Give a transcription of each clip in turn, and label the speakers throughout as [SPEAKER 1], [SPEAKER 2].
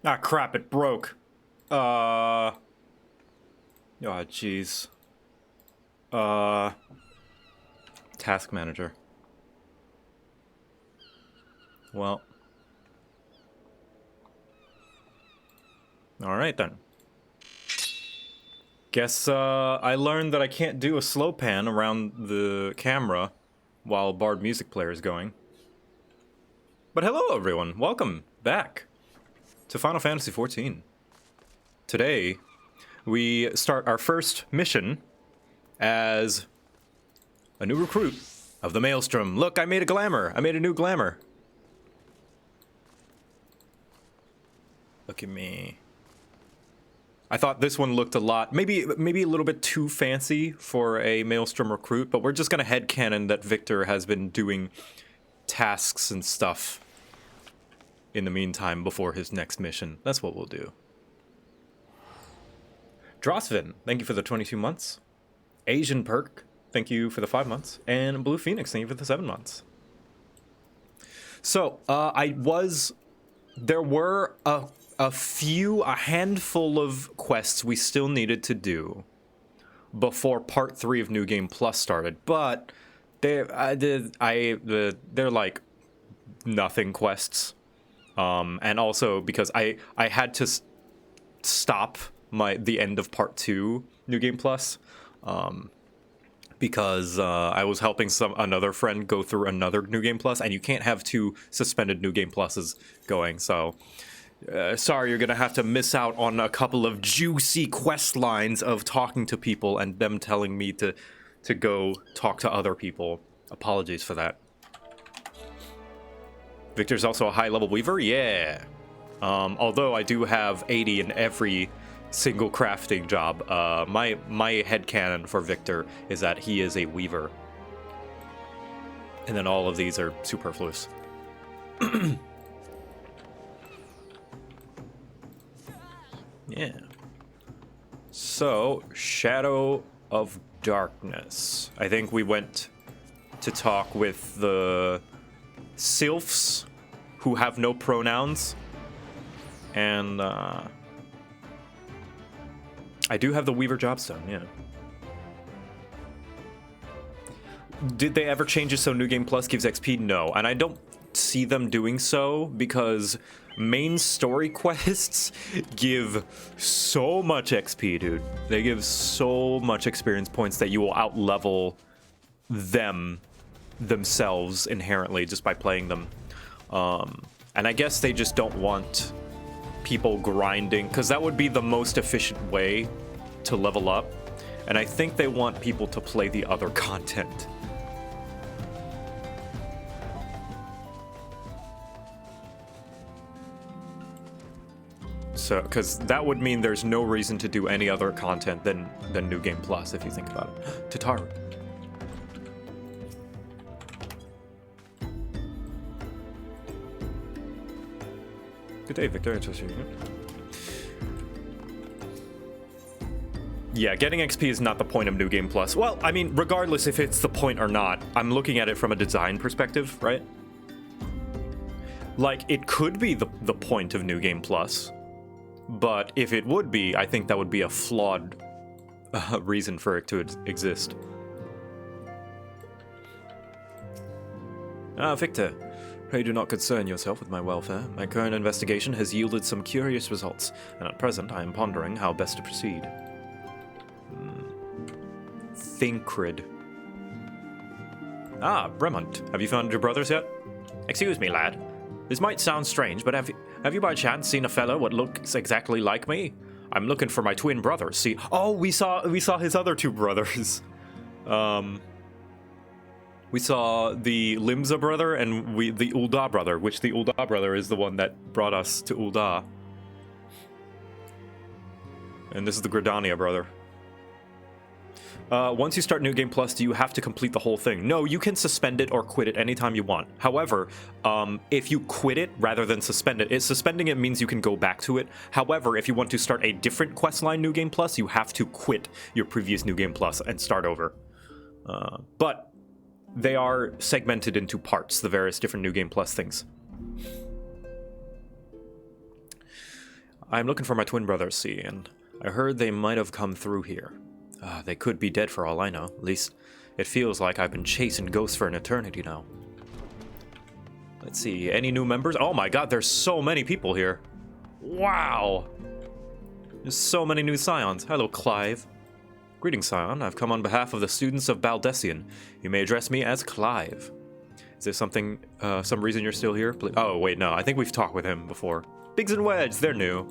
[SPEAKER 1] Ah, crap, it broke. Oh, jeez. Task manager. Well. Alright then. Guess, I learned that I can't do a slow pan around the camera while Bard Music Player is going. But hello everyone, welcome back to Final Fantasy XIV. Today, we start our first mission as a new recruit of the Maelstrom. Look, I made a glamour. I made a new glamour. Look at me. I thought this one looked a lot, maybe a little bit too fancy for a Maelstrom recruit, but we're just gonna headcanon that Victor has been doing tasks and stuff in the meantime before his next mission. That's what we'll do. Drosvin, thank you for the 22 months. Asian Perk, thank you for the 5 months. And Blue Phoenix, thank you for the 7 months. So, there were a handful of quests we still needed to do before Part 3 of New Game Plus started, but they're like nothing quests. And also because I had to stop the end of Part 2 New Game Plus, because I was helping another friend go through another New Game Plus, and you can't have two suspended New Game Pluses going, so sorry, you're gonna have to miss out on a couple of juicy quest lines of talking to people and them telling me to go talk to other people. Apologies for that. Victor's also a high-level weaver? Yeah. Although I do have 80 in every single crafting job, my headcanon for Victor is that he is a weaver. And then all of these are superfluous. Yeah. So, Shadow of Darkness. I think we went to talk with the sylphs who have no pronouns. And, I do have the Weaver Jobstone, yeah. Did they ever change it so New Game Plus gives XP? No, and I don't see them doing so because main story quests give so much XP, dude. They give so much experience points that you will outlevel themselves inherently just by playing them. And I guess they just don't want people grinding, because that would be the most efficient way to level up. And I think they want people to play the other content. So, because that would mean there's no reason to do any other content than New Game Plus, if you think about it. Tataru. Good day, Victor. Interesting. Yeah, getting XP is not the point of New Game Plus. Well, I mean, regardless if it's the point or not, I'm looking at it from a design perspective, right? Like, it could be the point of New Game Plus, but if it would be, I think that would be a flawed reason for it to exist. Ah, Victor. Pray do not concern yourself with my welfare. My current investigation has yielded some curious results, and at present I am pondering how best to proceed. Thinkrid. Ah, Remont. Have you found your brothers yet? Excuse me, lad. This might sound strange, but have you by chance seen a fellow what looks exactly like me? I'm looking for my twin brothers. See, oh, we saw his other two brothers. We saw the Limza brother and the Ul'dah brother, which the Ul'dah brother is the one that brought us to Ul'dah. And this is the Gridania brother. Once you start New Game Plus, do you have to complete the whole thing? No, you can suspend it or quit it anytime you want. However, if you quit it rather than suspend it, suspending it means you can go back to it. However, if you want to start a different questline New Game Plus, you have to quit your previous New Game Plus and start over. But they are segmented into parts, the various different New Game Plus things. I'm looking for my twin brothers, see, and I heard they might have come through here. They could be dead for all I know. At least, it feels like I've been chasing ghosts for an eternity now. Let's see, any new members? Oh my god, there's so many people here. Wow! There's so many new scions. Hello, Clive. Greetings, Scion. I've come on behalf of the students of Baldessian. You may address me as Clive. Is there something, some reason you're still here? Oh, wait, no. I think we've talked with him before. Biggs and Wedge, they're new.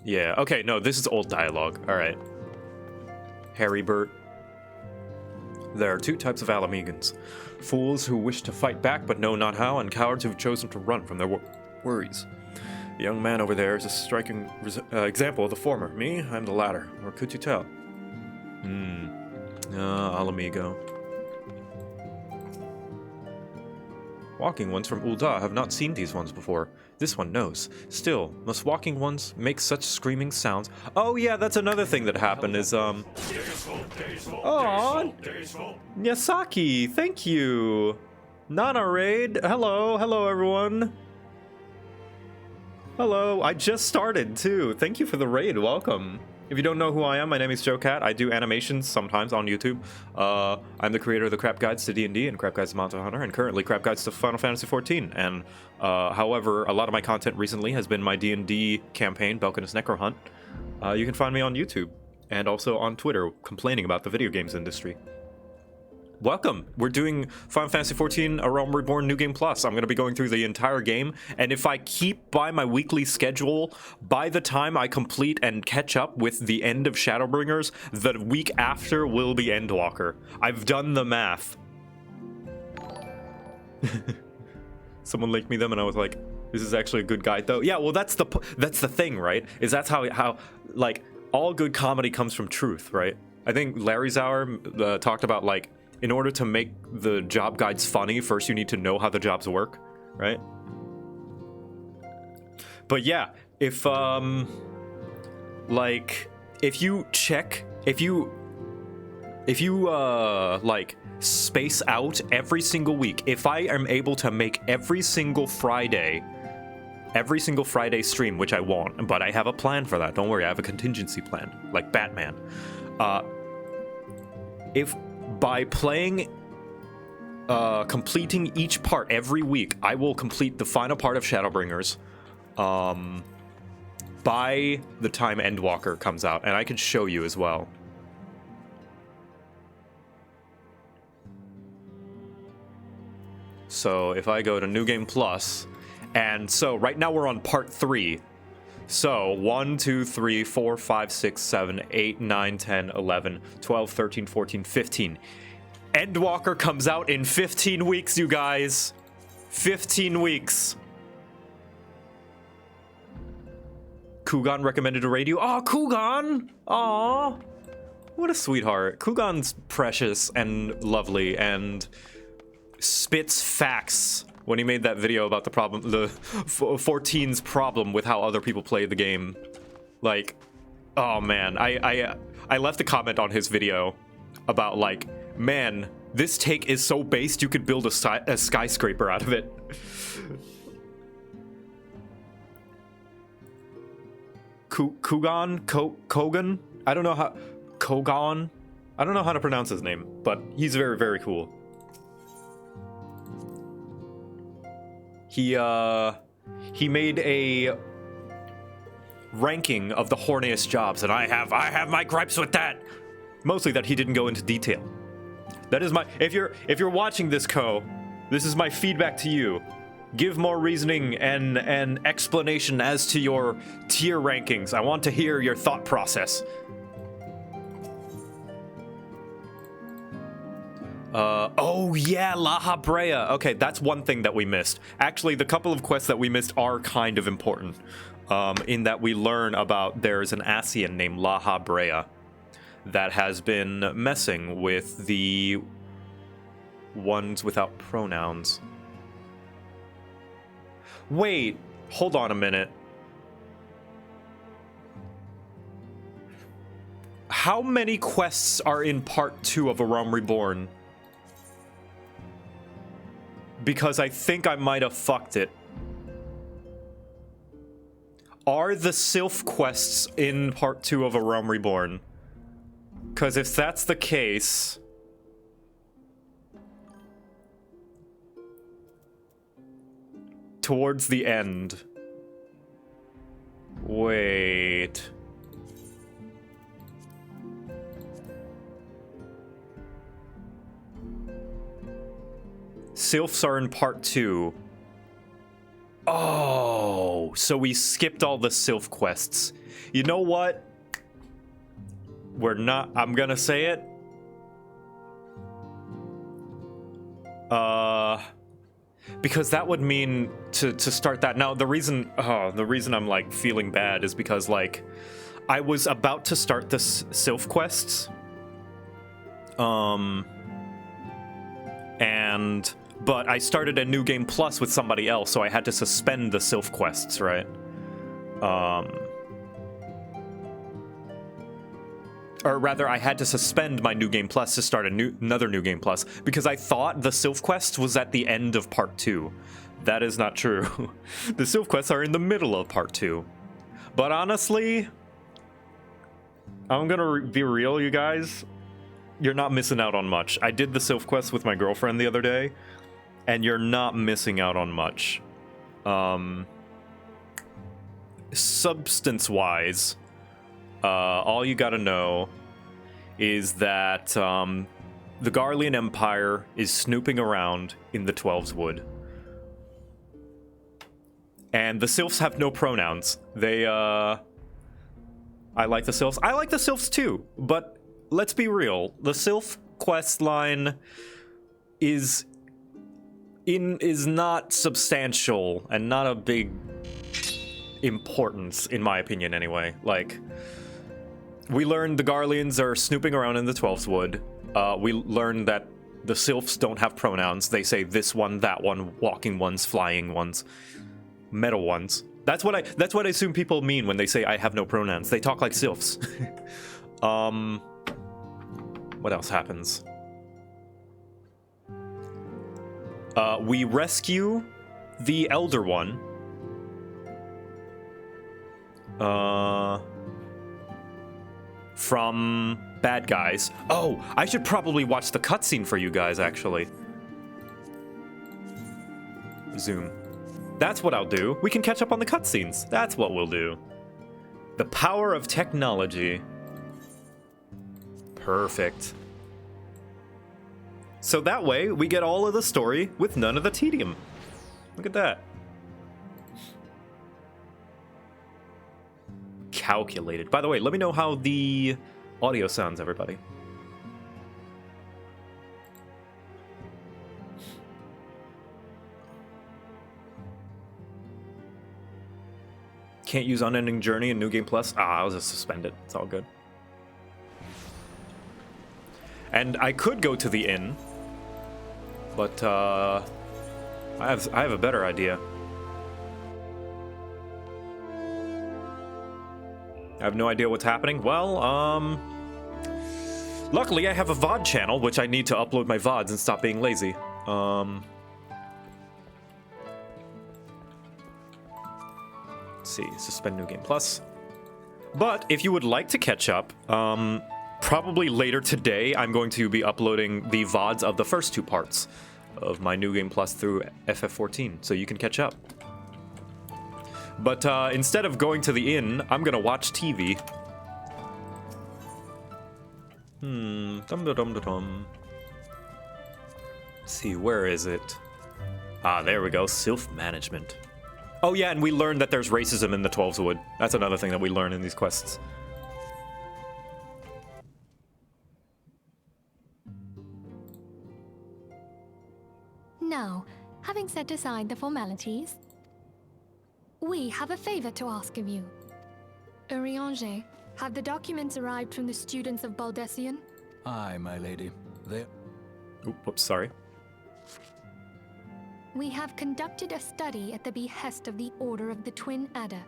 [SPEAKER 1] Yeah, okay, no, this is old dialogue. Alright. Harry Bert. There are two types of Alamegans. Fools who wish to fight back but know not how, and cowards who've chosen to run from their worries. The young man over there is a striking example of the former. Me, I'm the latter. Or could you tell? Alamigo. Walking ones from Ul'dah have not seen these ones before. This one knows. Still, must walking ones make such screaming sounds? Oh yeah, that's another thing that happened is, Oh, Yasaki, thank you! Nana Raid, hello everyone! Hello, I just started too. Thank you for the raid, welcome. If you don't know who I am, my name is JoCat. I do animations sometimes on YouTube. I'm the creator of the Crap Guides to D&D and Crap Guides to Monster Hunter, and currently Crap Guides to Final Fantasy XIV. And however, a lot of my content recently has been my D&D campaign, Belkinus Necrohunt. You can find me on YouTube and also on Twitter complaining about the video games industry. Welcome! We're doing Final Fantasy XIV A Realm Reborn New Game Plus. I'm going to be going through the entire game, and if I keep by my weekly schedule, by the time I complete and catch up with the end of Shadowbringers, the week after will be Endwalker. I've done the math. Someone linked me them, and I was like, this is actually a good guide, though. Yeah, well, that's the thing, right? Is that's how like, all good comedy comes from truth, right? I think Larry Zauer talked about, like, in order to make the job guides funny, first you need to know how the jobs work, right? But yeah, if like, if you like, space out every single week, if I am able to make every single Friday stream, which I won't, but I have a plan for that, don't worry, I have a contingency plan, like Batman. If by playing, completing each part every week, I will complete the final part of Shadowbringers, by the time Endwalker comes out, and I can show you as well. So if I go to New Game Plus, and so right now we're on part 3. So 1, 2, 3, 4, 5, 6, 7, 8, 9, 10, 11, 12, 13, 14, 15. Endwalker comes out in 15 weeks, you guys. 15 weeks. Kugan recommended to raid you. Oh, Kugan! Aw. What a sweetheart. Kugan's precious and lovely and spits facts when he made that video about the problem, the 14's problem with how other people play the game. Like, oh man, I left a comment on his video about, like, man, this take is so based you could build a skyscraper out of it. Kogan? I don't know how, Kogan? I don't know how to pronounce his name, but he's very, very cool. He made a ranking of the horniest jobs, and I have my gripes with that. Mostly that he didn't go into detail. That is my, if you're watching this, this is my feedback to you. Give more reasoning and explanation as to your tier rankings. I want to hear your thought process. Oh yeah, La Habrea. Okay, that's one thing that we missed. Actually, the couple of quests that we missed are kind of important. In that we learn about there's an Ascian named La Habrea that has been messing with the ones without pronouns. Wait, hold on a minute. How many quests are in part 2 of A Realm Reborn? Because I think I might have fucked it. Are the Sylph quests in part 2 of A Realm Reborn? Because if that's the case... towards the end... Wait... Sylphs are in part 2. Oh, so we skipped all the Sylph quests. You know what? We're not... I'm gonna say it. Because that would mean to start that. Now, the reason I'm, like, feeling bad is because, like, I was about to start the Sylph quests. But I started a New Game Plus with somebody else, so I had to suspend the Sylph quests, right? Or rather, I had to suspend my New Game Plus to start another New Game Plus, because I thought the Sylph quest was at the end of part 2. That is not true. The Sylph quests are in the middle of part 2. But honestly, I'm gonna be real, you guys. You're not missing out on much. I did the Sylph quest with my girlfriend the other day, and you're not missing out on much. Substance-wise, all you gotta know is that the Garlean Empire is snooping around in the Twelves Wood. And the Sylphs have no pronouns. They, I like the Sylphs. I like the Sylphs too, but let's be real. The Sylph quest line is not substantial and not a big importance, in my opinion, anyway. Like, we learned the Garleans are snooping around in the Twelfth Wood. We learned that the Sylphs don't have pronouns. They say this one, that one, walking ones, flying ones, metal ones. That's what I assume people mean when they say I have no pronouns. They talk like Sylphs. What else happens? We rescue the Elder One. From bad guys. Oh, I should probably watch the cutscene for you guys, actually. Zoom. That's what I'll do. We can catch up on the cutscenes. That's what we'll do. The power of technology. Perfect. So that way, we get all of the story with none of the tedium. Look at that. Calculated. By the way, let me know how the audio sounds, everybody. Can't use Unending Journey in New Game Plus? I'll just suspend it. It's all good. And I could go to the inn, but I have a better idea. I have no idea what's happening. Well, luckily I have a VOD channel, which I need to upload my VODs and stop being lazy. Let's see, suspend New Game Plus. But if you would like to catch up, probably later today, I'm going to be uploading the VODs of the first 2 parts of my New Game Plus through FF14, so you can catch up. But instead of going to the inn, I'm gonna watch TV. Dum-da-dum-da-dum. Let's see, where is it? Ah, there we go, Sylph Management. Oh yeah, and we learned that there's racism in the Twelves Wood. That's another thing that we learn in these quests.
[SPEAKER 2] Now, having set aside the formalities, we have a favor to ask of you. Urianger, have the documents arrived from the students of Baldessian?
[SPEAKER 3] Aye, my lady. They...
[SPEAKER 1] Whoops, sorry.
[SPEAKER 2] We have conducted a study at the behest of the Order of the Twin Adder.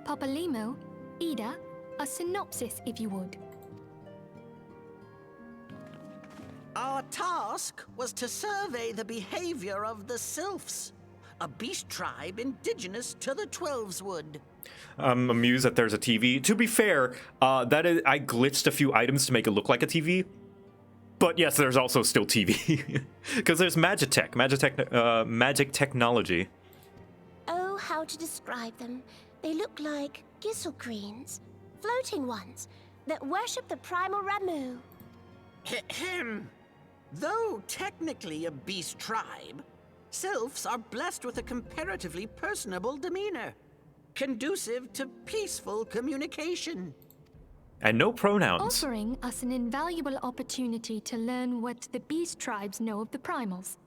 [SPEAKER 2] Papalimo, Ida, a synopsis if you would.
[SPEAKER 4] Our task was to survey the behavior of the Sylphs. a beast tribe indigenous to the Twelveswood.
[SPEAKER 1] I'm amused that there's a TV. To be fair, I glitched a few items to make it look like a TV. But yes, there's also still TV. Because there's magic technology.
[SPEAKER 5] Oh, how to describe them. They look like gisselcreens, floating ones, that worship the primal Ramu.
[SPEAKER 4] Ahem. Though technically a beast tribe, sylphs are blessed with a comparatively personable demeanor, conducive to peaceful communication.
[SPEAKER 1] And no pronouns.
[SPEAKER 2] Offering us an invaluable opportunity to learn what the beast tribes know of the primals.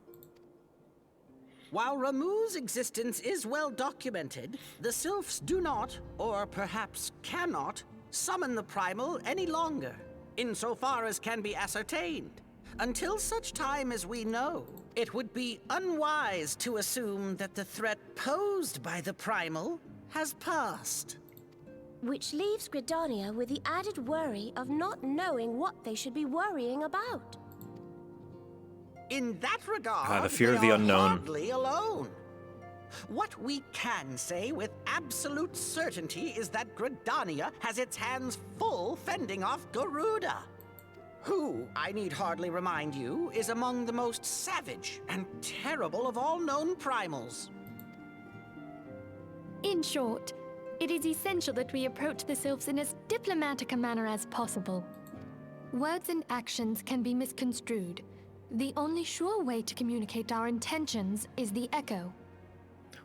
[SPEAKER 4] While Ramu's existence is well documented, the sylphs do not, or perhaps cannot, summon the primal any longer, insofar as can be ascertained. Until such time as we know, it would be unwise to assume that the threat posed by the primal has passed.
[SPEAKER 5] Which leaves Gridania with the added worry of not knowing what they should be worrying about.
[SPEAKER 4] In that regard,
[SPEAKER 1] the fear of
[SPEAKER 4] they
[SPEAKER 1] the
[SPEAKER 4] are
[SPEAKER 1] unknown.
[SPEAKER 4] hardly alone. What we can say with absolute certainty is that Gridania has its hands full fending off Garuda, who, I need hardly remind you, is among the most savage and terrible of all known primals.
[SPEAKER 2] In short, it is essential that we approach the sylphs in as diplomatic a manner as possible. Words and actions can be misconstrued. The only sure way to communicate our intentions is the echo.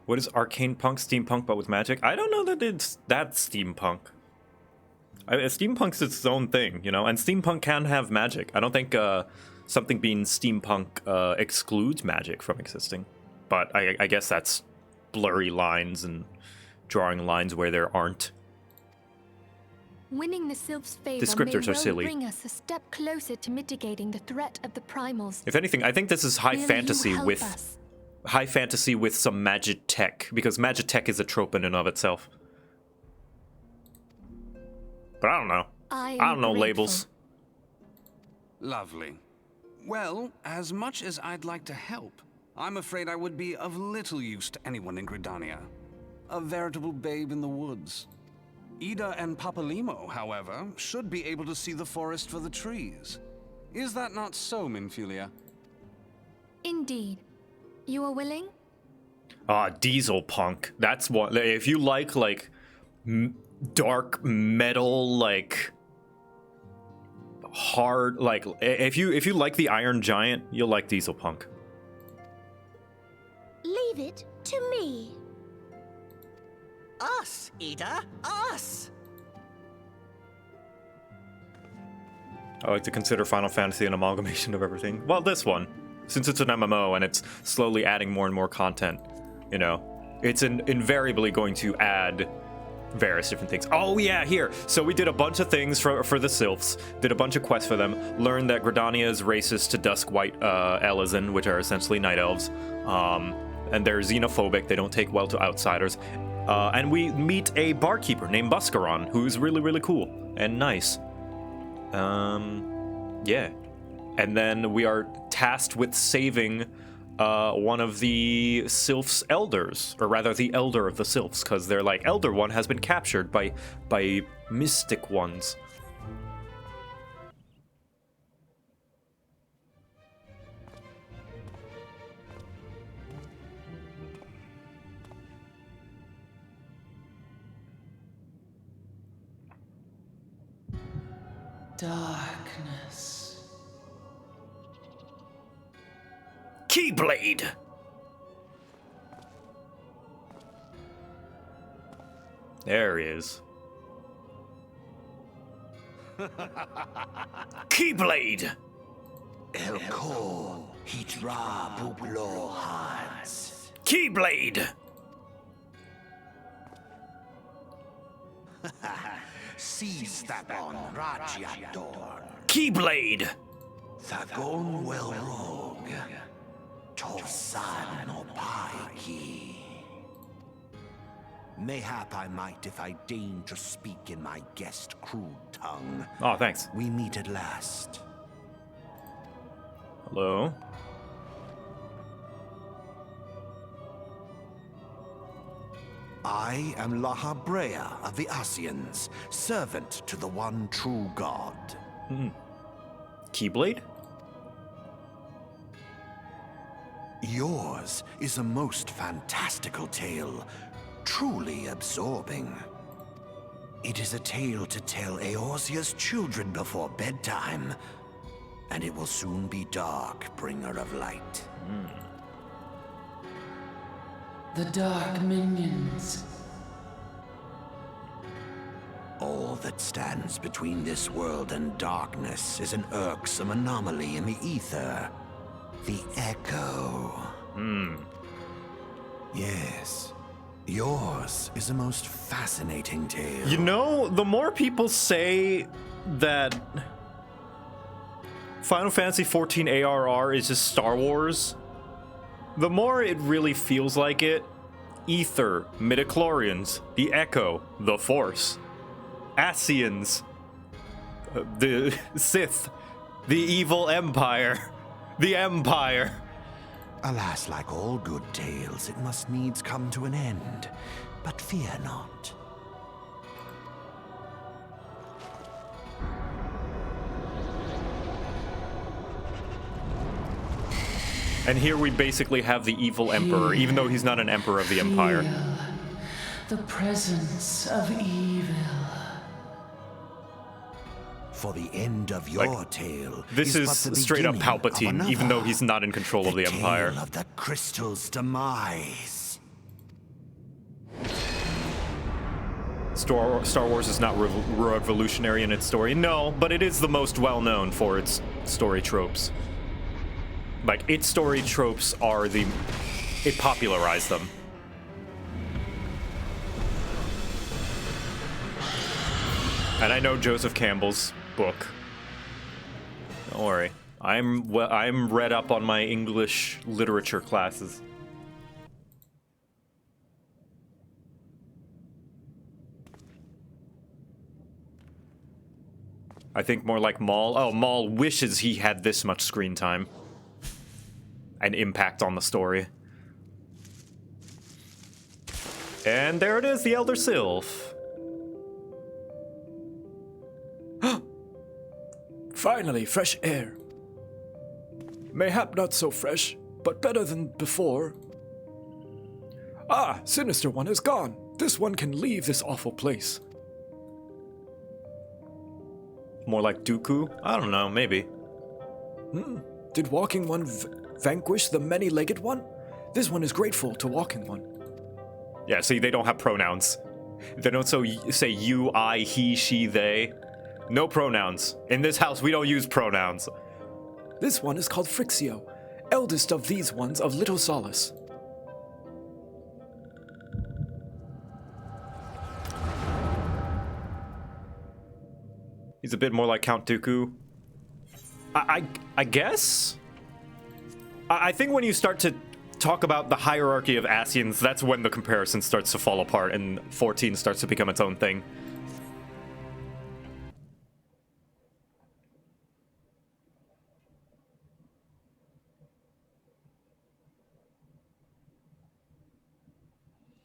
[SPEAKER 1] What is arcane punk, steampunk, but with magic? I don't know that it's that steampunk. Steampunk's its own thing, you know, and steampunk can have magic. I don't think something being steampunk excludes magic from existing. But I guess that's blurry lines and drawing lines where there aren't.
[SPEAKER 2] Winning the sylphs' favor
[SPEAKER 1] Descriptors
[SPEAKER 2] may
[SPEAKER 1] are
[SPEAKER 2] well
[SPEAKER 1] silly.
[SPEAKER 2] bring us a step closer to mitigating the threat of the primals.
[SPEAKER 1] If anything, I think this is high
[SPEAKER 2] Will you
[SPEAKER 1] fantasy
[SPEAKER 2] help
[SPEAKER 1] with
[SPEAKER 2] us?
[SPEAKER 1] high fantasy with some magic tech, because magic tech is a trope in and of itself. But I don't know. I don't know labels.
[SPEAKER 3] Lovely. Well, as much as I'd like to help, I'm afraid I would be of little use to anyone in Gridania. A veritable babe in the woods. Ida and Papalimo, however, should be able to see the forest for the trees. Is that not so, Minfilia?
[SPEAKER 2] Indeed. You are willing?
[SPEAKER 1] Diesel punk. That's what. If you like dark metal, like hard, like if you like the Iron Giant, you'll like Diesel Punk.
[SPEAKER 5] Leave it to me.
[SPEAKER 4] Us, Ida, us!
[SPEAKER 1] I like to consider Final Fantasy an amalgamation of everything. Well, this one, since it's an MMO and it's slowly adding more and more content, you know, it's invariably going to add various different things. Oh yeah, here. So we did a bunch of things for the Sylphs, did a bunch of quests for them, learned that Gridania is racist to Dusk White Elezen, which are essentially night elves, and they're xenophobic, they don't take well to outsiders, and we meet a barkeeper named Buscaron, who's really, really cool and nice. Yeah. And then we are tasked with saving one of the Sylphs' elders, or rather the elder of the Sylphs, because their elder one has been captured by mystic ones.
[SPEAKER 6] Darkness.
[SPEAKER 1] Keyblade! There he is. Keyblade!
[SPEAKER 6] Elko Hitra Bublo Hans.
[SPEAKER 1] Keyblade!
[SPEAKER 6] Seize that on Rajiador.
[SPEAKER 1] Keyblade!
[SPEAKER 6] Thagon well rogue. Tosan no Paiki. Mayhap I might if I deign to speak in my guest crude tongue.
[SPEAKER 1] Oh, thanks.
[SPEAKER 6] We meet at last.
[SPEAKER 1] Hello?
[SPEAKER 6] I am Lahabrea of the Asians, servant to the one true god.
[SPEAKER 1] Keyblade?
[SPEAKER 6] Yours is a most fantastical tale, truly absorbing. It is a tale to tell Eorzea's children before bedtime, and it will soon be dark, bringer of light.
[SPEAKER 7] The dark minions.
[SPEAKER 6] All that stands between this world and darkness is an irksome anomaly in the ether. The Echo. Yes. Yours is a most fascinating tale.
[SPEAKER 1] You know, the more people say that Final Fantasy XIV ARR is just Star Wars, the more it really feels like it. Ether, midichlorians, the Echo, the Force, Asians, the Sith, the evil Empire, the Empire.
[SPEAKER 6] Alas, like all good tales, it must needs come to an end. But fear not.
[SPEAKER 1] And here we basically have the evil Emperor, even though he's not an Emperor of the Empire.
[SPEAKER 7] Feel the presence of evil.
[SPEAKER 6] For the end of your tale
[SPEAKER 1] This is
[SPEAKER 6] but the
[SPEAKER 1] straight up
[SPEAKER 6] beginning of
[SPEAKER 1] Palpatine, even though
[SPEAKER 6] another.
[SPEAKER 1] he's not in control of the Empire.
[SPEAKER 6] Tale of the crystal's demise.
[SPEAKER 1] Star Wars is not revolutionary in its story. No, but it is the most well-known for its story tropes. Like, its story tropes are it popularized them. And I know Joseph Campbell's book. Don't worry. I'm read up on my English literature classes. I think more like Maul. Oh, Maul wishes he had this much screen time. An impact on the story. And there it is, the Elder Sylph.
[SPEAKER 8] Finally, fresh air. Mayhap not so fresh, but better than before. Ah, Sinister One is gone. This one can leave this awful place.
[SPEAKER 1] More like Dooku? I don't know, maybe.
[SPEAKER 8] Did Walking One vanquish the many-legged one? This one is grateful to Walking One.
[SPEAKER 1] Yeah, see, they don't have pronouns. They don't say you, I, he, she, they. No pronouns. In this house, we don't use pronouns.
[SPEAKER 8] This one is called Frixio, eldest of these ones of Little Solace.
[SPEAKER 1] He's a bit more like Count Dooku. I guess? I think when you start to talk about the hierarchy of Asians, that's when the comparison starts to fall apart and 14 starts to become its own thing.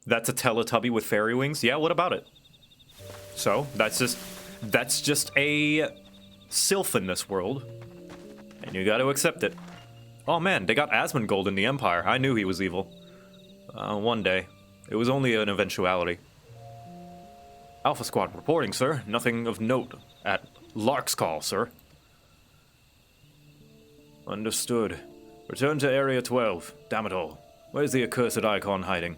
[SPEAKER 1] That's a Teletubby with fairy wings? Yeah, what about it? So, that's just a sylph in this world. And you gotta accept it. Oh man, they got Asmongold in the Empire. I knew he was evil. One day. It was only an eventuality. Alpha Squad reporting, sir. Nothing of note at Lark's call, sir. Understood. Return to Area 12. Damn it all. Where's the accursed icon hiding?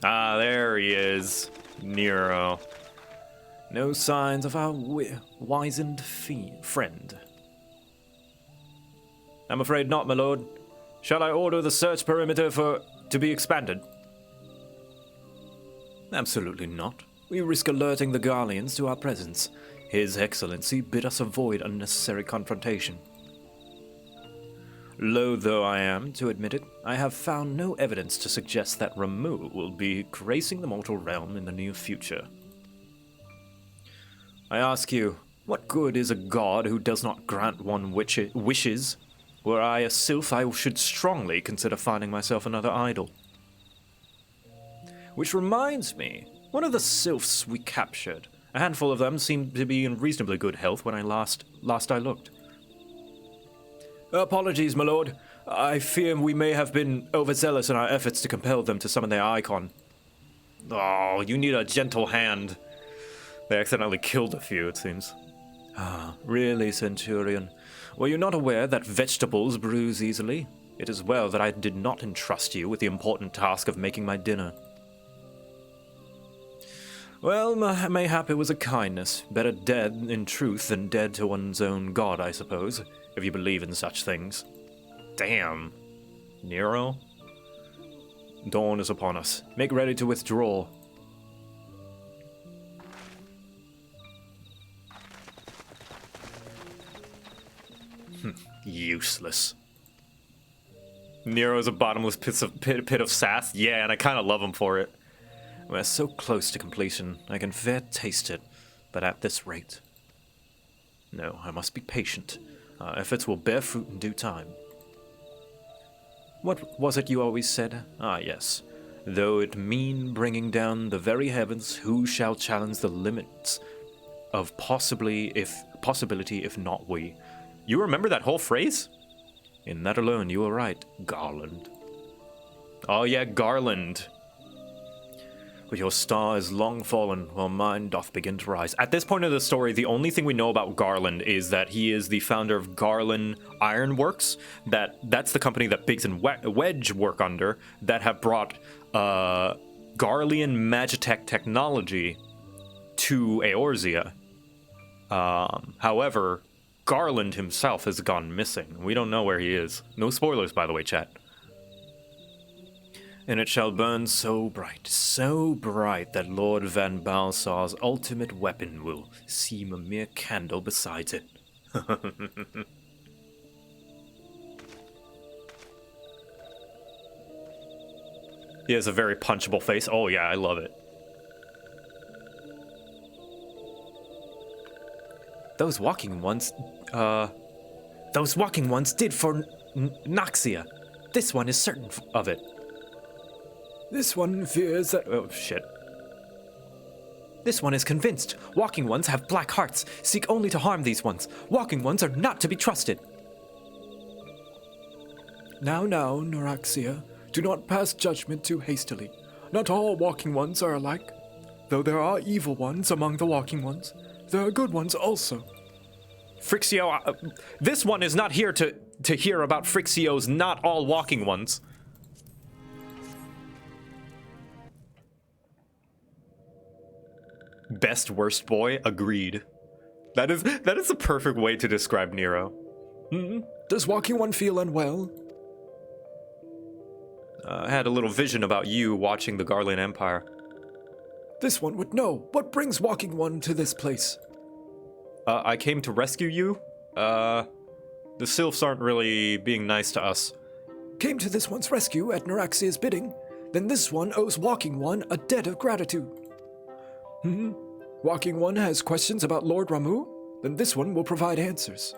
[SPEAKER 1] Ah, there he is. Nero. No signs of our wizened friend. I'm afraid not, my lord. Shall I order the search perimeter to be expanded? Absolutely not. We risk alerting the Garleans to our presence. His Excellency bid us avoid unnecessary confrontation. Loath though I am to admit it, I have found no evidence to suggest that Ramu will be gracing the mortal realm in the near future. I ask you, what good is a god who does not grant one wishes, Were I a sylph, I should strongly consider finding myself another idol. Which reminds me, one of the sylphs we captured, a handful of them seemed to be in reasonably good health when I last I looked. Apologies, my lord. I fear we may have been overzealous in our efforts to compel them to summon their icon. Oh, you need a gentle hand. They accidentally killed a few, it seems. Ah, really, Centurion? Were you not aware that vegetables bruise easily? It is well that I did not entrust you with the important task of making my dinner. Well, mayhap it was a kindness. Better dead in truth than dead to one's own god, I suppose, if you believe in such things. Damn. Nero? Dawn is upon us. Make ready to withdraw. Useless. Nero's a bottomless pit of sass? Yeah, and I kind of love him for it. We're so close to completion, I can fair taste it, but at this rate. No, I must be patient. Our efforts will bear fruit in due time. What was it you always said? Ah, yes. Though it mean bringing down the very heavens, who shall challenge the limits of possibility if not we? You remember that whole phrase? In that alone, you were right, Garland. Oh yeah, Garland. But your star is long fallen, while mine doth begin to rise. At this point of the story, the only thing we know about Garland is that he is the founder of Garland Ironworks. That's the company that Biggs and Wedge work under, that have brought Garlean Magitech technology to Eorzea. However, Garland himself has gone missing. We don't know where he is. No spoilers, by the way, chat. And it shall burn so bright that Lord Van Balsar's ultimate weapon will seem a mere candle beside it. He has a very punchable face. Oh yeah, I love it. Those walking ones did for Noxia. This one is certain of it.
[SPEAKER 8] This one fears that...
[SPEAKER 1] Oh, shit.
[SPEAKER 2] This one is convinced. Walking ones have black hearts, seek only to harm these ones. Walking ones are not to be trusted.
[SPEAKER 8] Now, Noraxia, do not pass judgment too hastily. Not all walking ones are alike. Though there are evil ones among the walking ones, there are good ones also.
[SPEAKER 1] Frixio, this one is not here to hear about Frixio's not all walking ones. Best worst boy, agreed. That is the perfect way to describe Nero.
[SPEAKER 8] Does walking one feel unwell?
[SPEAKER 1] I had a little vision about you watching the Garlean Empire.
[SPEAKER 8] This one would know. What brings walking one to this place?
[SPEAKER 1] I came to rescue you. The sylphs aren't really being nice to us.
[SPEAKER 8] Came to this one's rescue at Noraxia's bidding? Then this one owes walking one a debt of gratitude. Walking one has questions about Lord Ramu? Then this one will provide answers.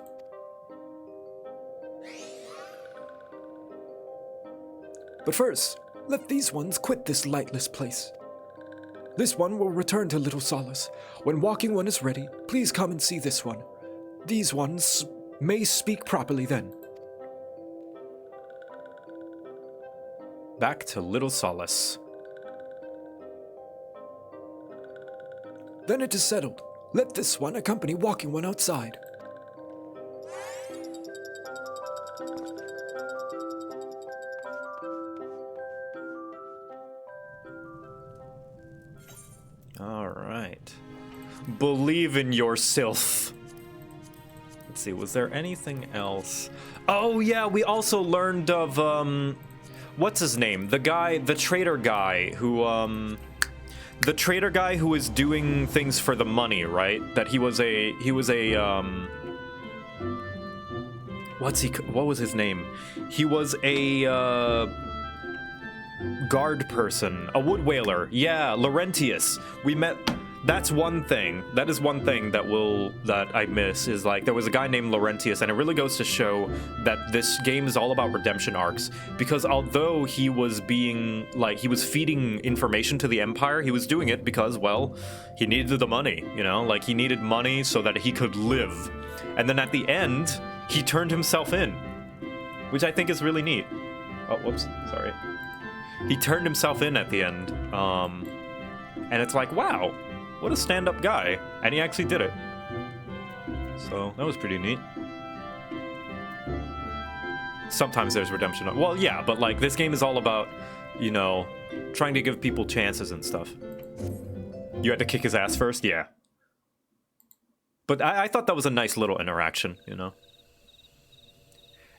[SPEAKER 8] But first, let these ones quit this lightless place. This one will return to Little Solace. When walking one is ready, please come and see this one. These ones may speak properly then.
[SPEAKER 1] Back to Little Solace.
[SPEAKER 8] Then it is settled. Let this one accompany walking one outside.
[SPEAKER 1] All right. Believe in your sylph. Let's see, was there anything else? Oh yeah, we also learned of what's his name? The traitor guy who was doing things for the money, right? That he was a what was his name? He was a guard person, a wood whaler. Yeah, Laurentius. We met That's one thing. That is one thing that I miss, is like there was a guy named Laurentius, and it really goes to show that this game is all about redemption arcs, because although he was being like, he was feeding information to the Empire, he was doing it because, well, he needed the money, you know, like he needed money so that he could live. And then at the end, he turned himself in, which I think is really neat. Oh, whoops, sorry. He turned himself in at the end, and it's like, wow, what a stand-up guy, and he actually did it. So that was pretty neat. Sometimes there's redemption. Well, yeah, but like this game is all about, you know, trying to give people chances and stuff. You had to kick his ass first? Yeah. But I thought that was a nice little interaction, you know.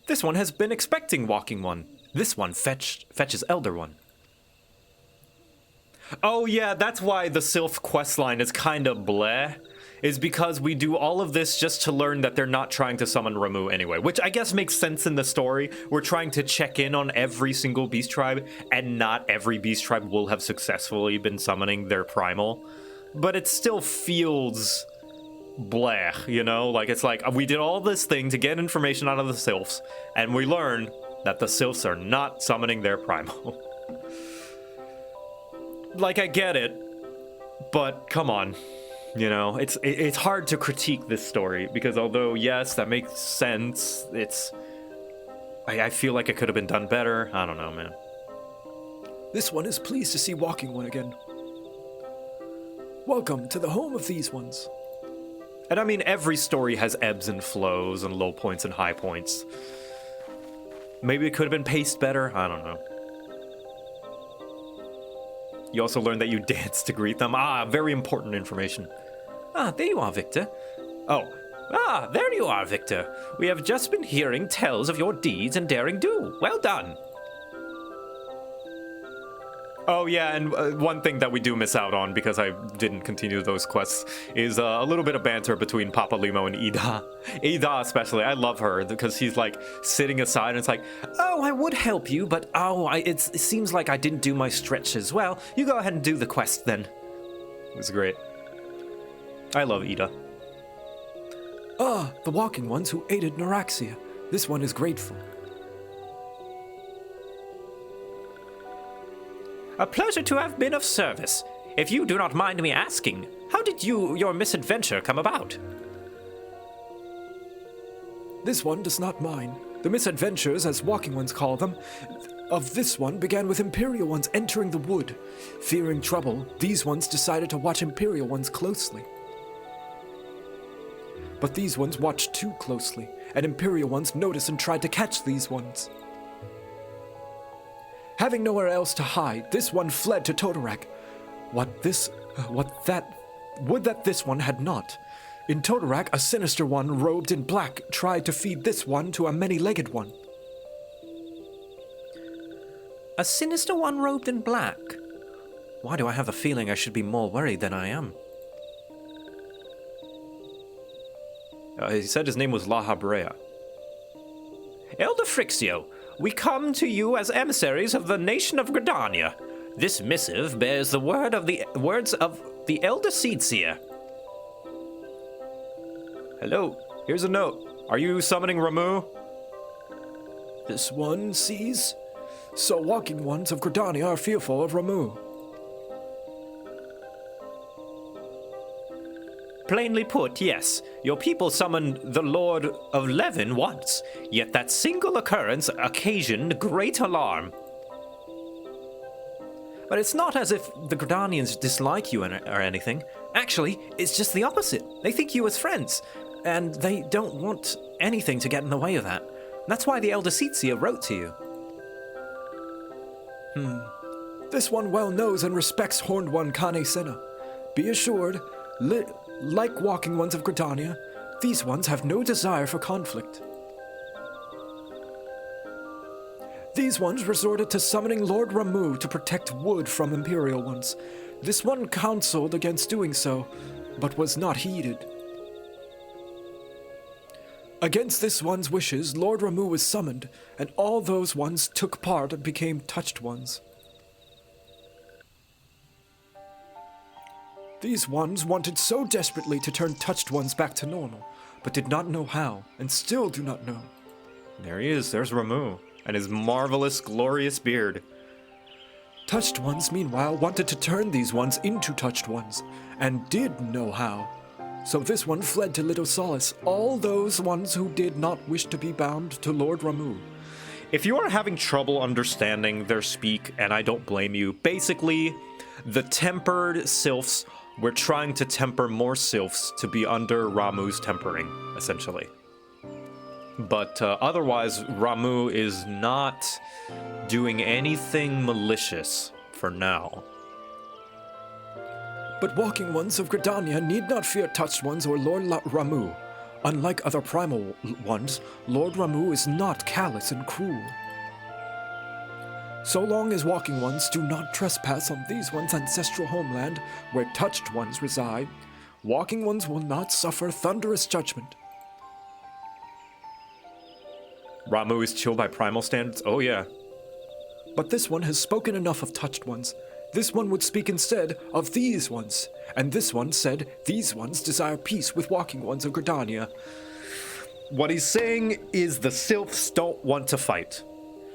[SPEAKER 1] This one has been expecting Walking One. This one fetches Elder One. Oh yeah, that's why the Sylph questline is kind of bleh. Is because we do all of this just to learn that they're not trying to summon Ramuh anyway. Which I guess makes sense in the story. We're trying to check in on every single beast tribe, and not every beast tribe will have successfully been summoning their primal. But it still feels bleh, you know? Like, it's like, we did all this thing to get information out of the Sylphs, and we learn that the Sylphs are not summoning their primal. Like, I get it, but come on. You know, it's hard to critique this story, because although, yes, that makes sense, I feel like it could have been done better. I don't know, man.
[SPEAKER 8] This one is pleased to see Walking One again. Welcome to the home of these ones.
[SPEAKER 1] And I mean, every story has ebbs and flows and low points and high points. Maybe it could have been paced better. I don't know. You also learned that you dance to greet them. Ah, very important information. Ah, there you are, Victor. Oh. Ah, there you are, Victor. We have just been hearing tales of your deeds and daring do. Well done. Oh yeah, and one thing that we do miss out on, because I didn't continue those quests, is a little bit of banter between Papa Limo and Ida. Ida especially, I love her, because she's like sitting aside and it's like, oh, I would help you, but it seems like I didn't do my stretches. Well, you go ahead and do the quest then. It was great. I love Ida.
[SPEAKER 8] Ah, the Walking Ones who aided Neuraxia. This one is grateful.
[SPEAKER 1] A pleasure to have been of service. If you do not mind me asking, how did your misadventure come about?
[SPEAKER 8] This one does not mind. The misadventures, as Walking Ones call them, of this one began with Imperial Ones entering the wood. Fearing trouble, these ones decided to watch Imperial Ones closely. But these ones watched too closely, and Imperial Ones noticed and tried to catch these ones. Having nowhere else to hide, this one fled to Totorak. Would that this one had not. In Totorak, a sinister one robed in black tried to feed this one to a many-legged one.
[SPEAKER 1] A sinister one robed in black? Why do I have the feeling I should be more worried than I am? He said his name was La Habrea. Elder Frixio, we come to you as emissaries of the nation of Gridania. This missive bears the words of the Elder Seedseer. Hello, here's a note. Are you summoning Ramuh?
[SPEAKER 8] This one sees. So Walking Ones of Gridania are fearful of Ramuh.
[SPEAKER 1] Plainly put, yes. Your people summoned the Lord of Levin once, yet that single occurrence occasioned great alarm. But it's not as if the Gridanians dislike you or anything. Actually, it's just the opposite. They think you as friends, and they don't want anything to get in the way of that. That's why the Elder Seedseer wrote to you.
[SPEAKER 8] This one well knows and respects Horned One Kane Senna. Be assured, like Walking Ones of Gridania, these ones have no desire for conflict. These ones resorted to summoning Lord Ramuh to protect wood from Imperial Ones. This one counseled against doing so, but was not heeded. Against this one's wishes, Lord Ramuh was summoned, and all those ones took part and became touched ones. These ones wanted so desperately to turn touched ones back to normal, but did not know how, and still do not know.
[SPEAKER 1] There he is, there's Ramu, and his marvelous, glorious beard.
[SPEAKER 8] Touched ones, meanwhile, wanted to turn these ones into touched ones, and did know how. So this one fled to Little Solace, all those ones who did not wish to be bound to Lord Ramu.
[SPEAKER 1] If you are having trouble understanding their speak, and I don't blame you, basically, the tempered sylphs were trying to temper more sylphs to be under Ramu's tempering, essentially. But otherwise, Ramu is not doing anything malicious for now.
[SPEAKER 8] But walking ones of Gridania need not fear touched ones or Lord Ramu. Unlike other primal ones, Lord Ramu is not callous and cruel. So long as walking ones do not trespass on these ones' ancestral homeland, where touched ones reside, walking ones will not suffer thunderous judgment.
[SPEAKER 1] Ramu is chill by primal standards? Oh yeah.
[SPEAKER 8] But this one has spoken enough of touched ones. This one would speak instead of these ones. And this one said these ones desire peace with walking ones of Gridania.
[SPEAKER 1] What he's saying is the sylphs don't want to fight.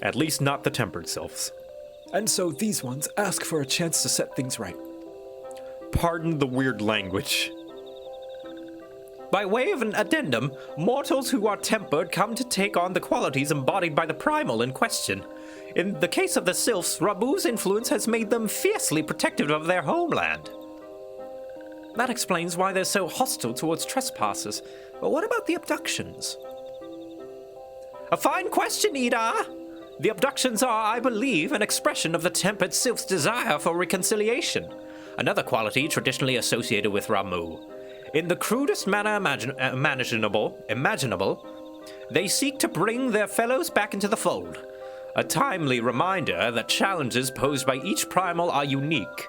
[SPEAKER 1] At least not the tempered sylphs.
[SPEAKER 8] And so these ones ask for a chance to set things right.
[SPEAKER 1] Pardon the weird language. By way of an addendum, mortals who are tempered come to take on the qualities embodied by the primal in question. In the case of the sylphs, Ramu's influence has made them fiercely protective of their homeland. That explains why they're so hostile towards trespassers. But what about the abductions? A fine question, Ida! The abductions are, I believe, an expression of the tempered sylph's desire for reconciliation, another quality traditionally associated with Ramu. In the crudest manner imaginable, they seek to bring their fellows back into the fold. A timely reminder that challenges posed by each primal are unique.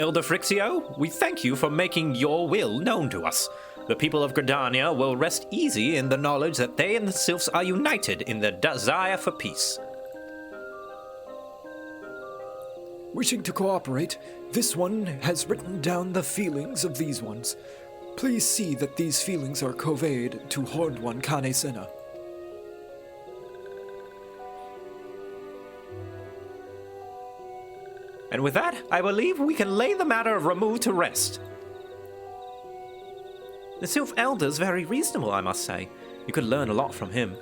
[SPEAKER 1] Elder Frixio, we thank you for making your will known to us. The people of Gridania will rest easy in the knowledge that they and the sylphs are united in their desire for peace.
[SPEAKER 8] Wishing to cooperate, this one has written down the feelings of these ones. Please see that these feelings are conveyed to Horned One Kane Senna.
[SPEAKER 1] And with that, I believe we can lay the matter of Ramu to rest. The Sylph Elder's very reasonable, I must say. You could learn a lot from him.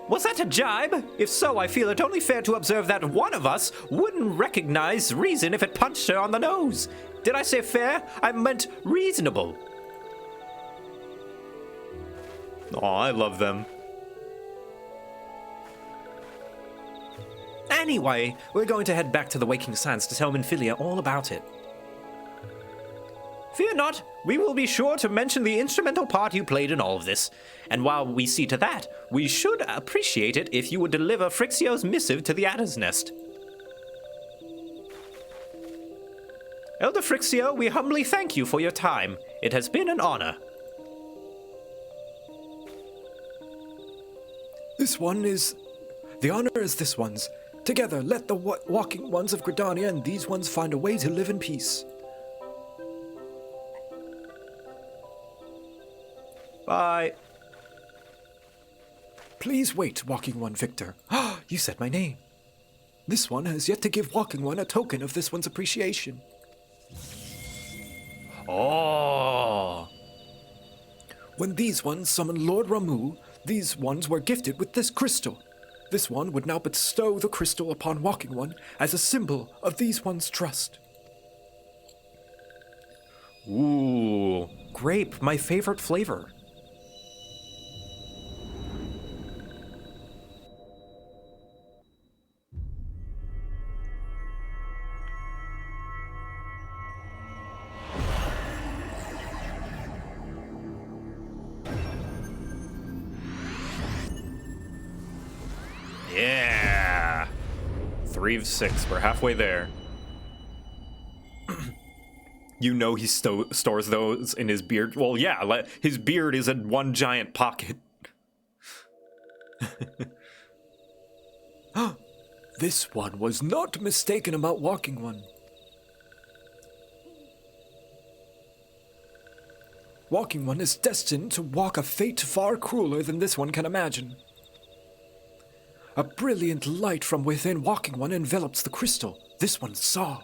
[SPEAKER 1] Was that a jibe? If so, I feel it only fair to observe that one of us wouldn't recognize reason if it punched her on the nose. Did I say fair? I meant reasonable. Aw, I love them. Anyway, we're going to head back to the Waking Sands to tell Minfilia all about it. Fear not, we will be sure to mention the instrumental part you played in all of this. And while we see to that, we should appreciate it if you would deliver Frixio's missive to the Adder's Nest. Elder Frixio, we humbly thank you for your time. It has been an honor.
[SPEAKER 8] This one is... The honor is this one's. Together, let the walking ones of Gridania and these ones find a way to live in peace.
[SPEAKER 1] Bye.
[SPEAKER 8] Please wait, Walking One Victor. You said my name. This one has yet to give Walking One a token of this one's appreciation.
[SPEAKER 1] Oh.
[SPEAKER 8] When these ones summoned Lord Ramu, these ones were gifted with this crystal. This one would now bestow the crystal upon Walking One as a symbol of these ones' trust.
[SPEAKER 1] Ooh, grape, my favorite flavor. Yeah! 3 of 6, we're halfway there. You know he stores those in his beard. Well, yeah, his beard is in one giant pocket.
[SPEAKER 8] This one was not mistaken about Walking One. Walking One is destined to walk a fate far crueler than this one can imagine. A brilliant light from within Walking One envelops the crystal this one saw.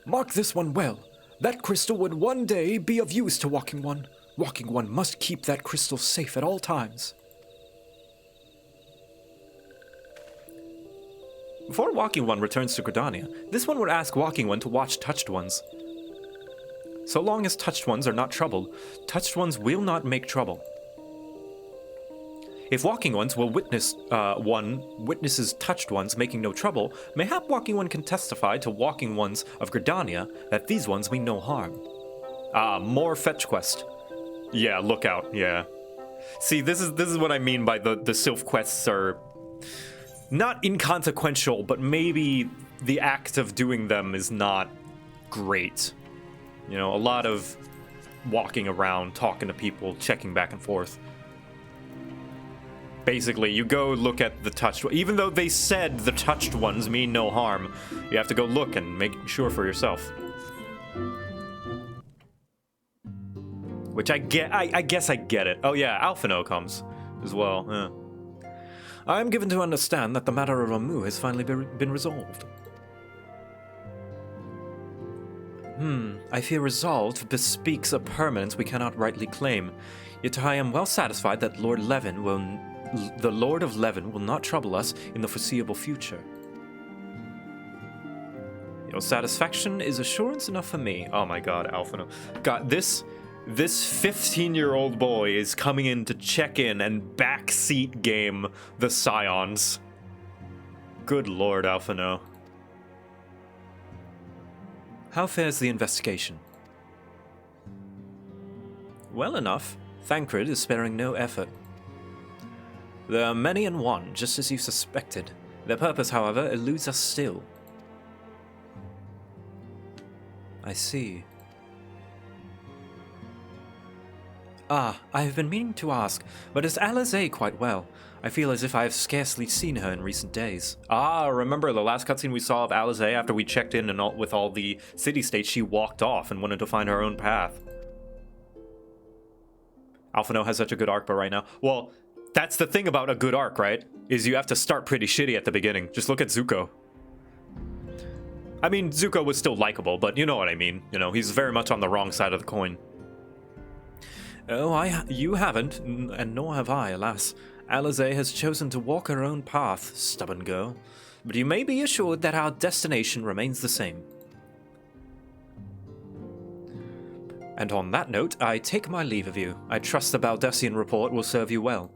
[SPEAKER 8] Mark this one well. That crystal would one day be of use to Walking One. Walking One must keep that crystal safe at all times.
[SPEAKER 1] Before Walking One returns to Gridania, this one would ask Walking One to watch Touched Ones. So long as Touched Ones are not troubled, Touched Ones will not make trouble. If Walking Ones will witnesses Touched Ones making no trouble, mayhap Walking One can testify to Walking Ones of Gridania that these ones mean no harm. Ah, more fetch quest. Yeah, look out, yeah. See, this is what I mean by the Sylph quests are not inconsequential, but maybe the act of doing them is not great. You know, a lot of walking around, talking to people, checking back and forth. Basically, you go look at the touched ones. Even though they said the touched ones mean no harm, you have to go look and make sure for yourself. Which I guess I get it. Oh yeah, Alphino comes as well. Yeah. I am given to understand that the matter of Ramu has finally been resolved. I fear resolved bespeaks a permanence we cannot rightly claim. Yet I am well satisfied that the Lord of Levin will not trouble us in the foreseeable future. Your satisfaction is assurance enough for me. Oh my god, Alphino. God, this 15-year-old boy is coming in to check in and backseat game the Scions. Good lord, Alphino. How fares the investigation? Well enough. Thancred is sparing no effort. There are many in one, just as you suspected. Their purpose, however, eludes us still. I see. Ah, I have been meaning to ask, but is Alizé quite well? I feel as if I have scarcely seen her in recent days. Ah, remember the last cutscene we saw of Alizé after we checked in and with all the city-states, she walked off and wanted to find her own path. Alphino has such a good arc right now. Well, that's the thing about a good arc, right? Is you have to start pretty shitty at the beginning. Just look at Zuko. I mean, Zuko was still likable, but you know what I mean. You know, he's very much on the wrong side of the coin. Oh, you haven't, and nor have I, alas. Alizé has chosen to walk her own path, stubborn girl. But you may be assured that our destination remains the same. And on that note, I take my leave of you. I trust the Baldessian report will serve you well.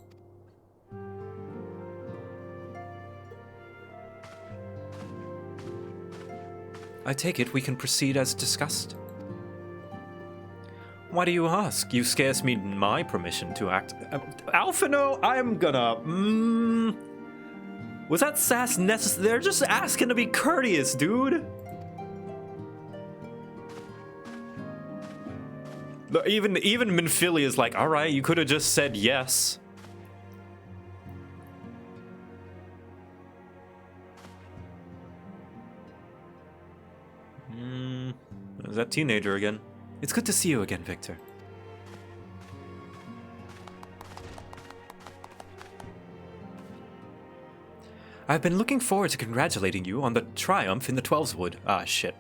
[SPEAKER 1] I take it we can proceed as discussed. Why do you ask? You scarce need my permission to act. Alphino, I'm gonna. Was that sass necessary? They're just asking to be courteous, dude. Even Minfilia is like, all right, you could have just said yes. There's that teenager again. It's good to see you again, Victor. I've been looking forward to congratulating you on the triumph in the Twelveswood. Ah, shit.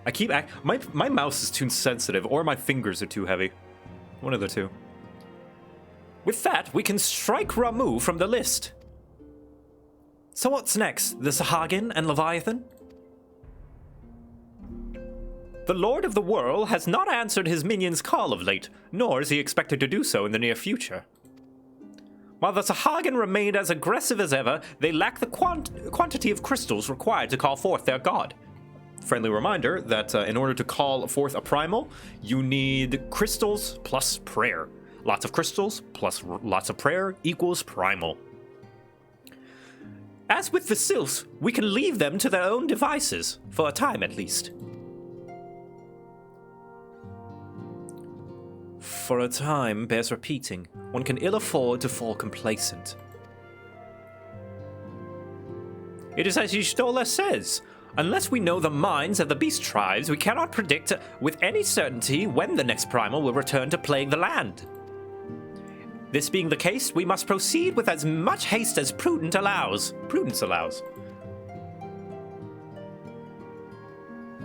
[SPEAKER 1] I keep my mouse is too sensitive, or my fingers are too heavy. One of the two. With that, we can strike Ramu from the list. So what's next? The Sahagin and Leviathan? The Lord of the Whirl has not answered his minion's call of late, nor is he expected to do so in the near future. While the Sahagin remained as aggressive as ever, they lack the quantity of crystals required to call forth their god. Friendly reminder that in order to call forth a primal, you need crystals plus prayer. Lots of crystals plus lots of prayer equals primal. As with the Sylphs, we can leave them to their own devices, for a time at least. For a time bears repeating. One can ill afford to fall complacent. It is as Y'shtola says. Unless we know the minds of the beast tribes, we cannot predict with any certainty when the next primal will return to plague the land. This being the case, we must proceed with as much haste as prudence allows.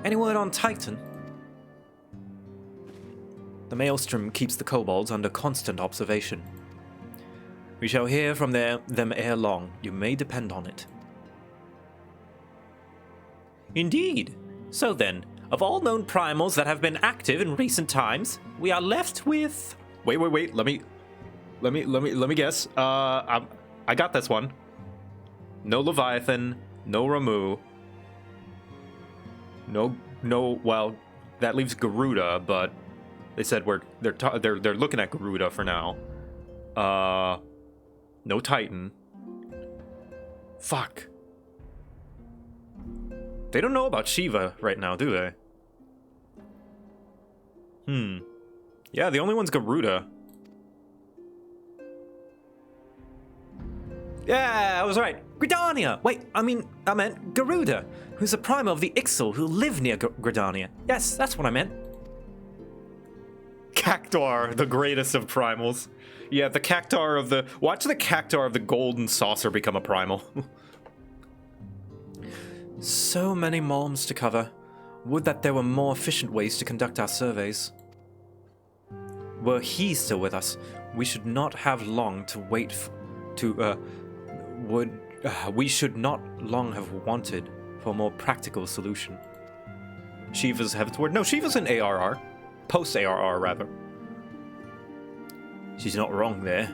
[SPEAKER 1] Any word on Titan? The Maelstrom keeps the kobolds under constant observation. We shall hear from them ere long. You may depend on it. Indeed. So then, of all known primals that have been active in recent times, we are left with... Wait. Let me guess. I got this one. No Leviathan. No Ramu. No. Well, that leaves Garuda, but they said they're looking at Garuda for now. No Titan. Fuck. They don't know about Shiva right now, do they? Yeah, the only one's Garuda. Yeah, I was right. Gridania! Wait, I meant Garuda, who's a primal of the Ixal who live near Gridania. Yes, that's what I meant. Cactuar, the greatest of primals. Yeah, the Cactuar of the... Watch the Cactuar of the Golden Saucer become a primal. So many malms to cover. Would that there were more efficient ways to conduct our surveys. Were he still with us, we should not have long to wait we should not long have wanted for a more practical solution. Shiva's Heavenward. No, Shiva's an ARR. Post-ARR, rather. She's not wrong there.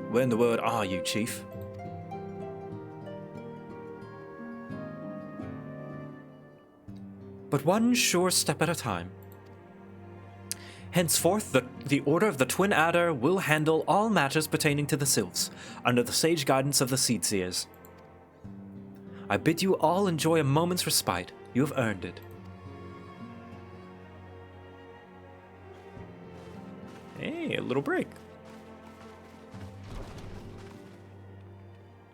[SPEAKER 1] Where in the world are you, Chief? But one sure step at a time. Henceforth, the Order of the Twin Adder will handle all matters pertaining to the Sylphs, under the sage guidance of the Seedseers. I bid you all enjoy a moment's respite. You have earned it. Hey, a little break.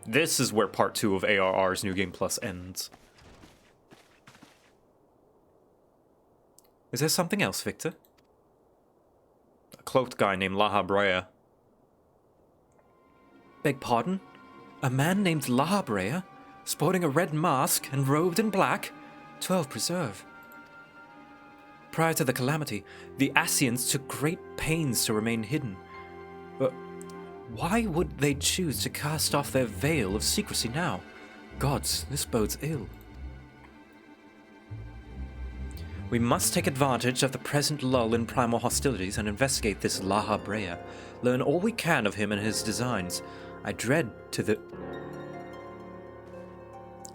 [SPEAKER 1] This is where part 2 of ARR's New Game Plus ends. Is there something else, Victor? A cloaked guy named La Brea. Beg pardon? A man named La Brea, sporting a red mask and robed in black? 12 preserve. Prior to the calamity, the Asians took great pains to remain hidden. But why would they choose to cast off their veil of secrecy now? Gods, this bodes ill. We must take advantage of the present lull in primal hostilities and investigate this La Brea. Learn all we can of him and his designs. I dread to the...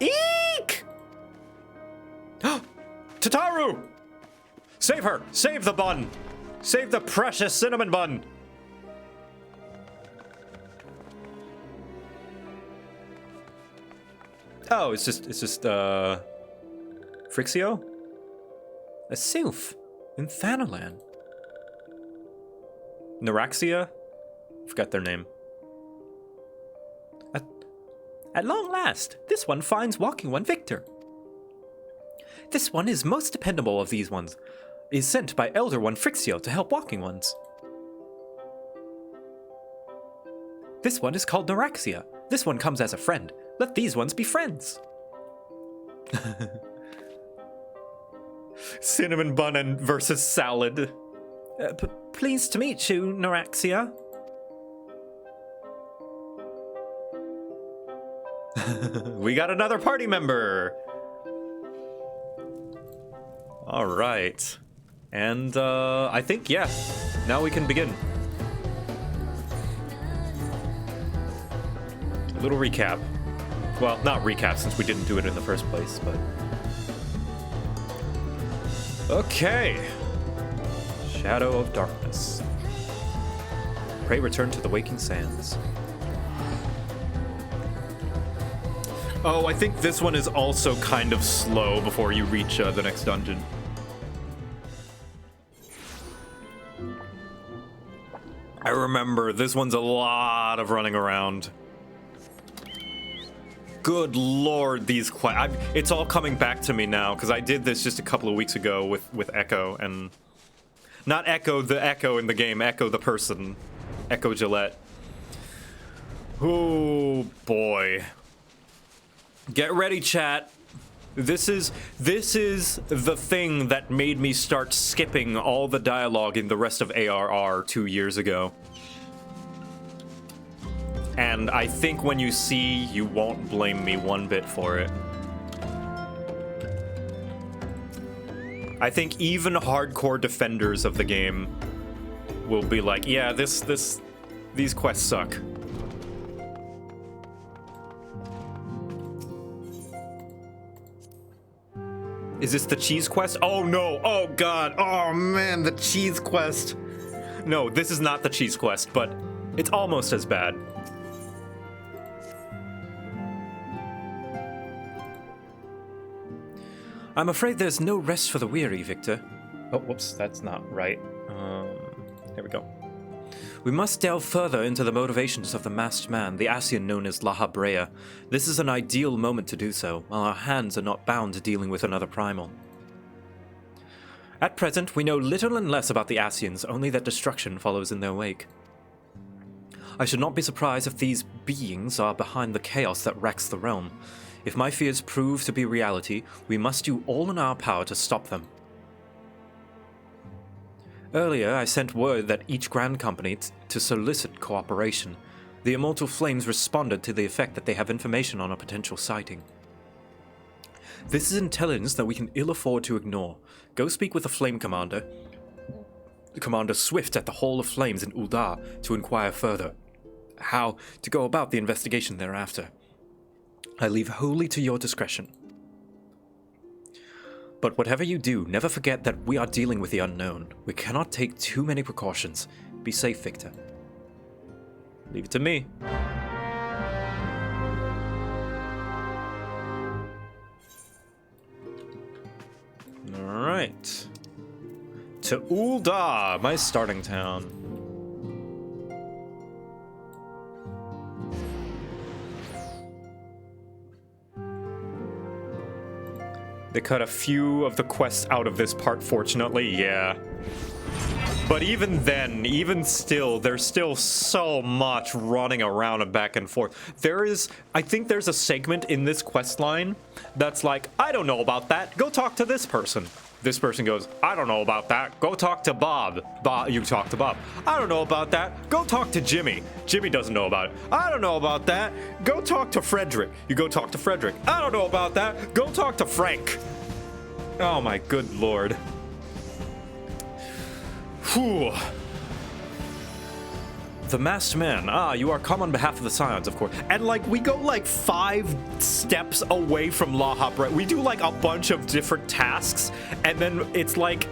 [SPEAKER 1] Eek! Tataru! Save her! Save the bun! Save the precious cinnamon bun! Oh, it's just Frixio? A sylph in Thanalan. Neuraxia? Forgot their name. At long last, this one finds Walking One Victor. This one is most dependable of these ones. Is sent by Elder One Frixio to help Walking Ones. This one is called Neuraxia. This one comes as a friend. Let these ones be friends. Cinnamon bun and versus salad. Pleased to meet you, Neuraxia. We got another party member. All right. And I think, yeah, now we can begin. A little recap. Well, not recap since we didn't do it in the first place, but... Okay. Shadow of Darkness. Pray return to the Waking Sands. Oh, I think this one is also kind of slow before you reach the next dungeon. I remember this one's a lot of running around. Good lord, these it's all coming back to me now, because I did this just a couple of weeks ago with Echo, and... Not Echo, the Echo in the game, Echo the person. Echo Gillette. Oh, boy. Get ready, chat. This is the thing that made me start skipping all the dialogue in the rest of ARR 2 years ago. And I think when you see, you won't blame me one bit for it. I think even hardcore defenders of the game will be like, yeah, these quests suck. Is this the cheese quest? Oh no, oh god, oh man, the cheese quest. No, this is not the cheese quest, but it's almost as bad. I'm afraid there's no rest for the weary, Victor. Oh, whoops, that's not right. Here we go. We must delve further into the motivations of the masked man, the Ascian known as La Habrea. This is an ideal moment to do so, while our hands are not bound to dealing with another primal. At present, we know little and less about the Ascians, only that destruction follows in their wake. I should not be surprised if these beings are behind the chaos that wrecks the realm. If my fears prove to be reality, we must do all in our power to stop them. Earlier, I sent word that each Grand Company to solicit cooperation. The Immortal Flames responded to the effect that they have information on a potential sighting. This is intelligence that we can ill afford to ignore. Go speak with the Flame Commander, Commander Swift at the Hall of Flames in Uldar, to inquire further how to go about the investigation thereafter. I leave wholly to your discretion. But whatever you do, never forget that we are dealing with the unknown. We cannot take too many precautions. Be safe, Victor. Leave it to me. Alright. To Uldar, my starting town. They cut a few of the quests out of this part, fortunately, yeah. But even then, even still, there's still so much running around and back and forth. I think there's a segment in this quest line that's like, I don't know about that, go talk to this person. This person goes, I don't know about that, go talk to Bob. You talk to Bob. I don't know about that, go talk to Jimmy. Jimmy doesn't know about it. I don't know about that, go talk to Frederick. You go talk to Frederick. I don't know about that, go talk to Frank. Oh my good lord. Whew. The masked man. Ah, you are come on behalf of the Scions, of course. And like, we go like 5 steps away from La Habrea. We do like a bunch of different tasks, and then it's like,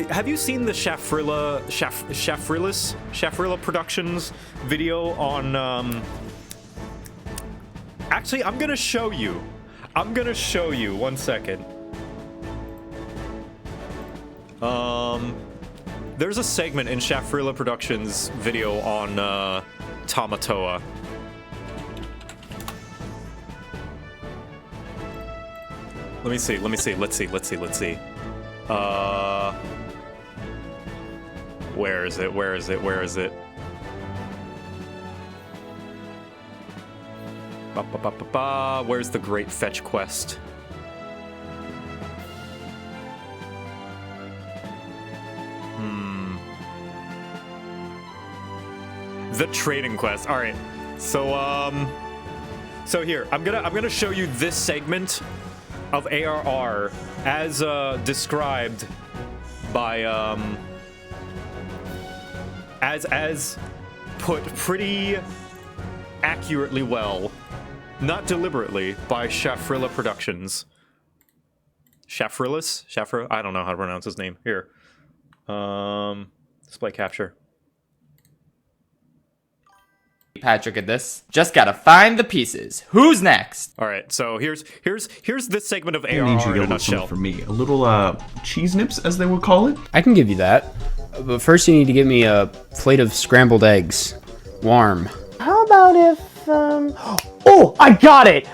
[SPEAKER 1] have you seen the Shafrilla Productions video on, actually, I'm gonna show you. 1 second. There's a segment in Shafrilla Productions video on Tamatoa. Let's see. Where is it? Where's the Great Fetch Quest? The trading quest. All right. So here, I'm gonna show you this segment of ARR as described by as put pretty accurately well, not deliberately, by Shafrilla Productions. Shafra? I don't know how to pronounce his name. Here. Display capture.
[SPEAKER 9] Patrick at this. Just gotta find the pieces. Who's next?
[SPEAKER 1] All right, so here's this segment of
[SPEAKER 10] I need you
[SPEAKER 1] ARR
[SPEAKER 10] to
[SPEAKER 1] in a
[SPEAKER 10] get
[SPEAKER 1] nutshell.
[SPEAKER 10] for me. A little cheese nips, as they would call it.
[SPEAKER 11] I can give you that. But first you need to give me a plate of scrambled eggs. Warm.
[SPEAKER 12] How about if
[SPEAKER 11] them. Oh, I got it!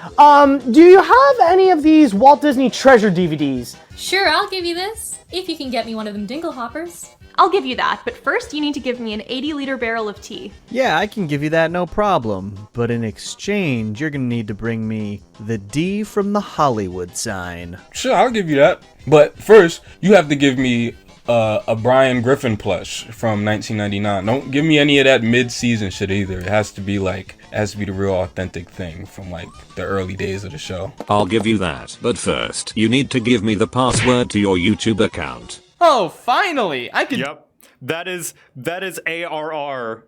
[SPEAKER 11] Do you have any of these Walt Disney Treasure DVDs?
[SPEAKER 12] Sure, I'll give you this, if you can get me one of them dingle hoppers.
[SPEAKER 13] I'll give you that, but first you need to give me an 80-liter barrel of tea.
[SPEAKER 14] Yeah, I can give you that, no problem. But in exchange, you're gonna need to bring me the D from the Hollywood sign.
[SPEAKER 15] Sure, I'll give you that. But first, you have to give me a Brian Griffin plush from 1999. Don't give me any of that mid-season shit either. It has to be the real authentic thing from like the early days of the show.
[SPEAKER 16] I'll give you that. But first, you need to give me the password to your YouTube account.
[SPEAKER 9] Oh, finally! I could.
[SPEAKER 1] Yep, that is ARR.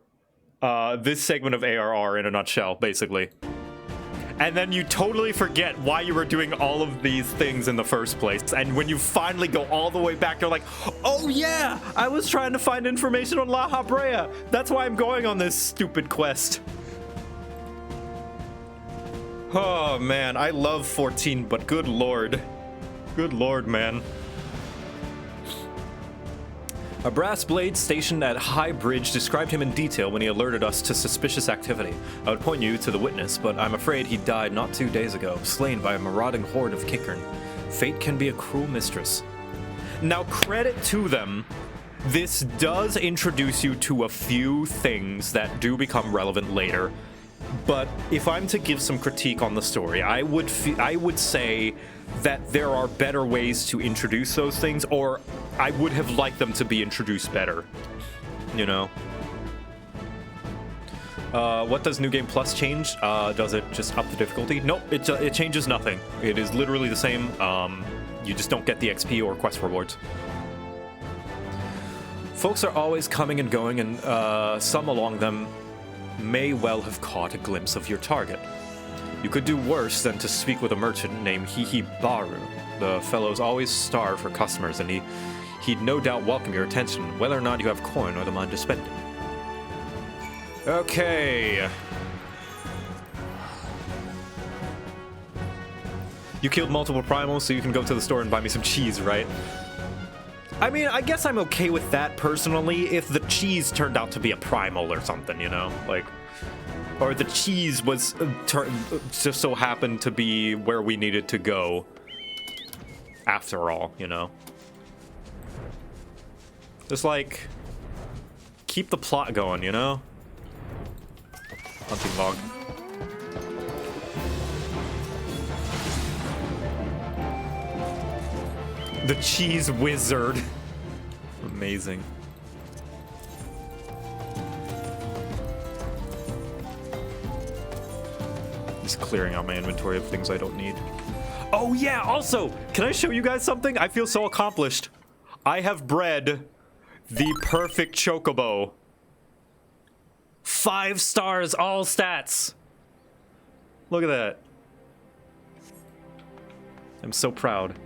[SPEAKER 1] This segment of ARR in a nutshell, basically. And then you totally forget why you were doing all of these things in the first place. And when you finally go all the way back, you're like, oh yeah, I was trying to find information on La Habrea. That's why I'm going on this stupid quest. Oh man, I love 14, but good lord, man. A brass blade stationed at High Bridge described him in detail when he alerted us to suspicious activity. I would point you to the witness, but I'm afraid he died not 2 days ago, slain by a marauding horde of Kickern. Fate can be a cruel mistress. Now, credit to them, this does introduce you to a few things that do become relevant later. But if I'm to give some critique on the story, I would say that there are better ways to introduce those things, or I would have liked them to be introduced better, you know? What does New Game Plus change? Does it just up the difficulty? Nope, it changes nothing. It is literally the same. You just don't get the XP or quest rewards. Folks are always coming and going, and some along them may well have caught a glimpse of your target. You could do worse than to speak with a merchant named Baru. The fellow's always starved for customers, and he'd no doubt welcome your attention, whether or not you have coin or the mind to spend it. Okay. You killed multiple primals, so you can go to the store and buy me some cheese, right? I mean, I guess I'm okay with that personally, if the cheese turned out to be a primal or something, you know? Like, or the cheese was just so happened to be where we needed to go. After all, you know? Just like, keep the plot going, you know? Hunting log. The cheese wizard. Amazing. Just clearing out my inventory of things I don't need. Oh yeah, also, can I show you guys something? I feel so accomplished. I have bred the perfect chocobo. 5 stars, all stats. Look at that. I'm so proud.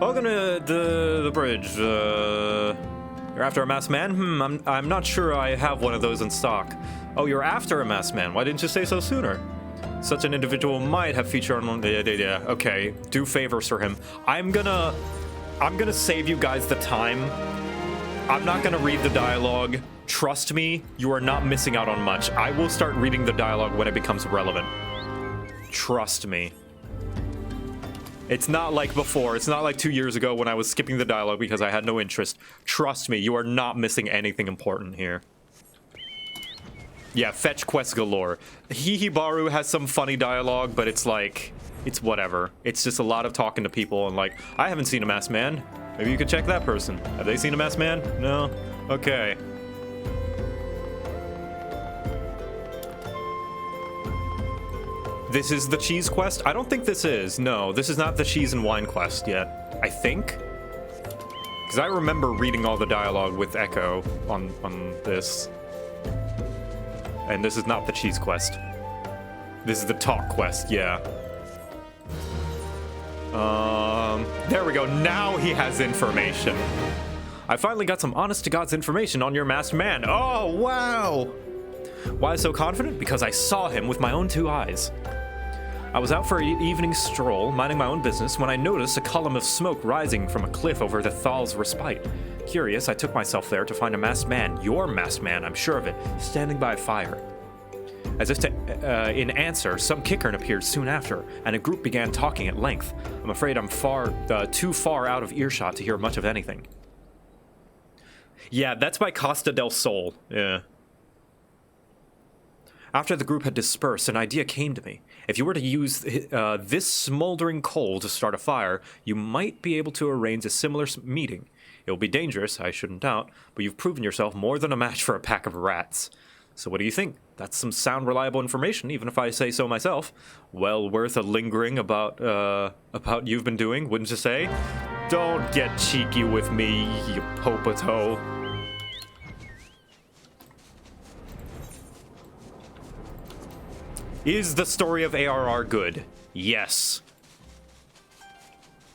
[SPEAKER 1] Welcome to the bridge. You're after a masked man? I'm not sure I have one of those in stock. Oh, you're after a masked man. Why didn't you say so sooner? Such an individual might have featured on... Yeah, okay. Do favors for him. I'm gonna save you guys the time. I'm not gonna read the dialogue. Trust me, you are not missing out on much. I will start reading the dialogue when it becomes relevant. Trust me. It's not like before. It's not like 2 years ago when I was skipping the dialogue because I had no interest. Trust me, you are not missing anything important here. Yeah, fetch quest galore. Baru has some funny dialogue, but it's like, it's whatever. It's just a lot of talking to people and like, I haven't seen a masked man. Maybe you could check that person. Have they seen a masked man? No? Okay. This is the cheese quest? I don't think this is. No, this is not the cheese and wine quest yet. I think? Because I remember reading all the dialogue with Echo on this. And this is not the cheese quest. This is the talk quest, yeah. There we go. Now he has information. I finally got some honest-to-God's information on your masked man. Oh, wow! Why so confident? Because I saw him with my own 2 eyes. I was out for an evening stroll, minding my own business, when I noticed a column of smoke rising from a cliff over the Thal's Respite. Curious, I took myself there to find a masked man, your masked man, I'm sure of it, standing by a fire. As if in answer, some kickern appeared soon after, and a group began talking at length. I'm afraid I'm too far out of earshot to hear much of anything. Yeah, that's by Costa del Sol. Yeah. After the group had dispersed, an idea came to me. If you were to use this smoldering coal to start a fire, you might be able to arrange a similar meeting. It will be dangerous, I shouldn't doubt, but you've proven yourself more than a match for a pack of rats. So what do you think? That's some sound, reliable information, even if I say so myself. Well worth a lingering about you've been doing, wouldn't you say? Don't get cheeky with me, you potato. Is the story of ARR good? Yes.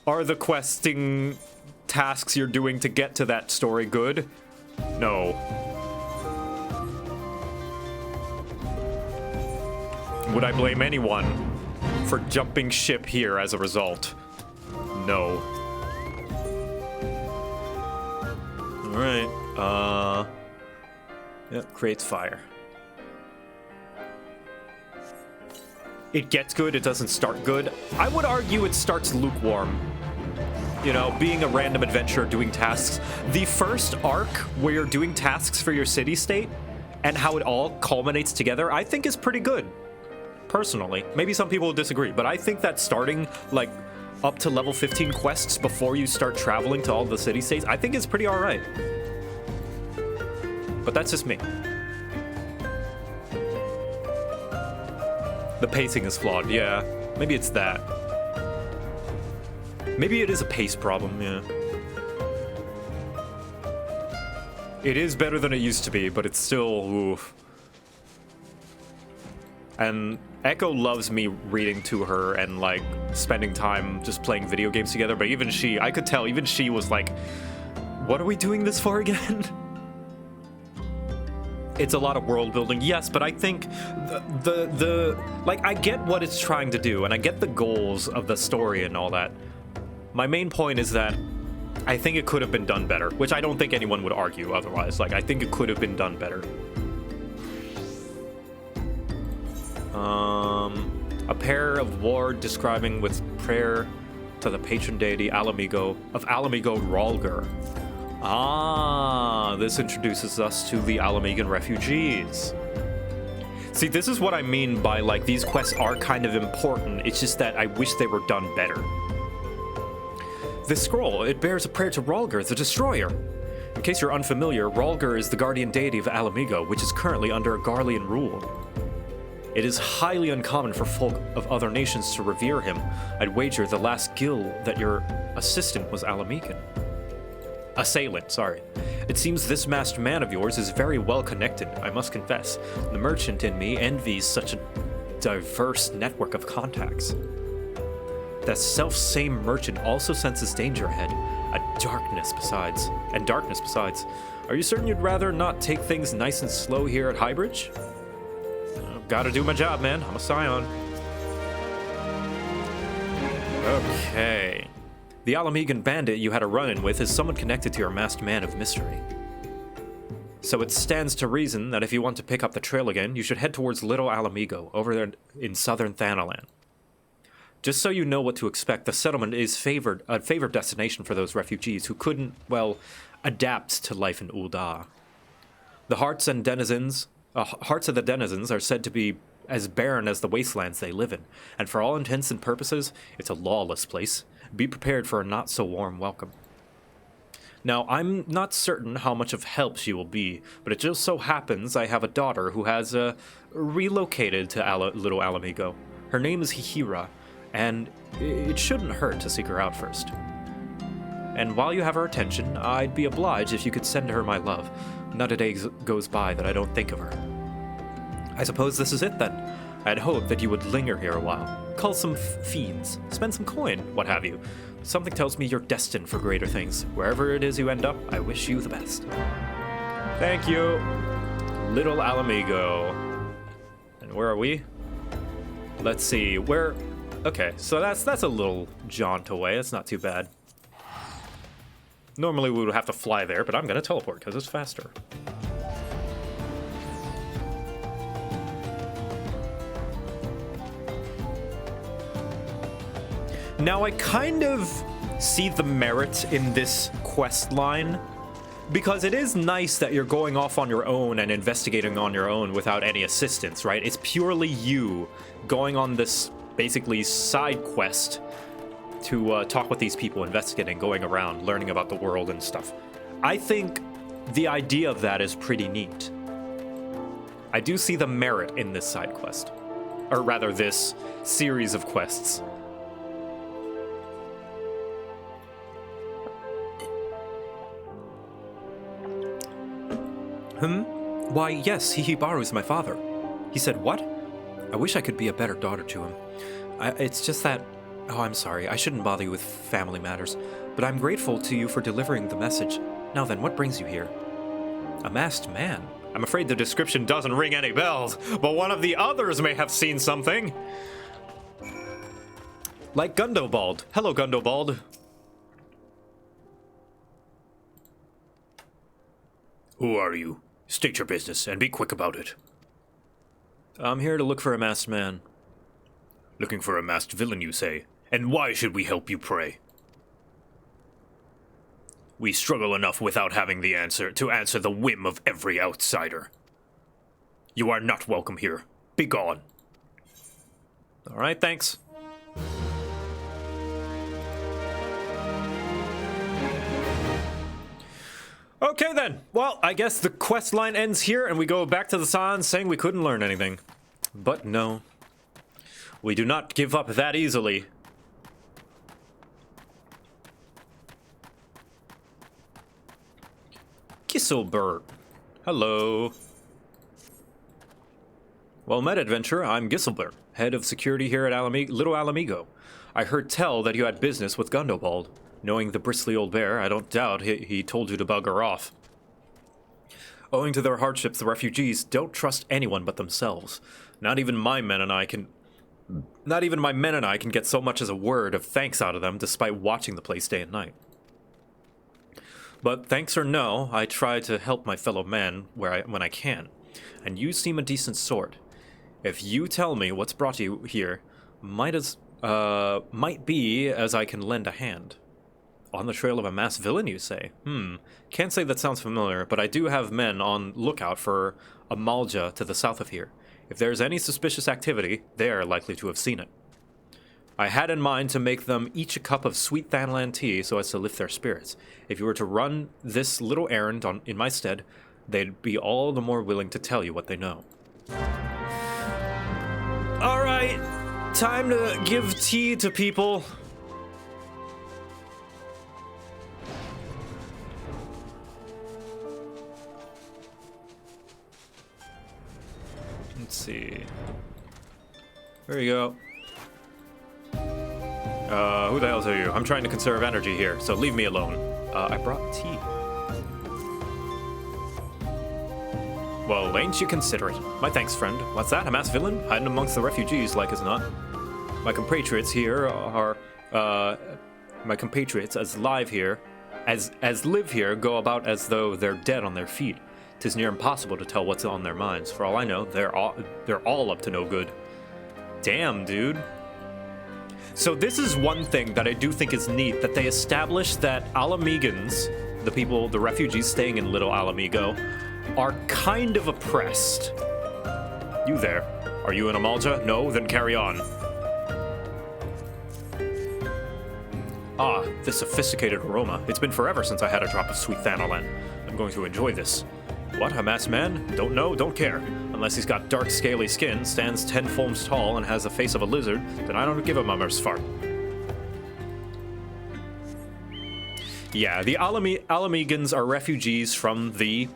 [SPEAKER 1] Are the questing tasks you're doing to get to that story good? No. Would I blame anyone for jumping ship here as a result? No. Alright, yep, creates fire. It gets good, it doesn't start good. I would argue it starts lukewarm. You know, being a random adventurer doing tasks. The first arc where you're doing tasks for your city-state and how it all culminates together, I think is pretty good. Personally. Maybe some people will disagree, but I think that starting, like, up to level 15 quests before you start traveling to all the city-states, I think is pretty alright. But that's just me. The pacing is flawed, yeah. Maybe it's that. Maybe it is a pace problem, yeah. It is better than it used to be, but it's still, oof. And Echo loves me reading to her and, like, spending time just playing video games together, but even she, I could tell, even she was like, what are we doing this for again? It's a lot of world building, yes, but I think like, I get what it's trying to do, and I get the goals of the story and all that. My main point is that I think it could have been done better, which I don't think anyone would argue otherwise. Like, I think it could have been done better. A pair of ward describing with prayer to the patron deity Alamigo Ralger. Ah, this introduces us to the Alamigan refugees. See, this is what I mean by, like, these quests are kind of important. It's just that I wish they were done better. This scroll, it bears a prayer to Ralger, the Destroyer. In case you're unfamiliar, Ralger is the guardian deity of Alamigo, which is currently under Garlean rule. It is highly uncommon for folk of other nations to revere him. I'd wager the last guild that your assistant was Alamican. Assailant, sorry. It seems this masked man of yours is very well connected, I must confess. The merchant in me envies such a diverse network of contacts. That self-same merchant also senses danger ahead, darkness besides. Are you certain you'd rather not take things nice and slow here at Highbridge? Gotta do my job, man. I'm a scion. Okay. The Alamigan bandit you had a run-in with is someone connected to your masked man of mystery. So it stands to reason that if you want to pick up the trail again, you should head towards Little Alamigo, over there in southern Thanalan. Just so you know what to expect, the settlement is a favored destination for those refugees who couldn't, well, adapt to life in Ul'dah. The hearts of the denizens are said to be as barren as the wastelands they live in, and for all intents and purposes, it's a lawless place. Be prepared for a not-so-warm welcome. Now, I'm not certain how much of help she will be, but it just so happens I have a daughter who has relocated to Little Alamigo. Her name is Hihira, and it shouldn't hurt to seek her out first. And while you have her attention, I'd be obliged if you could send her my love. Not a day goes by that I don't think of her. I suppose this is it then. I'd hoped that you would linger here a while. Cull some fiends, spend some coin, what have you. Something tells me you're destined for greater things. Wherever it is you end up, I wish you the best. Thank you. Little Alamigo. And where are we? Let's see, where... Okay, so that's a little jaunt away. That's not too bad. Normally we would have to fly there, but I'm gonna teleport because it's faster. Now I kind of see the merit in this quest line, because it is nice that you're going off on your own and investigating on your own without any assistance, right? It's purely you going on this basically side quest to talk with these people, investigating, going around, learning about the world and stuff. I think the idea of that is pretty neat. I do see the merit in this side quest, or rather this series of quests. Why, yes, Hihibaru is my father. He said, what? I wish I could be a better daughter to him. It's just that... Oh, I'm sorry. I shouldn't bother you with family matters. But I'm grateful to you for delivering the message. Now then, what brings you here? A masked man. I'm afraid the description doesn't ring any bells, but one of the others may have seen something. Like Gundobald. Hello, Gundobald. Who are you? State your business, and be quick about it. I'm here to look for a masked man. Looking for a masked villain, you say? And why should we help you, pray? We struggle enough without having the answer to answer the whim of every outsider. You are not welcome here. Be gone. All right, thanks. Okay then, well, I guess the quest line ends here and we go back to the Sans saying we couldn't learn anything. But no, we do not give up that easily. Gisselbert, hello. Well met, adventurer. I'm Gisselbert, head of security here at Little Alamigo. I heard tell that you had business with Gundobald. Knowing the bristly old bear, I don't doubt he told you to bugger off. Owing to their hardships, the refugees don't trust anyone but themselves. Not even my men and I can get so much as a word of thanks out of them, despite watching the place day and night. But thanks or no, I try to help my fellow men when I can, and you seem a decent sort. If you tell me what's brought you here, might be as I can lend a hand. On the trail of a masked villain, you say? Can't say that sounds familiar, but I do have men on lookout for a Malja to the south of here. If there's any suspicious activity, they are likely to have seen it. I had in mind to make them each a cup of sweet Thanlan tea so as to lift their spirits. If you were to run this little errand in my stead, they'd be all the more willing to tell you what they know. Alright, time to give tea to people. Let's see. There you go. Who the hell are you? I'm trying to conserve energy here, so leave me alone. I brought tea. Well, ain't you considerate? My thanks, friend. What's that? A masked villain? Hiding amongst the refugees, like as not. My compatriots here are, my compatriots as live here, as live here, go about as though they're dead on their feet. 'Tis near impossible to tell what's on their minds. For all I know, they're all up to no good. Damn, dude. So this is one thing that I do think is neat, that they established that Alamegans, the refugees staying in Little Alamigo, are kind of oppressed. You there. Are you in Amalja? No? Then carry on. Ah, this sophisticated aroma. It's been forever since I had a drop of sweet Thanalan. I'm going to enjoy this. What, a masked man? Don't know, don't care. Unless he's got dark, scaly skin, stands 10 foams tall, and has the face of a lizard, then I don't give him a mer's fart. Yeah, the Alamegans are refugees from the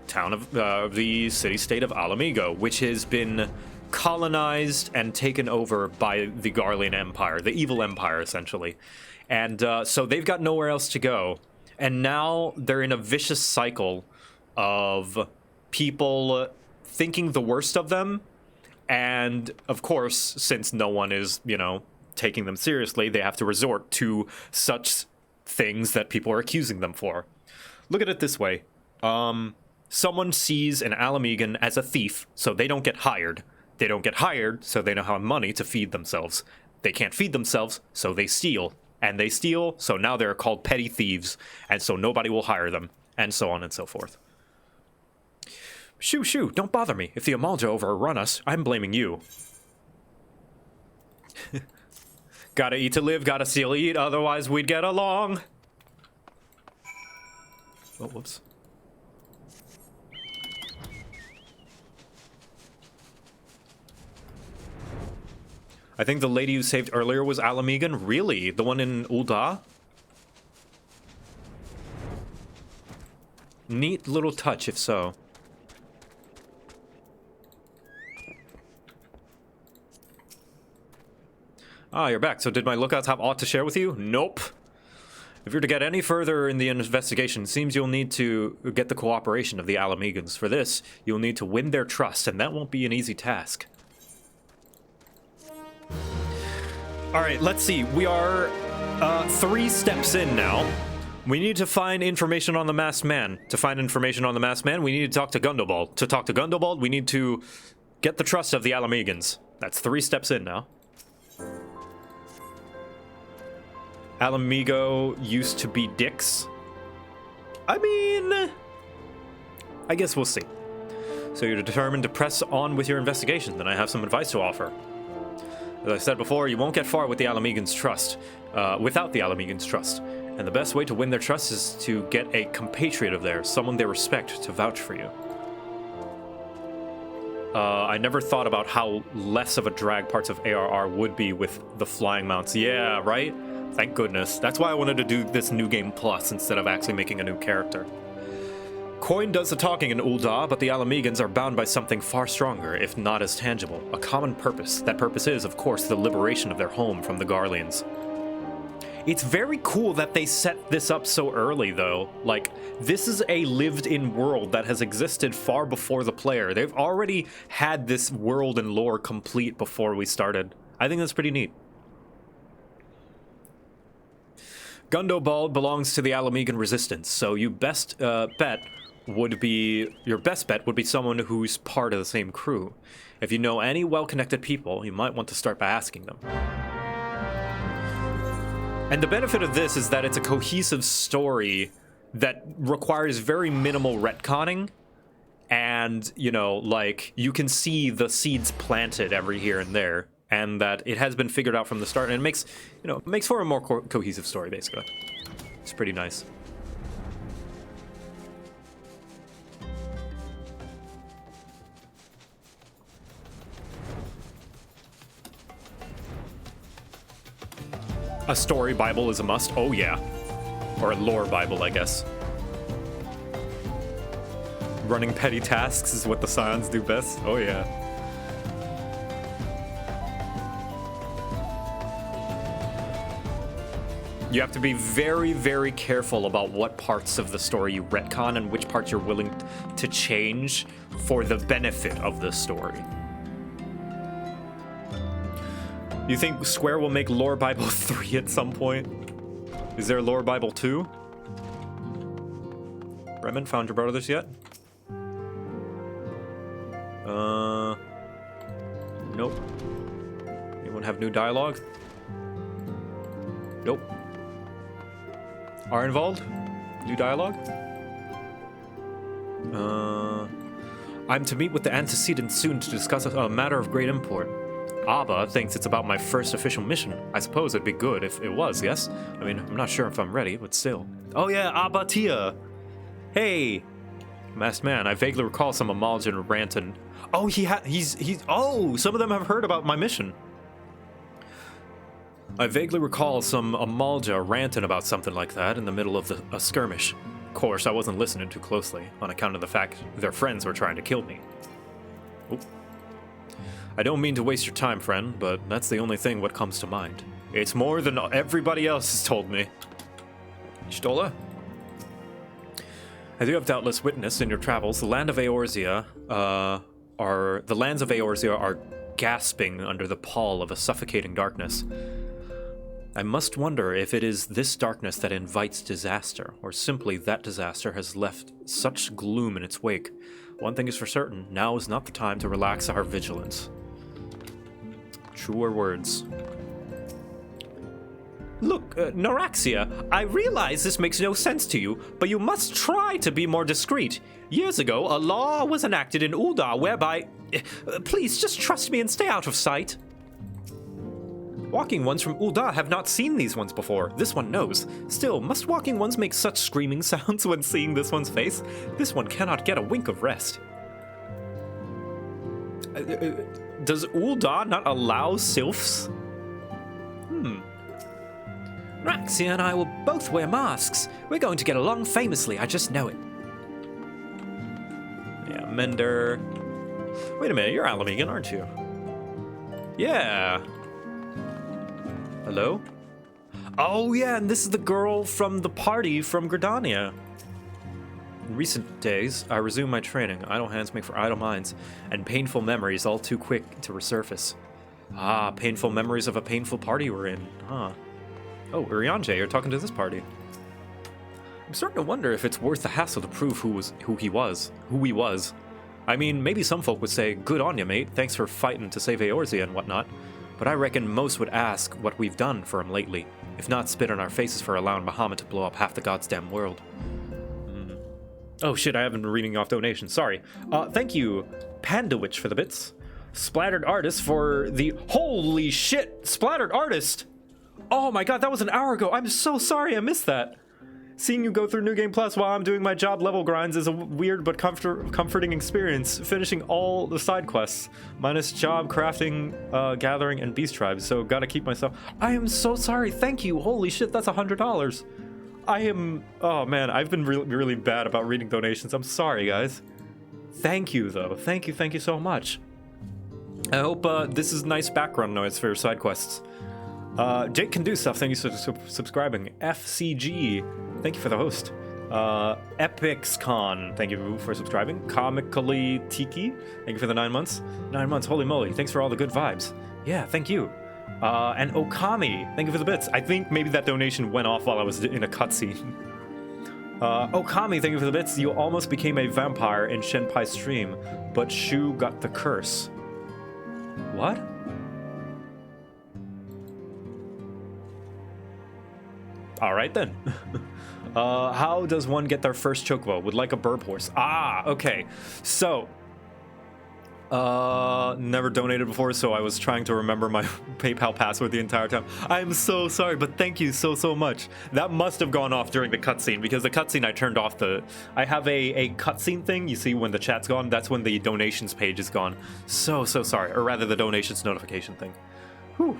[SPEAKER 1] town of, the city-state of Alamigo, which has been colonized and taken over by the Garlean Empire, the evil empire, essentially. And so they've got nowhere else to go. And now they're in a vicious cycle of people thinking the worst of them. And, of course, since no one is, taking them seriously, they have to resort to such things that people are accusing them for. Look at it this way. Someone sees an Alamegan as a thief, so they don't get hired. They don't get hired, so they don't have money to feed themselves. They can't feed themselves, so they steal. And they steal, so now they're called petty thieves, and so nobody will hire them, and so on and so forth. Shoo, don't bother me. If the Amalja overrun us, I'm blaming you. Gotta eat to live, gotta still eat, otherwise we'd get along. Oh, whoops. I think the lady you saved earlier was Alamegan. Really? The one in Ul'dah? Neat little touch, if so. Ah, you're back. So did my lookouts have aught to share with you? Nope. If you're to get any further in the investigation, it seems you'll need to get the cooperation of the Alamegans. For this, you'll need to win their trust, and that won't be an easy task. Alright, let's see. We are 3 steps in now. We need to find information on the Masked Man. To find information on the Masked Man, we need to talk to Gundobald. To talk to Gundobald, we need to get the trust of the Alamegans. That's 3 steps in now. Alamigo used to be dicks. I mean, I guess we'll see. So you're determined to press on with your investigation, then I have some advice to offer. As I said before, you won't get far with the Alamegans' trust, without the Alamegans' trust. And the best way to win their trust is to get a compatriot of theirs, someone they respect, to vouch for you. I never thought about how less of a drag parts of ARR would be with the flying mounts. Yeah, right? Thank goodness. That's why I wanted to do this New Game Plus instead of actually making a new character. Coin does the talking in Ul'dah, but the Alamegans are bound by something far stronger, if not as tangible. A common purpose. That purpose is, of course, the liberation of their home from the Garleans. It's very cool that they set this up so early, though. Like, this is a lived-in world that has existed far before the player. They've already had this world and lore complete before we started. I think that's pretty neat. Gundobald belongs to the Alamegan Resistance, so your best bet would be someone who's part of the same crew. If you know any well-connected people, you might want to start by asking them. And the benefit of this is that it's a cohesive story that requires very minimal retconning, and, you know, like, you can see the seeds planted every here and there, and that it has been figured out from the start, and it makes, you know, makes for a more cohesive story, basically. It's pretty nice. A story Bible is a must? Oh yeah. Or a lore Bible, I guess. Running petty tasks is what the Scions do best? Oh yeah. You have to be very, very careful about what parts of the story you retcon and which parts you're willing to change for the benefit of the story. You think Square will make Lore Bible 3 at some point? Is there Lore Bible 2? Bremen, found your brothers yet? Nope. Anyone have new dialogue? Nope. Arnvald? New dialogue? I'm to meet with the antecedents soon to discuss a matter of great import. Abba thinks it's about my first official mission. I suppose it'd be good if it was, yes? I mean, I'm not sure if I'm ready, but still. Oh yeah, Abba Tia! Hey! Masked Man, I vaguely recall some Amaljan ranting. Oh, oh, some of them have heard about my mission. I vaguely recall some Amalja ranting about something like that in the middle of a skirmish. Of course, I wasn't listening too closely, on account of the fact their friends were trying to kill me. Oop. I don't mean to waste your time, friend, but that's the only thing what comes to mind. It's more than everybody else has told me. Stola? As you have doubtless witnessed in your travels, the lands of Eorzea are gasping under the pall of a suffocating darkness. I must wonder if it is this darkness that invites disaster, or simply that disaster has left such gloom in its wake. One thing is for certain, now is not the time to relax our vigilance. Truer words. Look, Noraxia, I realize this makes no sense to you, but you must try to be more discreet. Years ago, a law was enacted in Ul'dah whereby... please, just trust me and stay out of sight. Walking ones from Ul'dah have not seen these ones before. This one knows. Still, must walking ones make such screaming sounds when seeing this one's face? This one cannot get a wink of rest. Does Ul'dah not allow sylphs? Raxia and I will both wear masks. We're going to get along famously, I just know it. Yeah, Mender. Wait a minute, you're Alamegan, aren't you? Yeah. Hello? Oh yeah, and this is the girl from the party from Gridania. In recent days, I resumed my training. Idle hands make for idle minds, and painful memories all too quick to resurface. Ah, painful memories of a painful party we're in, huh? Oh, Urianger, you're talking to this party. I'm starting to wonder if it's worth the hassle to prove who he was. I mean, maybe some folk would say, good on you, mate, thanks for fighting to save Eorzea and whatnot. But I reckon most would ask what we've done for him lately, if not spit on our faces for allowing Bahamut to blow up half the goddamn world. Oh shit, I haven't been reading off donations, sorry. Thank you, Pandawitch, for the bits. Splattered Artist for the... Holy shit, Splattered Artist! Oh my god, that was an hour ago. I'm so sorry I missed that. Seeing you go through New Game Plus while I'm doing my job level grinds is a weird but comforting experience, finishing all the side quests, minus job, crafting, gathering, and beast tribes, so gotta keep myself... I am so sorry, thank you, holy shit, that's $100. I am... Oh man, I've been really bad about reading donations, I'm sorry guys. Thank you though, thank you so much. I hope this is nice background noise for your side quests. Jake Can Do Stuff, thank you for subscribing. FCG, thank you for the host. EpicsCon, thank you for subscribing. Comically Tiki, thank you for the 9 months. 9 months, holy moly, thanks for all the good vibes. Yeah, thank you. And Okami, thank you for the bits. I think maybe that donation went off while I was in a cutscene. Okami, thank you for the bits. You almost became a vampire in Shenpai's stream, but Shu got the curse. What? Alright then. How does one get their first chocobo? Would like a burb horse. Ah, okay. So, never donated before, so I was trying to remember my PayPal password the entire time. I'm so sorry, but thank you so much. That must have gone off during the cutscene, because the cutscene I turned off the... I have a cutscene thing, you see when the chat's gone, that's when the donations page is gone. So sorry, or rather the donations notification thing. Whew.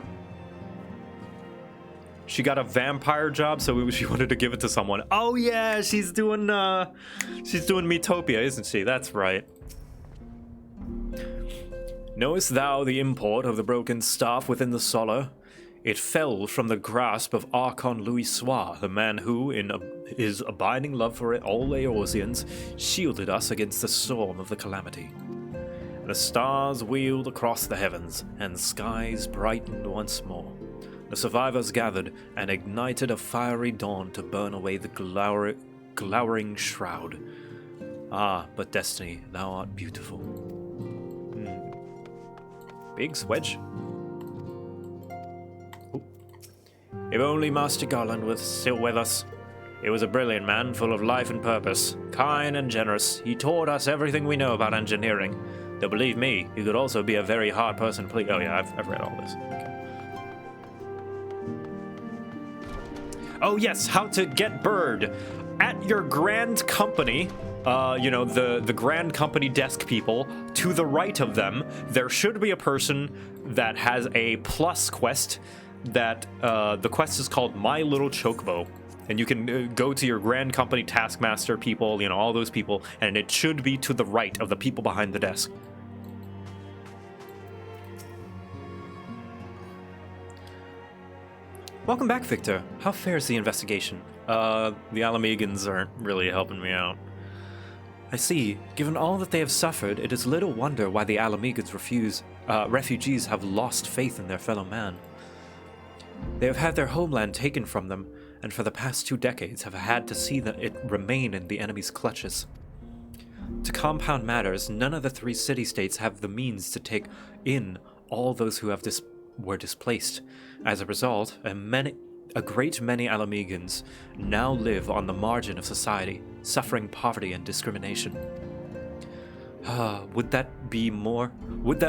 [SPEAKER 1] She got a vampire job, so she wanted to give it to someone. Oh yeah, she's doing Metopia, isn't she? That's right. Knowest thou the import of the broken staff within the solar? It fell from the grasp of Archon Louis Soir, the man who, in his abiding love for all Eorzeans, shielded us against the storm of the calamity. The stars wheeled across the heavens, and skies brightened once more. The survivors gathered and ignited a fiery dawn to burn away the glowering shroud. Ah, but Destiny, thou art beautiful. Big swedge. Ooh. If only Master Garland was still with us. He was a brilliant man, full of life and purpose, kind and generous. He taught us everything we know about engineering. Though believe me, he could also be a very hard person to please. Oh yeah, I've read all this. Okay. Oh yes, how to get bird. At your grand company, you know, the grand company desk people, to the right of them, there should be a person that has a plus quest that, the quest is called My Little Chocobo. And you can go to your grand company taskmaster people, you know, all those people, and it should be to the right of the people behind the desk. Welcome back, Victor. How fares the investigation? The Alamegans aren't really helping me out. I see. Given all that they have suffered, it is little wonder why the Alamegans refugees have lost faith in their fellow man. They have had their homeland taken from them, and for the past 2 decades have had to see that it remain in the enemy's clutches. To compound matters, none of the 3 city-states have the means to take in all those who were displaced. As a result, a great many Alamegans now live on the margin of society, suffering poverty and discrimination. Would that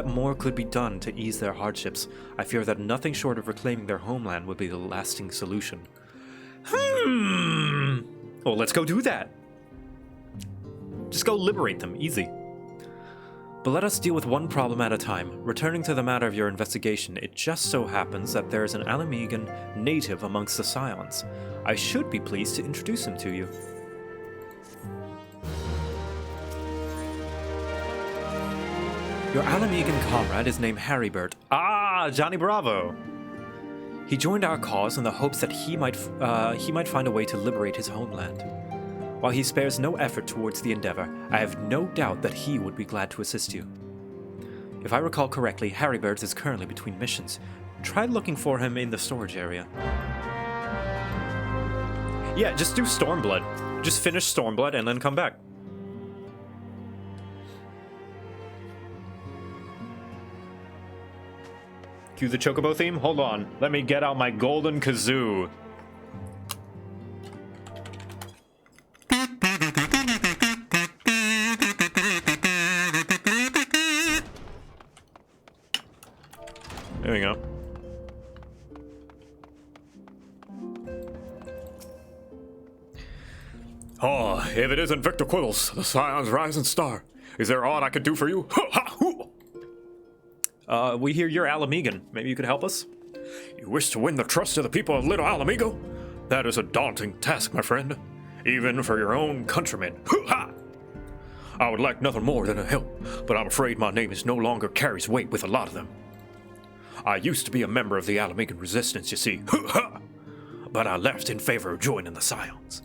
[SPEAKER 1] more could be done to ease their hardships? I fear that nothing short of reclaiming their homeland would be the lasting solution. Well, let's go do that. Just go liberate them, easy. But let us deal with one problem at a time. Returning to the matter of your investigation, it just so happens that there is an Alamegan native amongst the Scions. I should be pleased to introduce him to you. Your Alamegan comrade is named Harrybert. Ah, Johnny Bravo! He joined our cause in the hopes that he might find a way to liberate his homeland. While he spares no effort towards the endeavor, I have no doubt that he would be glad to assist you. If I recall correctly, Harrybert is currently between missions. Try looking for him in the storage area. Yeah, just do Stormblood. Just finish Stormblood and then come back. Cue the Chocobo theme? Hold on. Let me get out my golden kazoo. There we go. Oh, if it isn't Victor Quibbles, the Scion's rising star. Is there aught I could do for you? We hear you're Alamegan. Maybe you could help us? You wish to win the trust of the people of Little Alamigo? That is a daunting task, my friend. Even for your own countrymen. I would like nothing more than a help, but I'm afraid my name no longer carries weight with a lot of them. I used to be a member of the Alamegan Resistance, you see. But I left in favor of joining the Scions.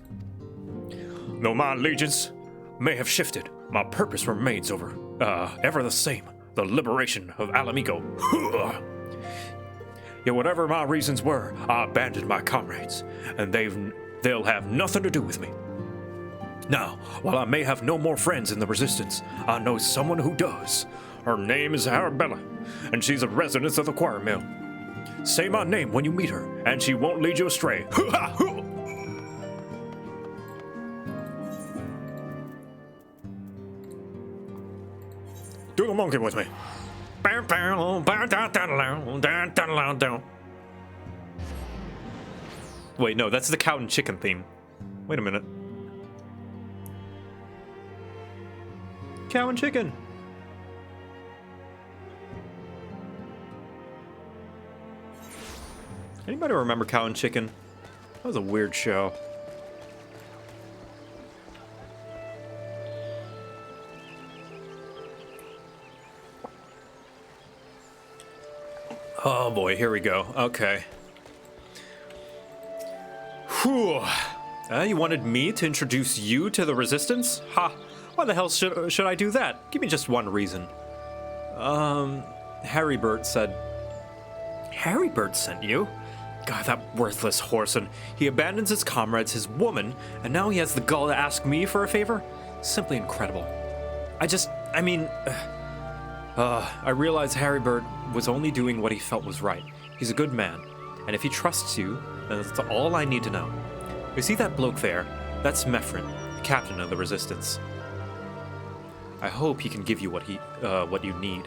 [SPEAKER 1] Though my allegiance may have shifted, my purpose remains ever the same. The liberation of Alamigo. Yet whatever my reasons were, I abandoned my comrades, and they'll have nothing to do with me. Now, while I may have no more friends in the Resistance, I know someone who does. Her name is Arabella, and she's a resident of the Choir Mill. Say my name when you meet her, and she won't lead you astray. Do the monkey with me. Wait, no, that's the cow and chicken theme. Wait a minute. Cow and chicken. Anybody remember Cow and Chicken? That was a weird show. Oh boy, here we go. Okay. Whew. You wanted me to introduce you to the Resistance? Ha! Why the hell should I do that? Give me just one reason. Harrybert said... Harrybert sent you? God, that worthless whoreson. He abandons his comrades, his woman, and now he has the gall to ask me for a favor? Simply incredible. I realize Harrybert was only doing what he felt was right. He's a good man, and if he trusts you, then that's all I need to know. You see that bloke there? That's Mefrin, the captain of the Resistance. I hope he can give you what you need.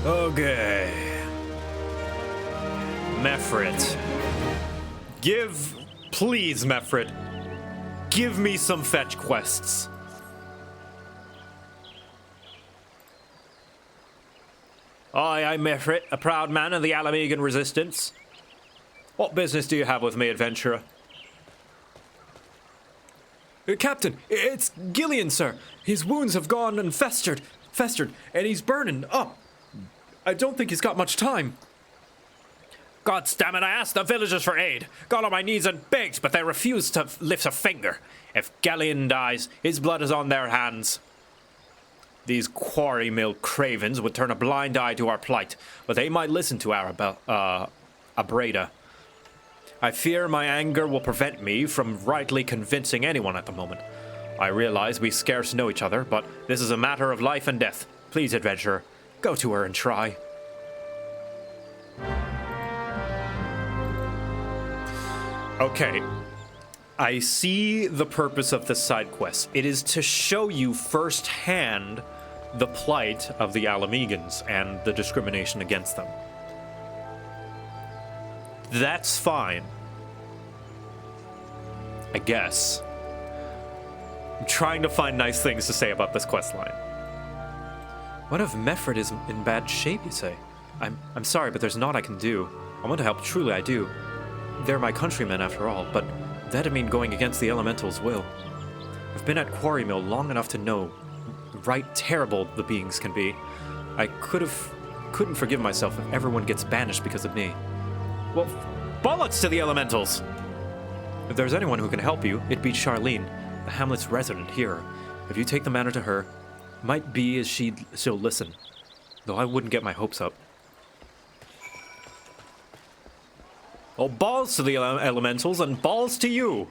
[SPEAKER 1] Okay. Mefrit. Please, Mefrit, give me some fetch quests. I'm Mefrit, a proud man of the Alamegan Resistance. What business do you have with me, adventurer? Captain, it's Gillian, sir. His wounds have gone and festered, and he's burning up. I don't think he's got much time. God damn it, I asked the villagers for aid. Got on my knees and begged, but they refused to lift a finger. If Gillian dies, his blood is on their hands. These quarry mill cravens would turn a blind eye to our plight, but they might listen to Abrada. I fear my anger will prevent me from rightly convincing anyone at the moment. I realize we scarce know each other, but this is a matter of life and death. Please, adventurer, go to her and try. Okay. I see the purpose of this side quest. It is to show you firsthand the plight of the Alamegans and the discrimination against them. That's fine. I guess. I'm trying to find nice things to say about this quest line. What if Mefred is in bad shape, you say? I'm sorry, but there's naught I can do. I want to help, truly I do. They're my countrymen after all, but that'd mean going against the elementals' will. I've been at Quarry Mill long enough to know right terrible the beings can be. I couldn't forgive myself if everyone gets banished because of me. Well, bollocks to the elementals! If there's anyone who can help you, it'd be Charlene, the hamlet's resident here. If you take the matter to her, might be as she'll listen. Though I wouldn't get my hopes up. Well, balls to the elementals and balls to you!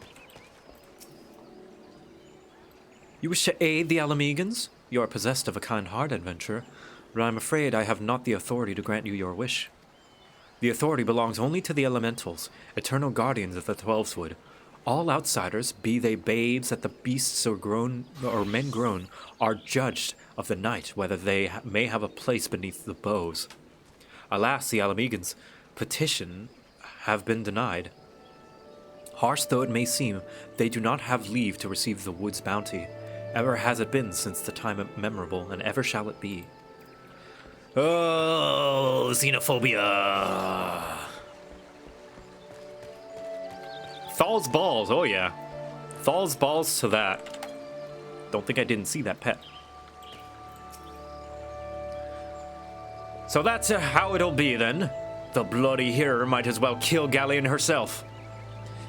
[SPEAKER 1] You wish to aid the Alamegans? You are possessed of a kind heart, adventurer, but I'm afraid I have not the authority to grant you your wish. The authority belongs only to the elementals, eternal guardians of the Twelveswood. All outsiders, be they babes at the beasts or men grown, are judged of the night whether they may have a place beneath the boughs. Alas, the Alamegans' petition have been denied. Harsh though it may seem, they do not have leave to receive the wood's bounty. Ever has it been since the time memorable, and ever shall it be. Oh, xenophobia! Thal's balls, oh yeah. Thal's balls to that. Don't think I didn't see that pet. So that's how it'll be then. The bloody hero might as well kill Galleon herself.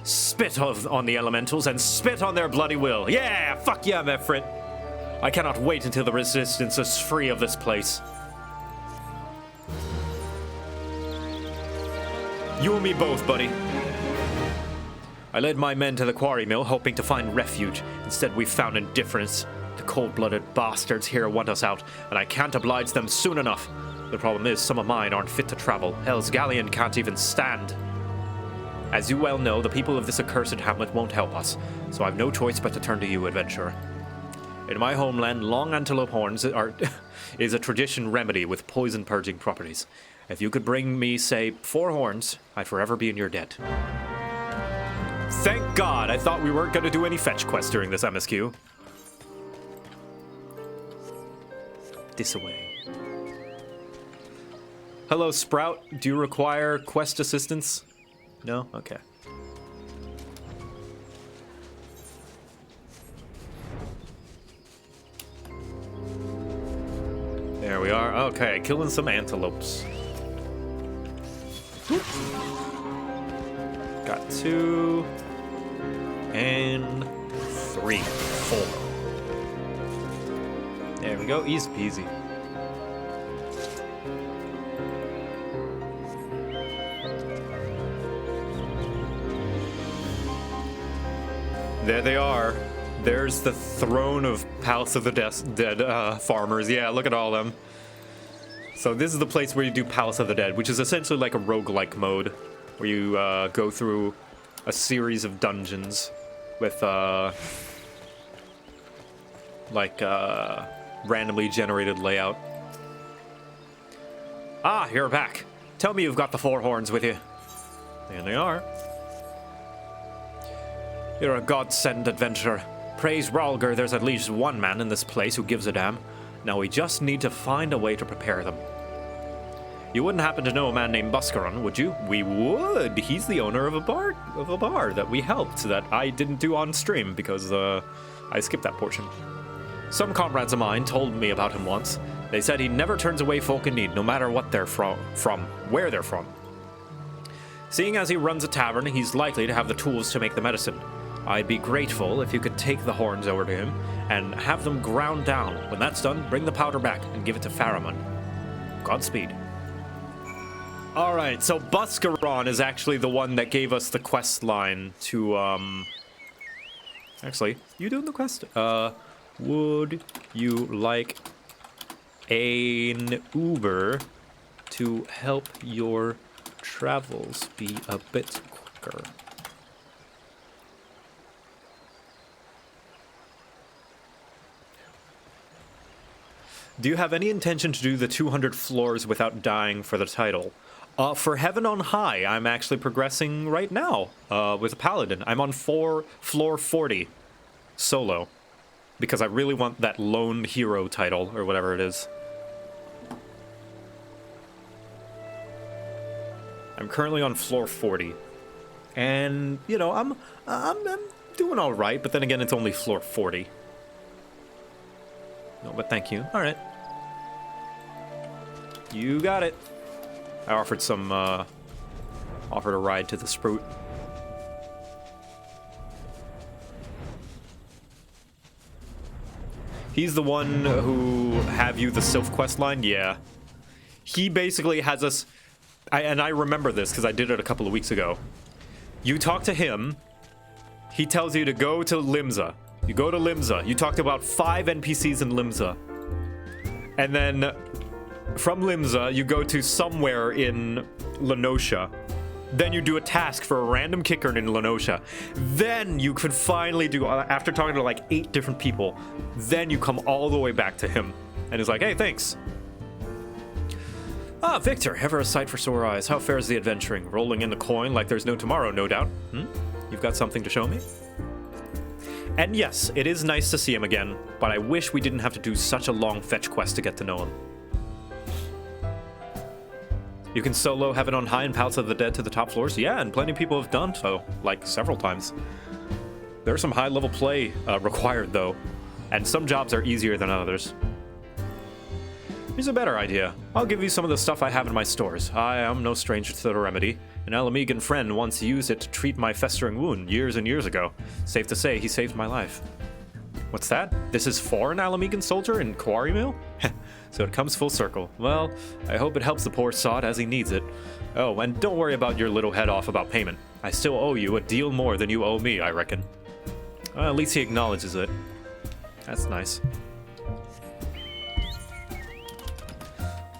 [SPEAKER 1] Spit on the elementals and spit on their bloody will. Yeah, fuck yeah, Mefrit. I cannot wait until the resistance is free of this place. You and me both, buddy. I led my men to the quarry mill, hoping to find refuge. Instead, we found indifference. The cold-blooded bastards here want us out, and I can't oblige them soon enough. The problem is, some of mine aren't fit to travel. Hell's Galleon can't even stand. As you well know, the people of this accursed hamlet won't help us, so I've no choice but to turn to you, adventurer. In my homeland, long antelope horns is a tradition remedy with poison-purging properties. If you could bring me, say, 4 horns, I'd forever be in your debt. Thank God! I thought we weren't going to do any fetch quests during this MSQ. This away. Hello, Sprout. Do you require quest assistance? No? Okay. There we are. Okay, killing some antelopes. Got 2 and 3, 4. There we go, easy peasy. There they are. There's the throne of Palace of the Dead farmers. Yeah, look at all of them. So this is the place where you do Palace of the Dead, which is essentially like a roguelike mode, where you go through a series of dungeons with randomly generated layout. Ah, you're back. Tell me you've got the 4 horns with you. There they are. You're a godsend adventurer. Praise Ralger, there's at least one man in this place who gives a damn. Now we just need to find a way to prepare them. You wouldn't happen to know a man named Buscaron, would you? We would. He's the owner of a bar that we helped that I didn't do on stream because I skipped that portion. Some comrades of mine told me about him once. They said he never turns away folk in need, no matter what they're where they're from. Seeing as he runs a tavern, he's likely to have the tools to make the medicine. I'd be grateful if you could take the horns over to him and have them ground down. When that's done, bring the powder back and give it to Faramund. Godspeed. Alright, so Buscaron is actually the one that gave us the quest line to, Actually, you doing the quest? Would you like an Uber to help your travels be a bit quicker? Do you have any intention to do the 200 floors without dying for the title? For Heaven on High, I'm actually progressing right now with a Paladin. I'm on floor 40, solo, because I really want that lone hero title, or whatever it is. I'm currently on floor 40, and, you know, I'm doing all right, but then again, it's only floor 40. No, but thank you. All right. You got it. I offered offered a ride to the Sprout. He's the one who have you the Sylph quest line? Yeah. He basically has us, and I remember this because I did it a couple of weeks ago. You talk to him, he tells you to go to Limsa. You go to Limsa, you talk to about 5 NPCs in Limsa. And then from Limsa, you go to somewhere in Lenosha. Then you do a task for a random kicker in Lenosha. Then you could finally do, after talking to like 8 different people, then you come all the way back to him. And he's like, hey, thanks. Ah, Victor, ever a sight for sore eyes. How fares the adventuring? Rolling in the coin like there's no tomorrow, no doubt. You've got something to show me? And yes, it is nice to see him again, but I wish we didn't have to do such a long fetch quest to get to know him. You can solo Heaven on High and Palace of the Dead to the top floors? Yeah, and plenty of people have done so, like several times. There's some high-level play required, though, and some jobs are easier than others. Here's a better idea. I'll give you some of the stuff I have in my stores. I am no stranger to the remedy. An Alamegan friend once used it to treat my festering wound years and years ago. Safe to say, he saved my life. What's that? This is for an Alamegan soldier in Quarry Mill? So it comes full circle. Well, I hope it helps the poor sod as he needs it. Oh, and don't worry about your little head off about payment. I still owe you a deal more than you owe me, I reckon. At least he acknowledges it. That's nice.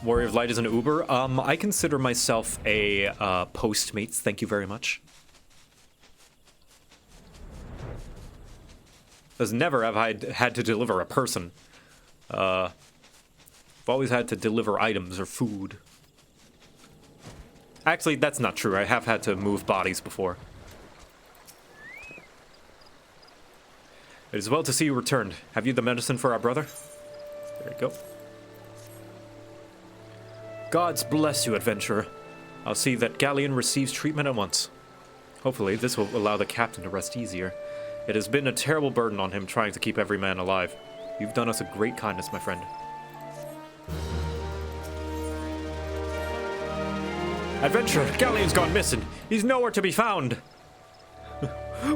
[SPEAKER 1] Warrior of Light is an Uber. I consider myself a Postmates, thank you very much. As never have I had to deliver a person. I've always had to deliver items or food. Actually, that's not true. I have had to move bodies before. It is well to see you returned. Have you the medicine for our brother? There you go. Gods bless you, adventurer. I'll see that Galleon receives treatment at once. Hopefully, this will allow the captain to rest easier. It has been a terrible burden on him trying to keep every man alive. You've done us a great kindness, my friend. Adventurer, Galleon's gone missing. He's nowhere to be found.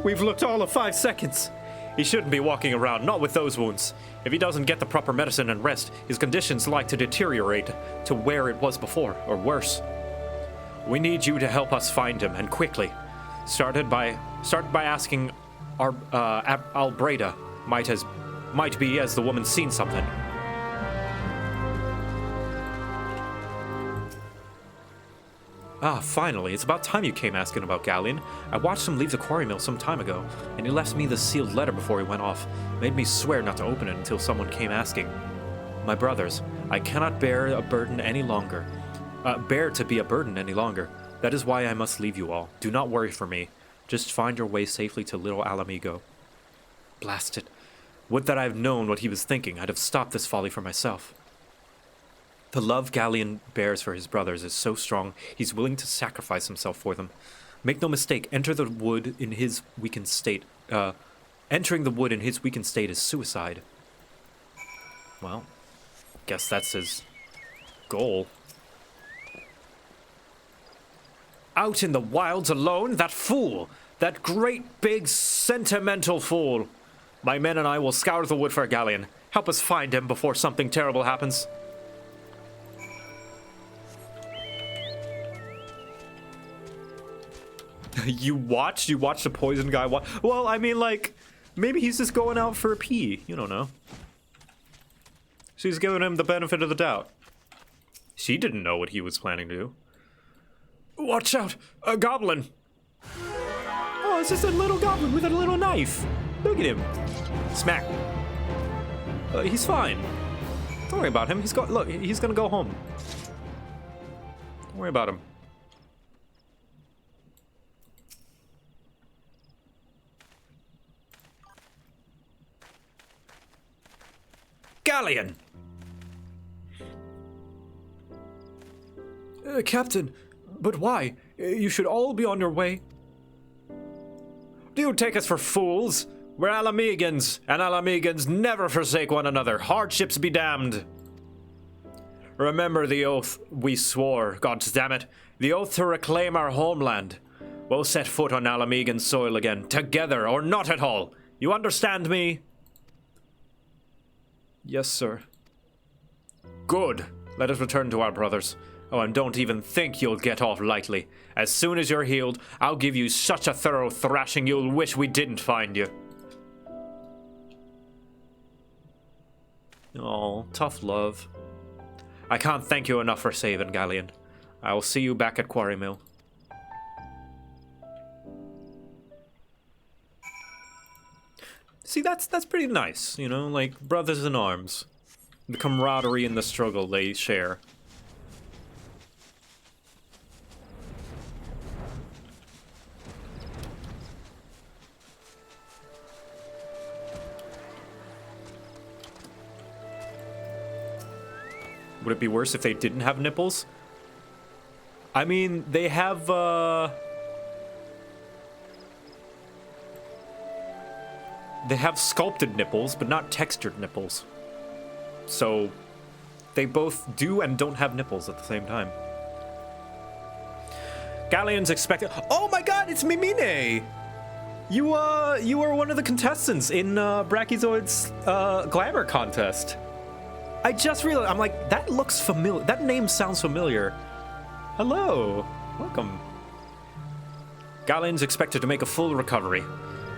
[SPEAKER 1] We've looked all of 5 seconds. He shouldn't be walking around, not with those wounds. If he doesn't get the proper medicine and rest, his condition's like to deteriorate to where it was before, or worse. We need you to help us find him, and quickly. Start by asking our Albreda. Might be as the woman's seen something. Ah, finally. It's about time you came asking about Galleon. I watched him leave the quarry mill some time ago, and he left me the sealed letter before he went off. Made me swear not to open it until someone came asking. My brothers, I cannot bear a burden any longer. Bear to be a burden any longer. That is why I must leave you all. Do not worry for me. Just find your way safely to Little Alamigo. Blast it. Would that I had known what he was thinking. I'd have stopped this folly for myself. The love Galleon bears for his brothers is so strong, he's willing to sacrifice himself for them. Make no mistake, enter the wood in his weakened state. Entering the wood in his weakened state is suicide. Well, guess that's his goal. Out in the wilds alone? That fool! That great big sentimental fool. My men and I will scour the wood for Galleon. Help us find him before something terrible happens. You watched the poison guy well, I mean, like, maybe he's just going out for a pee. You don't know. She's giving him the benefit of the doubt. She didn't know what he was planning to do. Watch out! A goblin! Oh, it's just a little goblin with a little knife. Look at him. Smack. He's fine. Don't worry about him. He's gonna go home. Don't worry about him. Galleon!
[SPEAKER 8] Captain, but why? You should all be on your way.
[SPEAKER 1] Do you take us for fools? We're Alamegans, and Alamegans never forsake one another. Hardships be damned. Remember the oath we swore, goddammit. The oath to reclaim our homeland. We'll set foot on Alamegan soil again, together or not at all. You understand me?
[SPEAKER 8] Yes, sir.
[SPEAKER 1] Good. Let us return to our brothers. Oh, and don't even think you'll get off lightly. As soon as you're healed, I'll give you such a thorough thrashing you'll wish we didn't find you. Oh, tough love. I can't thank you enough for saving Galleon. I'll see you back at Quarry Mill. See, that's pretty nice, you know, like brothers in arms. The camaraderie and the struggle they share. Would it be worse if they didn't have nipples? I mean, they have, they have sculpted nipples, but not textured nipples. So, they both do and don't have nipples at the same time. Galleon's expected. Oh my god, it's Mimine! You were one of the contestants in Brachiozoid's glamour contest. I just realized, I'm like, that looks familiar. That name sounds familiar. Hello. Welcome. Galleon's expected to make a full recovery.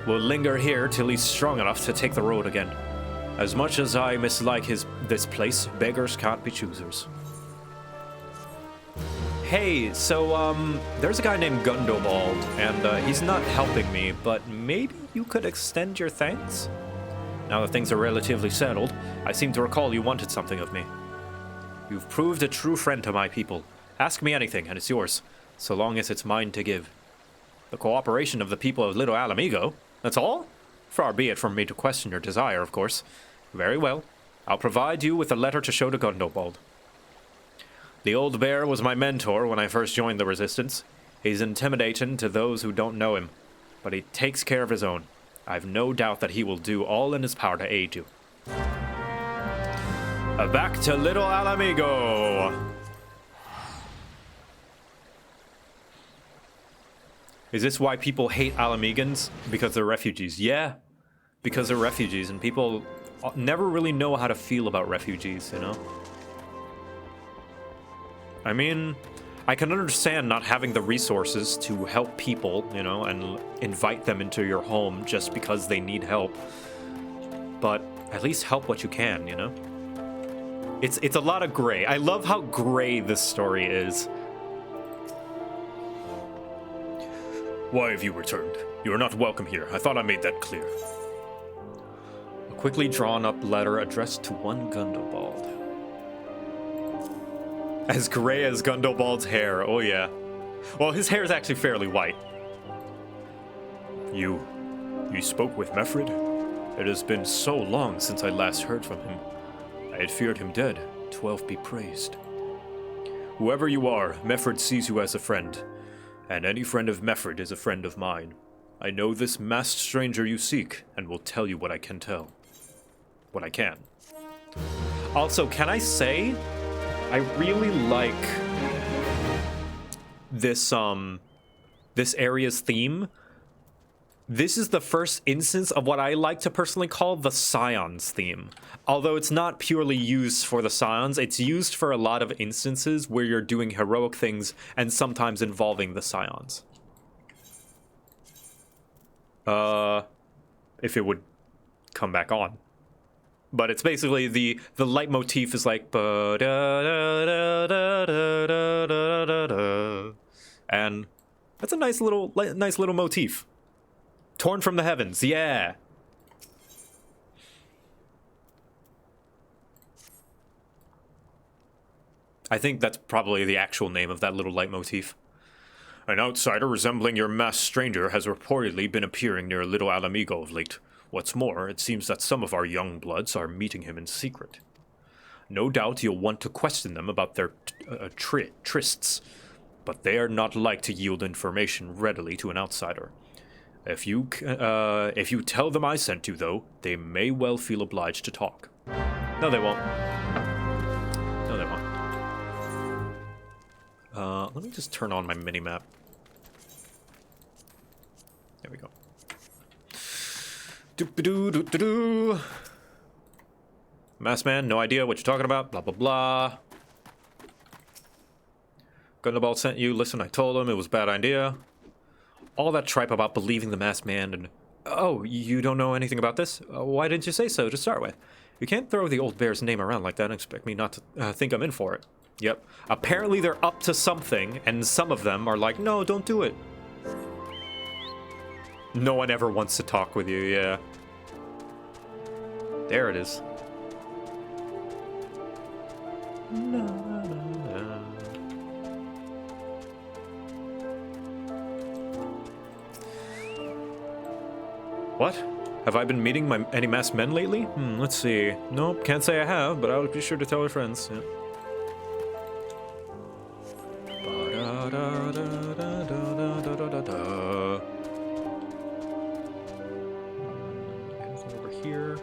[SPEAKER 1] We'll linger here till he's strong enough to take the road again. As much as I mislike this place, beggars can't be choosers. Hey, so, there's a guy named Gundobald, and he's not helping me, but maybe you could extend your thanks? Now that things are relatively settled, I seem to recall you wanted something of me. You've proved a true friend to my people. Ask me anything, and it's yours, so long as it's mine to give. The cooperation of the people of Little Alamigo, that's all? Far be it from me to question your desire, of course. Very well. I'll provide you with a letter to show to Gundobald. The old bear was my mentor when I first joined the Resistance. He's intimidating to those who don't know him, but he takes care of his own. I've no doubt that he will do all in his power to aid you. Back to Little Alamigo! Is this why people hate Alamegans? Because they're refugees? Yeah, because they're refugees, and people never really know how to feel about refugees, you know? I mean, I can understand not having the resources to help people, you know, and invite them into your home just because they need help. But at least help what you can, you know? It's a lot of gray. I love how gray this story is. Why have you returned? You are not welcome here. I thought I made that clear. A quickly drawn up letter addressed to one Gundobald. As gray as Gundobald's hair, oh yeah. Well, his hair is actually fairly white. You spoke with Mefrid? It has been so long since I last heard from him. I had feared him dead. 12 be praised. Whoever you are, Mefrid sees you as a friend. And any friend of Mefrid is a friend of mine. I know this masked stranger you seek, and will tell you what I can tell. What I can. Also, can I say, I really like this area's theme. This is the first instance of what I like to personally call the Scions theme. Although it's not purely used for the Scions, it's used for a lot of instances where you're doing heroic things and sometimes involving the Scions. If it would come back on. But it's basically the leitmotif is like and that's a nice little motif. Torn from the heavens, yeah. I think that's probably the actual name of that little leitmotif. An outsider resembling your masked stranger has reportedly been appearing near Little Alamigo of late. What's more, it seems that some of our young bloods are meeting him in secret. No doubt you'll want to question them about their trysts, but they are not like to yield information readily to an outsider. If you tell them I sent you, though, they may well feel obliged to talk. No, they won't. No, they won't. Let me just turn on my minimap. There we go. Doop-a-doo-doo-doo-doo. Masked man, no idea what you're talking about. Blah, blah, blah. Gundabald sent you. Listen, I told him it was a bad idea. All that tripe about believing the masked man and... Oh, you don't know anything about this? Why didn't you say so to start with? You can't throw the old bear's name around like that and expect me not to think I'm in for it. Yep. Apparently they're up to something, and some of them are like, no, don't do it. No one ever wants to talk with you, yeah. There it is. What? Have I been meeting any masked men lately? Let's see. Nope, can't say I have, but I'll be sure to tell your friends. Yeah. Anything over here?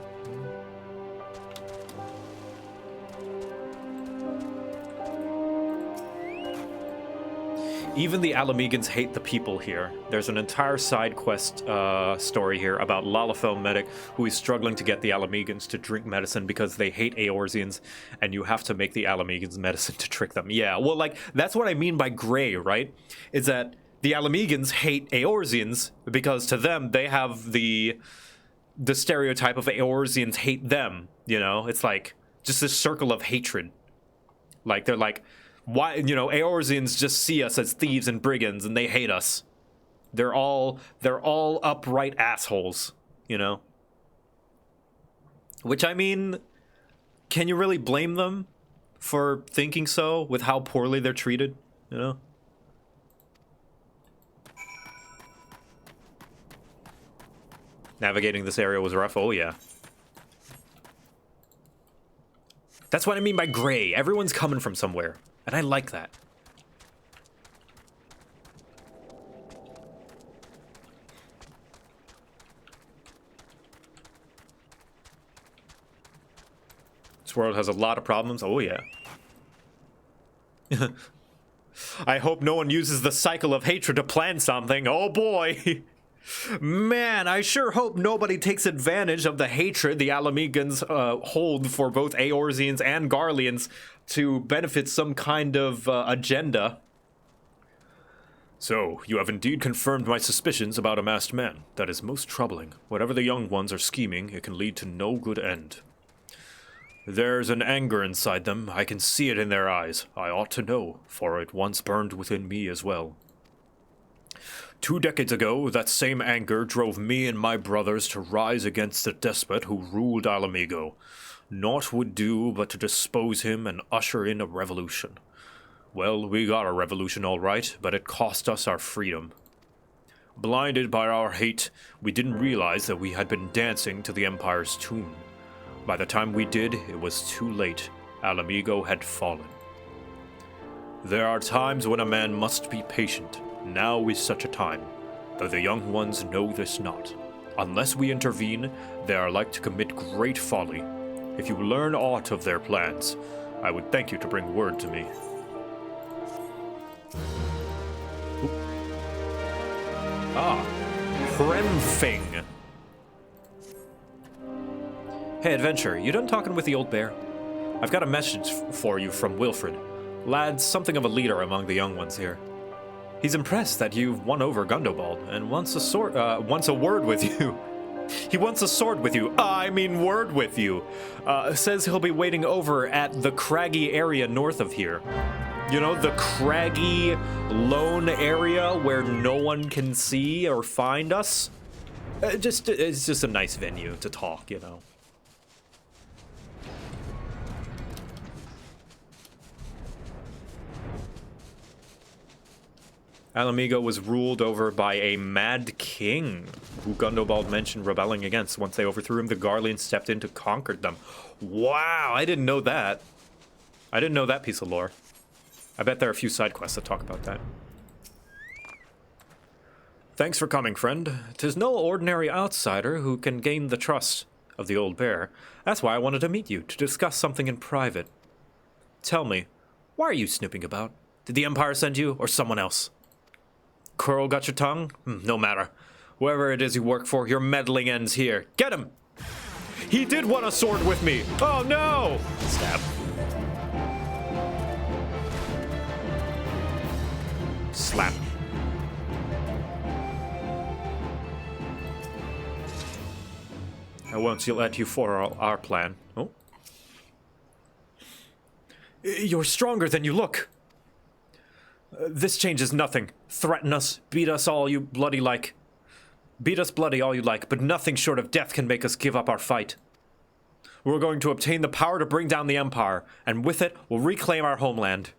[SPEAKER 1] Even the Alamegans hate the people here. There's an entire side quest story here about Lalafell Medic, who is struggling to get the Alamegans to drink medicine because they hate Eorzeans, and you have to make the Alamegans medicine to trick them. Yeah, well, like, that's what I mean by gray, right? Is that the Alamegans hate Eorzeans because to them, they have the stereotype of Eorzeans hate them, you know? It's like, just this circle of hatred. Like, they're like... Why, you know, Eorzeans just see us as thieves and brigands, and they hate us. They're all upright assholes, you know? Which, I mean, can you really blame them for thinking so with how poorly they're treated, you know? Navigating this area was rough, oh yeah. That's what I mean by gray. Everyone's coming from somewhere. And I like that. This world has a lot of problems. Oh, yeah. I hope no one uses the cycle of hatred to plan something. Oh, boy. Man, I sure hope nobody takes advantage of the hatred the Alamegans hold for both Eorzeans and Garleans to benefit some kind of agenda. So, you have indeed confirmed my suspicions about a masked man. That is most troubling. Whatever the young ones are scheming, it can lead to no good end. There's an anger inside them. I can see it in their eyes. I ought to know, for it once burned within me as well. 2 decades ago, that same anger drove me and my brothers to rise against the despot who ruled Alamigo. Naught would do but to dispose him and usher in a revolution. Well, we got a revolution all right, but it cost us our freedom. Blinded by our hate, we didn't realize that we had been dancing to the Empire's tune. By the time we did, it was too late. Alamigo had fallen. There are times when a man must be patient. Now is such a time, though the young ones know this not. Unless we intervene, they are like to commit great folly. If you learn aught of their plans, I would thank you to bring word to me. Ah. Kremfing. Hey, adventurer, you done talking with the old bear? I've got a message for you from Wilfred. Lad's something of a leader among the young ones here. He's impressed that you've won over Gundobald and wants a word with you. He wants a sword with you. I mean word with you. Says he'll be waiting over at the craggy area north of here. You know, the craggy, lone area where no one can see or find us? It's just a nice venue to talk, you know. Alamigo was ruled over by a mad king, who Gundobald mentioned rebelling against. Once they overthrew him, the Garleans stepped in to conquer them. Wow, I didn't know that. I didn't know that piece of lore. I bet there are a few side quests that talk about that. Thanks for coming, friend. 'Tis no ordinary outsider who can gain the trust of the old bear. That's why I wanted to meet you, to discuss something in private. Tell me, why are you snooping about? Did the Empire send you, or someone else? Curl got your tongue? No matter. Whoever it is you work for, your meddling ends here. Get him! He did want a sword with me! Oh no! Stab. Slap. I won't let you foil our plan. Oh. You're stronger than you look. This changes nothing. Threaten us, beat us all you bloody like. Beat us bloody all you like, but nothing short of death can make us give up our fight. We're going to obtain the power to bring down the Empire, and with it, we'll reclaim our homeland.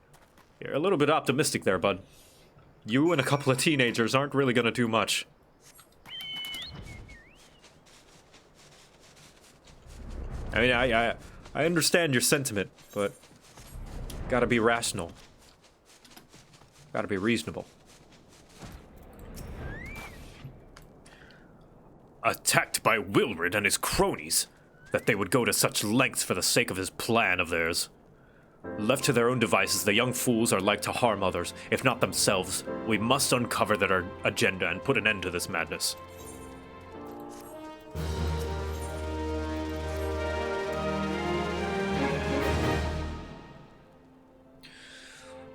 [SPEAKER 1] You're a little bit optimistic there, bud. You and a couple of teenagers aren't really gonna do much. I mean, I understand your sentiment, but gotta be rational. Gotta be reasonable. Attacked by Wilred and his cronies, that they would go to such lengths for the sake of his plan of theirs. Left to their own devices, the young fools are like to harm others, if not themselves. We must uncover their agenda and put an end to this madness.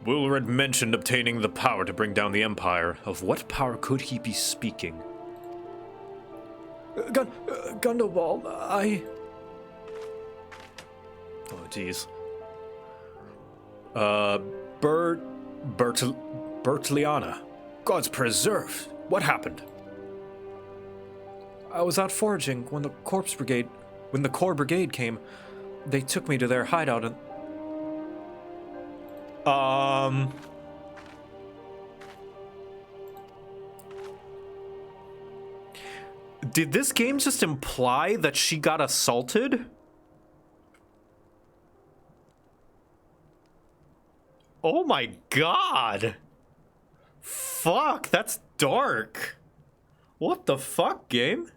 [SPEAKER 1] Wilred mentioned obtaining the power to bring down the Empire. Of what power could he be speaking?
[SPEAKER 8] Gundobald, I...
[SPEAKER 1] Oh, jeez. Bertliana. God's preserve. What happened?
[SPEAKER 8] I was out foraging when the Corps Brigade came. They took me to their hideout and...
[SPEAKER 1] Did this game just imply that she got assaulted? Oh my god! Fuck, that's dark. What the fuck, game?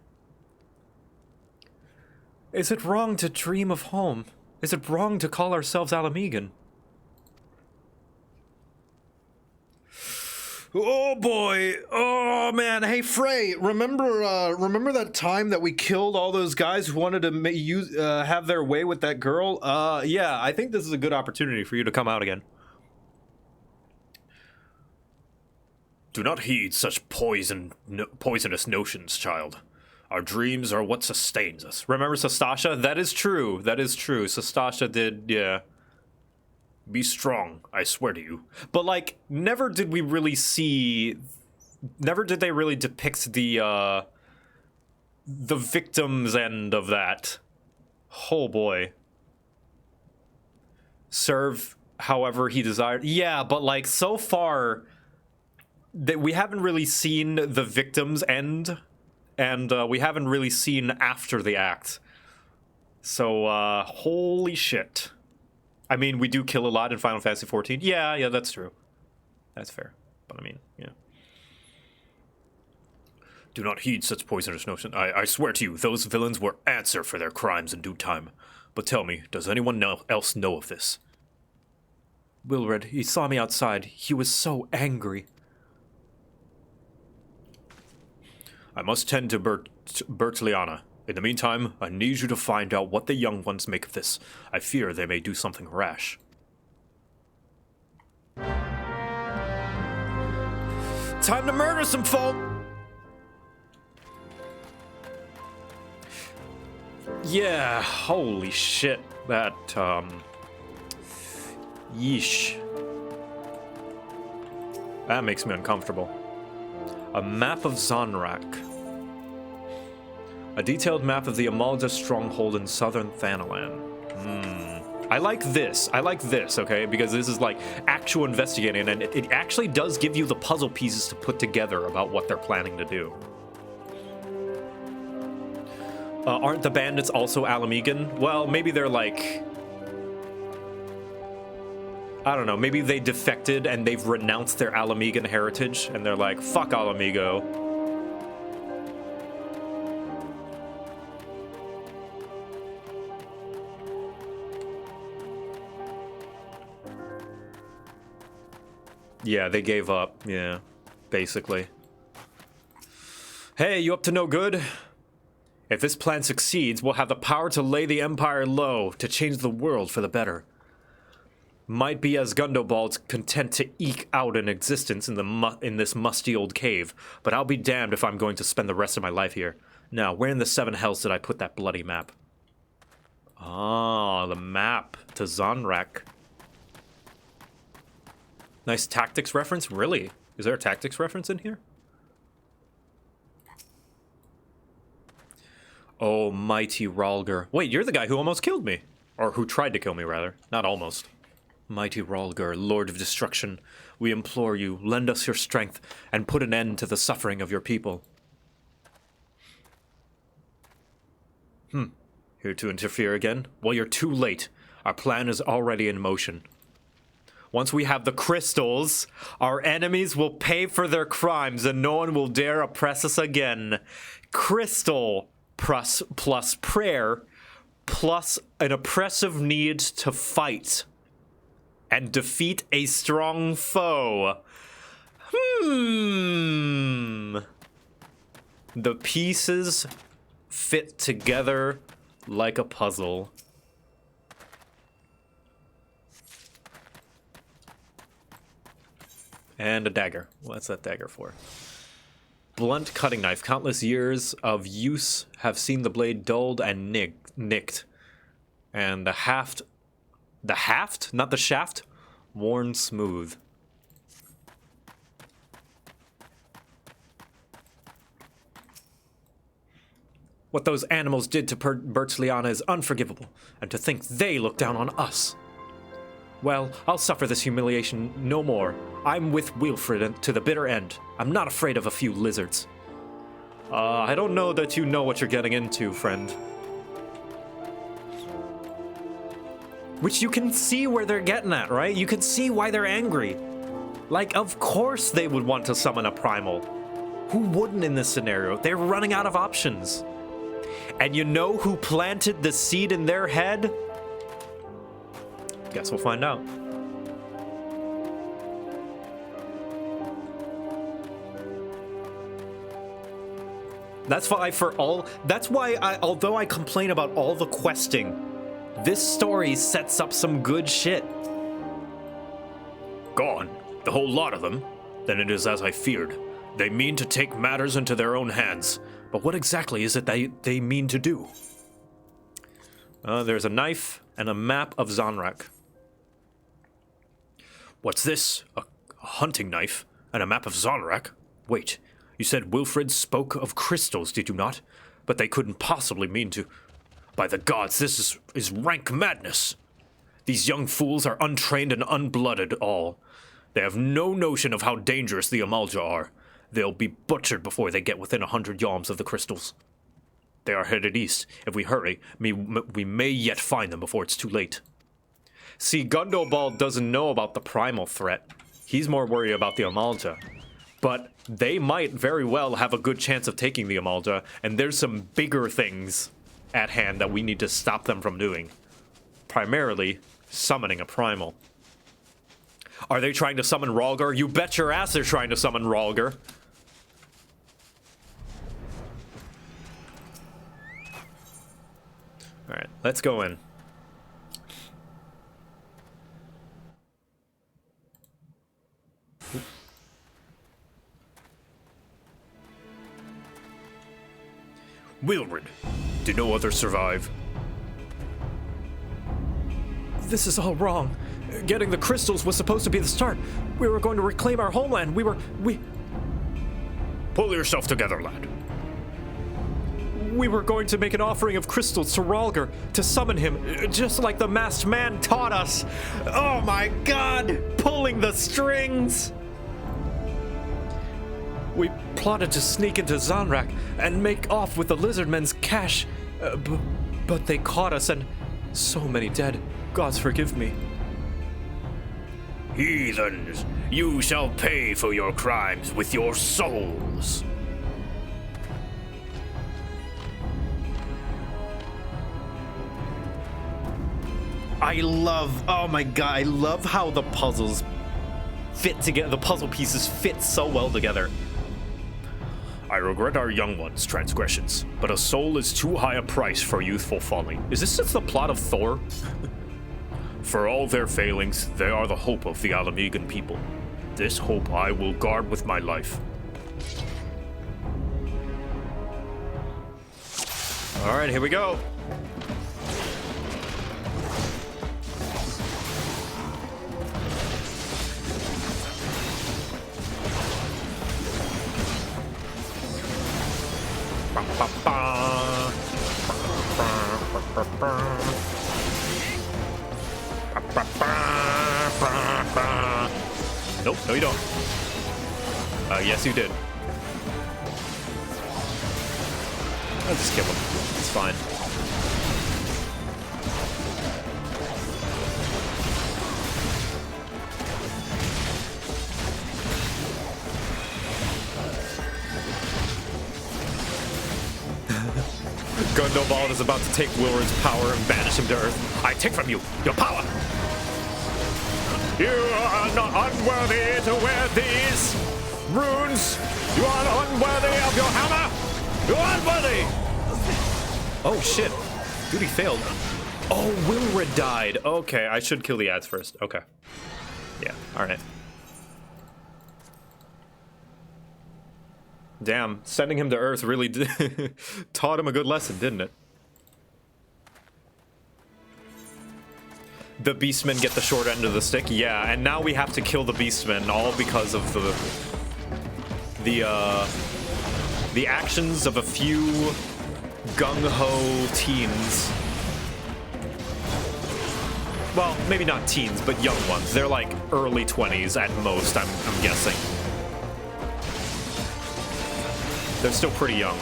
[SPEAKER 8] Is it wrong to dream of home? Is it wrong to call ourselves Alamegan?
[SPEAKER 1] Oh boy! Oh man! Hey Frey, remember that time that we killed all those guys who wanted to have their way with that girl? Yeah, I think this is a good opportunity for you to come out again. Do not heed such poisonous notions, child. Our dreams are what sustains us. Remember Sastasha? That is true. That is true. Sastasha did, yeah. Be strong, I swear to you. But, like, never did they really depict the victim's end of that. Oh, boy. Serve however he desired. Yeah, but, like, so far, that we haven't really seen the victim's end, and we haven't really seen after the act. So, holy shit. I mean, we do kill a lot in Final Fantasy XIV. Yeah, that's true. That's fair. But I mean, yeah. Do not heed such poisonous notion. I swear to you, those villains will answer for their crimes in due time. But tell me, does anyone else know of this?
[SPEAKER 8] Wilred, he saw me outside. He was so angry.
[SPEAKER 1] I must tend to Bertliana. In the meantime, I need you to find out what the young ones make of this. I fear they may do something rash. Time to murder some folk! Yeah, holy shit. That, yeesh. That makes me uncomfortable. A map of Zonrak. A detailed map of the Amalda stronghold in southern Thanalan. I like this. I like this, okay? Because this is like actual investigating, and it actually does give you the puzzle pieces to put together about what they're planning to do. Aren't the bandits also Alamegan? Well, maybe they're like... I don't know, maybe they defected and they've renounced their Alamegan heritage, and they're like, fuck Alamigo. Yeah, they gave up, yeah, basically. Hey, you up to no good? If this plan succeeds, we'll have the power to lay the Empire low, to change the world for the better. Might be as Gundobald's content to eke out an existence in this musty old cave, but I'll be damned if I'm going to spend the rest of my life here. Now, where in the seven hells did I put that bloody map? Ah, the map to Zonrak. Nice tactics reference? Really? Is there a tactics reference in here? Oh, mighty Ralgar. Wait, you're the guy who almost killed me. Or who tried to kill me, rather. Not almost. Mighty Ralgar, Lord of Destruction, we implore you, lend us your strength, and put an end to the suffering of your people. Here to interfere again? Well, you're too late. Our plan is already in motion. Once we have the crystals, our enemies will pay for their crimes and no one will dare oppress us again. Crystal plus prayer plus an oppressive need to fight and defeat a strong foe. The pieces fit together like a puzzle. And a dagger. What's that dagger for? Blunt cutting knife. Countless years of use have seen the blade dulled and nicked. And the haft, not the shaft, worn smooth. What those animals did to Bertliana is unforgivable, and to think they look down on us. Well, I'll suffer this humiliation no more. I'm with Wilfred to the bitter end. I'm not afraid of a few lizards. I don't know that you know what you're getting into, friend. Which you can see where they're getting at, right? You can see why they're angry. Like, of course they would want to summon a primal. Who wouldn't in this scenario? They're running out of options. And you know who planted the seed in their head? Guess we'll find out. That's why although I complain about all the questing, this story sets up some good shit. Gone? The whole lot of them? Then it is as I feared. They mean to take matters into their own hands. But what exactly is it they mean to do? There's a knife and a map of Zonrak. What's this? A hunting knife and a map of Zonrak? Wait, you said Wilfred spoke of crystals, did you not? But they couldn't possibly mean to... By the gods, this is rank madness. These young fools are untrained and unblooded all. They have no notion of how dangerous the Amalja are. They'll be butchered before they get within 100 yalms of the crystals. They are headed east. If we hurry, we may yet find them before it's too late. See, Gundobald doesn't know about the primal threat. He's more worried about the Amalja. But they might very well have a good chance of taking the Amalja, and there's some bigger things at hand that we need to stop them from doing. Primarily, summoning a primal. Are they trying to summon Ralgar? You bet your ass they're trying to summon Ralgar. Alright, let's go in. Wilred, did no others survive? This is all wrong. Getting the crystals was supposed to be the start. We were going to reclaim our homeland. We... Pull yourself together, lad. We were going to make an offering of crystals to Rhalgr to summon him, just like the masked man taught us. Oh my god! Pulling the strings! We plotted to sneak into Zanrak and make off with the lizardmen's cash, but they caught us and so many dead. Gods forgive me. Heathens, you shall pay for your crimes with your souls. Oh my god, I love how the puzzles fit together. The puzzle pieces fit so well together. I regret our young ones' transgressions, but a soul is too high a price for youthful folly. Is this just the plot of Thor? For all their failings, they are the hope of the Alamegan people. This hope I will guard with my life. Alright, here we go. Nope, no you don't. Yes you did. I'll just kill him. It's fine. Gundobald is about to take Wilred's power and banish him to Earth. I take from you your power! You are not unworthy to wear these runes! You are unworthy of your hammer! You are unworthy! Oh shit. Duty failed. Oh, Wilred died. Okay, I should kill the ads first. Okay. Yeah, alright. Damn, sending him to Earth really taught him a good lesson, didn't it? The Beastmen get the short end of the stick, yeah, and now we have to kill the Beastmen, all because of the actions of a few gung-ho teens. Well, maybe not teens, but young ones. They're like early 20s at most, I'm guessing. They're still pretty young.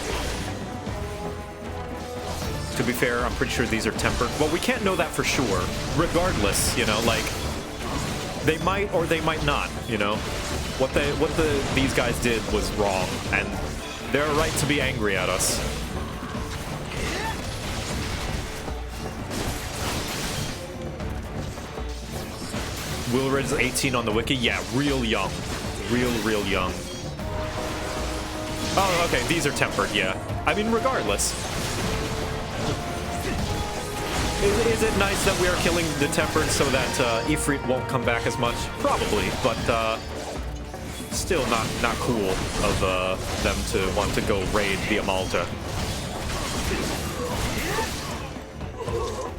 [SPEAKER 1] To be fair, I'm pretty sure these are tempered. Well, we can't know that for sure. Regardless, you know, like, they might or they might not, you know? What these guys did was wrong, and they're right to be angry at us. Wilred's 18 on the wiki? Yeah, real young. Real young. Oh, okay, these are tempered, yeah. I mean, regardless. Is it nice that we are killing the tempered so that Ifrit won't come back as much? Probably, but still not cool of them to want to go raid the Amalta.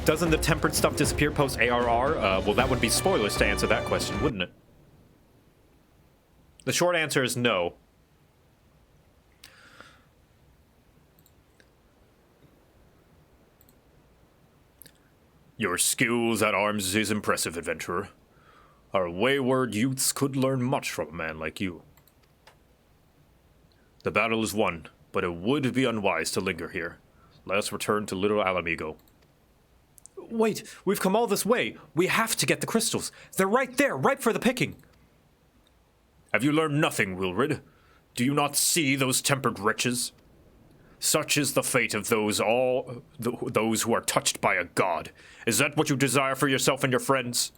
[SPEAKER 1] Doesn't the tempered stuff disappear post ARR? Well, that would be spoilers to answer that question, wouldn't it? The short answer is no. Your skills at arms is impressive, adventurer. Our wayward youths could learn much from a man like you. The battle is won, but it would be unwise to linger here. Let us return to Little Alamigo. Wait, we've come all this way. We have to get the crystals. They're right there, ripe for the picking. Have you learned nothing, Wilred? Do you not see those tempered wretches? Such is the fate of those who are touched by a god. Is that what you desire for yourself and your friends?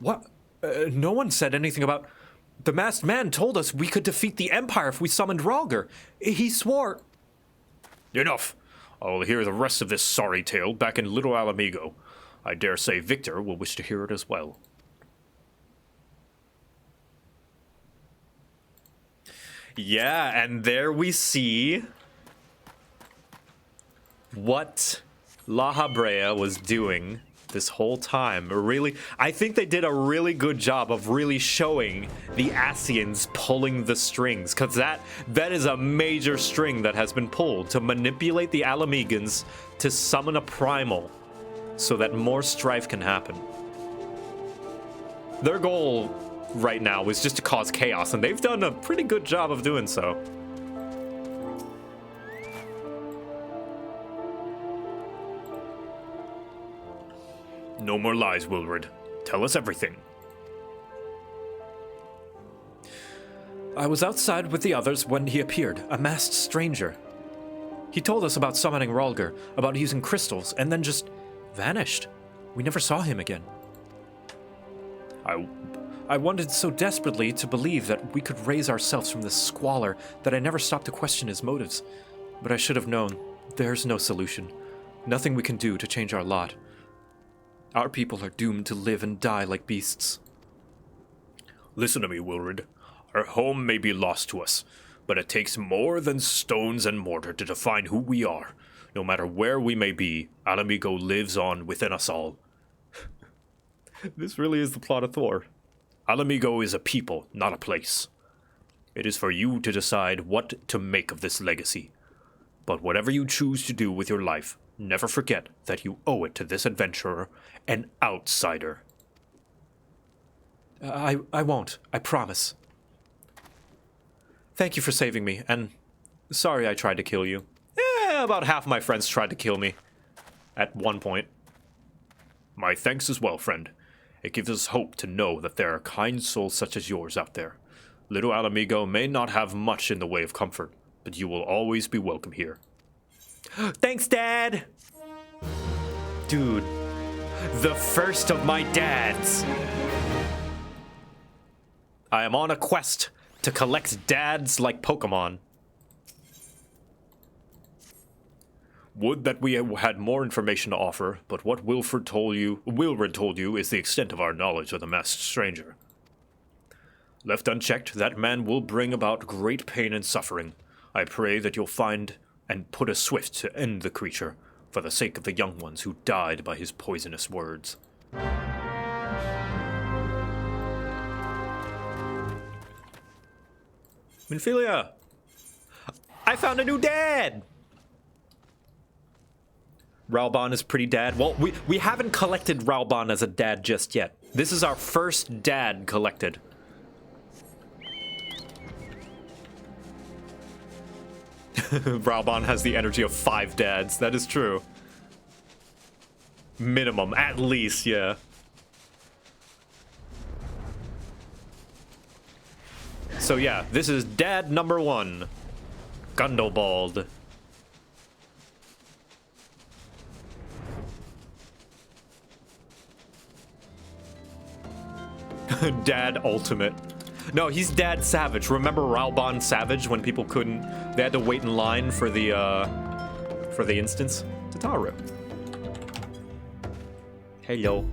[SPEAKER 1] What? No one said anything about... The masked man told us we could defeat the Empire if we summoned Rhalgr. He swore... Enough. I will hear the rest of this sorry tale back in Little Alamigo. I dare say Victor will wish to hear it as well. Yeah, and there we see what La Habrea was doing this whole time. I think they did a really good job of really showing the Asians pulling the strings, because that is a major string that has been pulled to manipulate the Alamegans to summon a primal so that more strife can happen. Their goal right now is just to cause chaos, and they've done a pretty good job of doing so. No more lies, Wilred. Tell us everything.
[SPEAKER 8] I was outside with the others when he appeared, a masked stranger. He told us about summoning Ralger, about using crystals, and then just vanished. We never saw him again. I wanted so desperately to believe that we could raise ourselves from this squalor that I never stopped to question his motives. But I should have known. There's no solution. Nothing we can do to change our lot. Our people are doomed to live and die like beasts.
[SPEAKER 1] Listen to me, Wilred. Our home may be lost to us, but it takes more than stones and mortar to define who we are. No matter where we may be, Alamigo lives on within us all. This really is the plot of Thor. Alamigo is a people, not a place. It is for you to decide what to make of this legacy. But whatever you choose to do with your life, never forget that you owe it to this adventurer, an outsider.
[SPEAKER 8] I won't. I promise. Thank you for saving me, and sorry I tried to kill you.
[SPEAKER 1] About half my friends tried to kill me. At one point. My thanks as well, friend. It gives us hope to know that there are kind souls such as yours out there. Little Alamigo may not have much in the way of comfort, but you will always be welcome here. Thanks, Dad! Dude, the first of my dads. I am on a quest to collect dads like Pokemon. Would that we had more information to offer, but what Wilred told you is the extent of our knowledge of the masked stranger. Left unchecked, that man will bring about great pain and suffering. I pray that you'll find and put a swift to end the creature, for the sake of the young ones who died by his poisonous words. Minfilia! I found a new dad! Ralban is pretty dad. Well, we haven't collected Ralban as a dad just yet. This is our first dad collected. Ralban has the energy of 5 dads. That is true. Minimum, at least, yeah. So yeah, this is dad number 1. Gundobald. Dad Ultimate. No, he's Dad Savage. Remember Ralban Savage when people couldn't... They had to wait in line for the instance? Tataru. Hello.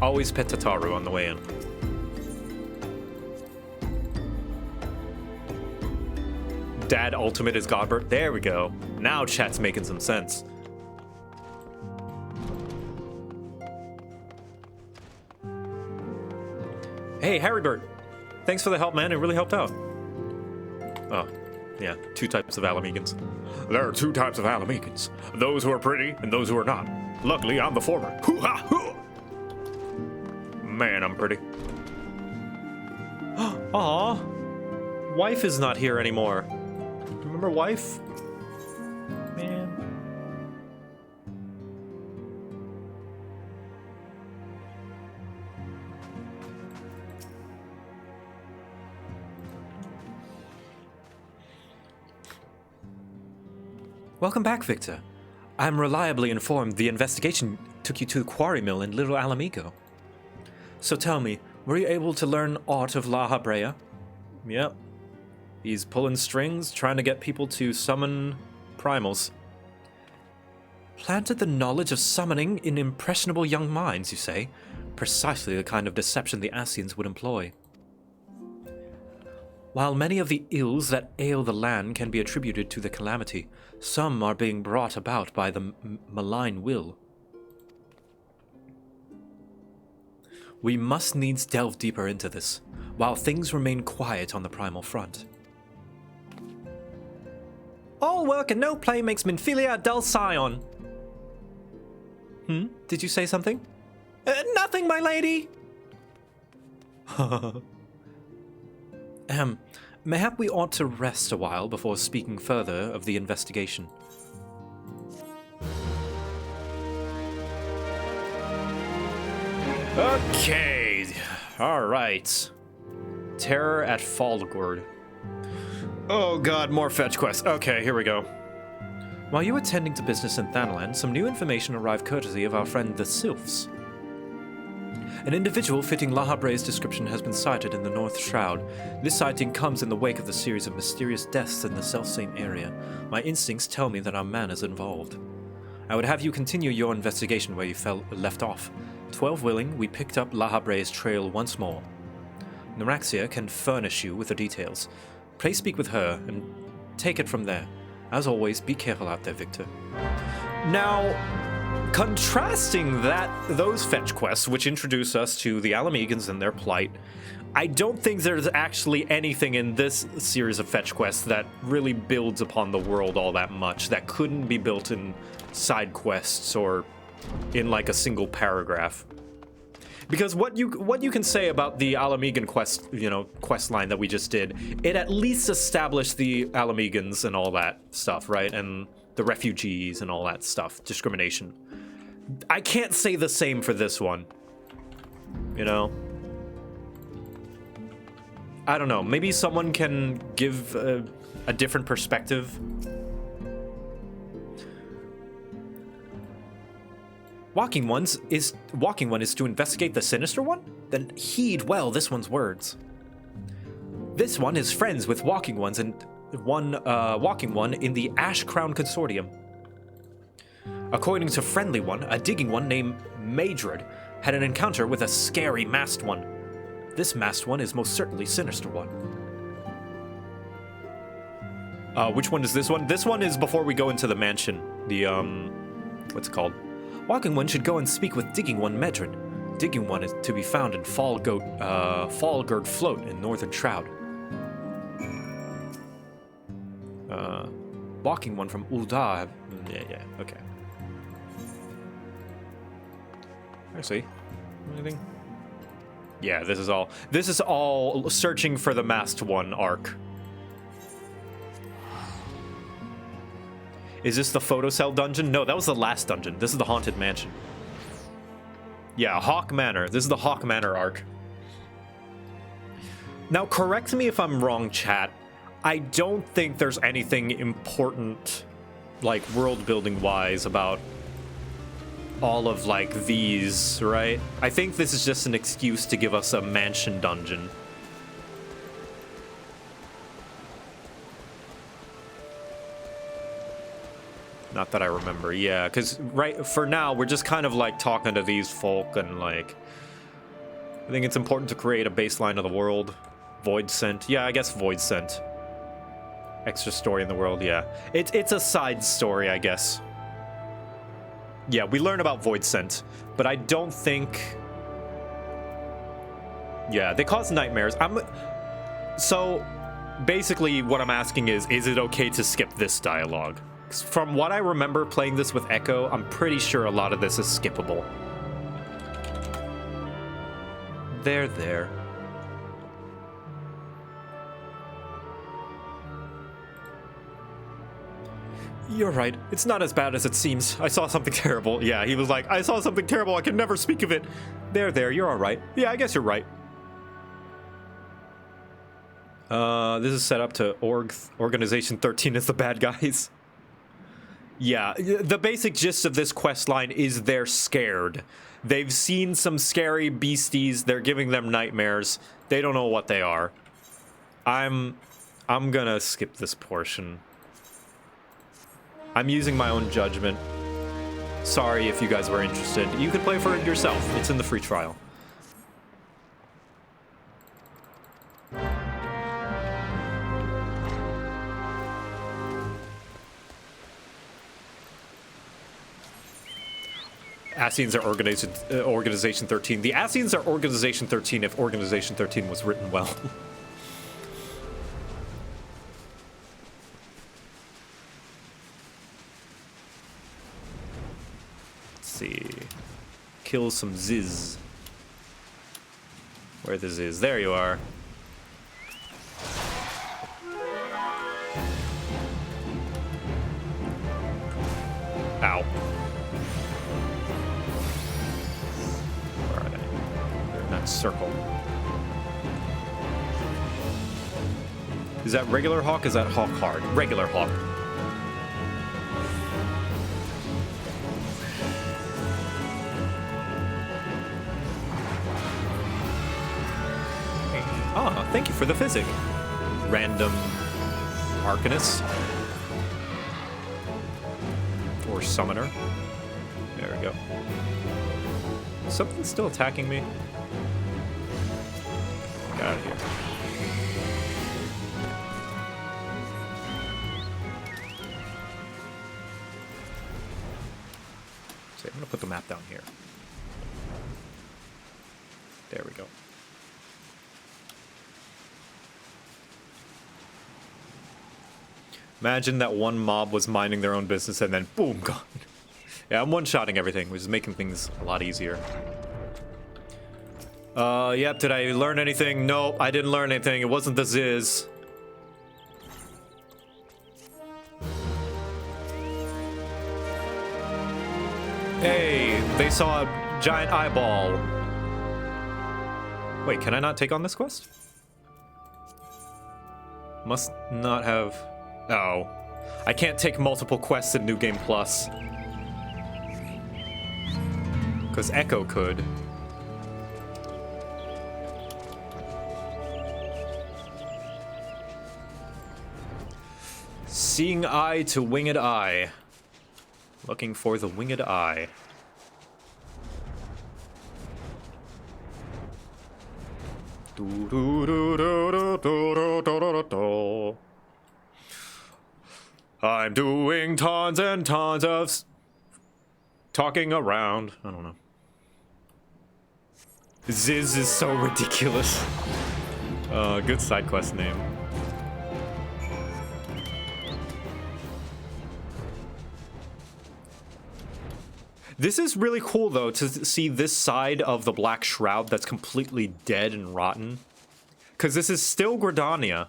[SPEAKER 1] Always pet Tataru on the way in. Dad Ultimate is Godbert. There we go. Now chat's making some sense. Hey, Harrybird. Thanks for the help, man. It really helped out. Oh, yeah. 2 types of Alamegans. There are 2 types of Alamegans. Those who are pretty and those who are not. Luckily, I'm the former. Hoo-ha! Hoo! Man, I'm pretty. Aw. Wife is not here anymore. Remember Wife? Man.
[SPEAKER 8] Welcome back, Victor. I'm reliably informed the investigation took you to the quarry mill in Little Alamigo. So tell me, were you able to learn aught of La Habrea?
[SPEAKER 1] Yep. He's pulling strings, trying to get people to summon primals. Planted the knowledge of summoning in impressionable young minds, you say? Precisely the kind of deception the Ascians would employ. While many of the ills that ail the land can be attributed to the calamity, some are being brought about by the malign will. We must needs delve deeper into this, while things remain quiet on the primal front. All work and no play makes Minfilia a dull scion. Did you say something? Nothing, my lady! Mayhap we ought to rest a while before speaking further of the investigation. Okay, alright. Terror at Fallgord. Oh god, more fetch quests. Okay, here we go. While you were tending to business in Thanalan, some new information arrived courtesy of our friend the Sylphs. An individual fitting Lahabre's description has been sighted in the North Shroud. This sighting comes in the wake of the series of mysterious deaths in the selfsame area. My instincts tell me that our man is involved. I would have you continue your investigation where you left off. 12 willing, we picked up Lahabre's trail once more. Naraxia can furnish you with the details. Pray speak with her and take it from there. As always, be careful out there, Victor. Now, contrasting those fetch quests, which introduce us to the Alamegans and their plight, I don't think there's actually anything in this series of fetch quests that really builds upon the world all that much, that couldn't be built in side quests or in like a single paragraph. Because what you can say about the Alamegan quest line that we just did, it at least established the Alamegans and all that stuff, right? And the refugees and all that stuff, discrimination. I can't say the same for this one. You know? I don't know, maybe someone can give a different perspective. Walking One is to investigate the Sinister One? Then heed well this one's words. This one is friends with Walking Ones and Walking One in the Ash Crown Consortium. According to Friendly One, a digging one named Madrid had an encounter with a scary masked one. This masked one is most certainly Sinister One. Which one is this one? This one is before we go into the mansion. The, what's it called? Walking One should go and speak with Digging One Medrin. Digging One is to be found in Fallgird Float in Northern Shroud. Walking One from Ul'dah. Yeah, okay. I see. Anything? Yeah, this is all searching for the Masked One arc. Is this the photocell dungeon? No, that was the last dungeon. This is the Haunted Mansion. Yeah, Hawk Manor. This is the Hawk Manor arc. Now, correct me if I'm wrong, chat. I don't think there's anything important, like, world-building wise about all of, like, these, right? I think this is just an excuse to give us a mansion dungeon. Not that I remember, yeah, because right for now we're just kind of like talking to these folk and like I think it's important to create a baseline of the world. Void Scent, yeah, I guess Void Scent. Extra story in the world, yeah. It's a side story, I guess. Yeah, we learn about Void Scent, but I don't think. Yeah, they cause nightmares. So basically, what I'm asking is it okay to skip this dialogue? From what I remember playing this with Echo, I'm pretty sure a lot of this is skippable. There. You're right. It's not as bad as it seems. I saw something terrible. Yeah, he was like, I saw something terrible. I can never speak of it. There. You're all right. Yeah, I guess you're right. This is set up to Organization 13 as the bad guys. Yeah, the basic gist of this quest line is they're scared. They've seen some scary beasties. They're giving them nightmares. They don't know what they are. I'm I'm gonna skip this portion. I'm using my own judgment. Sorry if you guys were interested. You can play for it yourself. It's in the free trial. Ascians are Organization 13. The Ascians are Organization 13 if Organization 13 was written well. Let's see. Kill some Ziz. Where the Ziz? There you are. Ow. Where are they? They're in that circle. Is that regular Hawk? Is that Hawk hard? Regular Hawk. Ah, thank you for the physic. Random Arcanist. Or Summoner. There we go. Something's still attacking me. Get out of here. So I'm gonna put the map down here. There we go. Imagine that one mob was minding their own business and then boom, gone. Yeah, I'm one-shotting everything, which is making things a lot easier. Yep, did I learn anything? Nope, I didn't learn anything. It wasn't the Ziz. Hey, they saw a giant eyeball. Wait, can I not take on this quest? Must not have... Oh. I can't take multiple quests in New Game Plus. Because Echo could. Seeing eye to winged eye. Looking for the winged eye. I'm doing tons and tons of talking around. I don't know. Ziz is so ridiculous. Good side quest name. This is really cool, though, to see this side of the Black Shroud that's completely dead and rotten. Because this is still Gridania.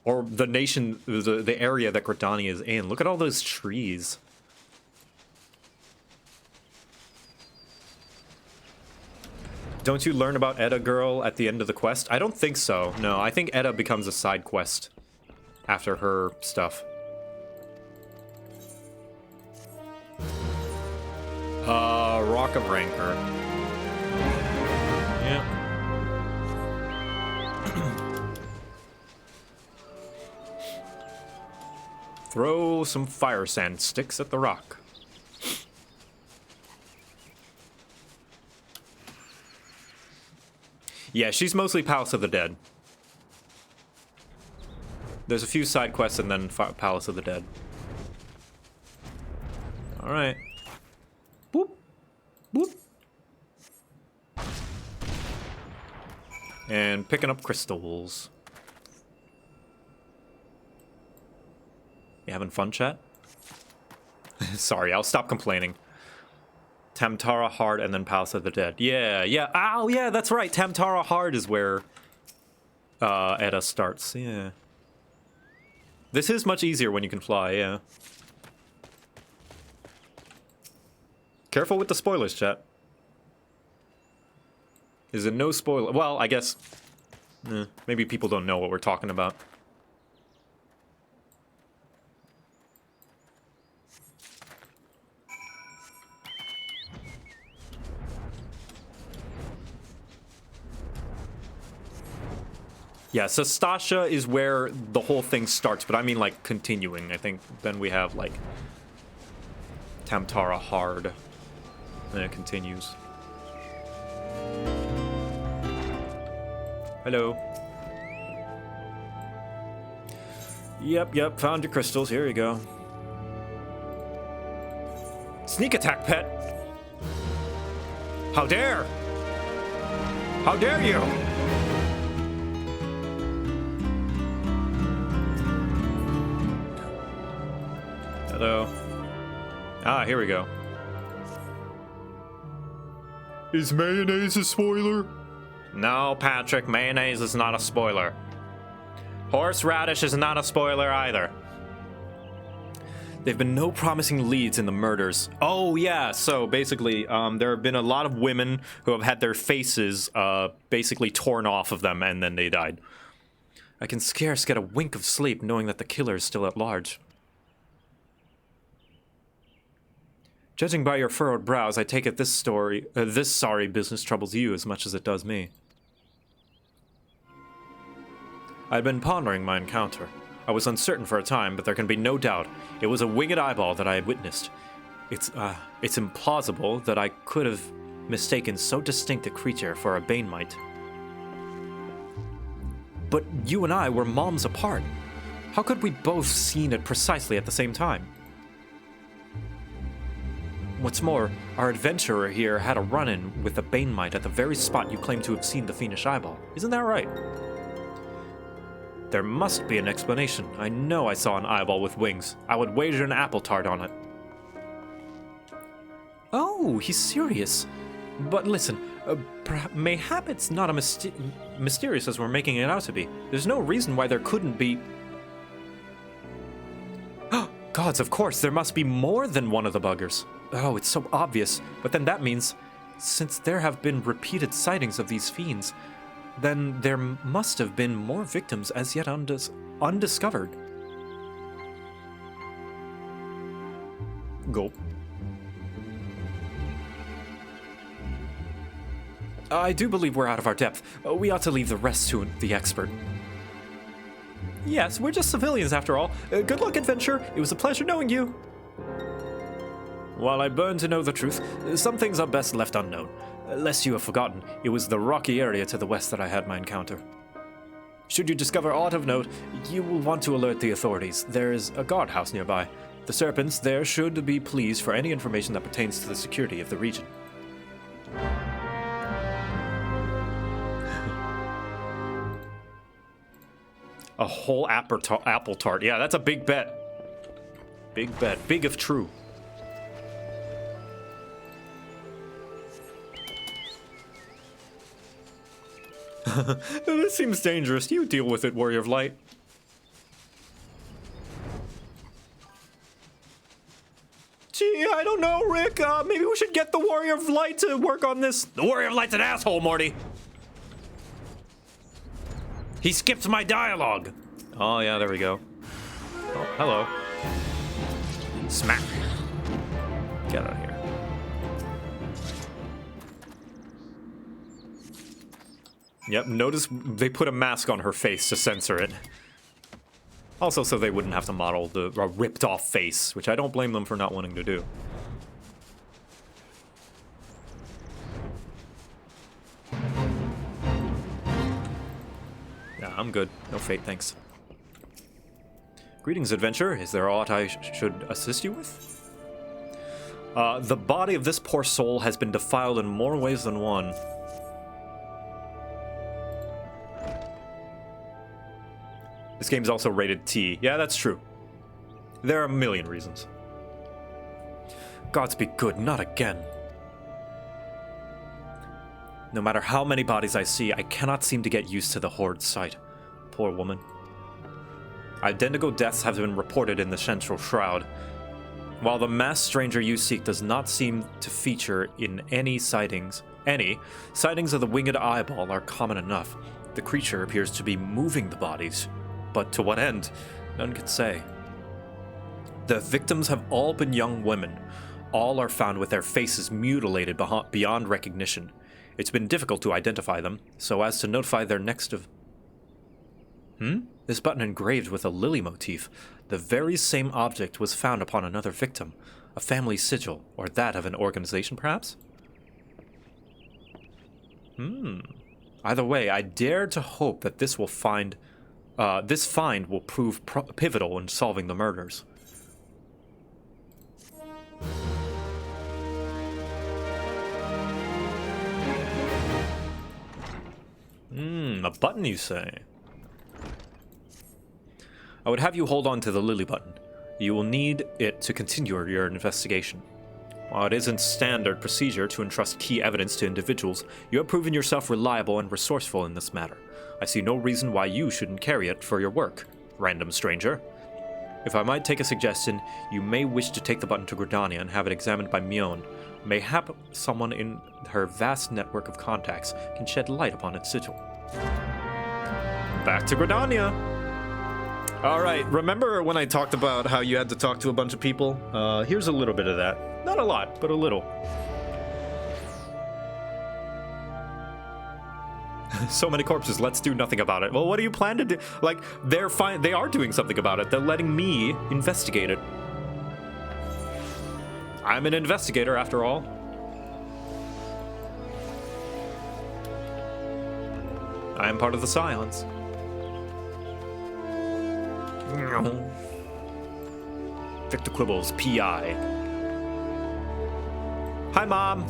[SPEAKER 1] Or the nation, the area that Gridania is in. Look at all those trees. Don't you learn about Edda Girl at the end of the quest? I don't think so. No, I think Edda becomes a side quest after her stuff. Rock of Rancor. Yeah. Throw some fire sand sticks at the rock. Yeah, she's mostly Palace of the Dead. There's a few side quests and then Palace of the Dead. Alright. Boop. Boop. And picking up crystals. You having fun, chat? Sorry, I'll stop complaining. Tamtara Hard and then Palace of the Dead. Yeah, yeah. Oh, yeah, that's right. Tamtara Hard is where Edda starts. Yeah. This is much easier when you can fly, yeah. Careful with the spoilers, chat. Is it no spoiler? Well, I guess... maybe people don't know what we're talking about. Yeah, so Stasha is where the whole thing starts, but I mean like continuing. I think then we have like Tamtara Hard. And it continues. Hello. Yep, found your crystals. Here you go. Sneak attack, pet! How dare! How dare you! Hello. Ah, here we go. Is mayonnaise a spoiler? No, Patrick, mayonnaise is not a spoiler. Horseradish is not a spoiler either. There've been no promising leads in the murders. Oh yeah, so basically, there have been a lot of women who have had their faces basically torn off of them and then they died. I can scarce get a wink of sleep knowing that the killer is still at large. Judging by your furrowed brows, I take it this sorry business troubles you as much as it does me. I'd been pondering my encounter. I was uncertain for a time, but there can be no doubt it was a winged eyeball that I had witnessed. It's implausible that I could have mistaken so distinct a creature for a Banemite. But you and I were moms apart. How could we both seen it precisely at the same time? What's more, our adventurer here had a run-in with the Banemite at the very spot you claim to have seen the fiendish eyeball. Isn't that right? There must be an explanation. I know I saw an eyeball with wings. I would wager an apple tart on it. Oh, he's serious. But listen, mayhap it's not as mysterious as we're making it out to be. There's no reason why there couldn't be... Gods, of course, there must be more than one of the buggers. Oh, it's so obvious. But then that means, since there have been repeated sightings of these fiends, then there must have been more victims as yet undiscovered. Gulp. I do believe we're out of our depth. We ought to leave the rest to the expert. Yes, we're just civilians after all. Good luck, adventurer. It was a pleasure knowing you. While I burn to know the truth, some things are best left unknown. Lest you have forgotten, it was the rocky area to the west that I had my encounter. Should you discover aught of note, you will want to alert the authorities. There is a guardhouse nearby. The serpents there should be pleased for any information that pertains to the security of the region. A whole apple tart. Yeah, that's a big bet. Big bet. Big if true. This seems dangerous. You deal with it, Warrior of Light. Gee, I don't know, Rick. Maybe we should get the Warrior of Light to work on this. The Warrior of Light's an asshole, Morty. He skipped my dialogue. Oh, yeah, there we go. Oh, hello. Smack. Get out of here. Yep, notice they put a mask on her face to censor it. Also, so they wouldn't have to model the ripped-off face, which I don't blame them for not wanting to do. Yeah, I'm good. No fate, thanks. Greetings, adventurer. Is there aught I should assist you with? The body of this poor soul has been defiled in more ways than one. This game's also rated T. Yeah, that's true. There are a million reasons. Gods be good, not again. No matter how many bodies I see, I cannot seem to get used to the horrid sight. Poor woman. Identical deaths have been reported in the Central Shroud. While the masked stranger you seek does not seem to feature in any sightings of the winged eyeball are common enough. The creature appears to be moving the bodies. But to what end? None can say. The victims have all been young women. All are found with their faces mutilated beyond recognition. It's been difficult to identify them, so as to notify their next of This button engraved with a lily motif. The very same object was found upon another victim. A family sigil, or that of an organization, perhaps? Either way, I dare to hope that this find will prove pivotal in solving the murders. A button, you say? I would have you hold on to the lily button. You will need it to continue your investigation. While it isn't standard procedure to entrust key evidence to individuals, you have proven yourself reliable and resourceful in this matter. I see no reason why you shouldn't carry it for your work, random stranger. If I might take a suggestion, you may wish to take the button to Gridania and have it examined by Mion. Mayhap someone in her vast network of contacts can shed light upon its sigil. Back to Gridania! Alright, remember when I talked about how you had to talk to a bunch of people? Here's a little bit of that. Not a lot, but a little. So many corpses, let's do nothing about it. Well, what do you plan to do? Like, they're fine. They are doing something about it. They're letting me investigate it. I'm an investigator, after all. I am part of the silence. Victor Quibbles, P.I. Hi, Mom.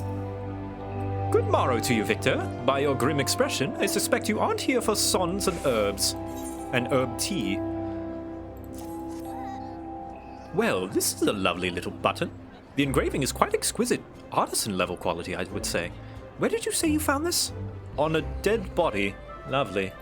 [SPEAKER 1] Good morrow to you, Victor. By your grim expression, I suspect you aren't here for sons and herbs. And herb tea. Well, this is a lovely little button. The engraving is quite exquisite. Artisan-level quality, I would say. Where did you say you found this? On a dead body. Lovely.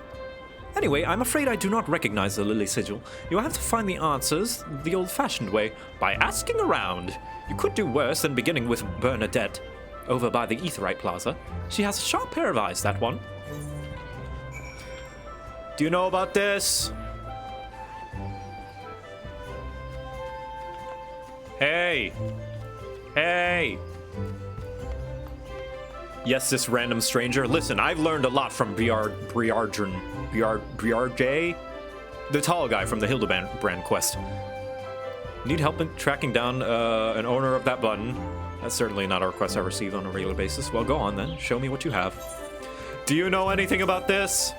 [SPEAKER 1] Anyway, I'm afraid I do not recognize the lily sigil. You'll have to find the answers the old-fashioned way, by asking around. You could do worse than beginning with Bernadette, over by the Aetheryte Plaza. She has a sharp pair of eyes, that one. Do you know about this? Hey! Hey! Yes, this random stranger. Listen, I've learned a lot from Briarjay? The tall guy from the Hildebrand quest. Need help in tracking down an owner of that button? That's certainly not a request I receive on a regular basis. Well, go on then. Show me what you have. Do you know anything about this?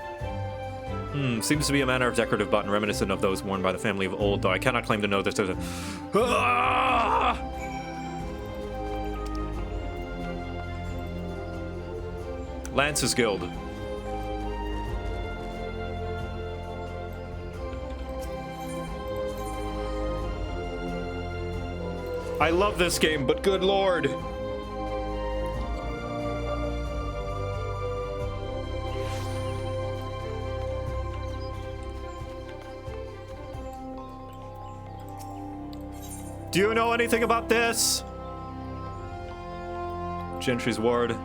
[SPEAKER 1] Seems to be a manner of decorative button reminiscent of those worn by the family of old, though I cannot claim to know this. Lance's Guild. I love this game, but good lord. Do you know anything about this? Gentry's Ward.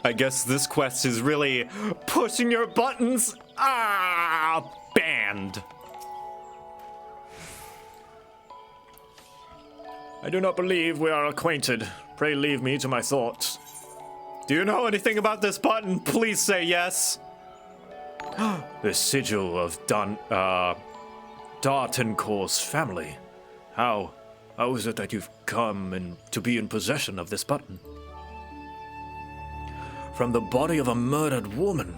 [SPEAKER 1] I guess this quest is really pushing your buttons. Banned. I do not believe we are acquainted. Pray leave me to my thoughts. Do you know anything about this button? Please say yes. The sigil of D'Artencourt's family. How is it that you've come to be in possession of this button? From the body of a murdered woman.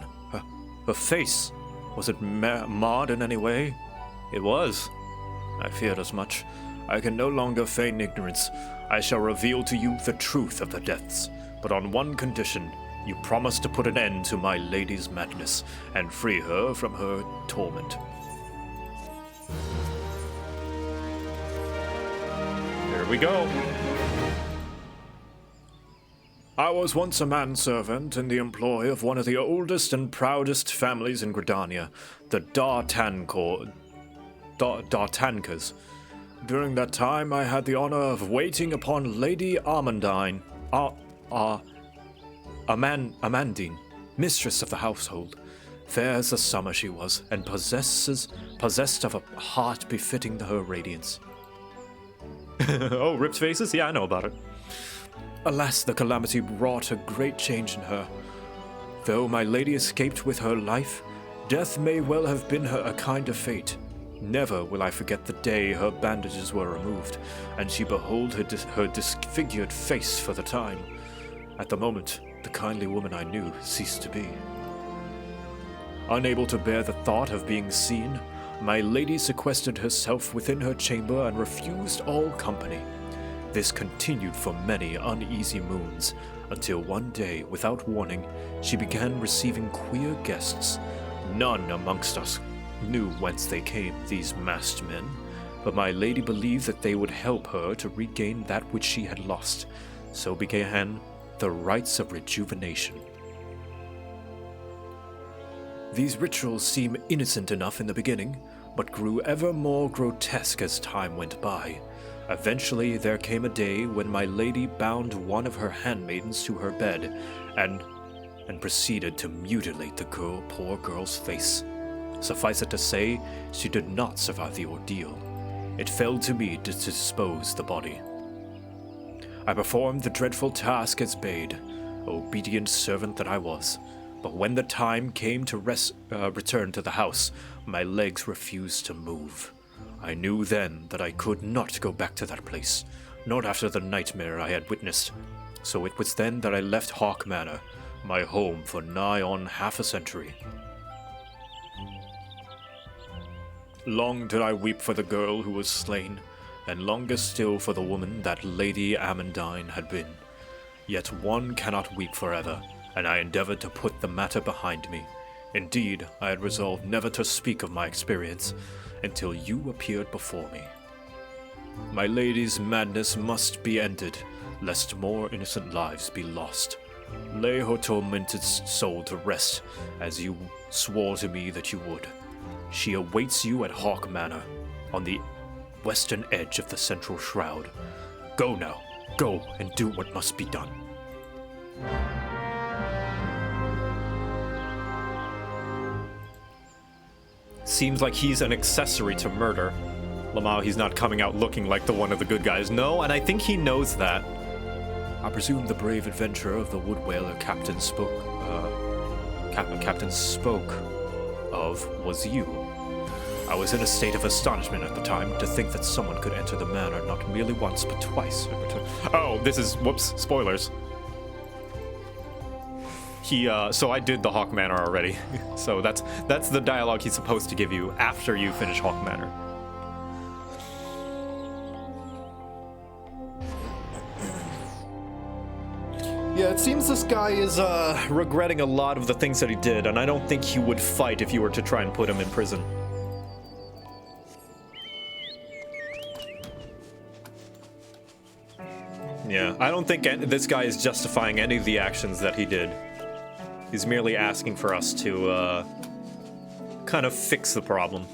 [SPEAKER 1] Her face. Was it marred in any way? It was. I feared as much. I can no longer feign ignorance. I shall reveal to you the truth of the deaths, but on one condition. You promise to put an end to my lady's madness and free her from her torment. Here we go. I was once a manservant in the employ of one of the oldest and proudest families in Gridania, the D'Artancas. During that time, I had the honor of waiting upon Lady Amandine. Amandine.
[SPEAKER 8] mistress of the household. Fair as the summer she was, and possessed of a heart befitting her radiance.
[SPEAKER 1] Oh, ripped faces? Yeah, I know about it.
[SPEAKER 8] Alas, the calamity wrought a great change in her. Though my lady escaped with her life, death may well have been her a kind of fate. Never will I forget the day her bandages were removed, and she behold her disfigured face for the time. At the moment, the kindly woman I knew ceased to be. Unable to bear the thought of being seen, my lady sequestered herself within her chamber and refused all company. This continued for many uneasy moons, until one day, without warning, she began receiving queer guests. None amongst us knew whence they came, these masked men, but my lady believed that they would help her to regain that which she had lost. So began the rites of rejuvenation. These rituals seem innocent enough in the beginning, but grew ever more grotesque as time went by. Eventually, there came a day when my lady bound one of her handmaidens to her bed and proceeded to mutilate the poor girl's face. Suffice it to say, she did not survive the ordeal. It fell to me to dispose the body. I performed the dreadful task as bade, obedient servant that I was. But when the time came to return to the house, my legs refused to move. I knew then that I could not go back to that place, not after the nightmare I had witnessed. So it was then that I left Hawk Manor, my home for nigh on half a century. Long did I weep for the girl who was slain, and longer still for the woman that Lady Amandine had been. Yet one cannot weep forever, and I endeavored to put the matter behind me. Indeed, I had resolved never to speak of my experience until you appeared before me. My lady's madness must be ended, lest more innocent lives be lost. Lay her tormented soul to rest, as you swore to me that you would. She awaits you at Hawk Manor, on the western edge of the Central Shroud. Go now, go and do what must be done.
[SPEAKER 1] Seems like he's an accessory to murder. Lamau, he's not coming out looking like the one of the good guys. No, and I think he knows that.
[SPEAKER 8] I presume the brave adventurer of the Wood Whaler Captain spoke of was you. I was in a state of astonishment at the time to think that someone could enter the manor not merely once but twice.
[SPEAKER 1] Oh, this is, whoops, spoilers. So I did the Hawk Manor already. So that's the dialogue he's supposed to give you after you finish Hawk Manor. Yeah, it seems this guy is regretting a lot of the things that he did, and I don't think he would fight if you were to try and put him in prison. Yeah, I don't think this guy is justifying any of the actions that he did. He's merely asking for us to kind of fix the problem.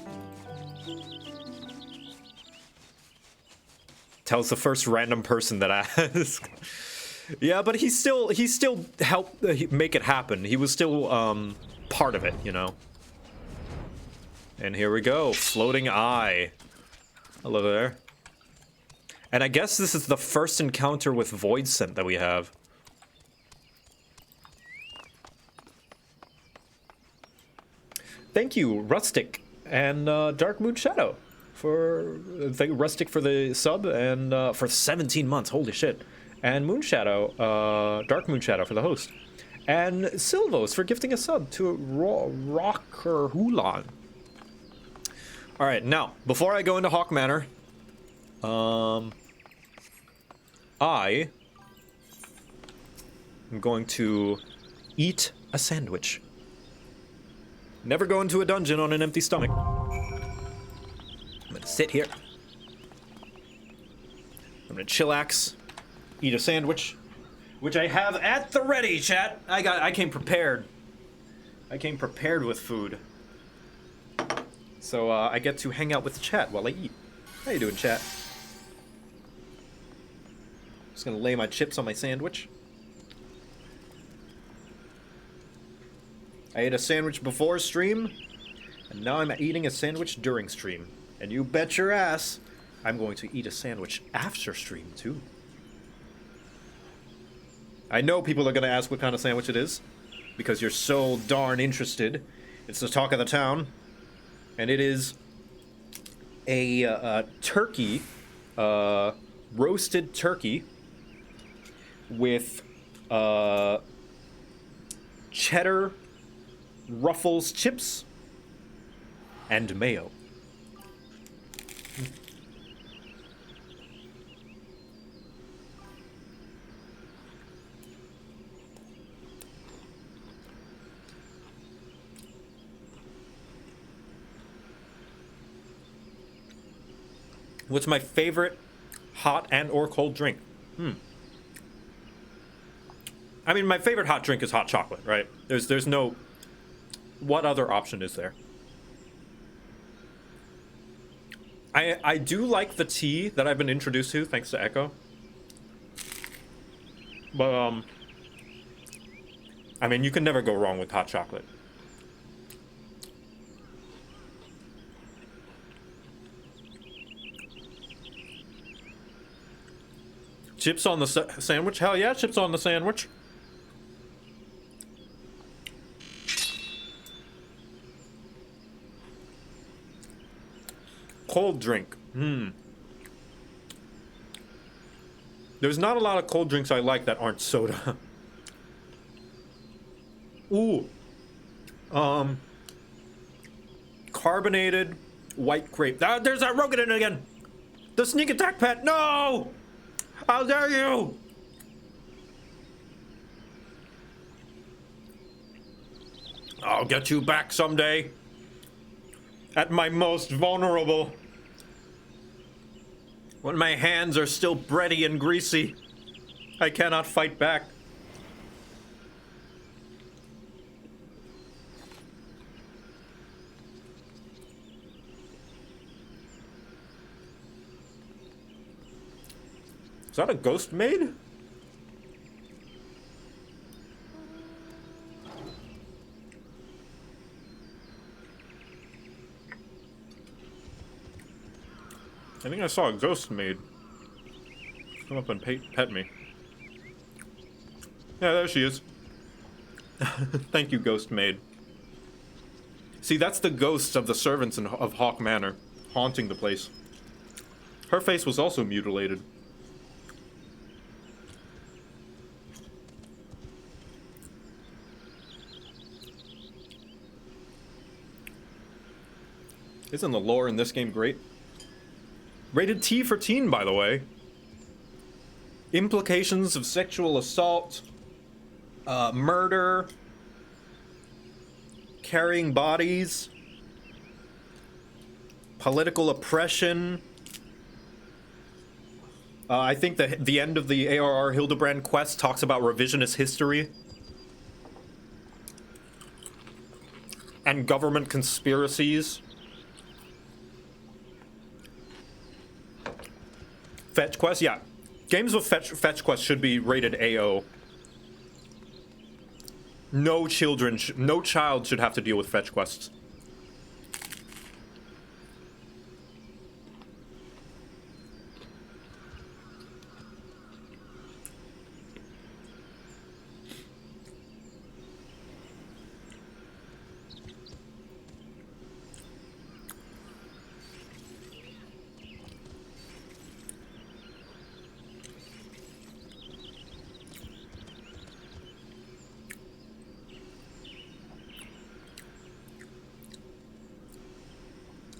[SPEAKER 1] Tells the first random person that asks. Yeah, but he still helped make it happen. He was still part of it, you know. And here we go, floating eye. Hello there. And I guess this is the first encounter with Void Scent that we have. Thank you, Rustic and Dark Moon Shadow for thank you, Rustic for the sub and for 17 months. Holy shit! And Moon Shadow, Dark Moon Shadow for the host, and Silvos for gifting a sub to Rocker Hulan. All right, now before I go into Hawk Manor, I am going to eat a sandwich. Never go into a dungeon on an empty stomach. I'm gonna sit here. I'm gonna chillax, eat a sandwich, which I have at the ready, chat. I came prepared. I came prepared with food. So I get to hang out with chat while I eat. How you doing, chat? Just gonna lay my chips on my sandwich. I ate a sandwich before stream, and now I'm eating a sandwich during stream. And you bet your ass, I'm going to eat a sandwich after stream, too. I know people are going to ask what kind of sandwich it is, because you're so darn interested. It's the talk of the town, and it is a turkey, roasted turkey with cheddar Ruffles chips and mayo. What's my favorite hot and or cold drink? I mean, my favorite hot drink is hot chocolate, right? There's no... What other option is there? I do like the tea that I've been introduced to, thanks to Echo. But, I mean, you can never go wrong with hot chocolate. Chips on the sandwich? Hell yeah, chips on the sandwich. Cold drink. There's not a lot of cold drinks I like that aren't soda. Ooh. Carbonated white grape. There's that Rogan again. The sneak attack pet. No! How dare you! I'll get you back someday. At my most vulnerable. When my hands are still bready and greasy, I cannot fight back. Is that a ghost maid? I think I saw a ghost maid come up and pet me. Yeah, there she is. Thank you, ghost maid. See, that's the ghosts of the servants of Hawk Manor, haunting the place. Her face was also mutilated. Isn't the lore in this game great? Rated T for teen, by the way. Implications of sexual assault, murder, carrying bodies, political oppression. I think the end of the ARR Hildebrand quest talks about revisionist history and government conspiracies. Fetch quest, yeah. Games with fetch quest should be rated AO. No child should have to deal with fetch quests.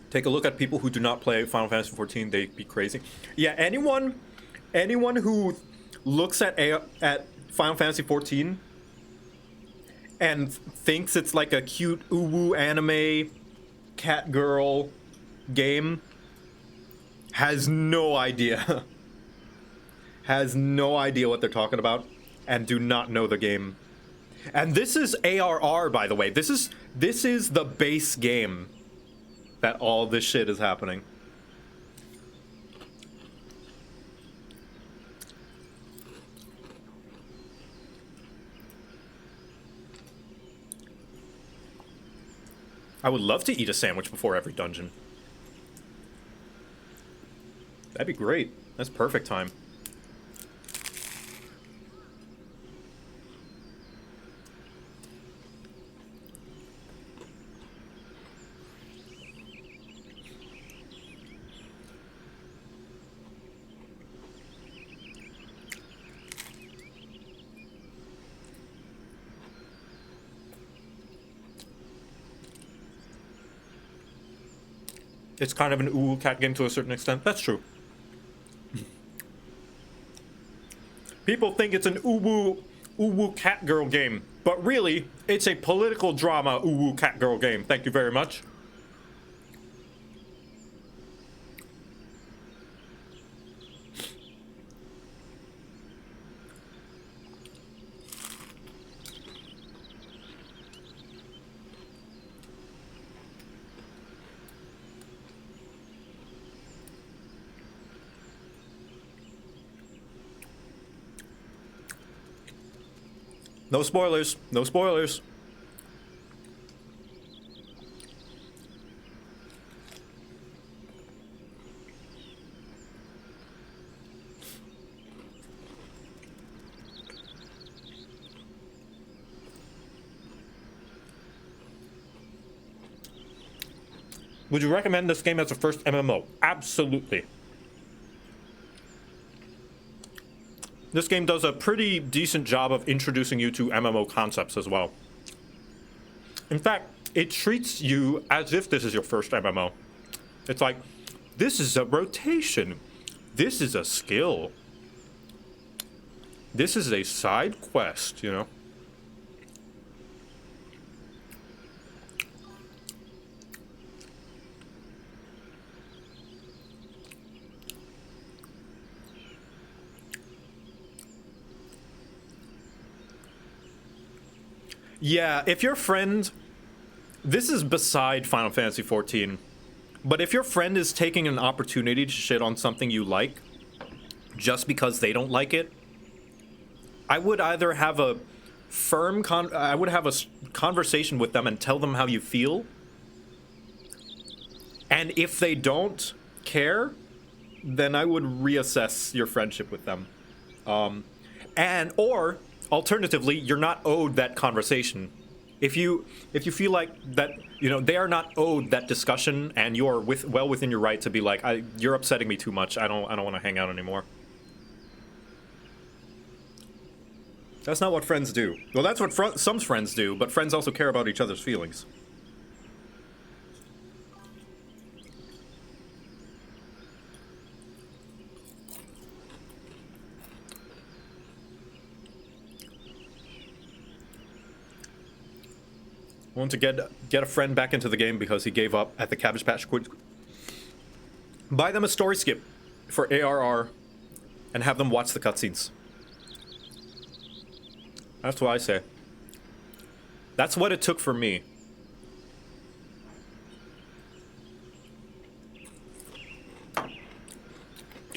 [SPEAKER 1] Take a look at people who do not play Final Fantasy XIV, they'd be crazy. Yeah, anyone who looks at Final Fantasy XIV and thinks it's like a cute uwu anime cat girl game has no idea. Has no idea what they're talking about and do not know the game. And this is ARR, by the way. This is the base game that all this shit is happening. I would love to eat a sandwich before every dungeon. That'd be great. That's perfect time. It's kind of an ooh cat game to a certain extent. That's true. People think it's an ooh cat girl game, but really, it's a political drama ooh cat girl game. Thank you very much. No spoilers. No spoilers. Would you recommend this game as a first MMO? Absolutely. This game does a pretty decent job of introducing you to MMO concepts as well. In fact, it treats you as if this is your first MMO. It's like, this is a rotation. This is a skill. This is a side quest, you know? Yeah, if your friend... This is beside Final Fantasy XIV. But if your friend is taking an opportunity to shit on something you like, just because they don't like it, I would either have a firm conversation with them and tell them how you feel. And if they don't care, then I would reassess your friendship with them. Or alternatively, you're not owed that conversation. If you feel like that, you know, they are not owed that discussion, and you are well within your right to be like, you're upsetting me too much. I don't want to hang out anymore. That's not what friends do. Well, that's what some friends do, but friends also care about each other's feelings. I want to get a friend back into the game because he gave up at the Cabbage Patch Kids. Buy them a story skip for ARR and have them watch the cutscenes. That's what I say. That's what it took for me.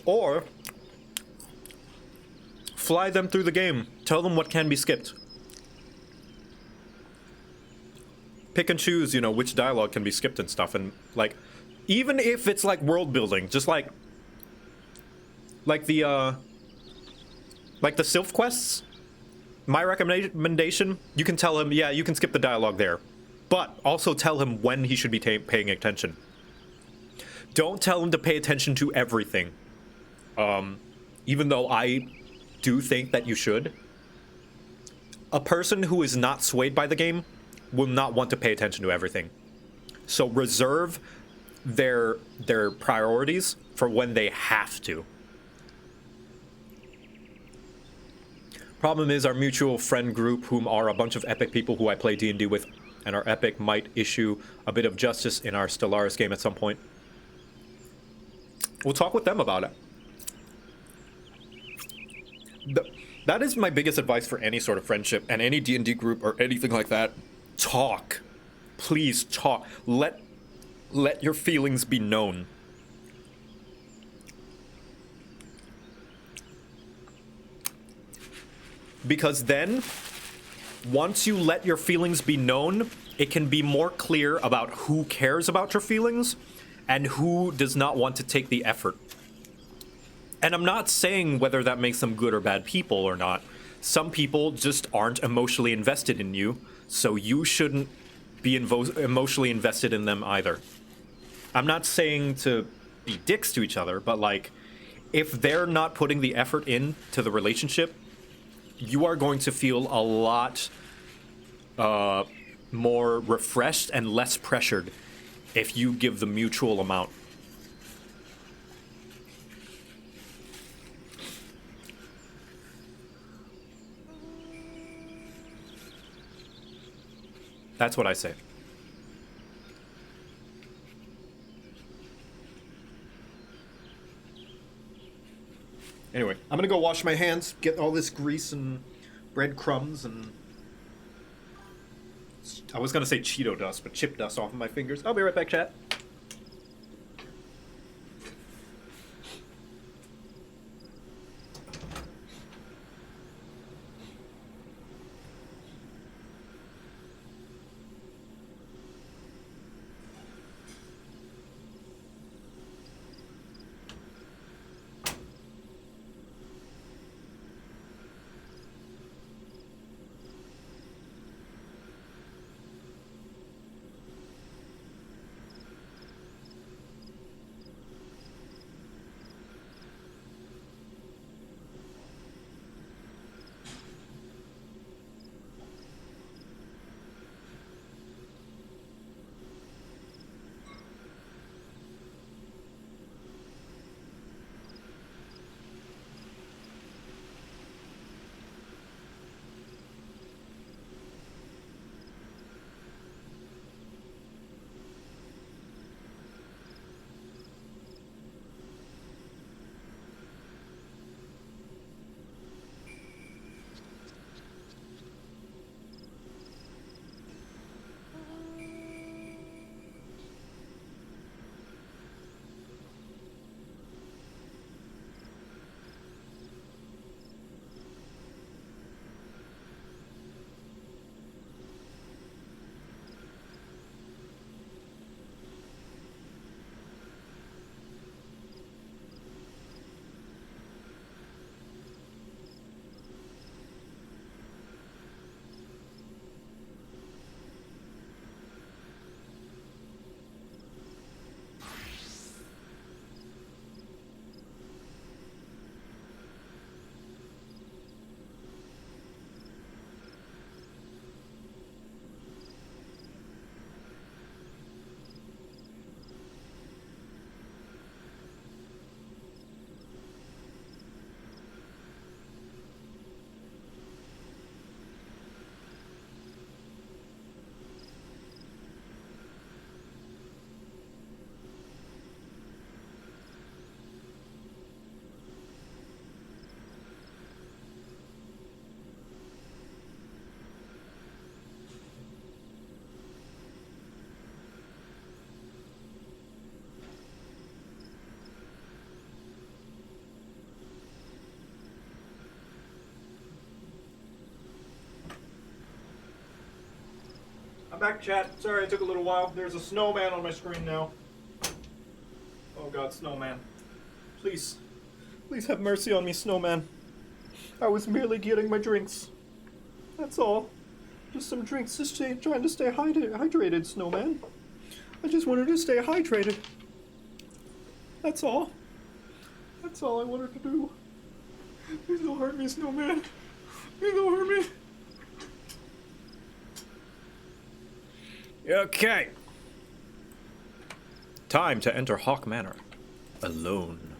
[SPEAKER 1] Or fly them through the game. Tell them what can be skipped. Pick and choose, you know, which dialogue can be skipped and stuff, and like, even if it's like world building, just like the Sylph quests. My recommendation: you can tell him, yeah, you can skip the dialogue there, but also tell him when he should be paying attention. Don't tell him to pay attention to everything. Even though I do think that you should. A person who is not swayed by the game will not want to pay attention to everything. So reserve their priorities for when they have to. Problem is, our mutual friend group, whom are a bunch of epic people who I play D&D with, and our epic might issue a bit of justice in our Stellaris game at some point. We'll talk with them about it. That is my biggest advice for any sort of friendship and any D&D group or anything like that. Talk. Please talk. Let your feelings be known. Because then, once you let your feelings be known, it can be more clear about who cares about your feelings and who does not want to take the effort. And I'm not saying whether that makes them good or bad people or not. Some people just aren't emotionally invested in you, so you shouldn't be emotionally invested in them either. I'm not saying to be dicks to each other, but like, if they're not putting the effort into the relationship, you are going to feel a lot more refreshed and less pressured if you give the mutual amount. That's what I say. Anyway, I'm gonna go wash my hands, get all this grease and breadcrumbs and... I was gonna say Cheeto dust, but chip dust off of my fingers. I'll be right back, chat. I'm back, chat. Sorry, it took a little while. There's a snowman on my screen now. Oh god, snowman. Please. Please have mercy on me, snowman. I was merely getting my drinks. That's all. Just some drinks, just trying to stay hydrated, snowman. I just wanted to stay hydrated. That's all. That's all I wanted to do. Please don't hurt me, snowman. Please don't hurt me. Okay. Time to enter Hawk Manor. Alone.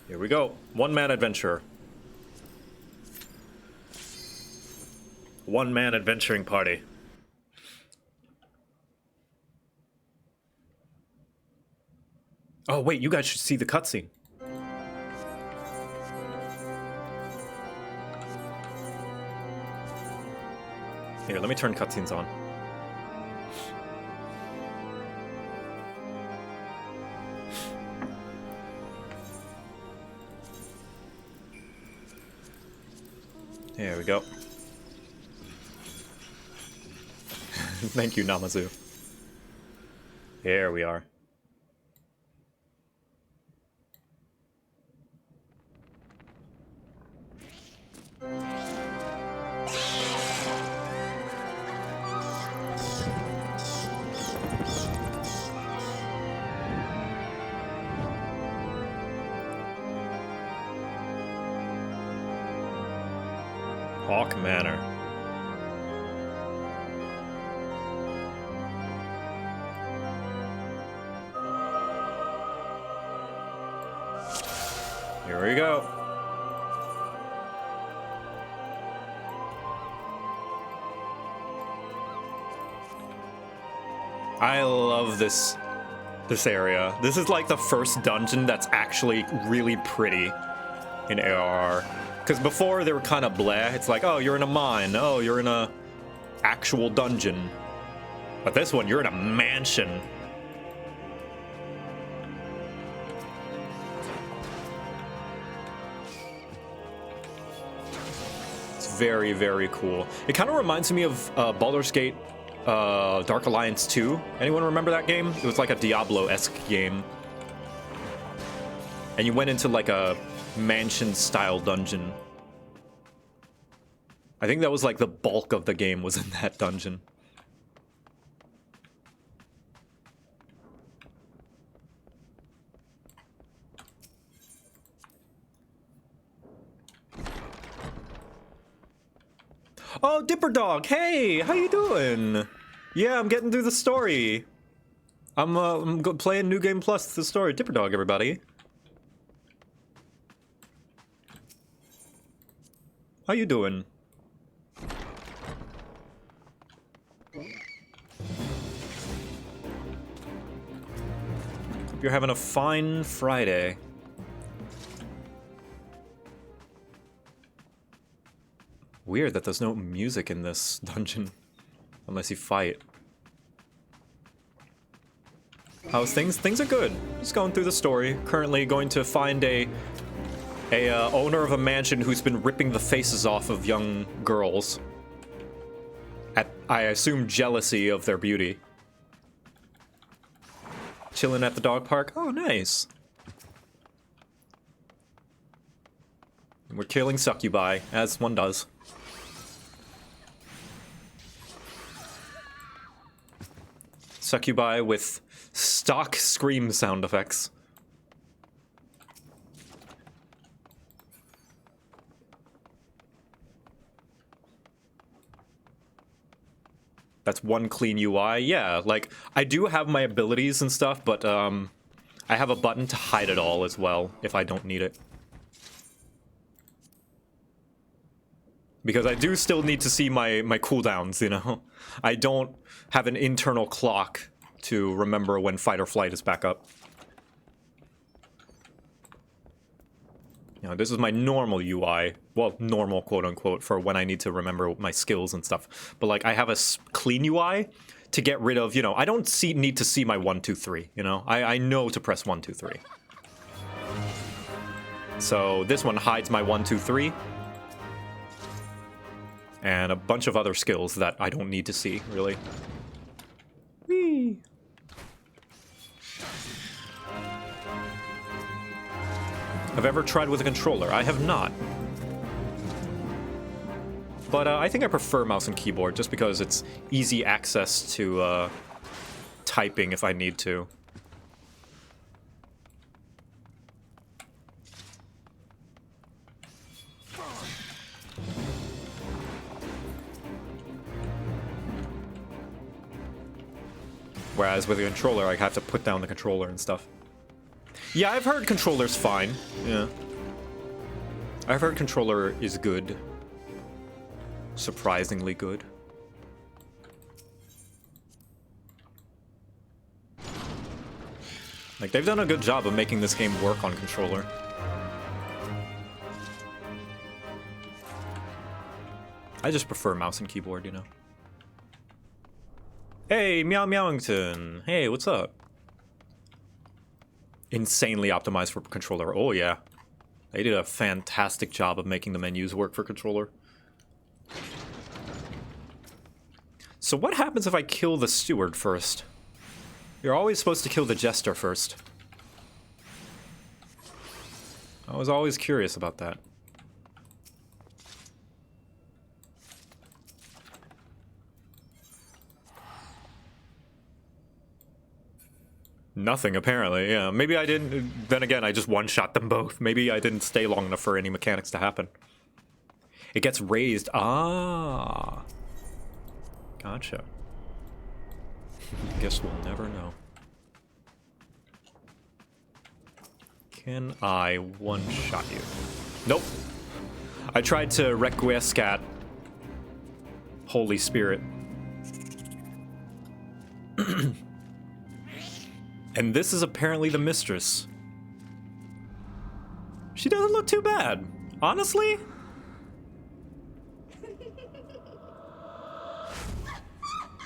[SPEAKER 1] Here we go. One-man adventure. One-man adventuring party. Oh, wait, you guys should see the cutscene. Here, let me turn cutscenes on. Here we go. Thank you, Namazu. Here we are. Hawk Manor. Here we go. I love this area. This is like the first dungeon that's actually really pretty in ARR. Because before they were kind of bleh. It's like, oh, you're in a mine. Oh, you're in a actual dungeon. But this one, you're in a mansion. It's very, very cool. It kind of reminds me of Baldur's Gate Dark Alliance 2. Anyone remember that game? It was like a Diablo-esque game. And you went into like a mansion-style dungeon. I think that was like the bulk of the game was in that dungeon. Oh, Dipper Dog! Hey, how you doing? Yeah, I'm getting through the story. I'm playing New Game Plus, the story. Dipper Dog, everybody. How you doing? You're having a fine Friday. Weird that there's no music in this dungeon. Unless you fight. How's things? Things are good. Just going through the story. Currently going to find a owner of a mansion who's been ripping the faces off of young girls. I assume jealousy of their beauty. Chilling at the dog park. Oh, nice. We're killing succubi, as one does. Succubi with stock scream sound effects. That's one clean UI. Yeah, like, I do have my abilities and stuff, but I have a button to hide it all as well, if I don't need it. Because I do still need to see my cooldowns, you know? I don't have an internal clock to remember when fight or flight is back up. You know, this is my normal UI. Well, normal, quote-unquote, for when I need to remember my skills and stuff. But, like, I have a clean UI to get rid of, you know, I don't need to see my 1, 2, 3, you know? I know to press 1, 2, 3. So, this one hides my 1, 2, 3. And a bunch of other skills that I don't need to see, really. Whee! Have ever tried with a controller? I have not. But I think I prefer mouse and keyboard just because it's easy access to typing if I need to. Whereas with a controller, I have to put down the controller and stuff. Yeah, I've heard controller's fine. Yeah. I've heard controller is good. Surprisingly good. Like, they've done a good job of making this game work on controller. I just prefer mouse and keyboard, you know. Hey, Meow Meowington. Hey, what's up? Insanely optimized for controller. Oh, yeah. They did a fantastic job of making the menus work for controller. So what happens if I kill the steward first? You're always supposed to kill the jester first. I was always curious about that. Nothing, apparently, yeah. Maybe I didn't... Then again, I just one-shot them both. Maybe I didn't stay long enough for any mechanics to happen. It gets raised. Ah. Gotcha. Guess we'll never know. Can I one-shot you? Nope. I tried to Requiescat Holy Spirit. And this is apparently the mistress. She doesn't look too bad. Honestly?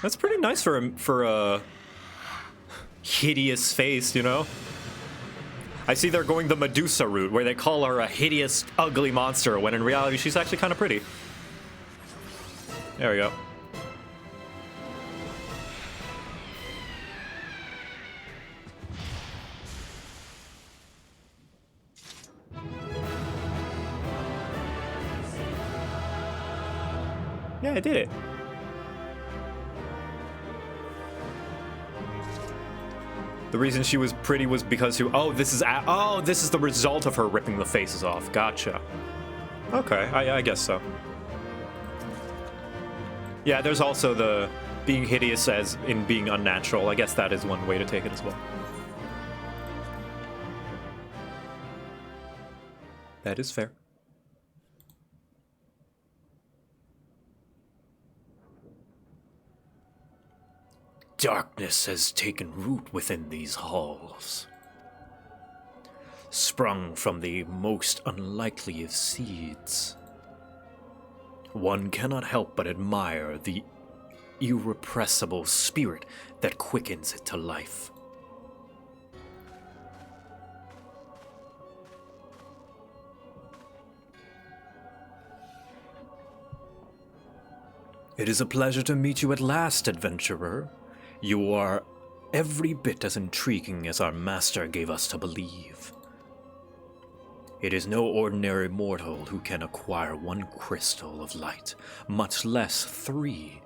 [SPEAKER 1] That's pretty nice for a hideous face, you know? I see they're going the Medusa route, where they call her a hideous, ugly monster, when in reality she's actually kind of pretty. There we go. Yeah, I did it. The reason she was pretty was because this is the result of her ripping the faces off. Gotcha. Okay, I guess so. Yeah, there's also the being hideous as in being unnatural. I guess that is one way to take it as well. That is fair. Darkness has taken root within these halls. Sprung from the most unlikely of seeds. One cannot help but admire the irrepressible spirit that quickens it to life. It is a pleasure to meet you at last, adventurer. You are every bit as intriguing as our master gave us to believe. It is no ordinary mortal who can acquire one crystal of light, much less 3.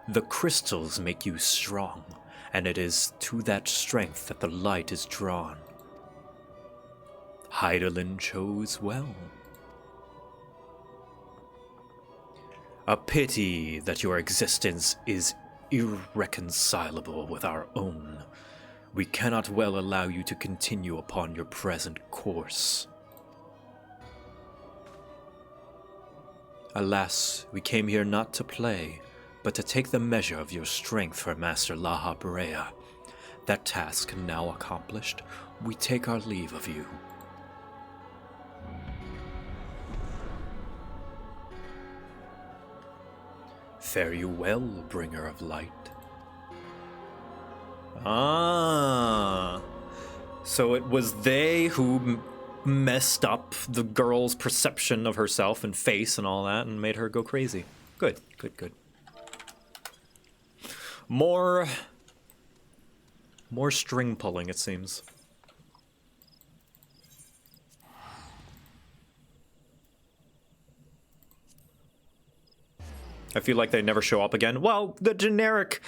[SPEAKER 1] The crystals make you strong, and it is to that strength that the light is drawn. Hydaelyn chose well. A pity that your existence is irreconcilable with our own. We cannot well allow you to continue upon your present course. Alas, we came here not to play, but to take the measure of your strength for Master Laha Berea. That task now accomplished, we take our leave of you. Fare you well, bringer of light. Ah, so it was they who messed up the girl's perception of herself and face and all that and made her go crazy. Good, good, good. More string pulling, it seems. I feel like they never show up again. Well, the generic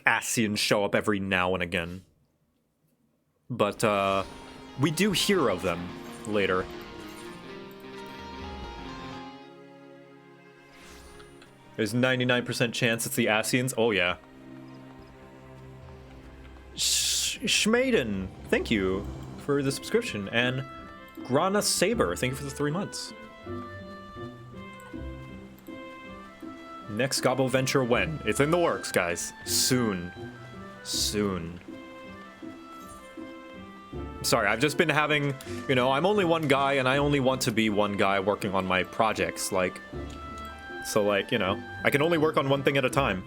[SPEAKER 1] Asians show up every now and again. But, we do hear of them later. There's 99% chance it's the Asians. Oh, yeah. Schmaden, thank you for the subscription. And Grana Saber, thank you for the 3 months. Next Gobbo venture when? It's in the works, guys. Soon. Soon. Sorry, I've just been having, I'm only one guy and I only want to be one guy working on my projects, I can only work on one thing at a time.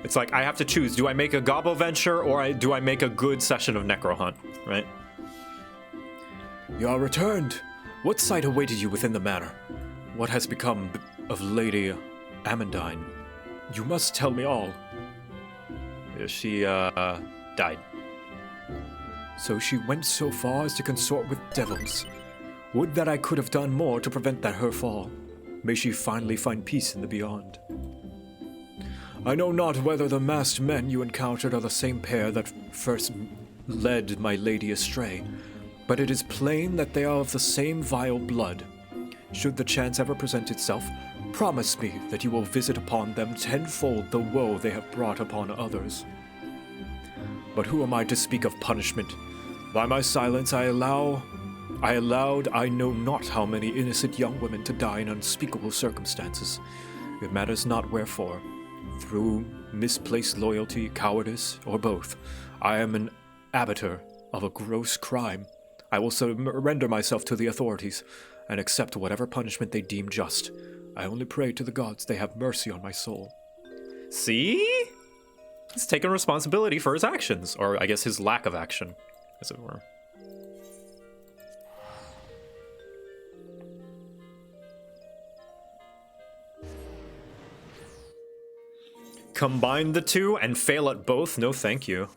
[SPEAKER 1] It's like, I have to choose, do I make a Gobbo venture or do I make a good session of Necro Hunt, right?
[SPEAKER 8] You are returned. What sight awaited you within the manor? What has become of Lady Amandine? You must tell me all.
[SPEAKER 1] She, died.
[SPEAKER 8] So she went so far as to consort with devils. Would that I could have done more to prevent that her fall. May she finally find peace in the beyond. I know not whether the masked men you encountered are the same pair that first led my lady astray, but it is plain that they are of the same vile blood. Should the chance ever present itself, promise me that you will visit upon them tenfold the woe they have brought upon others. But who am I to speak of punishment? By my silence I allowed I know not how many innocent young women to die in unspeakable circumstances. It matters not wherefore. Through misplaced loyalty, cowardice, or both, I am an abettor of a gross crime. I will surrender myself to the authorities, and accept whatever punishment they deem just. I only pray to the gods they have mercy on my soul.
[SPEAKER 1] See? He's taking responsibility for his actions, or I guess his lack of action, as it were. Combine the two and fail at both? No thank you.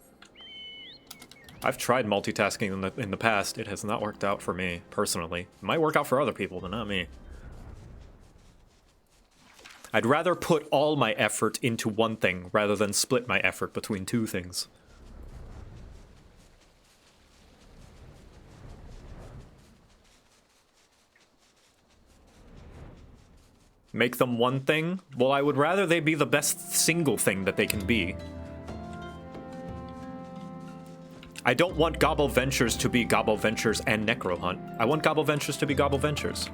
[SPEAKER 1] I've tried multitasking in the past. It has not worked out for me, personally. It might work out for other people, but not me. I'd rather put all my effort into one thing rather than split my effort between two things. Make them one thing? Well, I would rather they be the best single thing that they can be. I don't want Gobble Ventures to be Gobble Ventures and Necro Hunt. I want Gobble Ventures to be Gobble Ventures.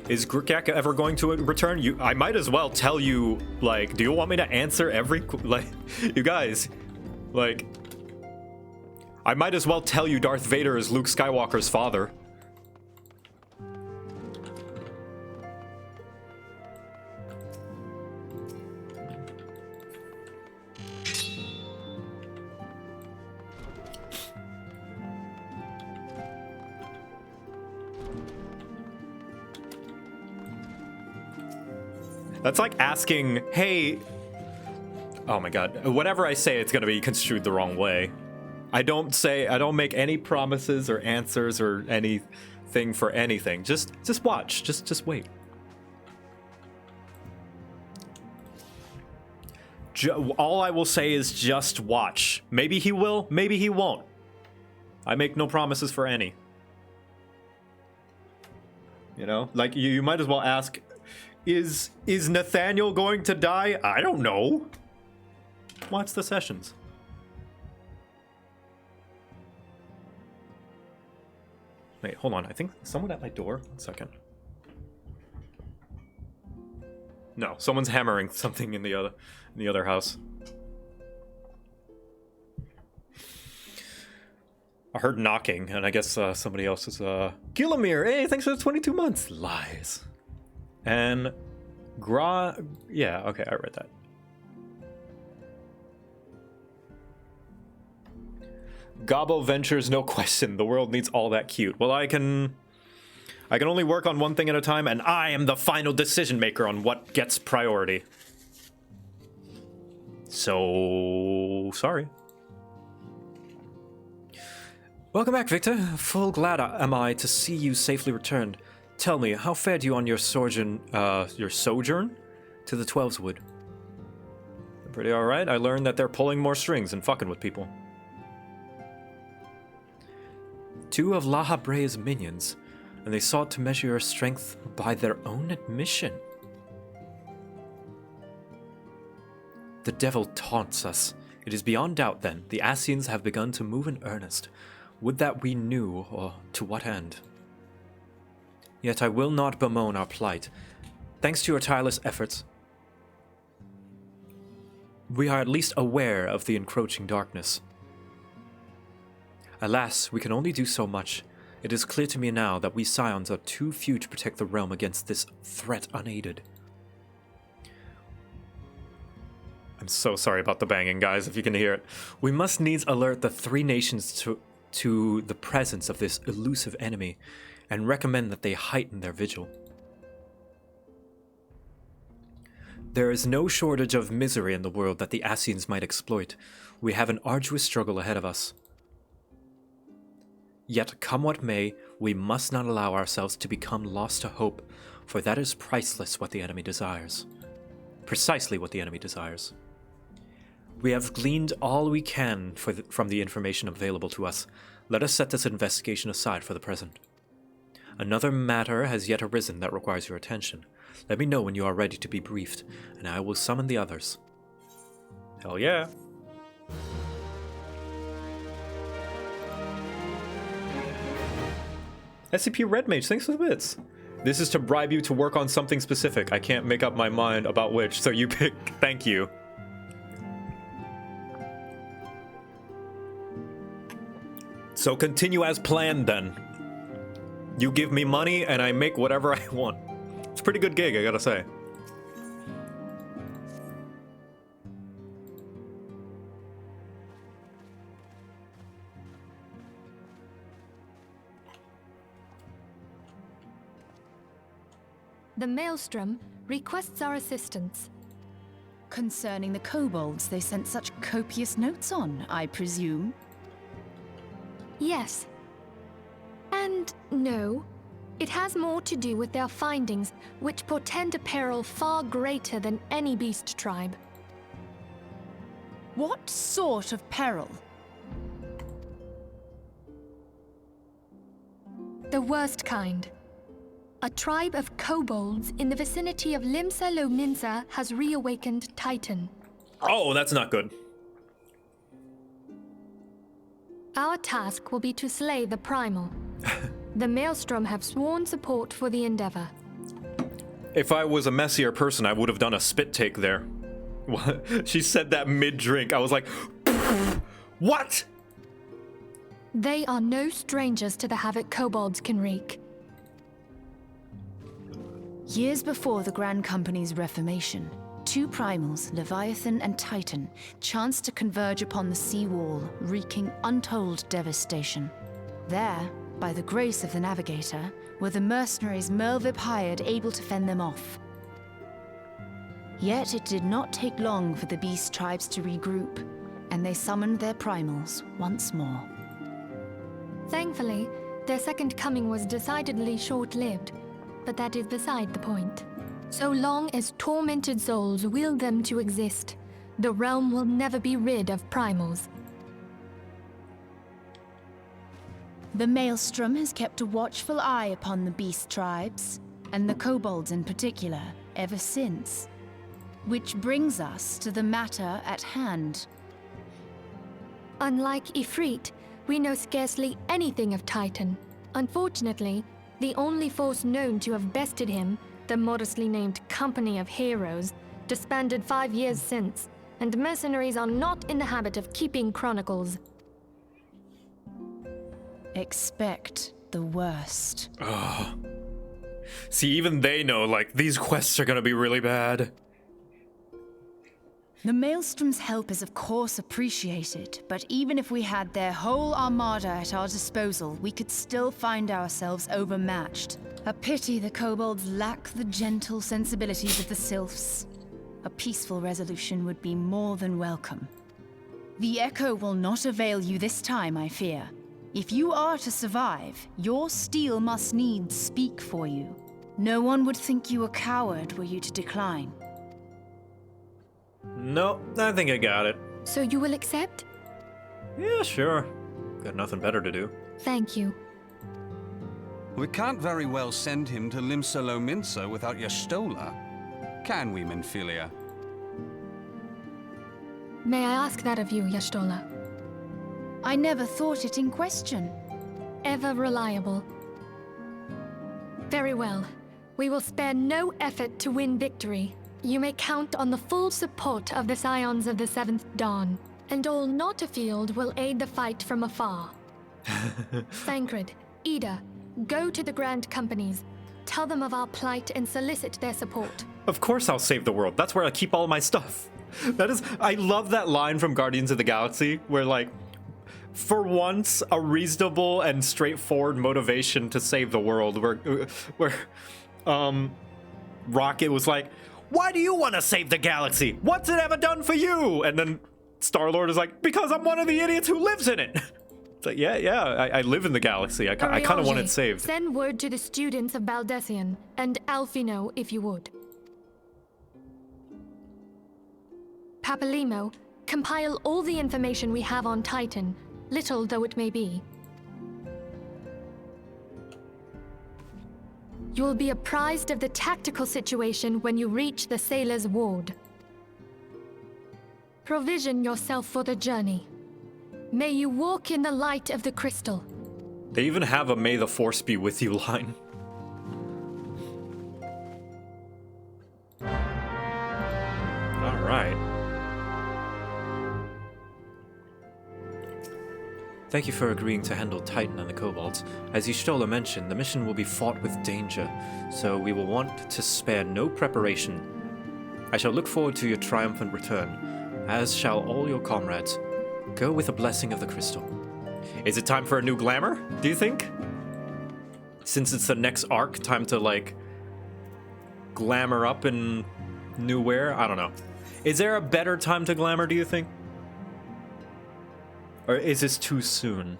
[SPEAKER 1] Is Grukak ever going to return? I might as well tell you, like, do you want me to answer every, like, you guys, like, I might as well tell you Darth Vader is Luke Skywalker's father. That's like asking, hey, oh my god, whatever I say, it's gonna be construed the wrong way. I don't make any promises or answers or anything for anything. Just watch, just wait. All I will say is just watch. Maybe he will, maybe he won't. I make no promises for any. You know, like you might as well ask, Is Nathaniel going to die? I don't know. Watch the sessions. Wait, hold on. I think someone at my door. 1 second. No, someone's hammering something in the other house. I heard knocking, and I guess somebody else is Gillamir. Hey, thanks for the 22 months. Lies. And yeah, okay, I read that. Gobbo Ventures, no question. The world needs all that cute. Well, I can only work on one thing at a time, and I am the final decision maker on what gets priority. So, sorry. Welcome back, Victor. Full glad am I to see you safely returned. Tell me, how fared you on your sojourn to the Twelveswood? Pretty alright. I learned that they're pulling more strings and fucking with people. 2 of La Habre's minions, and they sought to measure your strength by their own admission. The devil taunts us. It is beyond doubt, then, the Ascians have begun to move in earnest. Would that we knew, or to what end. Yet I will not bemoan our plight. Thanks to your tireless efforts, we are at least aware of the encroaching darkness. Alas, we can only do so much,
[SPEAKER 8] It is clear to me now that we Scions are too few to protect the realm against this threat unaided.
[SPEAKER 1] I'm so sorry about the banging, guys, if you can hear it.
[SPEAKER 8] We must needs alert the three nations to the presence of this elusive enemy, and recommend that they heighten their vigil. There is no shortage of misery in the world that the Ascians might exploit. We have an arduous struggle ahead of us. Yet, come what may, we must not allow ourselves to become lost to hope, for that is priceless what the enemy desires. Precisely what the enemy desires. We have gleaned all we can from the information available to us. Let us set this investigation aside for the present. Another matter has yet arisen that requires your attention. Let me know when you are ready to be briefed, and I will summon the others.
[SPEAKER 1] Hell yeah. SCP Red Mage, thanks for the bits. This is to bribe you to work on something specific. I can't make up my mind about which, so you pick. Thank you. So continue as planned then. You give me money and I make whatever I want. It's a pretty good gig, I gotta say.
[SPEAKER 2] The Maelstrom requests our assistance.
[SPEAKER 17] Concerning the kobolds they sent such copious notes on, I presume?
[SPEAKER 2] Yes. And no. It has more to do with their findings, which portend a peril far greater than any beast tribe.
[SPEAKER 17] What sort of peril?
[SPEAKER 2] The worst kind. A tribe of kobolds in the vicinity of Limsa Lominsa has reawakened Titan.
[SPEAKER 1] Oh, that's not good.
[SPEAKER 2] Our task will be to slay the Primal. The Maelstrom have sworn support for the endeavor.
[SPEAKER 1] If I was a messier person, I would have done a spit take there. She said that mid-drink. I was like, what?
[SPEAKER 2] They are no strangers to the havoc kobolds can wreak.
[SPEAKER 17] Years before the Grand Company's reformation, two primals, Leviathan and Titan, chanced to converge upon the sea wall, wreaking untold devastation. There, by the grace of the Navigator, were the mercenaries Mervib hired able to fend them off. Yet it did not take long for the beast tribes to regroup, and they summoned their primals once more.
[SPEAKER 2] Thankfully, their second coming was decidedly short-lived, but that is beside the point. So long as tormented souls will them to exist, the realm will never be rid of primals.
[SPEAKER 17] The Maelstrom has kept a watchful eye upon the beast tribes, and the kobolds in particular, ever since. Which brings us to the matter at hand.
[SPEAKER 2] Unlike Ifrit, we know scarcely anything of Titan. Unfortunately, the only force known to have bested him, the modestly named Company of Heroes, disbanded 5 years since, and mercenaries are not in the habit of keeping chronicles.
[SPEAKER 17] Expect the worst.
[SPEAKER 1] Oh. See, even they know, like, these quests are gonna be really bad.
[SPEAKER 17] The Maelstrom's help is of course appreciated, but even if we had their whole armada at our disposal, we could still find ourselves overmatched. A pity the kobolds lack the gentle sensibilities of the sylphs. A peaceful resolution would be more than welcome. The Echo will not avail you this time, I fear. If you are to survive, your steel must needs speak for you. No one would think you a coward were you to decline.
[SPEAKER 1] No, I think I got it.
[SPEAKER 2] So you will accept?
[SPEAKER 1] Yeah, sure. Got nothing better to do.
[SPEAKER 2] Thank you.
[SPEAKER 3] We can't very well send him to Limsa Lominsa without Y'shtola. Can we, Minfilia?
[SPEAKER 2] May I ask that of you, Y'shtola?
[SPEAKER 17] I never thought it in question.
[SPEAKER 2] Ever reliable. Very well. We will spare no effort to win victory. You may count on the full support of the Scions of the Seventh Dawn, and all not afield will aid the fight from afar. Thancred, Ida, go to the Grand Companies. Tell them of our plight and solicit their support.
[SPEAKER 1] Of course I'll save the world. That's where I keep all my stuff. I love that line from Guardians of the Galaxy where, like, for once, a reasonable and straightforward motivation to save the world where Rocket was like, why do you want to save the galaxy? What's it ever done for you? And then Star-Lord is like, because I'm one of the idiots who lives in it. It's like, yeah, I live in the galaxy. I kind of want it saved.
[SPEAKER 2] Send word to the students of Baldessian and Alfino if you would. Papalimo, compile all the information we have on Titan, little though it may be. You will be apprised of the tactical situation when you reach the sailor's ward. Provision yourself for the journey. May you walk in the light of the crystal.
[SPEAKER 1] They even have a "May the Force be with you" line. All right. Thank you for agreeing to handle Titan and the Kobolds. As Y'shtola mentioned, the mission will be fought with danger, so we will want to spare no preparation. I shall look forward to your triumphant return, as shall all your comrades. Go with the blessing of the crystal. Is it time for a new glamour, do you think? Since it's the next arc, time to, like, glamour up in new wear? I don't know. Is there a better time to glamour, do you think? Or is this too soon?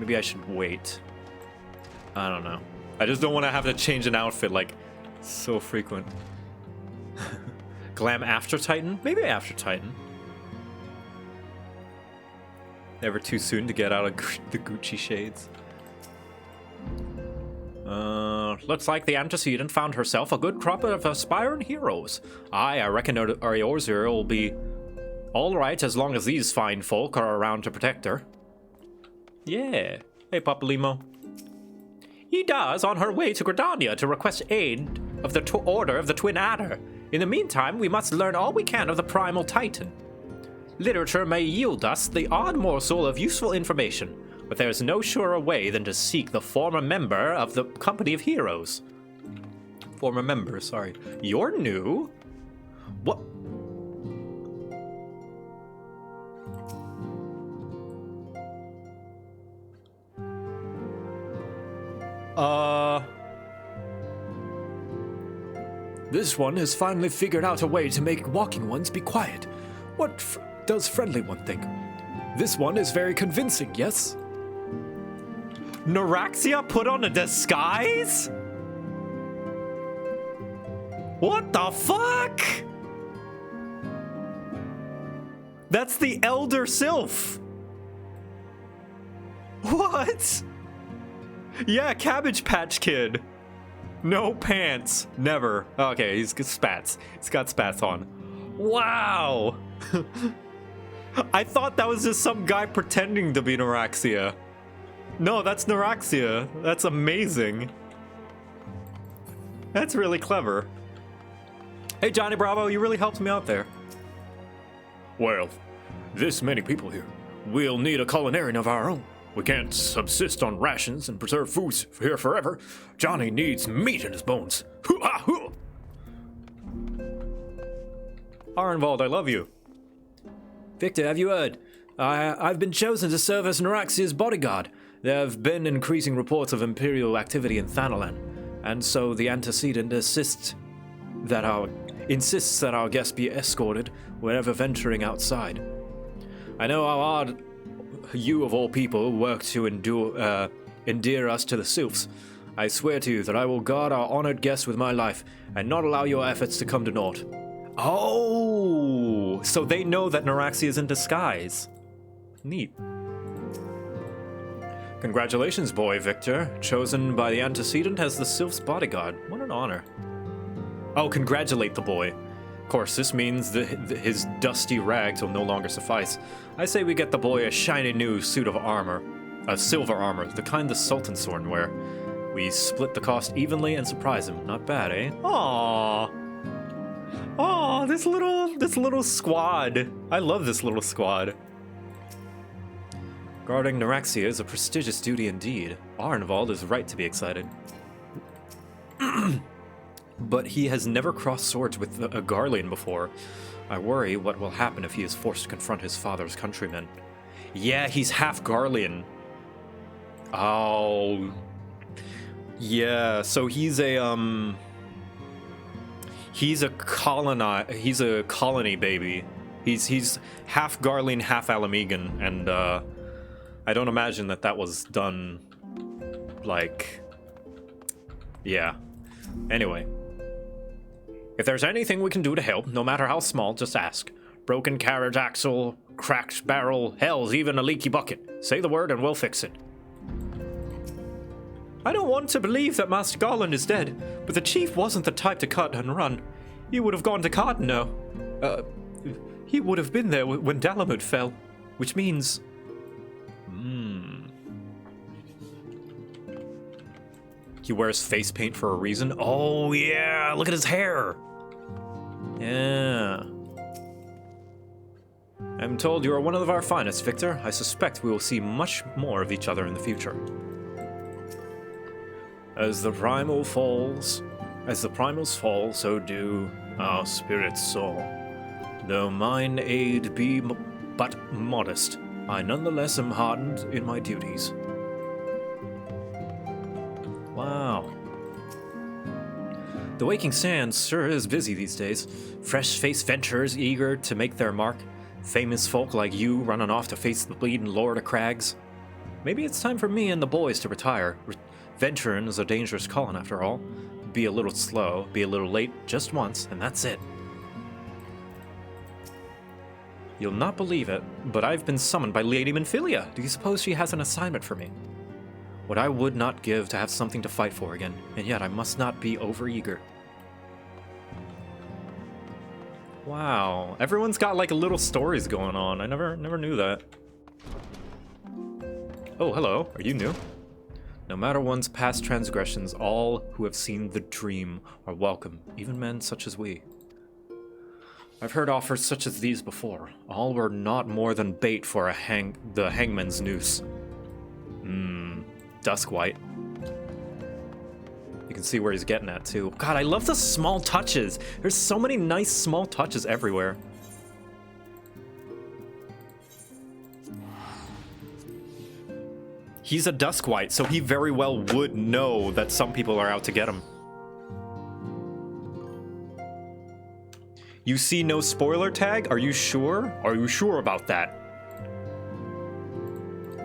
[SPEAKER 1] Maybe I should wait. I don't know. I just don't want to have to change an outfit, like, so frequent. Glam after Titan? Maybe after Titan. Never too soon to get out of the Gucci shades. Looks like the antecedent found herself a good crop of aspiring heroes. I reckon Eorzea will be alright as long as these fine folk are around to protect her. Yeah. Hey, Papalimo. Ida is on her way to Gridania to request aid of the Order of the Twin Adder. In the meantime, we must learn all we can of the Primal Titan. Literature may yield us the odd morsel of useful information, but there is no surer way than to seek the former member of the Company of Heroes. Former member, sorry. You're new? What?
[SPEAKER 8] This one has finally figured out a way to make walking ones be quiet. What does friendly one think? This one is very convincing, yes?
[SPEAKER 1] Neuraxia put on a disguise? What the fuck? That's the Elder Sylph. What? Yeah, Cabbage Patch Kid. No pants. Never. Okay, he's got spats. He's got spats on. Wow. I thought that was just some guy pretending to be Neuraxia. No, that's Neuraxia. That's amazing. That's really clever. Hey, Johnny Bravo, you really helped me out there.
[SPEAKER 18] Well, this many people here. We'll need a culinarian of our own. We can't subsist on rations and preserve foods here forever. Johnny needs meat in his bones.
[SPEAKER 1] Arenvald, I love you.
[SPEAKER 8] Victor, have you heard? I've been chosen to serve as Neuraxia's bodyguard. There have been increasing reports of Imperial activity in Thanalan, and so the antecedent insists that our guests be escorted wherever venturing outside. I know how hard you, of all people, work to endear us to the Sylphs. I swear to you that I will guard our honored guests with my life, and not allow your efforts to come to naught.
[SPEAKER 1] Oh, so they know that Neuraxia is in disguise. Neat. Congratulations, boy Victor. Chosen by the antecedent as the Sylph's bodyguard. What an honor. Oh, congratulate the boy. Of course, this means his dusty rags will no longer suffice. I say we get the boy a shiny new suit of armor. A silver armor, the kind the Sultan's Sorn wear. We split the cost evenly and surprise him. Not bad, eh? Aww. Aww, this little squad. I love this little squad. Guarding Neuraxia is a prestigious duty indeed. Arnvald is right to be excited. But he has never crossed swords with a Garlean before. I worry what will happen if he is forced to confront his father's countrymen. Yeah, he's half Garlean. Oh. Yeah, so he's a colony baby. He's half Garlean, half Alamegan, and I don't imagine that was done like, yeah. Anyway, if there's anything we can do to help, no matter how small, just ask. Broken carriage axle, cracked barrel, hell's even a leaky bucket. Say the word and we'll fix it. I don't want to believe that Master Garland is dead, but the chief wasn't the type to cut and run. He would have gone to Cardino. He would have been there when Dalamud fell, which means... He wears face paint for a reason? Oh yeah, look at his hair! Yeah. I'm told you are one of our finest, Victor. I suspect we will see much more of each other in the future. As the primals fall, so do our spirits soar. Though mine aid be but modest, I nonetheless am hardened in my duties. Wow. The Waking Sands sure is busy these days. Fresh-faced venturers eager to make their mark. Famous folk like you running off to face the bleeding Lord of Crags. Maybe it's time for me and the boys to retire. Venturing is a dangerous calling after all. Be a little slow, be a little late just once, and that's it. You'll not believe it, but I've been summoned by Lady Minfilia. Do you suppose she has an assignment for me? What I would not give to have something to fight for again, and yet I must not be overeager. Wow, everyone's got like little stories going on. I never knew that. Oh, hello. Are you new? No matter one's past transgressions, all who have seen the dream are welcome, even men such as we. I've heard offers such as these before. All were not more than bait for the hangman's noose. Duskwhite. You can see where he's getting at, too. God, I love the small touches. There's so many nice small touches everywhere. He's a Duskwhite, so he very well would know that some people are out to get him. You see no spoiler tag? Are you sure? Are you sure about that?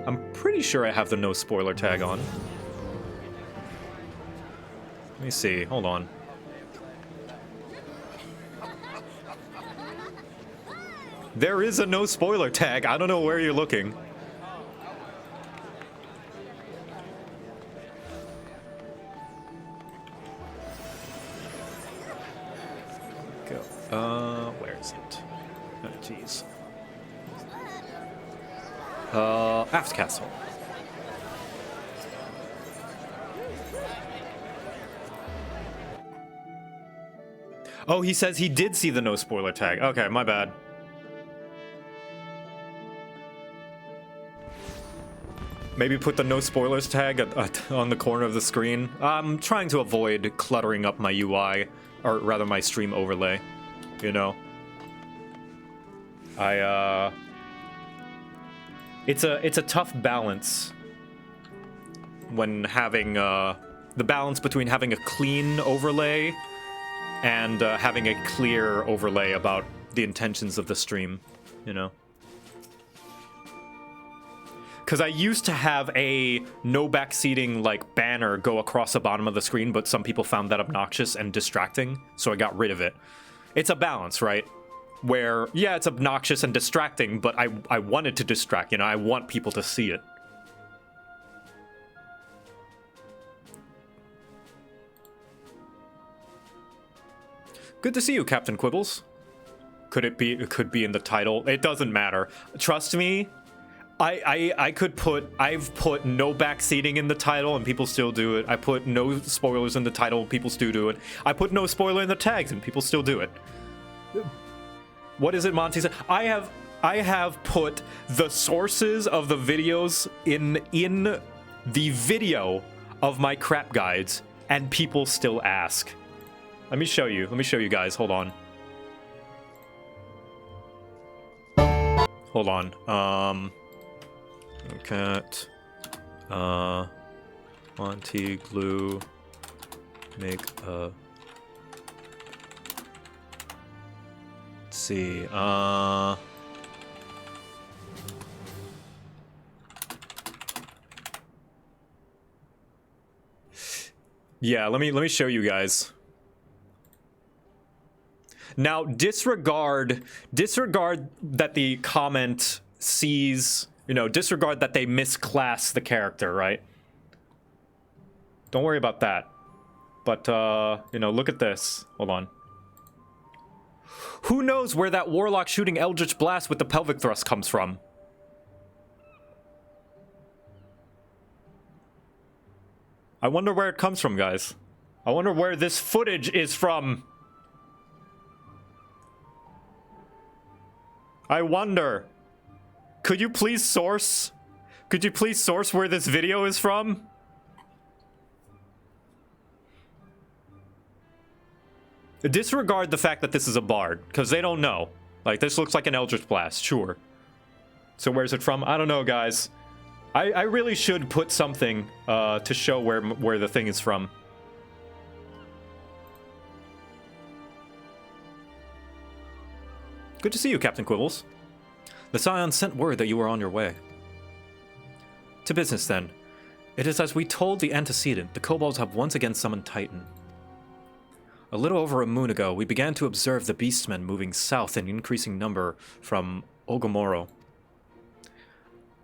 [SPEAKER 1] I'm pretty sure I have the no spoiler tag on. Let me see. Hold on. There is a no spoiler tag. I don't know where you're looking. Where is it? Oh, jeez. Aft Castle. Oh, he says he did see the no spoiler tag. Okay, my bad. Maybe put the no spoilers tag on the corner of the screen. I'm trying to avoid cluttering up my UI, or rather my stream overlay, you know? It's a tough balance when having, the balance between having a clean overlay and having a clear overlay about the intentions of the stream, you know? Because I used to have a no backseating like banner go across the bottom of the screen, but some people found that obnoxious and distracting, so I got rid of it. It's a balance, right? Where, yeah, it's obnoxious and distracting, but I want it to distract, you know? I want people to see it. Good to see you, Captain Quibbles. It could be in the title. It doesn't matter. Trust me, I've put no backseating in the title and people still do it. I put no spoilers in the title and people still do it. I put no spoiler in the tags and people still do it. What is it Monty said? I have put the sources of the videos in the video of my crap guides, and people still ask. Let me show you. Let me show you guys. Hold on. Hold on. JoCat. Monty glue. Make a. Let's see. Yeah, let me show you guys. Now, disregard that the comment sees, disregard that they misclass the character, right? Don't worry about that. But, look at this. Hold on. Who knows where that warlock shooting Eldritch Blast with the pelvic thrust comes from? I wonder where it comes from, guys. I wonder where this footage is from. I wonder. Could you please source? Could you please source where this video is from? Disregard the fact that this is a bard, because they don't know. Like, this looks like an Eldritch Blast, sure. So where's it from? I don't know, guys. I really should put something to show where the thing is from. Good to see you, Captain Quibbles. The Scion sent word that you were on your way. To business, then. It is as we told the antecedent, the kobolds have once again summoned Titan. A little over a moon ago, we began to observe the beastmen moving south in increasing number from Ogomoro.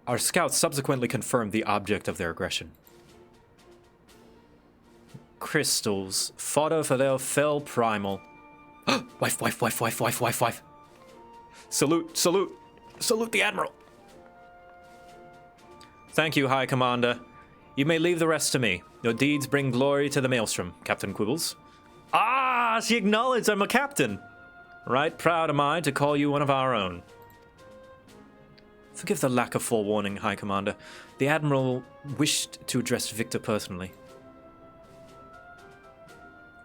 [SPEAKER 1] Our scouts subsequently confirmed the object of their aggression. Crystals, fodder for their fell primal. Wife. Salute the Admiral. Thank you, High Commander. You may leave the rest to me. Your deeds bring glory to the Maelstrom, Captain Quibbles. Ah, she acknowledged I'm a captain. Right proud am I to call you one of our own. Forgive the lack of forewarning, High Commander. The Admiral wished to address Victor personally.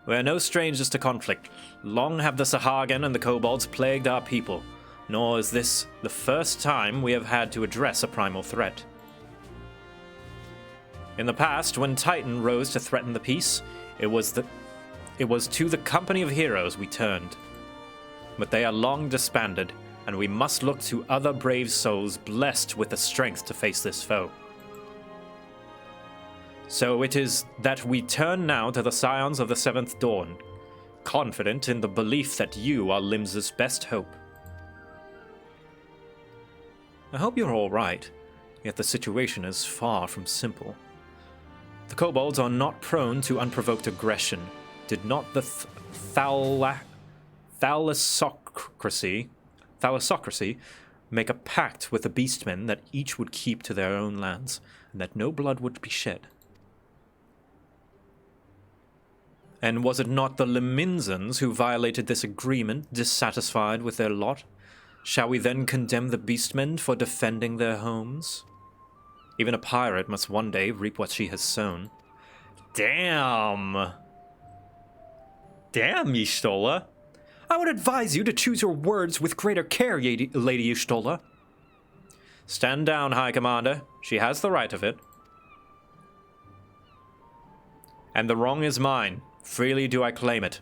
[SPEAKER 1] We are no strangers to conflict. Long have the Sahagin and the kobolds plagued our people, nor is this the first time we have had to address a primal threat. In the past, when Titan rose to threaten the peace, it was to the company of heroes we turned. But they are long disbanded, and we must look to other brave souls blessed with the strength to face this foe. So it is that we turn now to the Scions of the Seventh Dawn, confident in the belief that you are Limsa's best hope. I hope you're all right, yet the situation is far from simple. The kobolds are not prone to unprovoked aggression. Did not the thalassocracy make a pact with the beastmen that each would keep to their own lands, and that no blood would be shed? And was it not the Leminsans who violated this agreement, dissatisfied with their lot? Shall we then condemn the beastmen for defending their homes? Even a pirate must one day reap what she has sown. Damn, Y'shtola. I would advise you to choose your words with greater care, Lady Y'shtola. Stand down, High Commander. She has the right of it. And the wrong is mine. Freely do I claim it.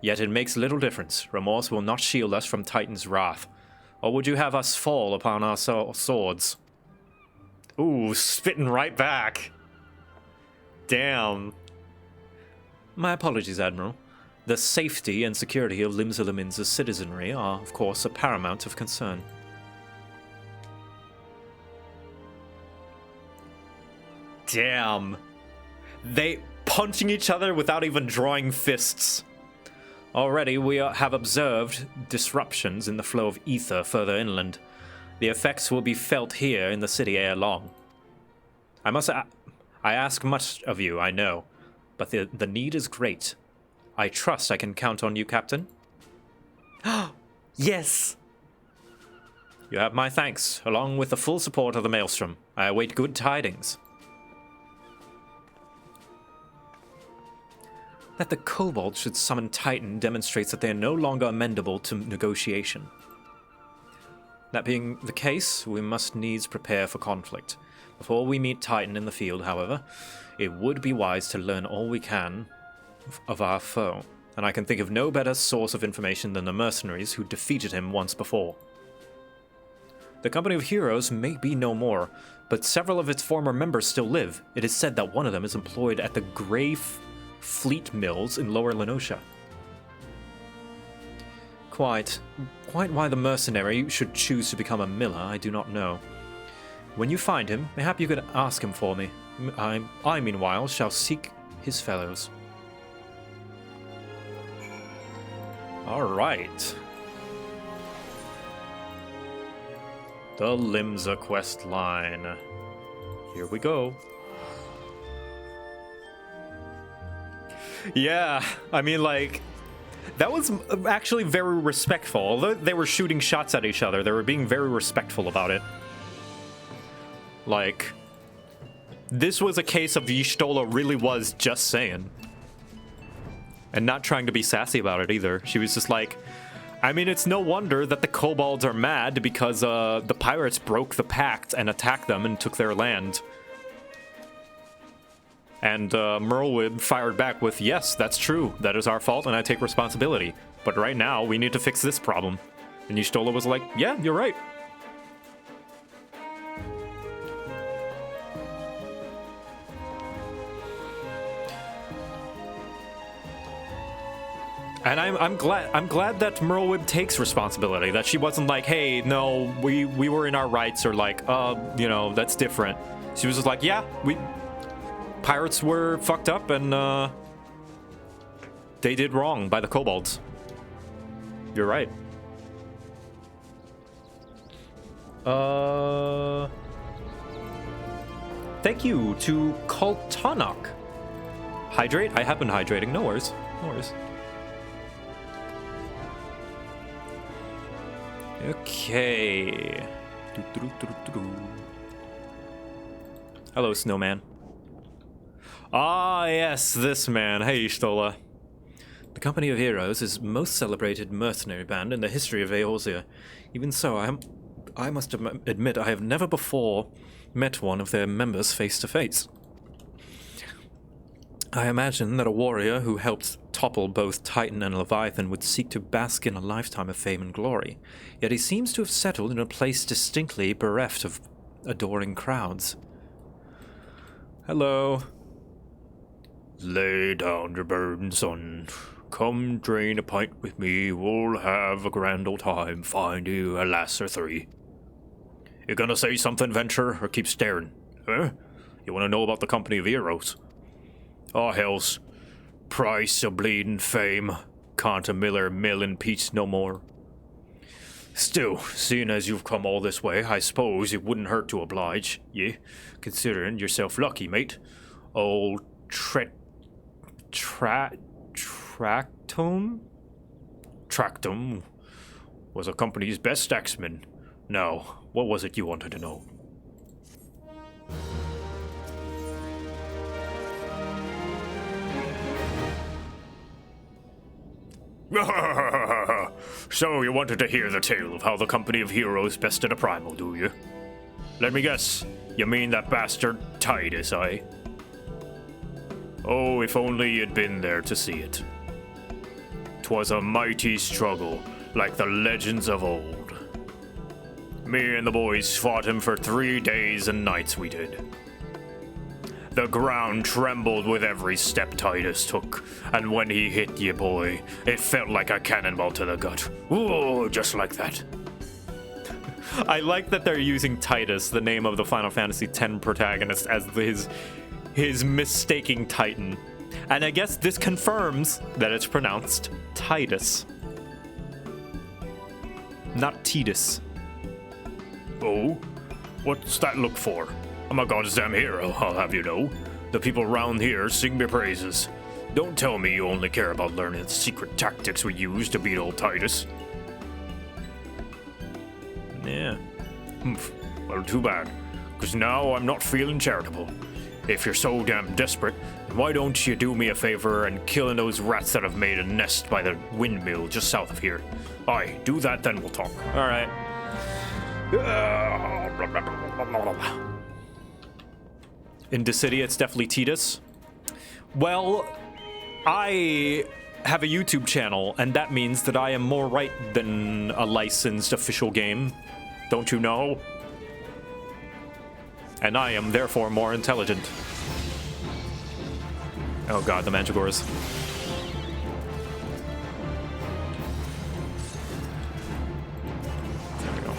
[SPEAKER 1] Yet it makes little difference. Remorse will not shield us from Titan's wrath. Or would you have us fall upon our swords? Ooh, spitting right back. Damn. My apologies, Admiral. The safety and security of Limsa Lominsa's citizenry are, of course, a paramount of concern. Damn. They punching each other without even drawing fists. Already we have observed disruptions in the flow of ether further inland. The effects will be felt here in the city ere long. I ask much of you, I know, but the need is great. I trust I can count on you, Captain. Yes! You have my thanks, along with the full support of the Maelstrom. I await good tidings. That the Kobolds should summon Titan demonstrates that they are no longer amendable to negotiation. That being the case, we must needs prepare for conflict. Before we meet Titan in the field, however, it would be wise to learn all we can of our foe, and I can think of no better source of information than the mercenaries who defeated him once before. The Company of Heroes may be no more, but several of its former members still live. It is said that one of them is employed at the Grey Fleet Mills in Lower Lenosha. Quite why the mercenary should choose to become a miller, I do not know. When you find him, mayhap you could ask him for me. I meanwhile, shall seek his fellows. Alright. The Limsa quest line. Here we go. Yeah, I mean, like, that was actually very respectful. Although they were shooting shots at each other, they were being very respectful about it. Like, this was a case of Y'shtola really was just saying. And not trying to be sassy about it either. She was just like, I mean, it's no wonder that the kobolds are mad because the pirates broke the pact and attacked them and took their land. And Merlwyb fired back with, yes, that's true. That is our fault and I take responsibility. But right now, we need to fix this problem. And Y'shtola was like, yeah, you're right. And I'm glad that Merlwyb takes responsibility. That she wasn't like, hey, no, we were in our rights, or like, you know, that's different. She was just like, yeah, pirates were fucked up and they did wrong by the kobolds. You're right. Thank you to Kultanok. Hydrate? I have been hydrating. No worries. No worries. Okay. Hello, snowman. Ah, yes, this man. Hey, Y'shtola. The Company of Heroes is most celebrated mercenary band in the history of Eorzea. Even so, I must admit I have never before met one of their members face to face. I imagine that a warrior who helped topple both Titan and Leviathan would seek to bask in a lifetime of fame and glory, yet he seems to have settled in a place distinctly bereft of adoring crowds. Hello. Lay down your burden, son. Come drain a pint with me, we'll have a grand old time, find you a lass or three. You gonna say something, Venture, or keep staring? Huh? You wanna know about the Company of Heroes? Oh, hells. Price of bleeding fame. Can't a miller mill in peace no more. Still, seeing as you've come all this way, I suppose it wouldn't hurt to oblige, ye, considering yourself lucky, mate. Old Tractum was a company's best axeman. Now, what was it you wanted to know? So you wanted to hear the tale of how the Company of Heroes bested a primal, do you? Let me guess, you mean that bastard Titus, eh? Oh, if only you'd been there to see it. 'Twas a mighty struggle, like the legends of old. Me and the boys fought him for 3 days and nights we did. The ground trembled with every step Titus took, and when he hit you, boy, it felt like a cannonball to the gut. Ooh, just like that. I like that they're using Titus, the name of the Final Fantasy X protagonist, as his mistaking Titan. And I guess this confirms that it's pronounced Titus. Not Titus. Oh? What's that look for? I'm a goddamn hero, I'll have you know. The people round here sing me praises. Don't tell me you only care about learning the secret tactics we use to beat old Titus. Yeah.
[SPEAKER 18] Well, too bad. Because now I'm not feeling charitable. If you're so damn desperate, then why don't you do me a favor and kill those rats that have made a nest by the windmill just south of here? Aye, do that, then we'll talk.
[SPEAKER 1] Alright. In the city, it's definitely Titus. Well, I have a YouTube channel, and that means that I am more right than a licensed official game. Don't you know? And I am therefore more intelligent. Oh god, the Mantigores. There we go.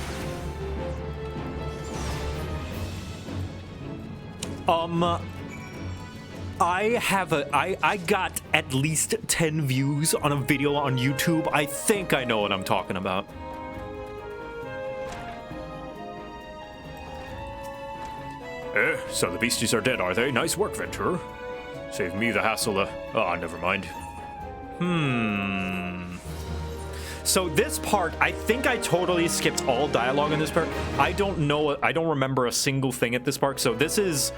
[SPEAKER 1] I got at least 10 views on a video on YouTube. I think I know what I'm talking about.
[SPEAKER 18] So the beasties are dead, are they? Nice work, Venturer. Save me the hassle of... Oh, never mind.
[SPEAKER 1] So this part, I think I totally skipped all dialogue in this part. I don't know, I don't remember a single thing at this part, so this is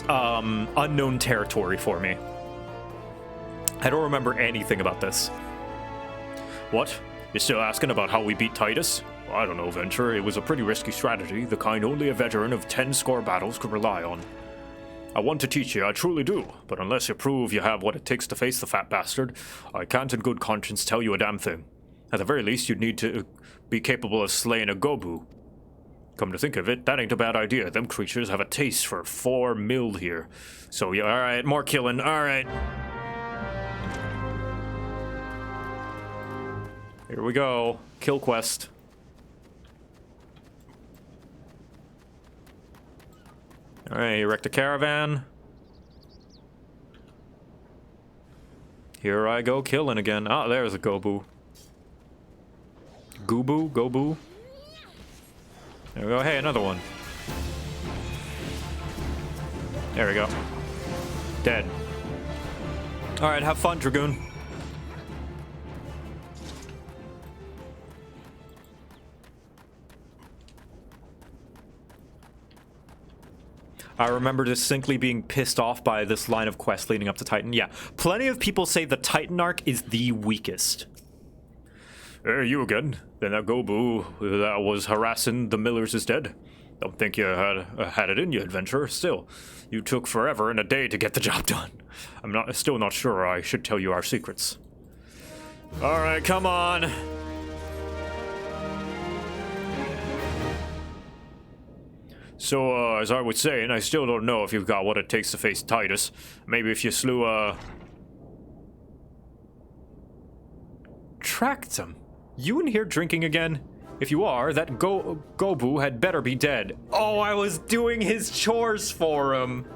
[SPEAKER 1] unknown territory for me. I don't remember anything about this.
[SPEAKER 18] What? You're still asking about how we beat Titus? Well, I don't know, Venture. It was a pretty risky strategy, the kind only a veteran of 10 score battles could rely on. I want to teach you, I truly do, but unless you prove you have what it takes to face the fat bastard, I can't in good conscience tell you a damn thing. At the very least, you'd need to be capable of slaying a Gobu. Come to think of it, that ain't a bad idea. Them creatures have a taste for 4 milled here. So yeah, alright, more killing, alright.
[SPEAKER 1] Here we go. Kill quest. Alright, erect a caravan. Here I go killing again. Oh, there's a Gobu. Gobu? There we go. Hey, another one. There we go. Dead. Alright, have fun, Dragoon. I remember distinctly being pissed off by this line of quests leading up to Titan. Yeah, plenty of people say the Titan arc is the weakest.
[SPEAKER 18] You again? Then that Gobu that was harassing the Millers is dead. Don't think you had it in you, adventurer. Still, you took forever and a day to get the job done. I'm still not sure I should tell you our secrets.
[SPEAKER 1] All right, come on.
[SPEAKER 18] So, as I was saying, I still don't know if you've got what it takes to face Titus. Maybe if you slew,
[SPEAKER 1] Tracked him. You in here drinking again? If you are, that Gobu had better be dead. Oh, I was doing his chores for him.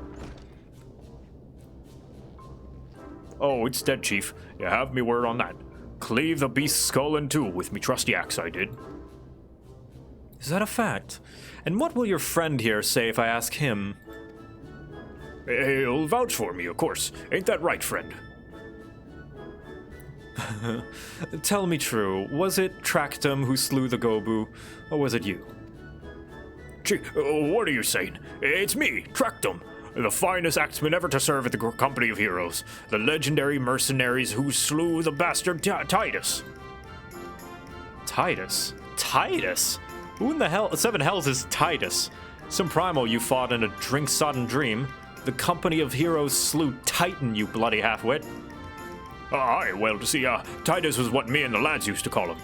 [SPEAKER 18] Oh, it's dead, Chief. You have me word on that. Cleave the beast's skull in two with me trusty axe, I did.
[SPEAKER 1] Is that a fact? And what will your friend here say if I ask him?
[SPEAKER 18] He'll vouch for me, of course. Ain't that right, friend?
[SPEAKER 1] Tell me true, was it Tractum who slew the Gobu, or was it you?
[SPEAKER 18] Gee, what are you saying? It's me, Tractum, the finest axeman ever to serve at the company of heroes, the legendary mercenaries who slew the bastard Titus.
[SPEAKER 1] Titus? Titus? Who in the hell, 7 hells is Titus? Some primal you fought in a drink-sodden dream. The company of heroes slew Titan, you bloody half-wit.
[SPEAKER 18] Aye, well, to see, Titus was what me and the lads used to call him.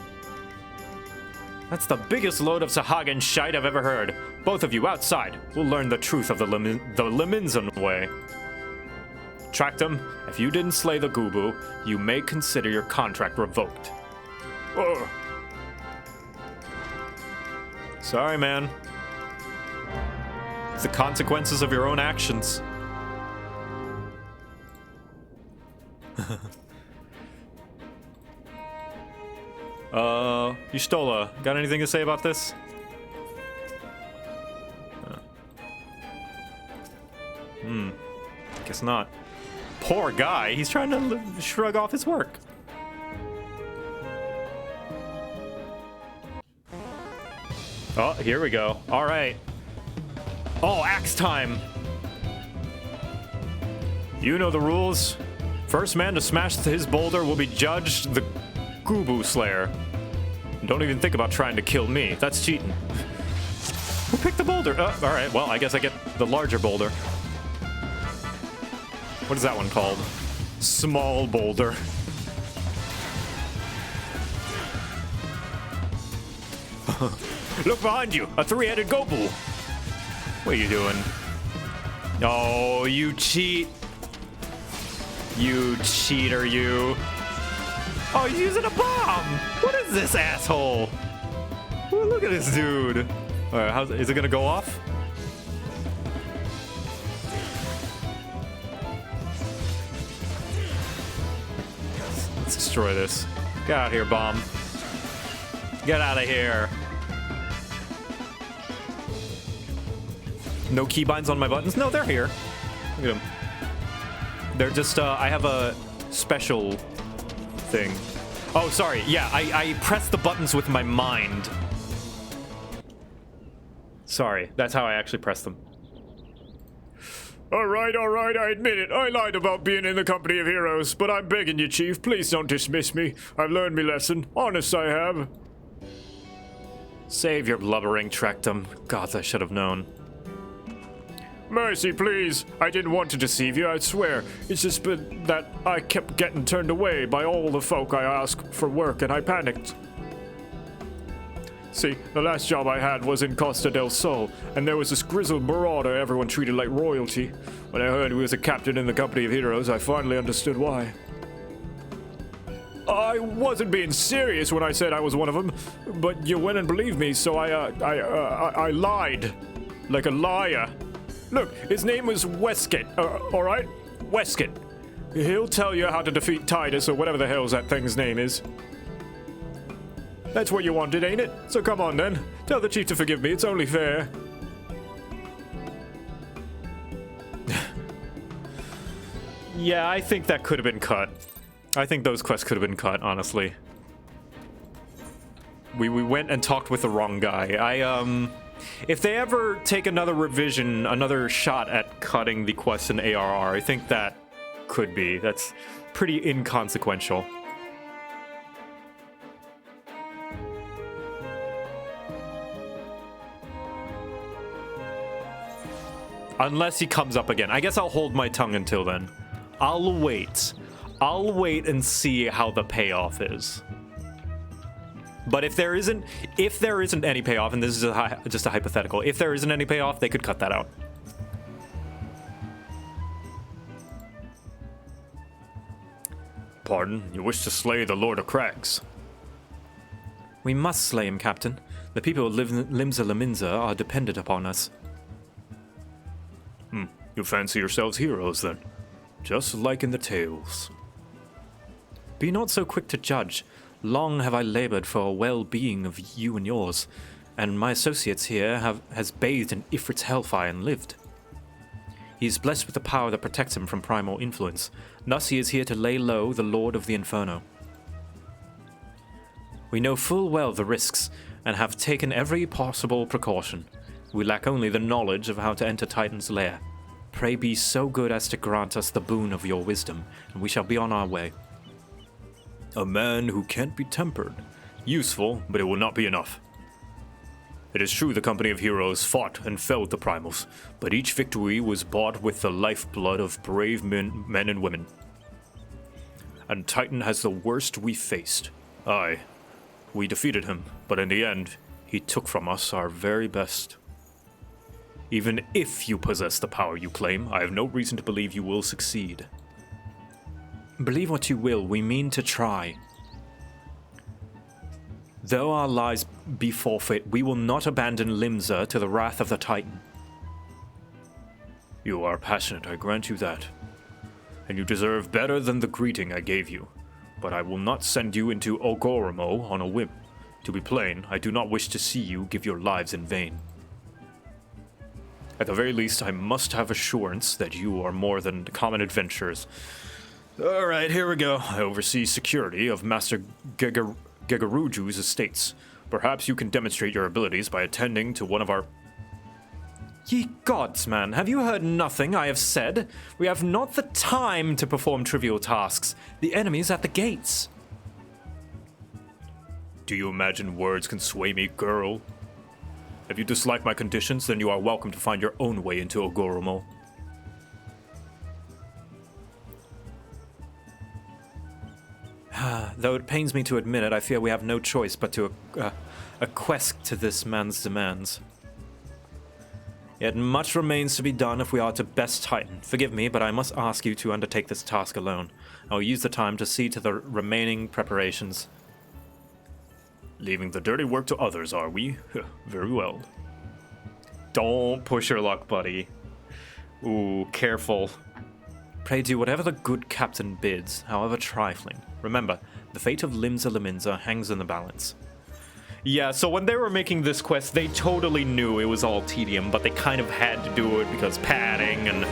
[SPEAKER 1] That's the biggest load of Sahagan shite I've ever heard. Both of you outside. We'll learn the truth of the Liminzan way. Tractum, if you didn't slay the Gobu, you may consider your contract revoked. Sorry, man. It's the consequences of your own actions. Yustola, got anything to say about this? Guess not. Poor guy, he's trying to shrug off his work. Oh, here we go. All right. Oh, axe time. You know the rules. First man to smash his boulder will be judged the Gubu Slayer. Don't even think about trying to kill me. That's cheating. Who picked the boulder? All right, well, I guess I get the larger boulder. What is that one called? Small boulder. Look behind you, a three-headed Gobu. What are you doing? Oh, you cheat. You cheater, you. Oh, he's using a bomb. What is this asshole? Ooh, look at this dude. All right, is it gonna go off? Let's destroy this. Get out of here, bomb. Get out of here. No keybinds on my buttons? No, they're here. Look at them. They're just, I have a special thing. Oh, sorry. Yeah, I press the buttons with my mind. Sorry, that's how I actually press them.
[SPEAKER 18] Alright, I admit it. I lied about being in the company of heroes, but I'm begging you, Chief, please don't dismiss me. I've learned me lesson. Honest, I have.
[SPEAKER 1] Save your blubbering, Trectum. Gods, I should have known.
[SPEAKER 18] Mercy, please. I didn't want to deceive you, I swear. It's just been that I kept getting turned away by all the folk I asked for work, and I panicked. See, the last job I had was in Costa del Sol, and there was this grizzled marauder everyone treated like royalty. When I heard he was a captain in the company of heroes, I finally understood why. I wasn't being serious when I said I was one of them, but you went and believed me, so I lied. Like a liar. Look, his name was Westgate, alright? Westgate. He'll tell you how to defeat Titus, or whatever the hell's that thing's name is. That's what you wanted, ain't it? So come on then. Tell the chief to forgive me, it's only fair.
[SPEAKER 1] Yeah, I think that could have been cut. I think those quests could have been cut, honestly. We went and talked with the wrong guy. If they ever take another revision, another shot at cutting the quests in ARR, I think that could be. That's pretty inconsequential. Unless he comes up again. I guess I'll hold my tongue until then. I'll wait. I'll wait and see how the payoff is. But if there isn't any payoff, and this is just a hypothetical, if there isn't any payoff, they could cut that out.
[SPEAKER 18] Pardon? You wish to slay the Lord of Crags?
[SPEAKER 1] We must slay him, Captain. The people of Limsa Laminza are dependent upon us.
[SPEAKER 18] You fancy yourselves heroes, then? Just like in the tales.
[SPEAKER 1] Be not so quick to judge. Long have I labored for a well-being of you and yours, and my associates here has bathed in Ifrit's hellfire and lived. He is blessed with the power that protects him from primal influence. Thus he is here to lay low the Lord of the Inferno. We know full well the risks, and have taken every possible precaution. We lack only the knowledge of how to enter Titan's lair. Pray be so good as to grant us the boon of your wisdom, and we shall be on our way.
[SPEAKER 18] A man who can't be tempered. Useful, but it will not be enough. It is true the company of heroes fought and fell with the primals, but each victory was bought with the lifeblood of brave men and women. And Titan has the worst we faced. Aye, we defeated him, but in the end, he took from us our very best. Even if you possess the power you claim, I have no reason to believe you will succeed.
[SPEAKER 1] Believe what you will, we mean to try. Though our lives be forfeit, we will not abandon Limsa to the wrath of the Titan.
[SPEAKER 18] You are passionate, I grant you that. And you deserve better than the greeting I gave you. But I will not send you into Ogoromo on a whim. To be plain, I do not wish to see you give your lives in vain. At the very least, I must have assurance that you are more than common adventurers. Alright, here we go. I oversee security of Master Gegaruju's estates. Perhaps you can demonstrate your abilities by attending to one of our...
[SPEAKER 1] Ye gods, man, have you heard nothing I have said? We have not the time to perform trivial tasks. The enemy's at the gates.
[SPEAKER 18] Do you imagine words can sway me, girl? If you dislike my conditions, then you are welcome to find your own way into Ogoromo.
[SPEAKER 1] Though it pains me to admit it, I fear we have no choice but to acquiesce to this man's demands. Yet much remains to be done if we are to best Titan. Forgive me, but I must ask you to undertake this task alone. I will use the time to see to the remaining preparations.
[SPEAKER 18] Leaving the dirty work to others, are we? Very well.
[SPEAKER 1] Don't push your luck, buddy. Ooh, careful. Pray do whatever the good captain bids, however trifling. Remember, the fate of Limsa Liminza hangs in the balance. Yeah, so when they were making this quest, they totally knew it was all tedium, but they kind of had to do it because padding and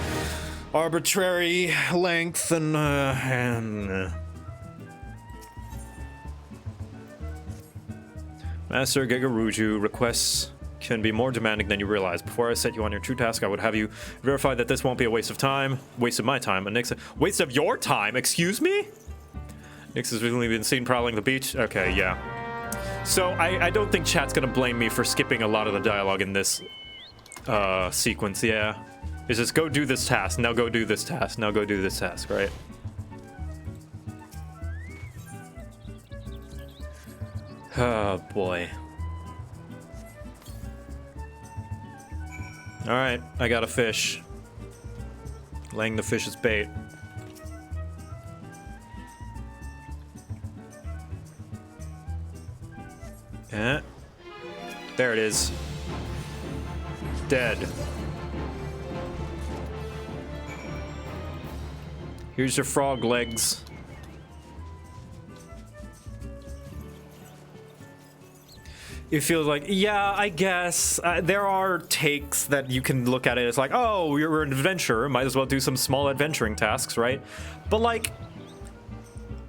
[SPEAKER 1] arbitrary length and Master Gegaruju requests can be more demanding than you realize. Before I set you on your true task, I would have you verify that this won't be a waste of time. Waste of my time. A Nyx... Waste of your time? Excuse me? Nyx has recently been seen prowling the beach. Okay, yeah. So I don't think chat's gonna blame me for skipping a lot of the dialogue in this sequence, yeah. It's just go do this task, now go do this task, now go do this task, right? Oh boy. Alright, I got a fish. Laying the fish as bait. Yeah. There it is. Dead. Here's your frog legs. It feels like, yeah, I guess. There are takes that you can look at it as like, oh, you're an adventurer, might as well do some small adventuring tasks, right? But like,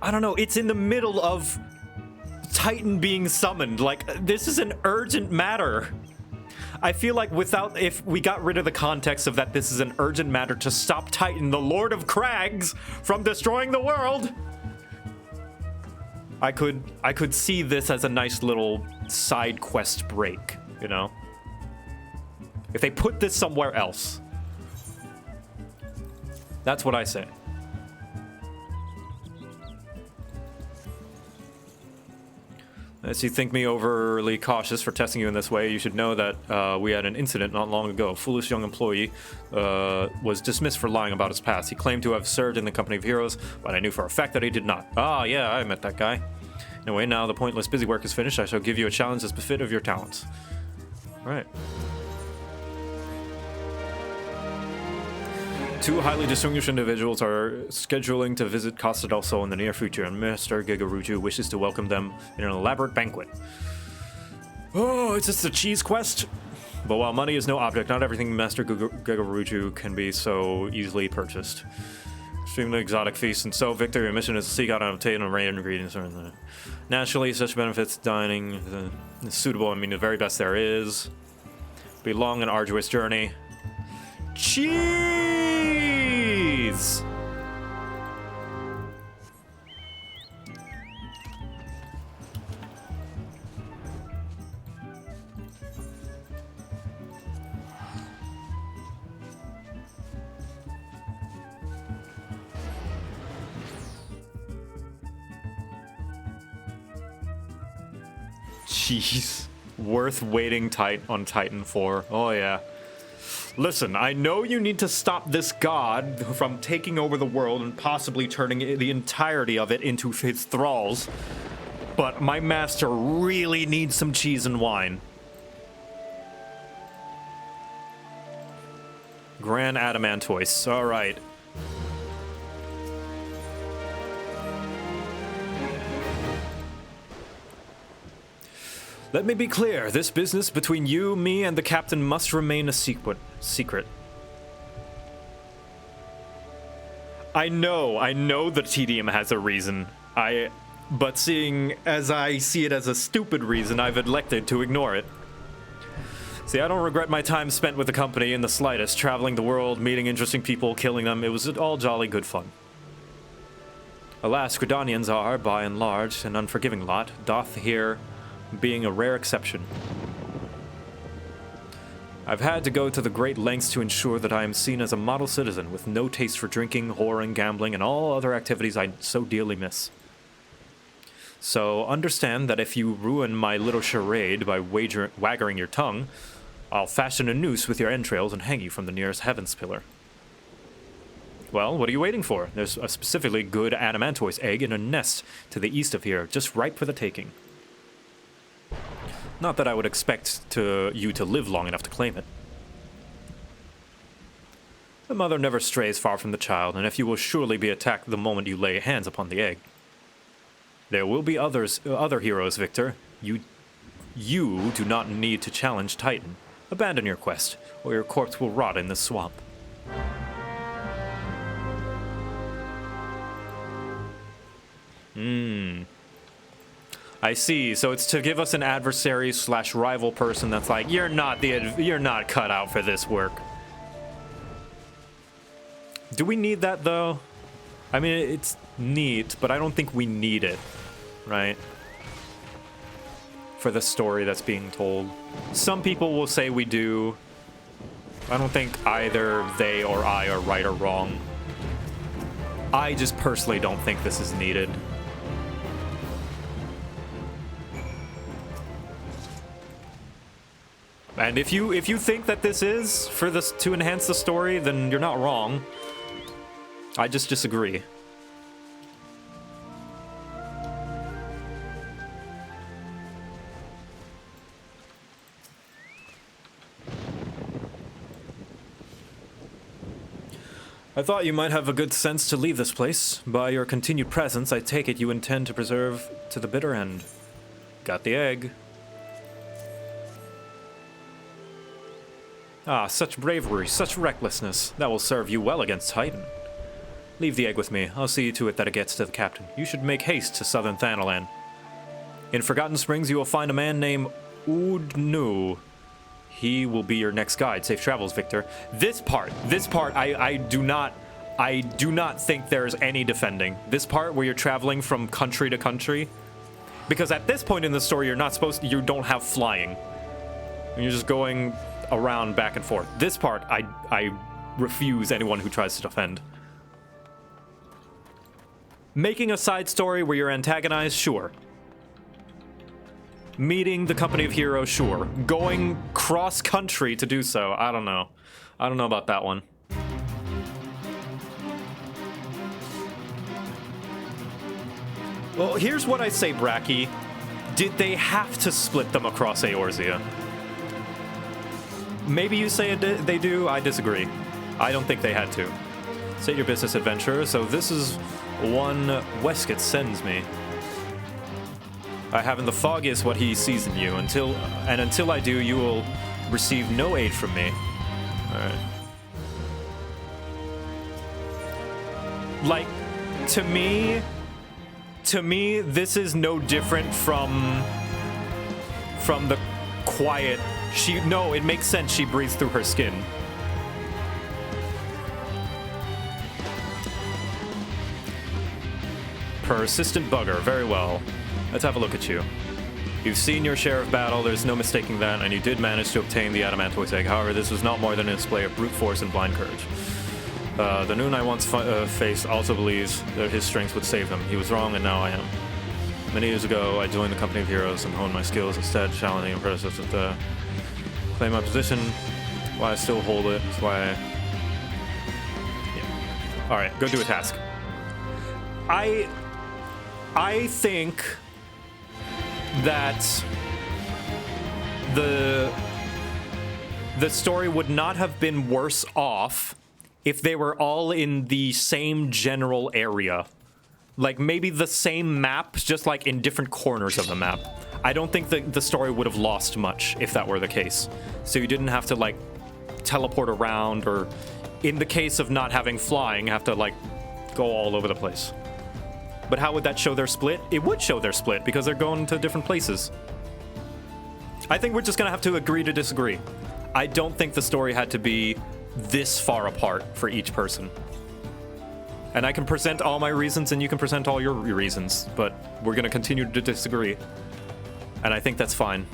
[SPEAKER 1] I don't know, it's in the middle of Titan being summoned. Like, this is an urgent matter. I feel like if we got rid of the context of that this is an urgent matter to stop Titan, the Lord of Crags, from destroying the world, I could see this as a nice little side quest break, you know? If they put this somewhere else. That's what I say. As you think me overly cautious for testing you in this way, you should know that we had an incident not long ago. A foolish young employee was dismissed for lying about his past. He claimed to have served in the company of heroes, but I knew for a fact that he did not. Ah, yeah, I met that guy. Anyway, now the pointless busy work is finished. I shall give you a challenge as befit of your talents. All right. Two highly distinguished individuals are scheduling to visit Costa del Sol in the near future, and Master Gegaruju wishes to welcome them in an elaborate banquet. Oh, it's just a cheese quest? But while money is no object, not everything Master Gegaruju can be so easily purchased. Extremely exotic feasts, and so, Victor, your mission is to seek out and obtain a rare ingredients. Naturally, such benefits dining is suitable. I mean, the very best there is. Be a long and arduous journey. Cheese! Jeez. Worth waiting on Titan for. Oh, yeah. Listen, I know you need to stop this god from taking over the world and possibly turning the entirety of it into his thralls, but my master really needs some cheese and wine. Gran Adamantoise. All right. Let me be clear, this business between you, me, and the captain must remain a secret. I know the tedium has a reason. I But seeing as I see it as a stupid reason, I've elected to ignore it. See, I don't regret my time spent with the company in the slightest, traveling the world, meeting interesting people, killing them. It was all jolly good fun. Alas, Gridanians are, by and large, an unforgiving lot, doth here being a rare exception. I've had to go to the great lengths to ensure that I am seen as a model citizen with no taste for drinking, whoring, gambling, and all other activities I so dearly miss. So understand that if you ruin my little charade by waggering your tongue, I'll fashion a noose with your entrails and hang you from the nearest heavens pillar. Well, what are you waiting for? There's a specifically good adamantoise egg in a nest to the east of here, just ripe for the taking. Not that I would expect you to live long enough to claim it. The mother never strays far from the child, and if you will surely be attacked the moment you lay hands upon the egg. There will be other heroes, Victor. You do not need to challenge Titan. Abandon your quest, or your corpse will rot in this swamp. I see. So it's to give us an adversary / rival person that's like, you're not cut out for this work. Do we need that though? I mean, it's neat, but I don't think we need it, right? For the story that's being told. Some people will say we do. I don't think either they or I are right or wrong. I just personally don't think this is needed. And if you think that this is for this to enhance the story, then you're not wrong. I just disagree. I thought you might have a good sense to leave this place. By your continued presence, I take it you intend to preserve to the bitter end. Got the egg. Ah, such bravery, such recklessness. That will serve you well against Titan. Leave the egg with me. I'll see to it that it gets to the captain. You should make haste to southern Thanalan. In Forgotten Springs, you will find a man named Udnu. He will be your next guide. Safe travels, Victor. This part, I do not think there's any defending. This part where you're traveling from country to country. Because at this point in the story, you don't have flying. You're just going around back and forth. This part, I refuse anyone who tries to defend. Making a side story where you're antagonized, sure. Meeting the company of heroes, sure. Going cross-country to do so, I don't know. I don't know about that one. Well, here's what I say, Bracky. Did they have to split them across Eorzea? Maybe you say they do, I disagree. I don't think they had to. State your business, adventurer. So this is one Westcott sends me. I haven't the foggiest what he sees in you. Until I do, you will receive no aid from me. Alright. Like, to me, this is no different from the quiet. No, it makes sense she breathes through her skin. Persistent bugger, very well. Let's have a look at you. You've seen your share of battle, there's no mistaking that, and you did manage to obtain the adamantoise egg. However, this was not more than a display of brute force and blind courage. The Noon I once faced also believes that his strength would save him. He was wrong, and now I am. Many years ago, I joined the company of heroes and honed my skills instead, challenging and predecessors to claim my position. Why I still hold it is why yeah. Alright, go do a task. I think that the story would not have been worse off if they were all in the same general area. Like, maybe the same map, just like in different corners of the map. I don't think the story would have lost much if that were the case. So you didn't have to, like, teleport around, or in the case of not having flying, have to, like, go all over the place. But how would that show their split? It would show their split because they're going to different places. I think we're just gonna have to agree to disagree. I don't think the story had to be this far apart for each person. And I can present all my reasons and you can present all your reasons, but we're gonna continue to disagree. And I think that's fine.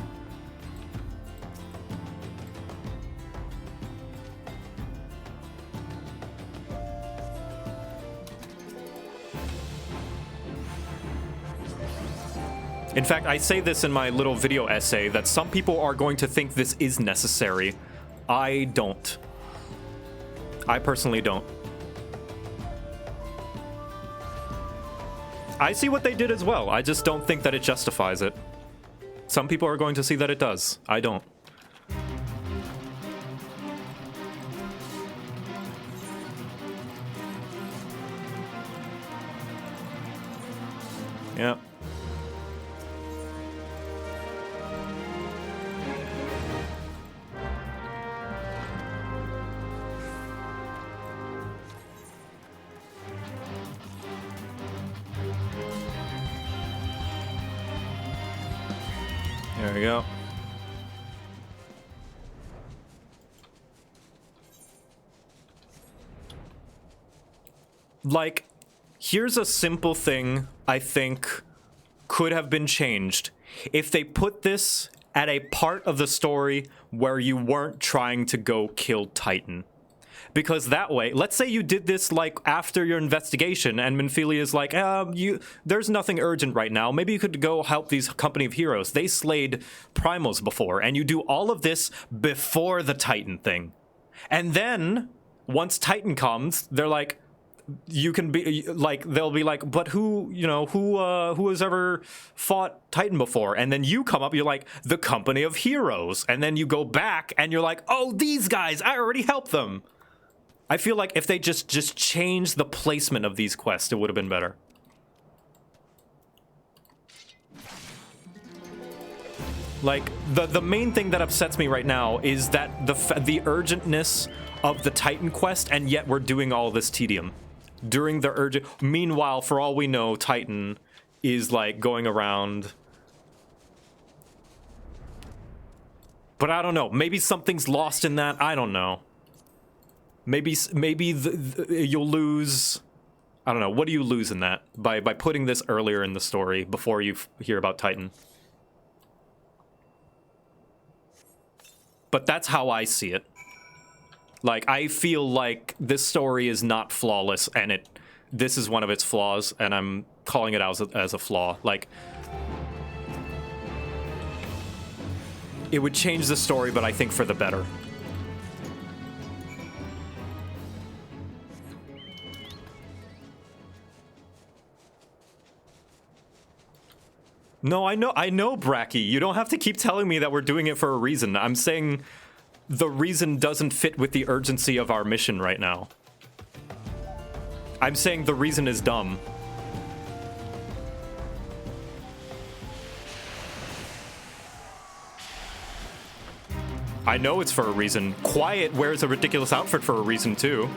[SPEAKER 1] In fact, I say this in my little video essay that some people are going to think this is necessary. I don't. I personally don't. I see what they did as well. I just don't think that it justifies it. Some people are going to see that it does. I don't. Yeah. There we go. Like, here's a simple thing I think could have been changed. If they put this at a part of the story where you weren't trying to go kill Titan. Because that way, let's say you did this like after your investigation and Minfilia is like, there's nothing urgent right now. Maybe you could go help these company of heroes. They slayed primals before, and you do all of this before the Titan thing. And then once Titan comes, they're like, you can be like, they'll be like, but who has ever fought Titan before? And then you come up, you're like, the company of heroes. And then you go back and you're like, oh, these guys, I already helped them. I feel like if they just changed the placement of these quests, it would have been better. Like, the main thing that upsets me right now is that the urgentness of the Titan quest, and yet we're doing all this tedium. During the urgent... Meanwhile, for all we know, Titan is, like, going around... But I don't know. Maybe something's lost in that. I don't know. Maybe you'll lose... I don't know. What do you lose in that? By putting this earlier in the story, before you hear about Titan. But that's how I see it. Like, I feel like this story is not flawless, and this is one of its flaws, and I'm calling it out as a flaw. Like, it would change the story, but I think for the better. No, I know, Bracky. You don't have to keep telling me that we're doing it for a reason. I'm saying the reason doesn't fit with the urgency of our mission right now. I'm saying the reason is dumb. I know it's for a reason. Quiet wears a ridiculous outfit for a reason, too.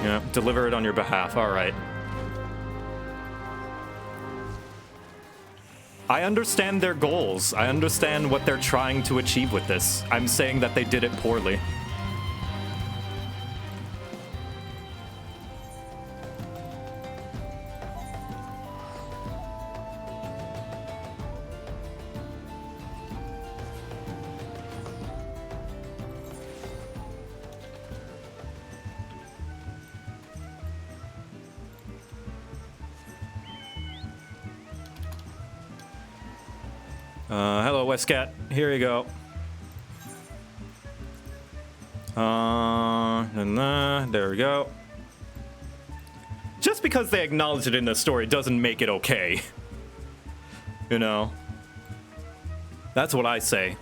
[SPEAKER 1] Yeah, deliver it on your behalf. All right. I understand their goals. I understand what they're trying to achieve with this. I'm saying that they did it poorly. Hello, Westcat. Here you go. There we go. Just because they acknowledge it in the story doesn't make it okay. You know? That's what I say.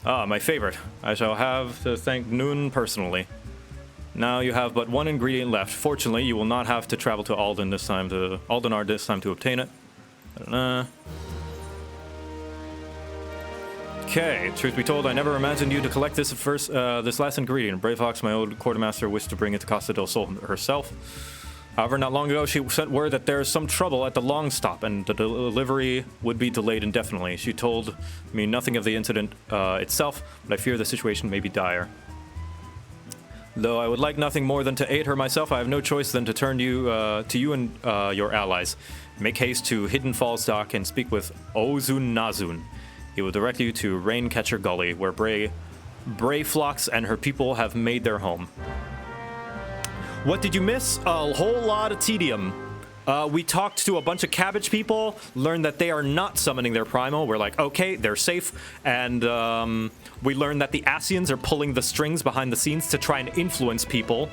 [SPEAKER 1] Ah, my favorite. I shall have to thank Noon personally. Now you have but one ingredient left. Fortunately, you will not have to travel to Aldenar this time to obtain it. Okay, truth be told, I never imagined you to collect this this last ingredient. Brave Fox, my old quartermaster, wished to bring it to Costa del Sol herself. However, not long ago, she sent word that there is some trouble at the Long Stop, and the delivery would be delayed indefinitely. She told me nothing of the incident itself, but I fear the situation may be dire. Though I would like nothing more than to aid her myself, I have no choice than to turn to you and your allies. Make haste to Hidden Falls Dock and speak with Ozun Nazun. He will direct you to Raincatcher Gully, where Brayflox and her people have made their home. What did you miss? A whole lot of tedium. We talked to a bunch of cabbage people, learned that they are not summoning their primal. We're like, okay, they're safe. And we learned that the Asians are pulling the strings behind the scenes to try and influence people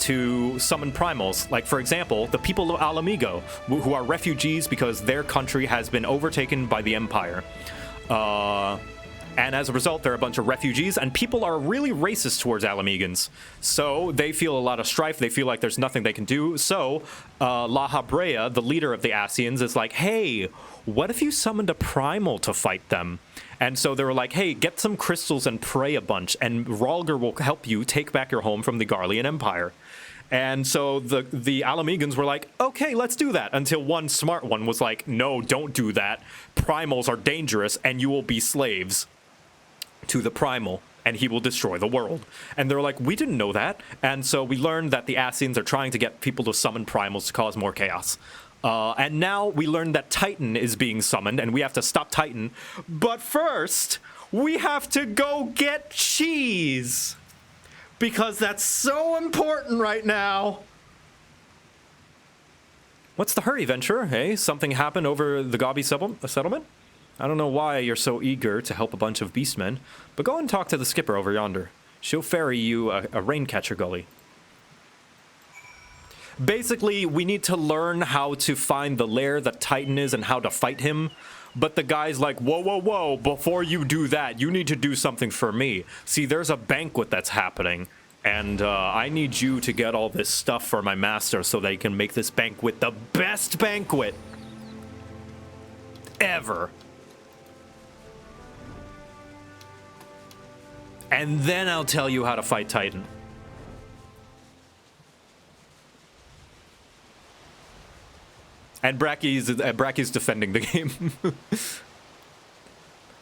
[SPEAKER 1] to summon primals. Like, for example, the people of Alamigo, who are refugees because their country has been overtaken by the Empire. And as a result, there are a bunch of refugees, and people are really racist towards Alamegans. So they feel a lot of strife. They feel like there's nothing they can do. So La Habrea, the leader of the Asians, is like, hey, what if you summoned a primal to fight them? And so they were like, hey, get some crystals and pray a bunch, and Rhalgr will help you take back your home from the Garlean Empire. And so the Alamegans were like, okay, let's do that. Until one smart one was like, no, don't do that. Primals are dangerous, and you will be slaves to the primal, and he will destroy the world. And they're like, we didn't know that. And so we learned that the Asians are trying to get people to summon primals to cause more chaos. And now we learned that Titan is being summoned, and we have to stop Titan. But first, we have to go get cheese, because that's so important right now. What's the hurry, Venture? Hey, something happened over the Gabi settlement? I don't know why you're so eager to help a bunch of beastmen, but go and talk to the skipper over yonder. She'll ferry you a Raincatcher Gully. Basically, we need to learn how to find the lair that Titan is and how to fight him. But the guy's like, whoa, whoa, whoa, before you do that, you need to do something for me. See, there's a banquet that's happening, and I need you to get all this stuff for my master so that he can make this banquet the best banquet ever. And then I'll tell you how to fight Titan. And Bracky's defending the game.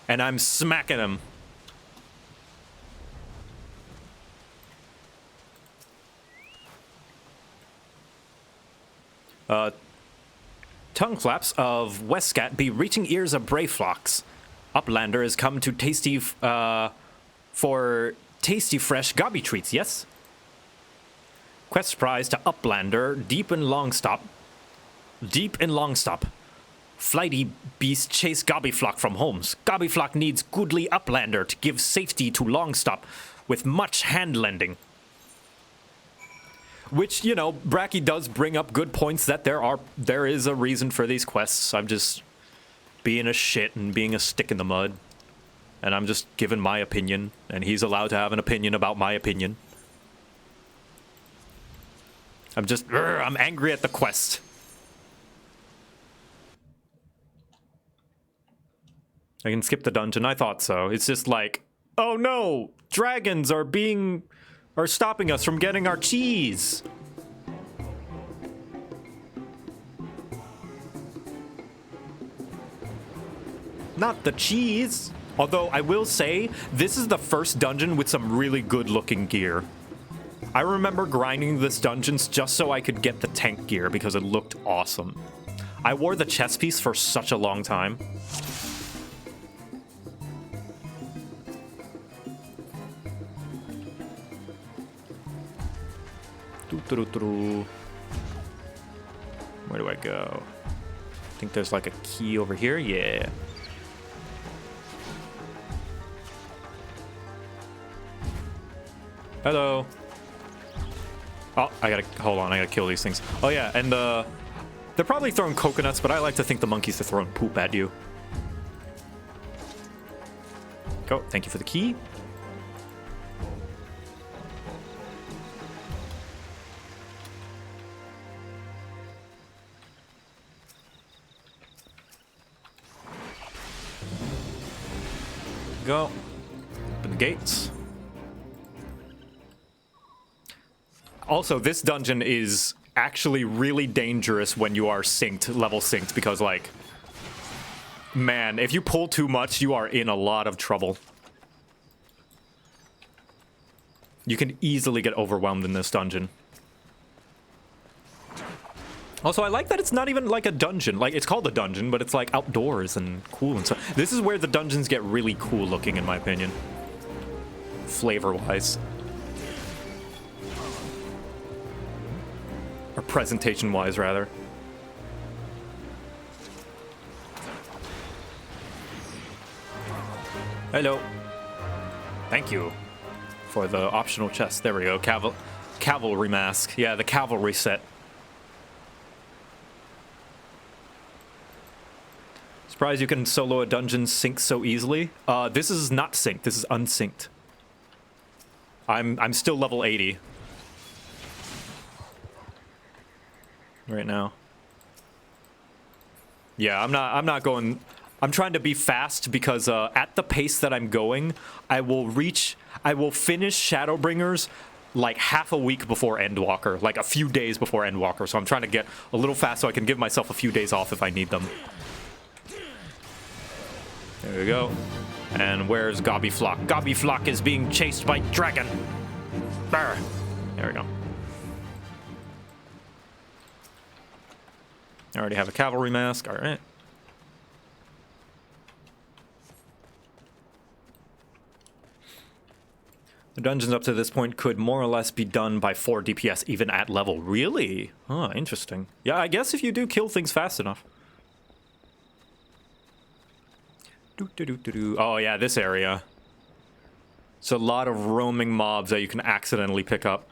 [SPEAKER 1] And I'm smacking him. Tongue flaps of Westcat be reaching ears of Brayflox. Uplander has come to tasty, for tasty fresh Gabi treats, yes? Quest prize to Uplander, deep in Longstop. Flighty beast chase Gobbyflock from homes. Gobbyflock needs goodly Uplander to give safety to Longstop with much hand-lending. Which, you know, Bracky does bring up good points that there is a reason for these quests. I'm just being a shit and being a stick in the mud. And I'm just giving my opinion, and he's allowed to have an opinion about my opinion. I'm angry at the quest. I can skip the dungeon. I thought so. It's just like, oh no, dragons are stopping us from getting our cheese. Not the cheese. Although I will say, this is the first dungeon with some really good looking gear. I remember grinding this dungeon just so I could get the tank gear because it looked awesome. I wore the chest piece for such a long time. Where do I go? I think there's like a key over here. Yeah. Hello. Oh, hold on, I gotta kill these things. Oh yeah, and they're probably throwing coconuts, but I like to think the monkeys are throwing poop at you. Go, thank you for the key. Go. Open the gates. Also, this dungeon is actually really dangerous when you are synced, level synced, because, like, man, if you pull too much, you are in a lot of trouble. You can easily get overwhelmed in this dungeon. Also, I like that it's not even like a dungeon. Like, it's called a dungeon, but it's like outdoors and cool and stuff. This is where the dungeons get really cool looking, in my opinion. Flavor-wise. Or presentation-wise, rather. Hello. Thank you for the optional chest. There we go. Cavalry mask. Yeah, the cavalry set. Surprised you can solo a dungeon sync so easily. This is not synced. This is unsynced. I'm still level 80 right now. Yeah, I'm not going. I'm trying to be fast because at the pace that I'm going, I will finish Shadowbringers like half a week before Endwalker, like a few days before Endwalker. So I'm trying to get a little fast so I can give myself a few days off if I need them. There we go. And where's Gobbyflock? Gobbyflock is being chased by dragon. Brr. There we go. I already have a cavalry mask. All right. The dungeons up to this point could more or less be done by 4 DPS even at level. Really? Oh, interesting. Yeah, I guess if you do kill things fast enough. Oh, yeah, this area. It's a lot of roaming mobs that you can accidentally pick up.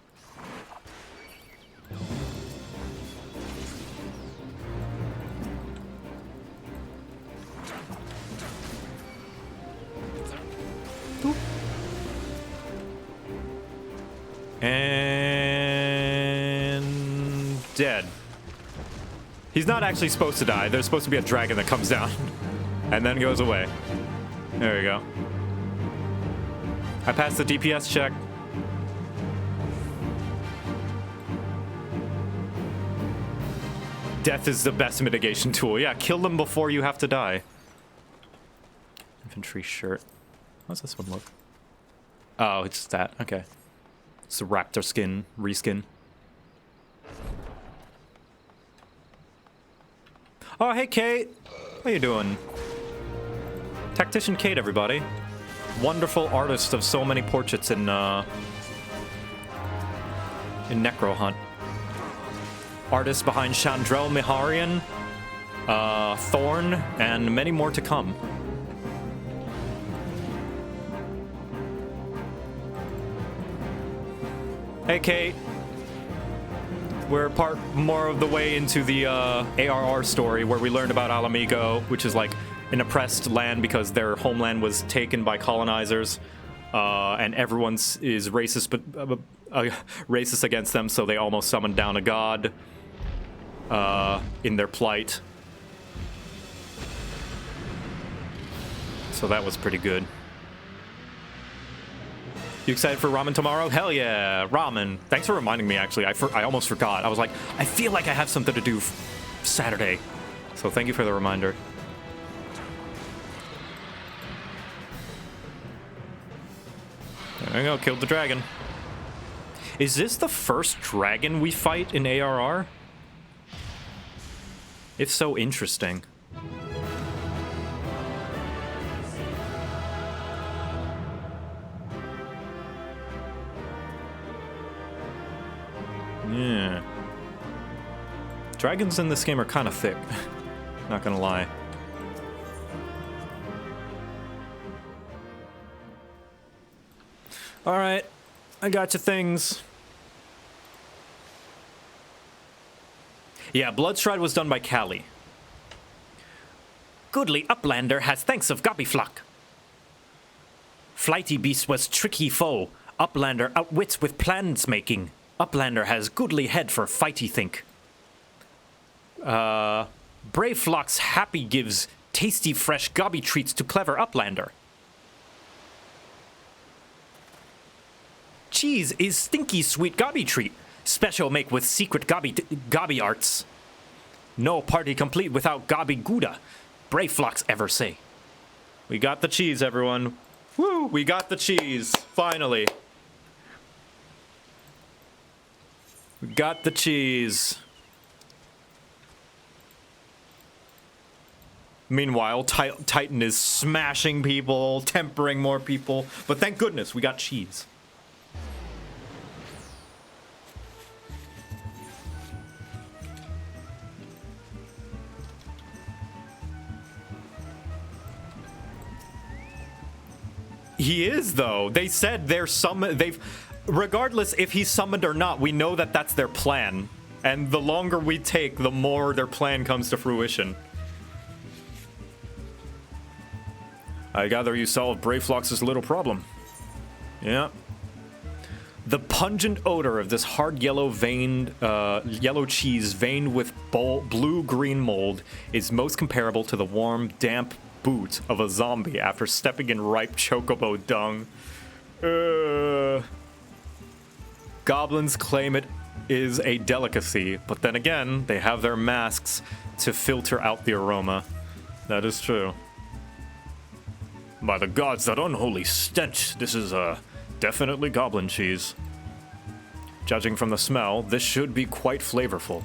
[SPEAKER 1] And dead. He's not actually supposed to die. There's supposed to be a dragon that comes down and then goes away. There we go. I passed the DPS check. Death is the best mitigation tool. Yeah, kill them before you have to die. Infantry shirt. How's this one look? Oh, it's that. Okay. It's the raptor skin, reskin. Oh, hey, Kate. How you doing? Tactician Kate, everybody. Wonderful artist of so many portraits in Necro Hunt. Artist behind Chandrel Miharian, Thorn, and many more to come. Hey, Kate. We're part more of the way into the ARR story where we learned about Alamigo, which is like an oppressed land because their homeland was taken by colonizers, and everyone is racist, but racist against them, so they almost summoned down a god in their plight. So that was pretty good. You excited for ramen tomorrow? Hell yeah, ramen. Thanks for reminding me, actually. I almost forgot. I was like, I feel like I have something to do Saturday. So thank you for the reminder. There we go, killed the dragon. Is this the first dragon we fight in ARR? It's so interesting. Yeah. Dragons in this game are kind of thick. Not gonna lie. Alright. I got your things. Yeah, Bloodstride was done by Callie. Goodly Uplander has thanks of Gobbyflock. Flighty Beast was tricky foe. Uplander outwits with plans making. Uplander has goodly head for fighty think. Brave Flock's happy gives tasty fresh gobby treats to clever Uplander.
[SPEAKER 18] cheese is stinky sweet gobby treat. Special make with secret gobby arts. No party complete without gobby gouda. Brave flocks ever say.
[SPEAKER 1] We got the cheese, everyone. Woo! We got the cheese. Finally. We got the cheese. Meanwhile, Titan is smashing people, tempering more people, but thank goodness we got cheese. He is, though. They said they're regardless if he's summoned or not, we know that that's their plan. And the longer we take, the more their plan comes to fruition. I gather you solved Brave Flox's little problem. Yeah. The pungent odor of this hard yellow cheese veined with blue-green mold is most comparable to the warm, damp boot of a zombie after stepping in ripe chocobo dung. Goblins claim it is a delicacy, but then again, they have their masks to filter out the aroma. That is true.
[SPEAKER 18] By the gods, that unholy stench. This is, definitely goblin cheese.
[SPEAKER 1] Judging from the smell, this should be quite flavorful.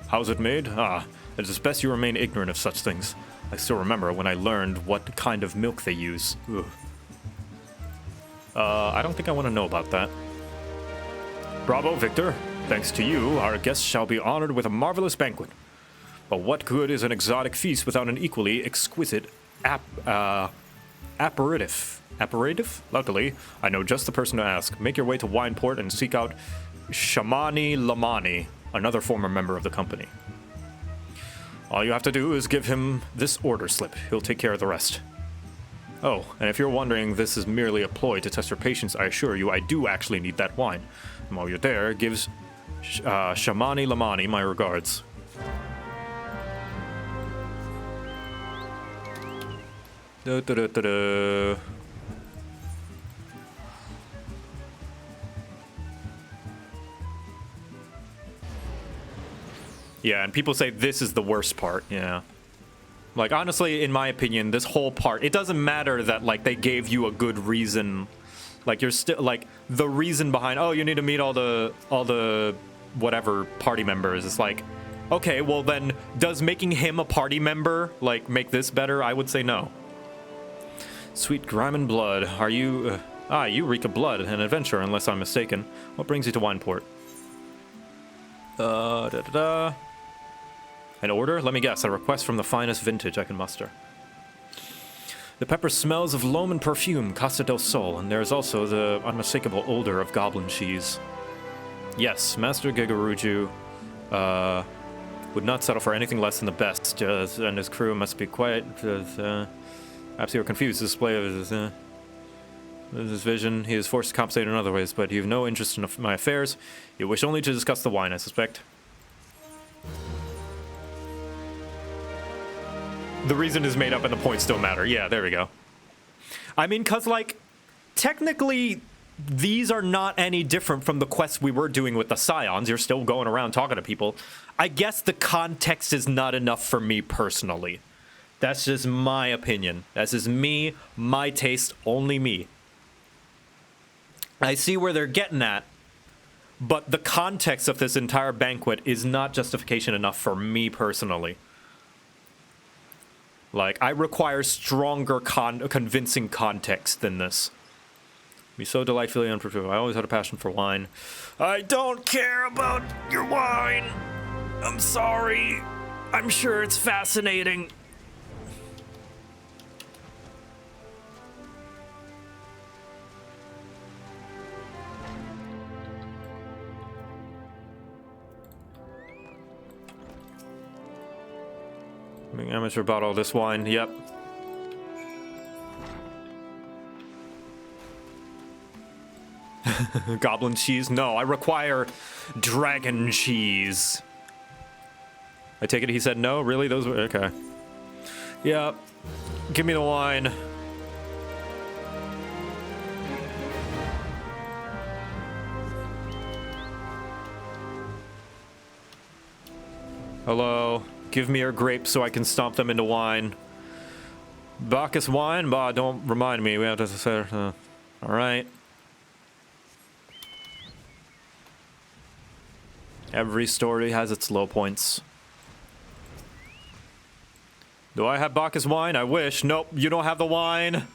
[SPEAKER 18] How's it made?
[SPEAKER 1] It is best you remain ignorant of such things. I still remember when I learned what kind of milk they use. Ugh. I don't think I want to know about that.
[SPEAKER 18] Bravo, Victor. Thanks to you, our guests shall be honored with a marvelous banquet. But what good is an exotic feast without an equally exquisite aperitif? Aperitif? Luckily, I know just the person to ask. Make your way to Wineport and seek out Shamani Lamani, another former member of the company. All you have to do is give him this order slip. He'll take care of the rest. Oh, and if you're wondering this is merely a ploy to test your patience, I assure you I do actually need that wine. And while you're there, gives Shamani Lamani my regards. Yeah, and people say this is the worst part, yeah. Like, honestly, in my opinion, this whole part, it doesn't matter that, like, they gave you a good reason. Like, you're still, like, the reason behind, oh, you need to meet all the whatever party members. It's like, okay, well then, does making him a party member, like, make this better? I would say no. Sweet grime and blood, are you, you reek of blood and adventure, unless I'm mistaken. What brings you to Wineport? An order? Let me guess, a request from the finest vintage I can muster. The pepper smells of loam and perfume, Casa del Sol, and there is also the unmistakable odor of goblin cheese. Yes, Master Gigaruju would not settle for anything less than the best, and his crew must be quite, perhaps you are confused. The display of his vision, he is forced to compensate in other ways, but you have no interest in my affairs. You wish only to discuss the wine, I suspect. The reason is made up and the points don't matter. Yeah, there we go. I mean, because, like, technically, these are not any different from the quests we were doing with the Scions. You're still going around talking to people. I guess the context is not enough for me personally. That's just my opinion. That's just me, my taste, only me. I see where they're getting at, but the context of this entire banquet is not justification enough for me personally. Like, I require stronger convincing context than this. Be so delightfully unpredictable. I always had a passion for wine. I don't care about your wine. I'm sorry. I'm sure it's fascinating. Amateur bought all this wine, yep. Goblin cheese? No, I require dragon cheese. I take it he said no? Really? Those were... Okay. Yep. Give me the wine.
[SPEAKER 1] Hello. Give me your grapes so I can stomp them into wine. Bacchus wine? Bah, don't remind me. We have to say... Alright. Every story has its low points. Do I have Bacchus wine? I wish. Nope, you don't have the wine.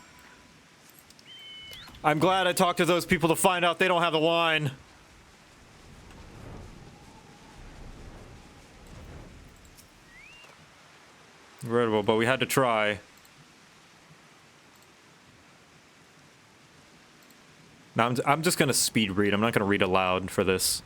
[SPEAKER 1] I'm glad I talked to those people to find out they don't have the wine. Incredible, but we had to try. Now I'm just gonna speed read. I'm not gonna read aloud for this.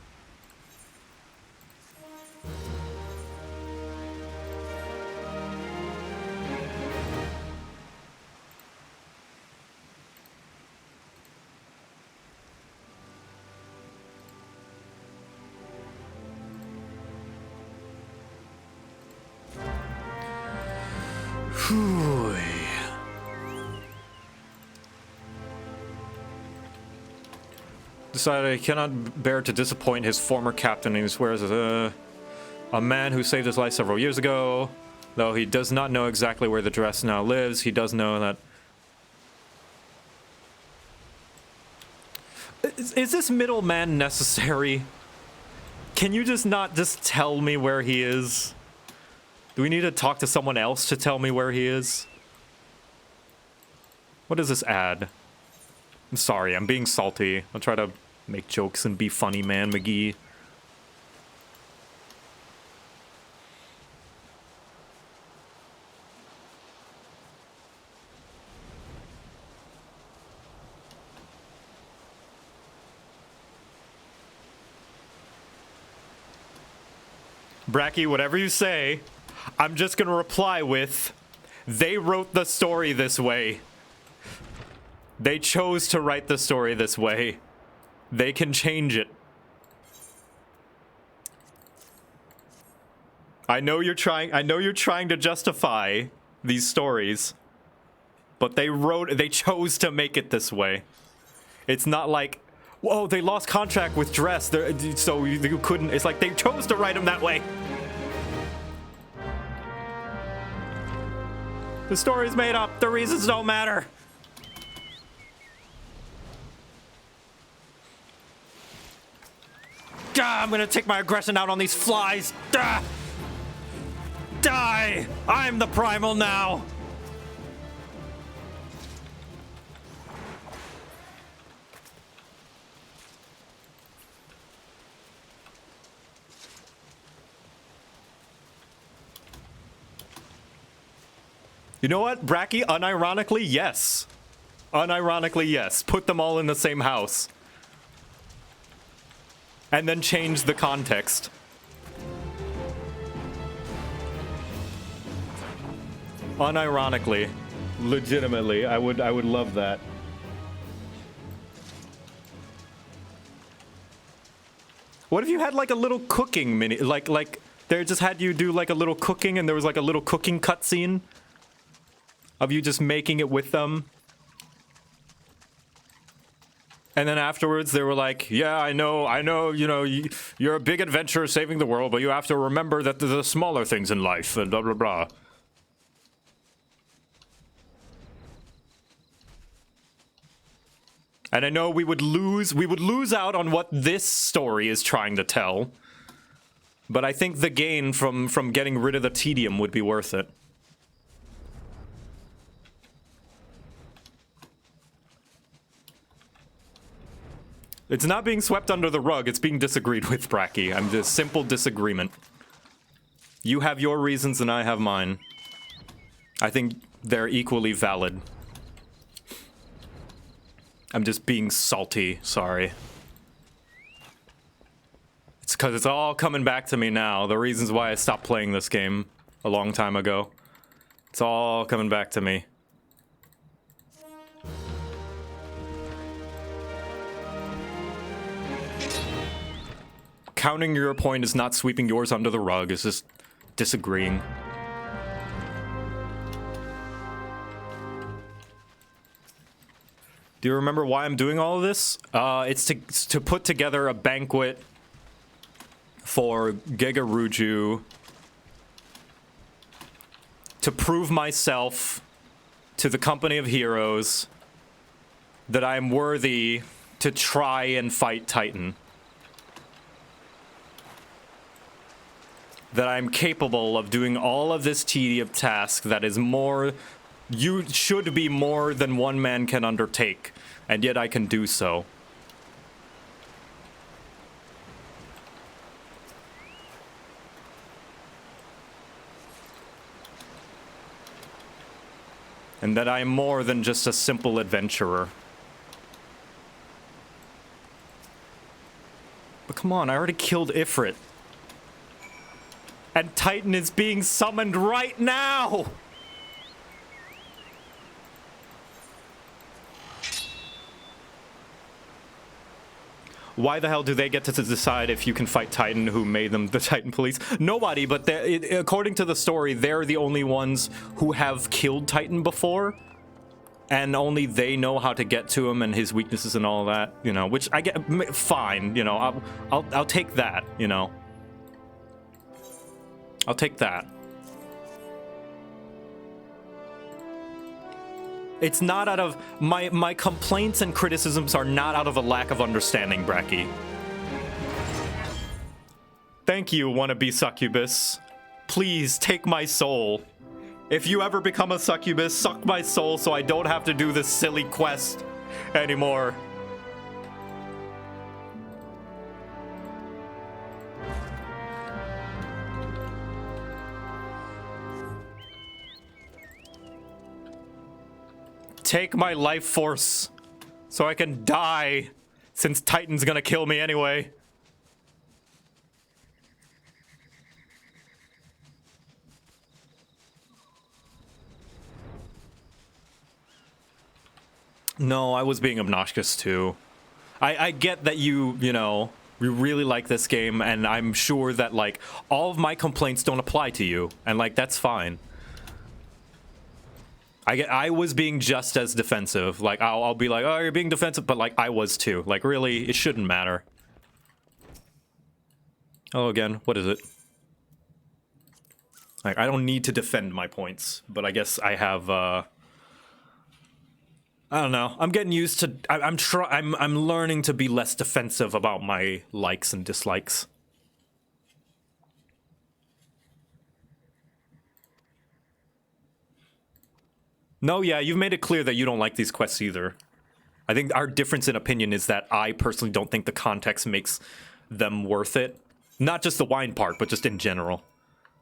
[SPEAKER 1] Decided he cannot bear to disappoint his former captain, and he swears a man who saved his life several years ago. Though he does not know exactly where the dress now lives, he does know that... Is this middleman necessary? Can you just not just tell me where he is? Do we need to talk to someone else to tell me where he is? What does this add? I'm sorry, I'm being salty. I'll try to make jokes and be funny, man, McGee. Bracky, whatever you say, I'm just gonna reply with, they wrote the story this way. They chose to write the story this way. They can change it. I know you're trying to justify these stories, but they chose to make it this way. It's not like, whoa, they lost contract with Dress, so you couldn't. It's like they chose to write them that way. The story's made up. The reasons don't matter. I'm gonna take my aggression out on these flies. Die! I'm the primal now. You know what, Bracky? Unironically, yes. Unironically, yes. Put them all in the same house. And then change the context. Unironically, legitimately, I would love that. What if you had like a little cooking mini, like they just had you do like a little cooking, and there was like a little cooking cutscene of you just making it with them? And then afterwards, they were like, yeah, I know, you know, you're a big adventurer saving the world, but you have to remember that the smaller things in life, and blah, blah, blah. And I know we would lose out on what this story is trying to tell. But I think the gain from getting rid of the tedium would be worth it. It's not being swept under the rug, it's being disagreed with, Bracky. I'm just simple disagreement. You have your reasons and I have mine. I think they're equally valid. I'm just being salty, sorry. It's because it's all coming back to me now. The reasons why I stopped playing this game a long time ago. It's all coming back to me. Counting your point is not sweeping yours under the rug, it's just disagreeing. Do you remember why I'm doing all of this? It's to put together a banquet for Gegaruju to prove myself to the company of heroes that I am worthy to try and fight Titan. That I'm capable of doing all of this tedious task that is more, you should be more than one man can undertake, and yet I can do so. And that I am more than just a simple adventurer. But come on, I already killed Ifrit. And Titan is being summoned right now! Why the hell do they get to decide if you can fight Titan? Who made them the Titan police? Nobody, but according to the story, they're the only ones who have killed Titan before. And only they know how to get to him and his weaknesses and all that, you know, which I get, fine, you know, I'll take that, you know. I'll take that. It's not out of... My complaints and criticisms are not out of a lack of understanding, Bracky. Thank you, wannabe succubus. Please, take my soul. If you ever become a succubus, suck my soul so I don't have to do this silly quest anymore. Take my life force so I can die, since Titan's gonna kill me anyway. No, I was being obnoxious too. I get that you know, you really like this game, and I'm sure that, like, all of my complaints don't apply to you, and, like, that's fine. I was being just as defensive. Like, I'll be like, oh, you're being defensive, but, like, I was too. Like, really, it shouldn't matter. Oh, again, what is it? Like, I don't need to defend my points, but I guess I have, I don't know. I'm getting used to, I'm learning to be less defensive about my likes and dislikes. No, yeah, you've made it clear that you don't like these quests either. I think our difference in opinion is that I personally don't think the context makes them worth it. Not just the wine part, but just in general.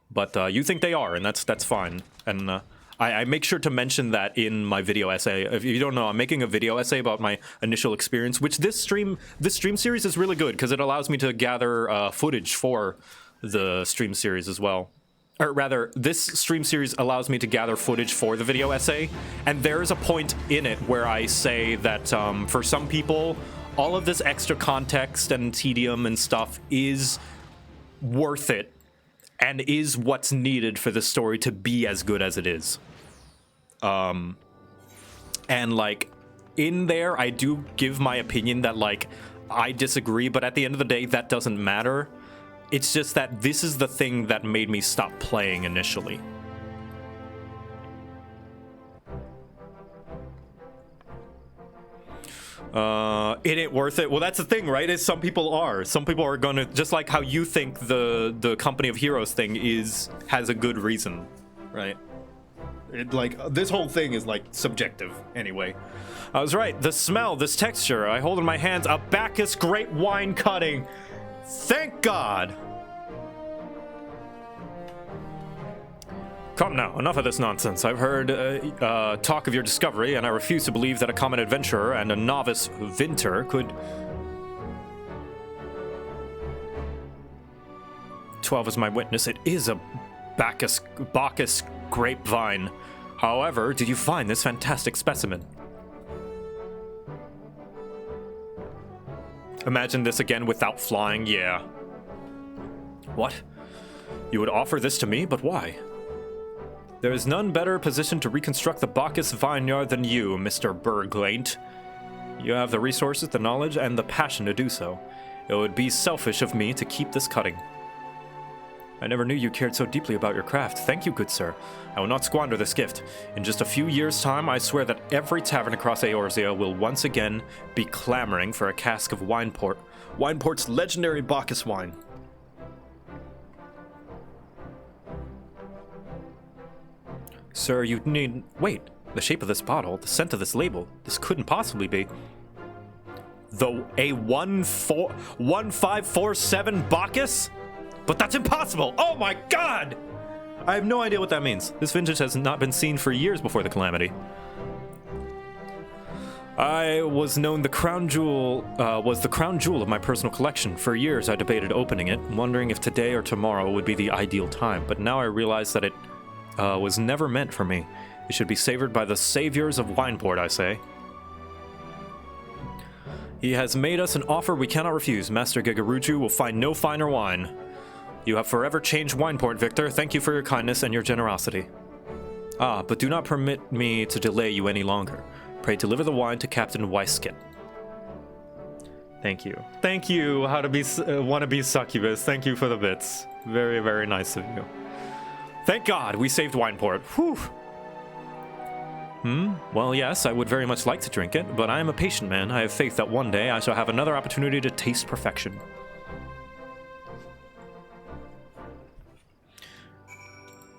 [SPEAKER 1] But you think they are, and that's fine. And I make sure to mention that in my video essay. If you don't know, I'm making a video essay about my initial experience, which this stream series is really good because it allows me to gather footage for the stream series as well. Or rather, this stream series allows me to gather footage for the video essay, and there is a point in it where I say that for some people, all of this extra context and tedium and stuff is worth it, and is what's needed for the story to be as good as it is. And, like, in there, I do give my opinion that, like, I disagree, but at the end of the day, that doesn't matter. It's just that this is the thing that made me stop playing initially. It ain't worth it. Well, that's the thing, right? Is some people are. Some people are gonna, just like how you think the Company of Heroes thing has a good reason, right? This whole thing is, like, subjective, anyway. I was right. The smell, this texture, I hold in my hands a Bacchus great wine cutting. Thank God! Come now, enough of this nonsense. I've heard talk of your discovery, and I refuse to believe that a common adventurer and a novice vinter could... 12 is my witness. It is a Bacchus grapevine. However, did you find this fantastic specimen? Imagine this again without flying, yeah. What? You would offer this to me, but why? There is none better positioned to reconstruct the Bacchus vineyard than you, Mr. Berglaint. You have the resources, the knowledge, and the passion to do so. It would be selfish of me to keep this cutting. I never knew you cared so deeply about your craft. Thank you, good sir. I will not squander this gift. In just a few years' time, I swear that every tavern across Eorzea will once again be clamoring for a cask of Wineport. Wineport's legendary Bacchus wine. Sir, you need... Wait, the shape of this bottle, the scent of this label, this couldn't possibly be... A 1547 Bacchus? But that's impossible! Oh my god! I have no idea what that means. This vintage has not been seen for years before the calamity. I was known the crown jewel, was the crown jewel of my personal collection. For years I debated opening it, wondering if today or tomorrow would be the ideal time, but now I realize that it was never meant for me. It should be savored by the saviors of Wineport, I say. He has made us an offer we cannot refuse. Master Gigaruju will find no finer wine. You have forever changed Wineport, Victor. Thank you for your kindness and your generosity. Ah, but do not permit me to delay you any longer. Pray deliver the wine to Captain Weisskit. Thank you. Thank you, how to be wannabe succubus. Thank you for the bits. Very, very nice of you. Thank God we saved Wineport. Whew. Well, yes, I would very much like to drink it, but I am a patient man. I have faith that one day I shall have another opportunity to taste perfection.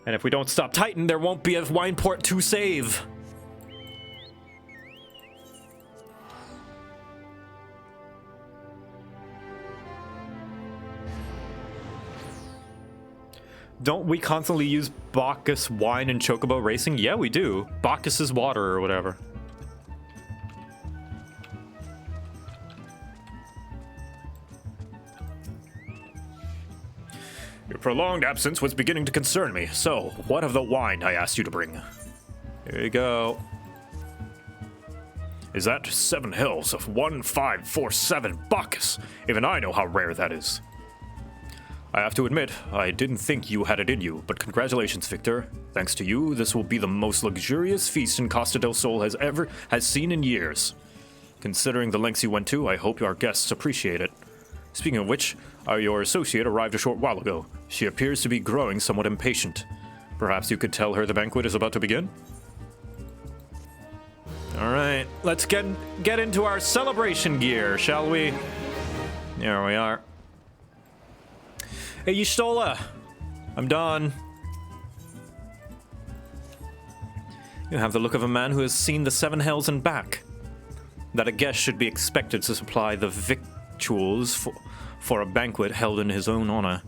[SPEAKER 1] And if we don't stop Titan, there won't be a Wineport to save. Don't we constantly use Bacchus wine in Chocobo racing? Yeah, we do. Bacchus's water or whatever. Your prolonged absence was beginning to concern me. So, what of the wine I asked you to bring? Here you go. Is that 7 hills of 1547 Bacchus? Even I know how rare that is. I have to admit, I didn't think you had it in you, but congratulations, Victor. Thanks to you, this will be the most luxurious feast in Costa del Sol has seen in years. Considering the lengths you went to, I hope our guests appreciate it. Speaking of which, your associate arrived a short while ago. She appears to be growing somewhat impatient. Perhaps you could tell her the banquet is about to begin? Alright, let's get into our celebration gear, shall we? There we are. Hey, Y'shtola! I'm done. You have the look of a man who has seen the 7 hells and back. That a guest should be expected to supply the victuals for a banquet held in his own honor.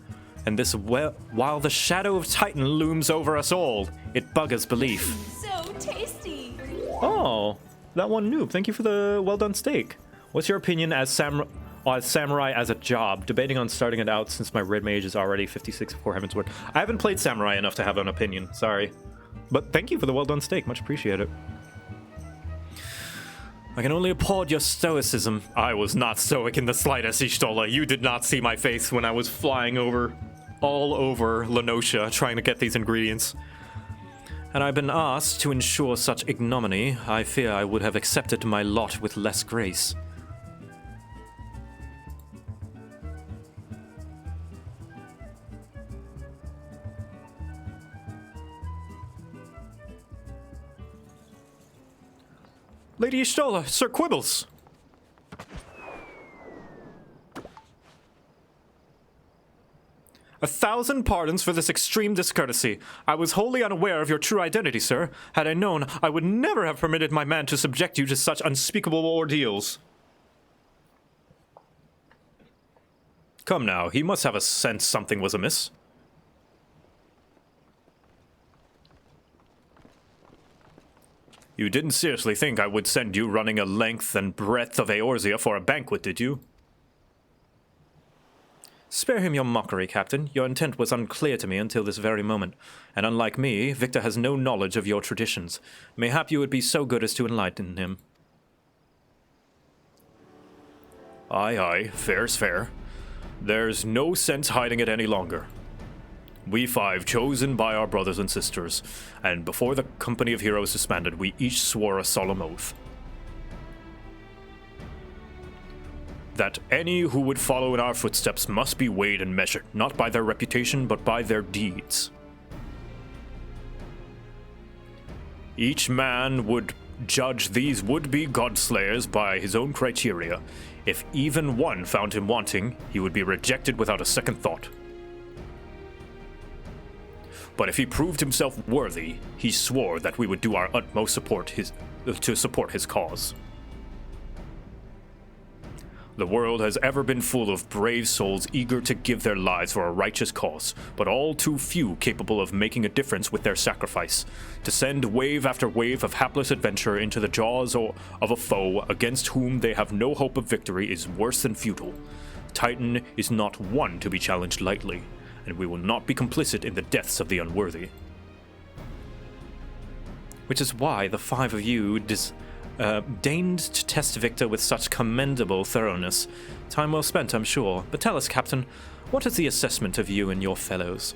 [SPEAKER 1] And this while the shadow of Titan looms over us all. It buggers belief.
[SPEAKER 13] So tasty!
[SPEAKER 1] Oh, that one noob. Thank you for the well-done steak. What's your opinion as Samurai as a job? Debating on starting it out since my red mage is already 56 before Heaven's Word. I haven't played Samurai enough to have an opinion, sorry. But thank you for the well-done steak, much appreciated. I can only applaud your stoicism. I was not stoic in the slightest, Y'shtola. You did not see my face when I was flying all over Lenosha trying to get these ingredients. Had I been asked to ensure such ignominy, I fear I would have accepted my lot with less grace. Lady Y'shtola, Sir Quibbles! A 1,000 pardons for this extreme discourtesy. I was wholly unaware of your true identity, sir. Had I known, I would never have permitted my man to subject you to such unspeakable ordeals. Come now, he must have a sense something was amiss. You didn't seriously think I would send you running a length and breadth of Eorzea for a banquet, did you? Spare him your mockery, Captain. Your intent was unclear to me until this very moment, and unlike me, Victor has no knowledge of your traditions. Mayhap you would be so good as to enlighten him. Aye, aye, fair's fair. There's no sense hiding it any longer. We 5, chosen by our brothers and sisters, and before the company of heroes disbanded, we each swore a solemn oath.
[SPEAKER 18] that any who would follow in our footsteps must be weighed and measured, not by their reputation, but by their deeds. Each man would judge these would-be godslayers by his own criteria. If even one found him wanting, he would be rejected without a second thought. But if he proved himself worthy, he swore that we would do our utmost to support his cause. The world has ever been full of brave souls eager to give their lives for a righteous cause, but all too few capable of making a difference with their sacrifice. To send wave after wave of hapless adventurer into the jaws of a foe against whom they have no hope of victory is worse than futile. Titan is not one to be challenged lightly, and we will not be complicit in the deaths of the unworthy. Which is why the 5 of you deigned to test Victor with such commendable thoroughness. Time well spent, I'm sure. But tell us, Captain, what is the assessment of you and your fellows?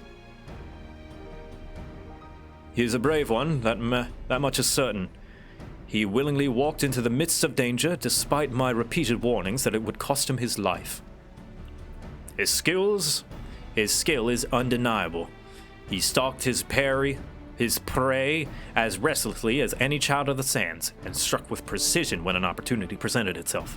[SPEAKER 18] He is a brave one, that much is certain. He willingly walked into the midst of danger, despite my repeated warnings that it would cost him his life. His skill is undeniable. He stalked his prey as restlessly as any child of the sands, and struck with precision when an opportunity presented itself.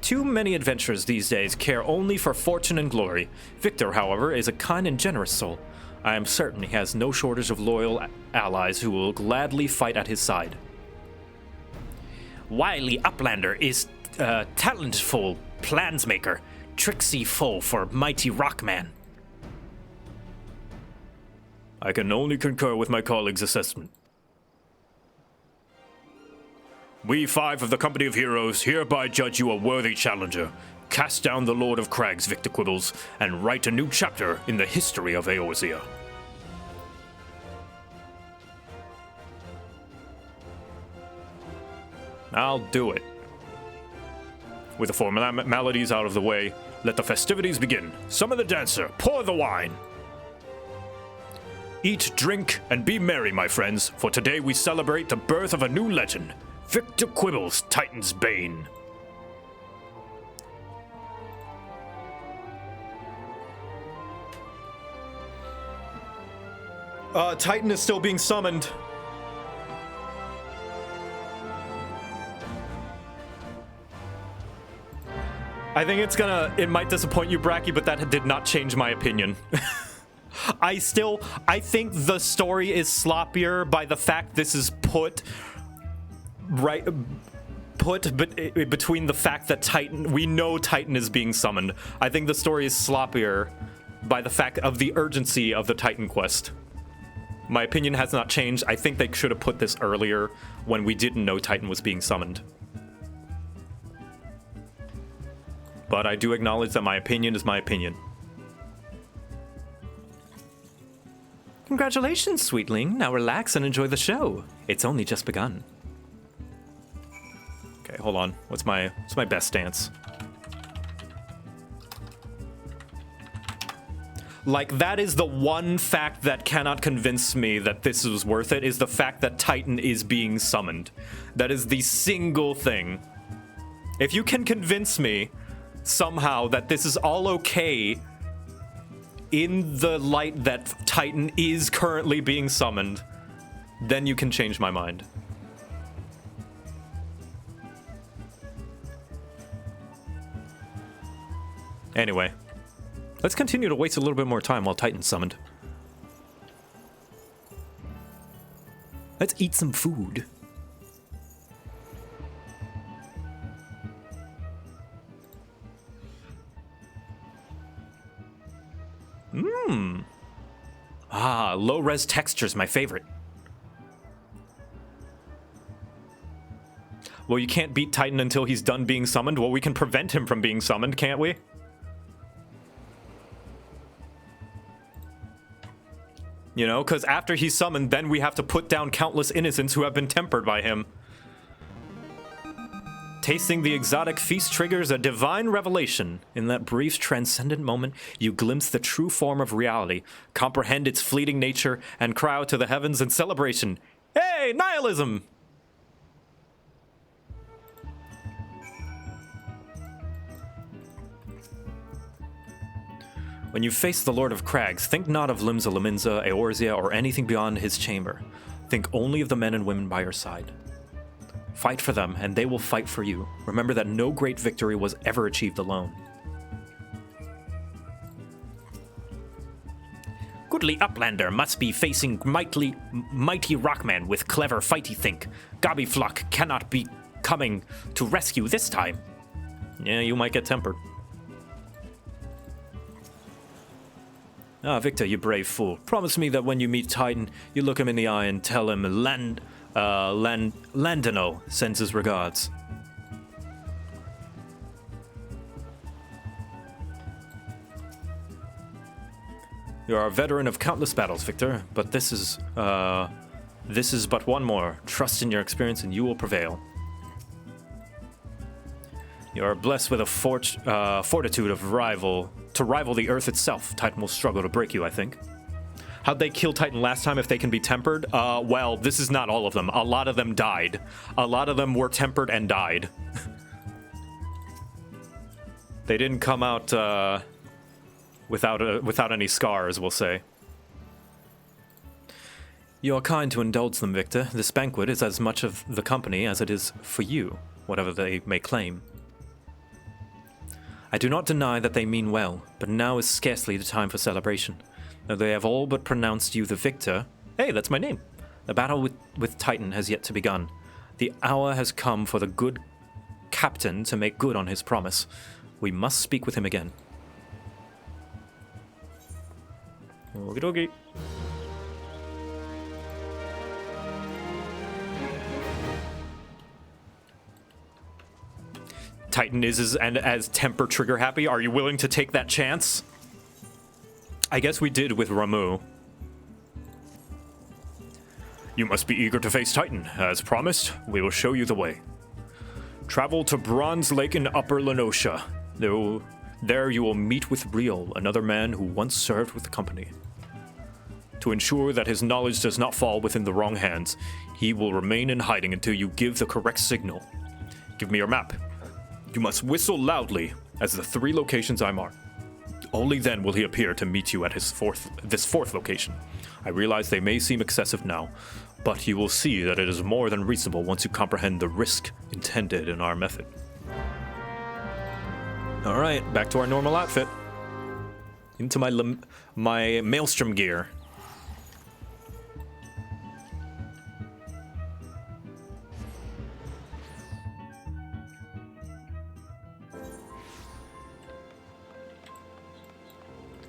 [SPEAKER 18] Too many adventurers these days care only for fortune and glory. Victor, however, is a kind and generous soul. I am certain he has no shortage of loyal allies who will gladly fight at his side. Wily Uplander is talentful plansmaker, tricksy foe for mighty Rockman. I can only concur with my colleague's assessment. We 5 of the Company of Heroes hereby judge you a worthy challenger. Cast down the Lord of Crags, Victor Quibbles, and write a new chapter in the history of Eorzea. I'll do it. With the formalities out of the way, let the festivities begin. Summon the dancer, pour the wine. Eat, drink, and be merry, my friends, for today we celebrate the birth of a new legend, Victor Quibbles, Titan's Bane.
[SPEAKER 1] Titan is still being summoned. I think it might disappoint you, Bracky, but that did not change my opinion. I think the story is sloppier by the fact this is put between the fact that we know Titan is being summoned. I think the story is sloppier by the fact of the urgency of the Titan quest. My opinion has not changed. I think they should have put this earlier when we didn't know Titan was being summoned. But I do acknowledge that my opinion is my opinion. Congratulations, sweetling. Now relax and enjoy the show. It's only just begun. Okay, hold on. What's my best stance? Like, that is the one fact that cannot convince me that this was worth it, is the fact that Titan is being summoned. That is the single thing. If you can convince me somehow that this is all okay in the light that Titan is currently being summoned, then you can change my mind. Anyway, let's continue to waste a little bit more time while Titan's summoned. Let's eat some food. Mmm. Ah, low-res texture's my favorite. Well, you can't beat Titan until he's done being summoned. Well, we can prevent him from being summoned, can't we? You know, because after he's summoned, then we have to put down countless innocents who have been tempered by him. Tasting the exotic feast triggers a divine revelation. In that brief, transcendent moment, you glimpse the true form of reality, comprehend its fleeting nature, and cry out to the heavens in celebration. Hey, nihilism! When you face the Lord of Crags, think not of Limsa Lominsa, Eorzea, or anything beyond his chamber. Think only of the men and women by your side. Fight for them, and they will fight for you. Remember that no great victory was ever achieved alone. Goodly Uplander must be facing mighty Rockman with clever fighty think. Gobbyflock cannot be coming to rescue this time. Yeah, you might get tempered. Ah, Victor, you brave fool. Promise me that when you meet Titan, you look him in the eye and tell him Landino sends his regards. You are a veteran of countless battles, Victor, but this is but one more. Trust in your experience and you will prevail. You are blessed with a fortitude of to rival the Earth itself. Titan will struggle to break you, I think. How'd they kill Titan last time if they can be tempered? Well, this is not all of them. A lot of them died. A lot of them were tempered and died. They didn't come out without any scars, we'll say. You are kind to indulge them, Victor. This banquet is as much of the company as it is for you, whatever they may claim. I do not deny that they mean well, but now is scarcely the time for celebration. Though they have all but pronounced you the victor... Hey, that's my name! The battle with Titan has yet to begun. The hour has come for the good captain to make good on his promise. We must speak with him again. Okie dokie. Titan is as temper trigger happy. Are you willing to take that chance? I guess we did with Ramu. You must be eager to face Titan. As promised, we will show you the way. Travel to Bronze Lake in Upper Lenosha. There you will meet with Riol, another man who once served with the company. To ensure that his knowledge does not fall within the wrong hands, he will remain in hiding until you give the correct signal. Give me your map. You must whistle loudly as the 3 locations I mark. Only then will he appear to meet you at this fourth location. I realize they may seem excessive now, but you will see that it is more than reasonable once you comprehend the risk intended in our method. Alright, back to our normal outfit. Into my Maelstrom gear.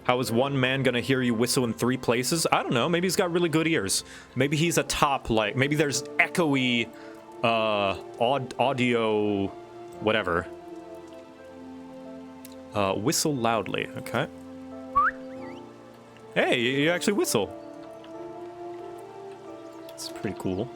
[SPEAKER 1] How is one man gonna hear you whistle in 3 places? I don't know. Maybe he's got really good ears. Maybe he's a top, like, maybe there's echoey, audio, whatever. Whistle loudly, okay. Hey, you actually whistle. It's pretty cool.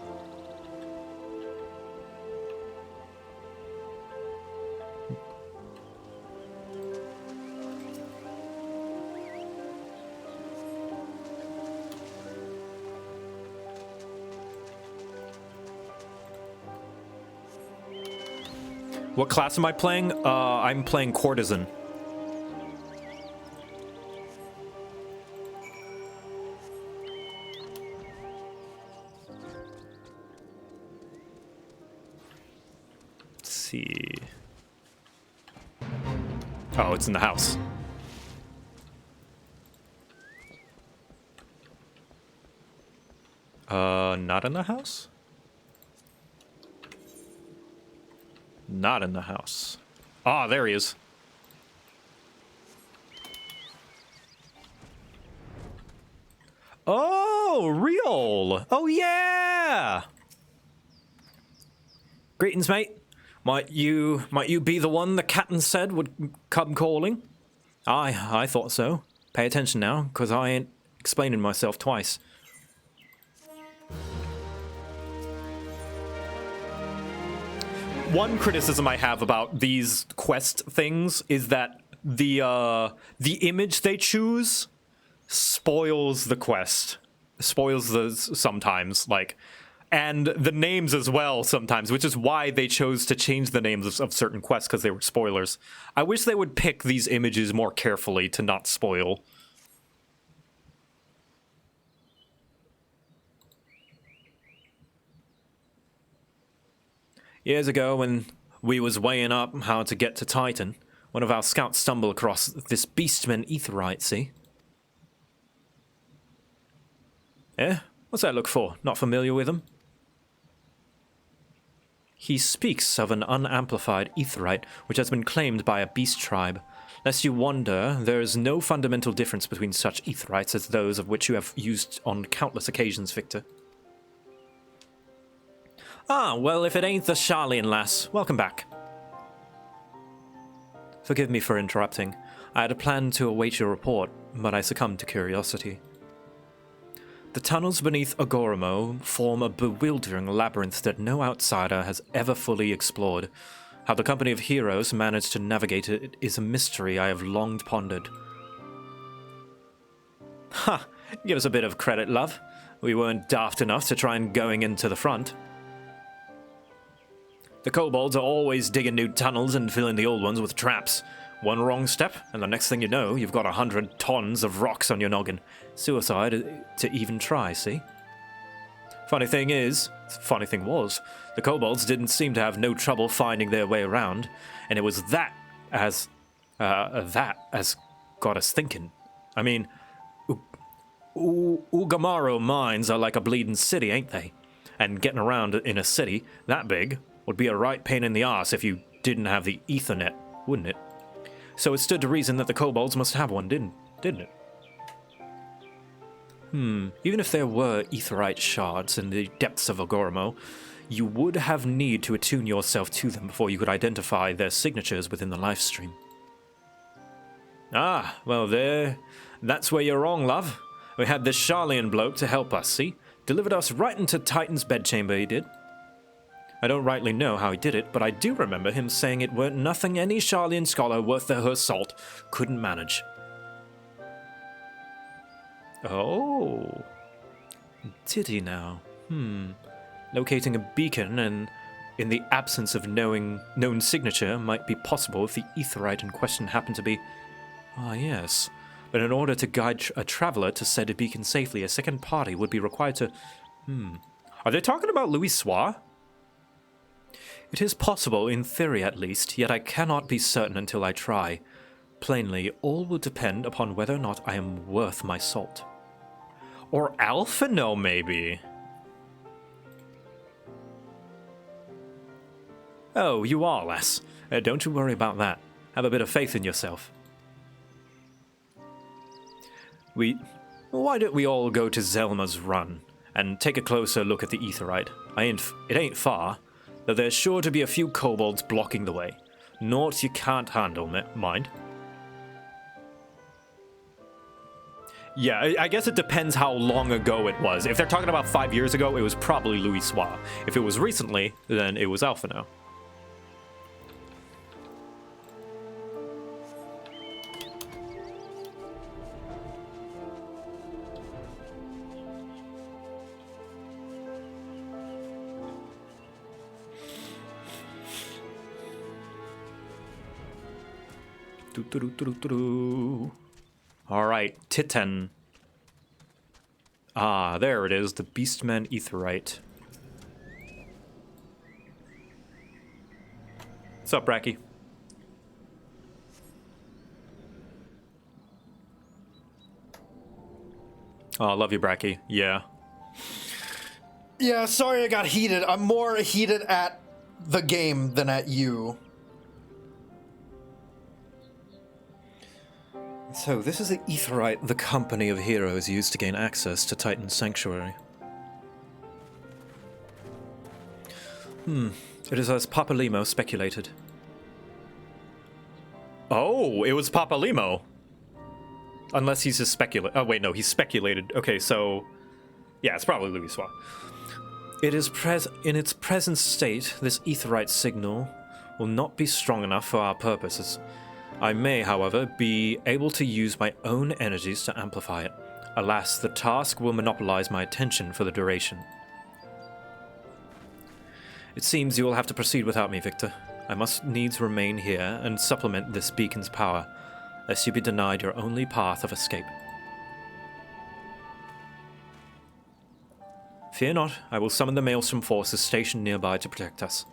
[SPEAKER 1] What class am I playing? I'm playing Courtesan. Let's see. Oh, it's in the house. Not in the house? Not in the house. Ah, there he is. Oh, Riol! Oh, yeah! Greetings, mate. Might you be the one the captain said would come calling? I thought so. Pay attention now, 'cause I ain't explaining myself twice. One criticism I have about these quest things is that the image they choose spoils the quest. Spoils the sometimes. Like, and the names as well sometimes, which is why they chose to change the names of certain quests, because they were spoilers. I wish they would pick these images more carefully to not spoil. Years ago, when we was weighing up how to get to Titan, one of our scouts stumbled across this beastman Aetheryte, see? Eh? What's that look for? Not familiar with him? He speaks of an unamplified Aetheryte, which has been claimed by a beast tribe. Lest you wonder, there is no fundamental difference between such Aetherytes as those of which you have used on countless occasions, Victor. Ah, well, if it ain't the Charlian lass, welcome back. Forgive me for interrupting. I had a plan to await your report, but I succumbed to curiosity. The tunnels beneath Agoramo form a bewildering labyrinth that no outsider has ever fully explored. How the company of heroes managed to navigate it is a mystery I have long pondered. Ha! Give us a bit of credit, love. We weren't daft enough to try and going into the front. The kobolds are always digging new tunnels and filling the old ones with traps. One wrong step, and the next thing you know, you've got 100 tons of rocks on your noggin. Suicide to even try, see? Funny thing was, the kobolds didn't seem to have no trouble finding their way around, and it was that as got us thinking. I mean, Ugamaro mines are like a bleeding city, ain't they? And getting around in a city that big would be a right pain in the arse if you didn't have the Ethernet, wouldn't it? So it stood to reason that the kobolds must have one, didn't it? Even if there were Aetheryte shards in the depths of Agoramo, you would have need to attune yourself to them before you could identify their signatures within the life stream. Ah, well that's where you're wrong, love. We had this Charlian bloke to help us, see? Delivered us right into Titan's bedchamber, he did. I don't rightly know how he did it, but I do remember him saying it weren't nothing any Charlian scholar worth her salt couldn't manage. Oh. Did he now? Locating a beacon and in the absence of known signature might be possible if the Aetheryte in question happened to be... Ah, yes. But in order to guide a traveler to said beacon safely, a second party would be required to... Are they talking about Louis Soir? It is possible, in theory at least, yet I cannot be certain until I try. Plainly, all will depend upon whether or not I am worth my salt. Or Alphino, maybe? Oh, you are, lass. Don't you worry about that. Have a bit of faith in yourself. Why don't we all go to Zelma's Run and take a closer look at the Aetheryte? It ain't far. Though there's sure to be a few kobolds blocking the way. Naught you can't handle, mind. Yeah, I guess it depends how long ago it was. If they're talking about 5 years ago, it was probably Louis Soir. If it was recently, then it was Alphino. Alright, Titan. Ah, there it is, the Beastman Aetheryte. What's up, Bracky? Oh, I love you, Bracky. Yeah.
[SPEAKER 19] Yeah, sorry I got heated. I'm more heated at the game than at you.
[SPEAKER 1] So, this is the Aetheryte the company of heroes used to gain access to Titan's sanctuary. It is as Papalimo speculated. Oh, it was Papalimo! Unless he's just speculated. Oh, wait, no, he's speculated. Okay, so... yeah, it's probably Louis Soir. It is in its present state, this Aetheryte signal will not be strong enough for our purposes. I may, however, be able to use my own energies to amplify it. Alas, the task will monopolize my attention for the duration. It seems you will have to proceed without me, Victor. I must needs remain here and supplement this beacon's power, lest you be denied your only path of escape. Fear not, I will summon the Maelstrom forces stationed nearby to protect us.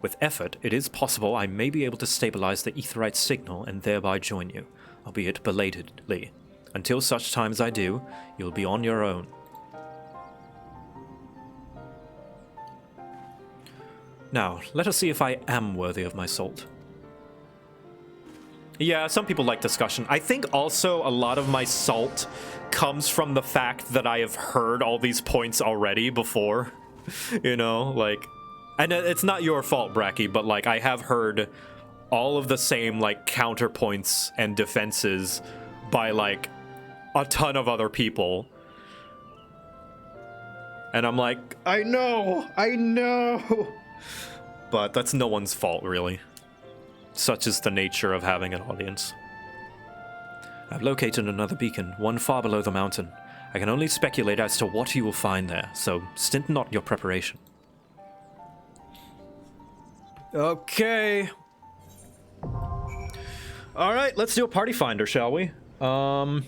[SPEAKER 1] With effort, it is possible I may be able to stabilize the Aetheryte signal and thereby join you, albeit belatedly. Until such time as I do, you'll be on your own. Now, let us see if I am worthy of my salt. Yeah, some people like discussion. I think also a lot of my salt comes from the fact that I have heard all these points already before. You know, like... And it's not your fault, Bracky, but, like, I have heard all of the same, like, counterpoints and defenses by, like, a ton of other people. And I'm like, I know! But that's no one's fault, really. Such is the nature of having an audience. I've located another beacon, one far below the mountain. I can only speculate as to what you will find there, so stint not your preparation. Okay. Alright, let's do a party finder, shall we? Party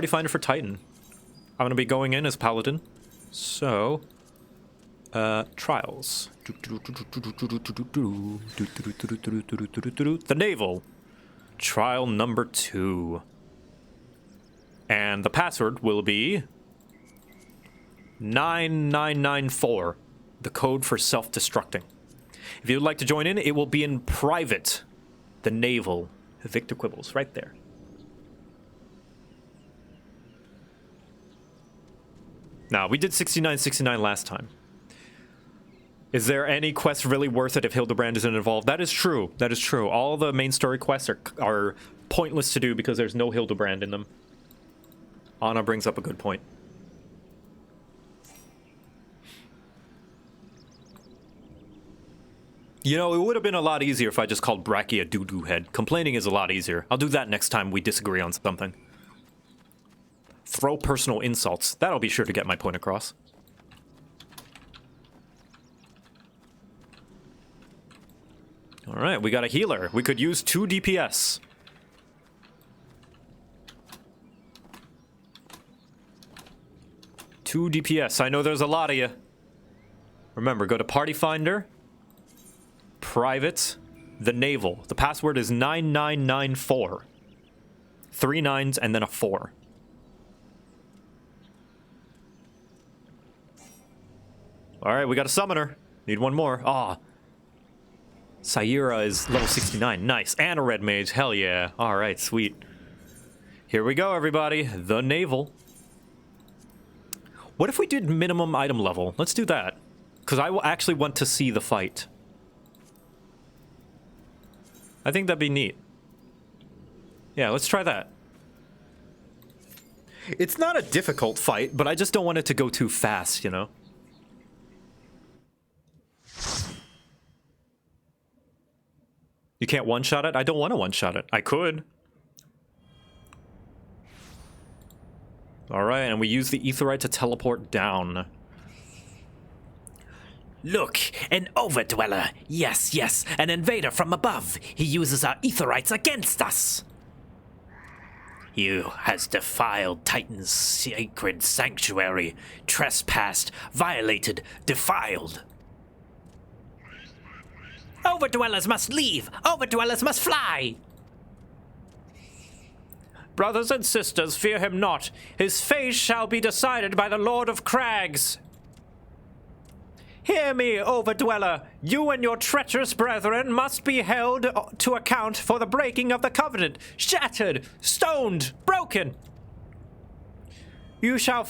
[SPEAKER 1] finder for Titan. I'm gonna be going in as Paladin. So, trials. The Naval. Trial number 2. And the password will be 9994, the code for self-destructing. If you'd like to join in, it will be in private. The Naval. Victor Quibbles, right there. Now, we did 69 last time. Is there any quest really worth it if Hildebrand isn't involved? That is true. That is true. All the main story quests are pointless to do because there's no Hildebrand in them. Anna brings up a good point. You know, it would have been a lot easier if I just called Bracky a doo-doo head. Complaining is a lot easier. I'll do that next time we disagree on something. Throw personal insults. That'll be sure to get my point across. Alright, we got a healer. We could use 2 DPS. Two DPS. I know there's a lot of you. Remember, go to Party Finder. Private. The Naval. The password is 9994. 3 9s and then a 4. Alright, we got a summoner. Need one more. Ah. Saira is level 69. Nice. And a red mage. Hell yeah. Alright, sweet. Here we go, everybody. The Naval. What if we did minimum item level? Let's do that. Because I will actually want to see the fight. I think that'd be neat. Yeah, let's try that. It's not a difficult fight, but I just don't want it to go too fast, you know? You can't one-shot it? I don't want to one-shot it. I could. Alright, and we use the Aetheryte to teleport down.
[SPEAKER 20] Look, an overdweller. Yes, yes, an invader from above. He uses our Aetherites against us. He has defiled Titan's sacred sanctuary. Trespassed, violated, defiled. Overdwellers must leave! Overdwellers must fly!
[SPEAKER 18] Brothers and sisters, fear him not. His fate shall be decided by the Lord of Crags. Hear me, Overdweller. You and your treacherous brethren must be held to account for the breaking of the covenant. Shattered, stoned, broken. You shall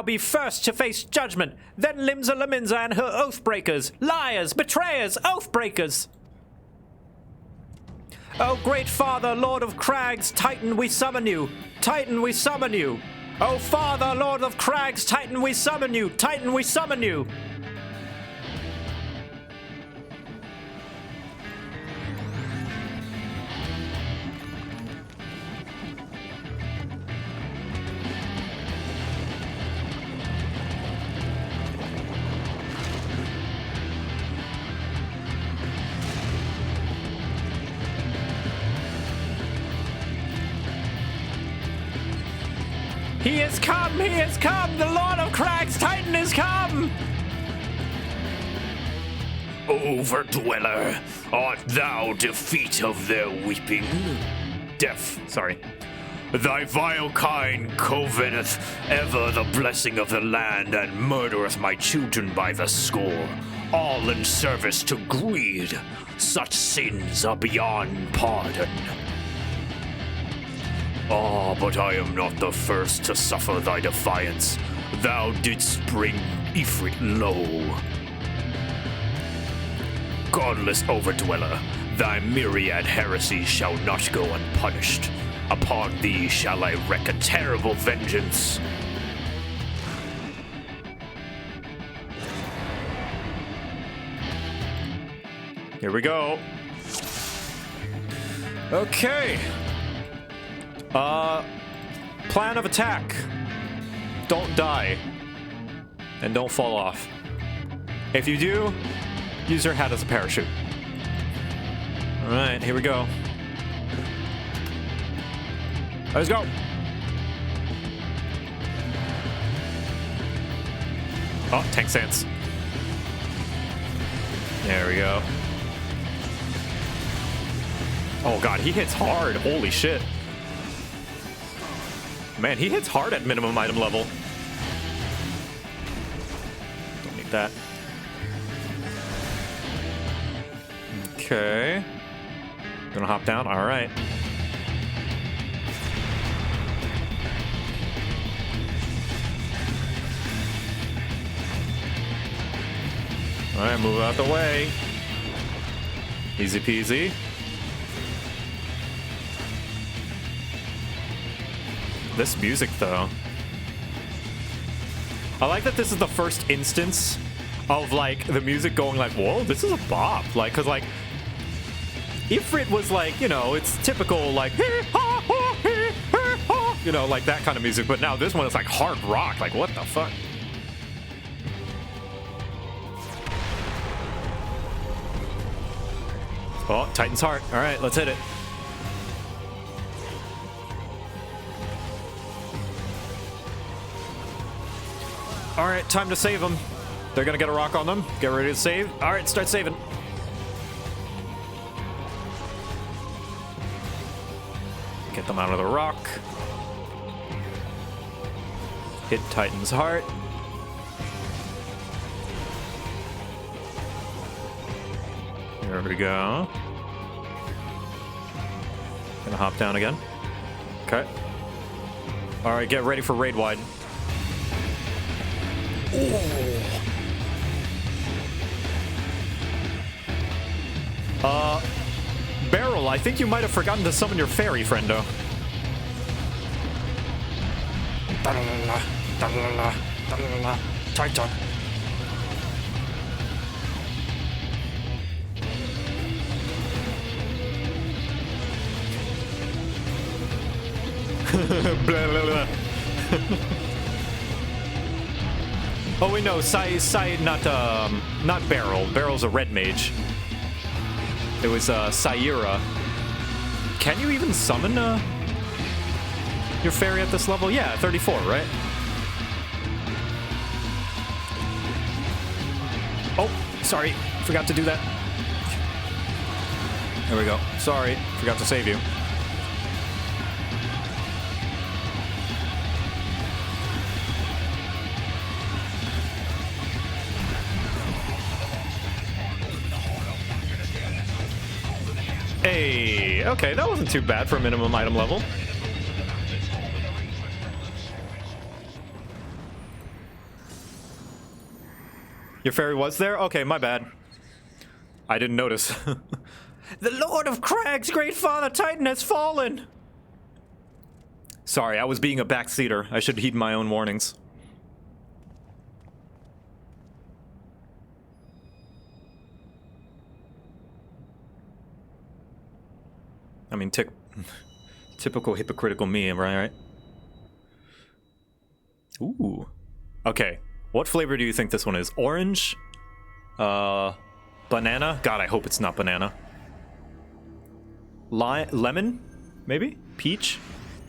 [SPEAKER 18] be first to face judgment, then Limsa Laminza and her oathbreakers, liars, betrayers, oathbreakers. O great Father, Lord of Crags, Titan, we summon you. Titan, we summon you. O Father, Lord of Crags, Titan, we summon you. Titan, we summon you. He has come! He has come! The Lord of Crags Titan has come! Overdweller, art thou defeat of their weeping? Deaf, sorry. Thy vile kind coveteth ever the blessing of the land and murdereth my children by the score, all in service to greed. Such sins are beyond pardon. Ah, but I am not the first to suffer thy defiance. Thou didst bring Ifrit low. Godless overdweller, thy myriad heresies shall not go unpunished. Upon thee shall I wreak a terrible vengeance.
[SPEAKER 1] Here we go. Okay. Plan of attack. Don't die. And don't fall off. If you do, use your hat as a parachute. Alright, here we go. Let's go. Oh, tank stance. There we go. Oh god, he hits hard. Holy shit. Man, he hits hard at minimum item level. Don't need that. Okay. Gonna hop down. All right. All right, move out the way. Easy peasy. This music, though. I like that this is the first instance of, like, the music going like, whoa, this is a bop. Like, because, like, Ifrit was like, you know, it's typical, like, you know, like that kind of music. But now this one is like hard rock. Like, what the fuck? Oh, Titan's Heart. All right, let's hit it. All right, time to save them. They're gonna get a rock on them. Get ready to save. All right, start saving. Get them out of the rock. Hit Titan's Heart. There we go. Gonna hop down again. Okay. All right, get ready for raid wide. Barrel, I think you might have forgotten to summon your fairy, friendo.
[SPEAKER 18] Da-la-la-la, da-la-la-la, da-la-la-la. Titan. Blah, blah, blah. Oh wait, no, not Barrel. Barrel's a red mage. It was Saira. Can you even summon your fairy at this level? Yeah, 34, right? Oh, sorry, forgot to do that. There we go. Sorry, forgot to save you. Hey, okay, that wasn't too bad for a minimum item level. Your fairy was there? Okay, my bad. I didn't notice. The Lord of Crags, Great Father Titan has fallen! Sorry, I was being a backseater. I should heed my own warnings. I mean, typical hypocritical me, right? Ooh. Okay. What flavor do you think this one is? Orange? Banana? God, I hope it's not banana. Lemon? Maybe? Peach?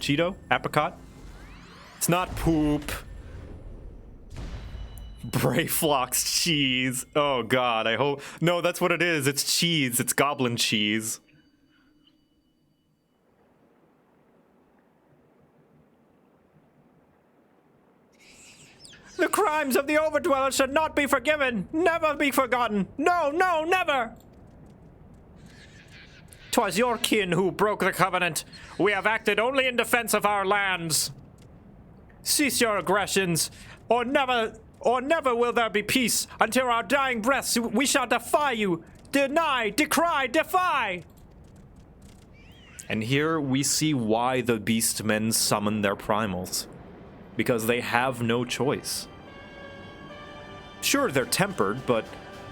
[SPEAKER 18] Cheeto? Apricot?
[SPEAKER 1] It's not poop. Brayflox cheese. Oh god, I hope... No, that's what it is. It's cheese. It's goblin cheese. The crimes of the Overdweller should not be forgiven, never be forgotten. No, no, never! 'Twas your kin who broke the covenant. We have acted only in defense of our lands. Cease your aggressions, or never will there be peace. Until our dying breaths, we shall defy you. Deny, decry, defy! And here we see why the beastmen summon their primals. Because they have no choice. Sure, they're tempered, but,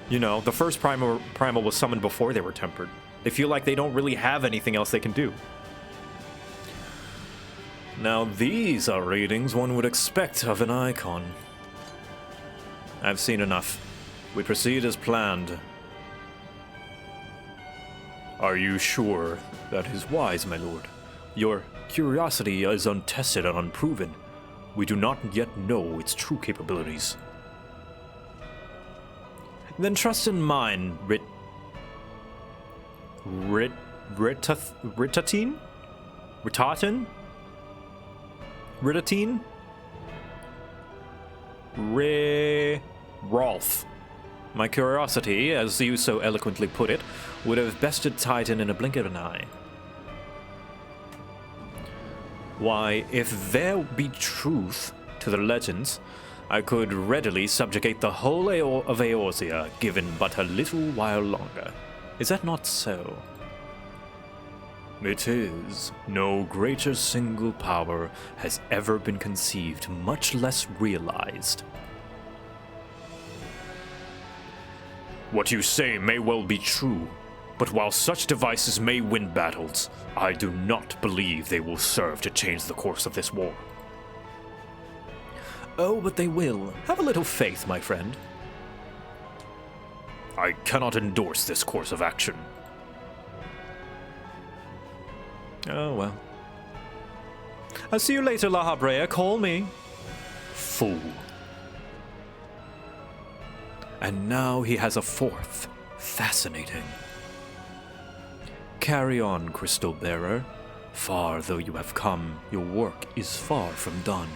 [SPEAKER 1] you know, the first primal was summoned before they were tempered. They feel like they don't really have anything else they can do. Now these are readings one would expect of an icon. I've seen enough. We proceed as planned. Are you sure that is wise, my lord? Your curiosity is untested and unproven. We do not yet know its true capabilities. Then trust in mine, Ritatine? Rolf. My curiosity, as you so eloquently put it, would have bested Titan in a blink of an eye. Why, if there be truth to the legends, I could readily subjugate the whole of Eorzea, given but a little while longer. Is that not so? It is. No greater single power has ever been conceived, much less realized. What you say may well be true, but while such devices may win battles, I do not believe they will serve to change the course of this war. Oh, but they will. Have a little faith, my friend. I cannot endorse this course of action. Oh, well. I'll see you later, La Habrea. Call me. Fool. And now he has a fourth. Fascinating. Carry on, Crystal Bearer. Far though you have come, your work is far from done.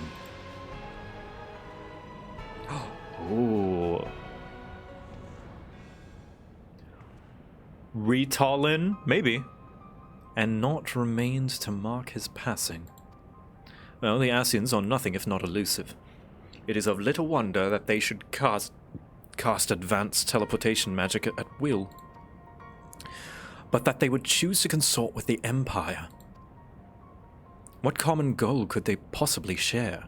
[SPEAKER 1] Oh. Ritalin? Maybe. And naught remains to mark his passing. Well, the Asians are nothing if not elusive. It is of little wonder that they should cast advanced teleportation magic at will. But that they would choose to consort with the Empire. What common goal could they possibly share?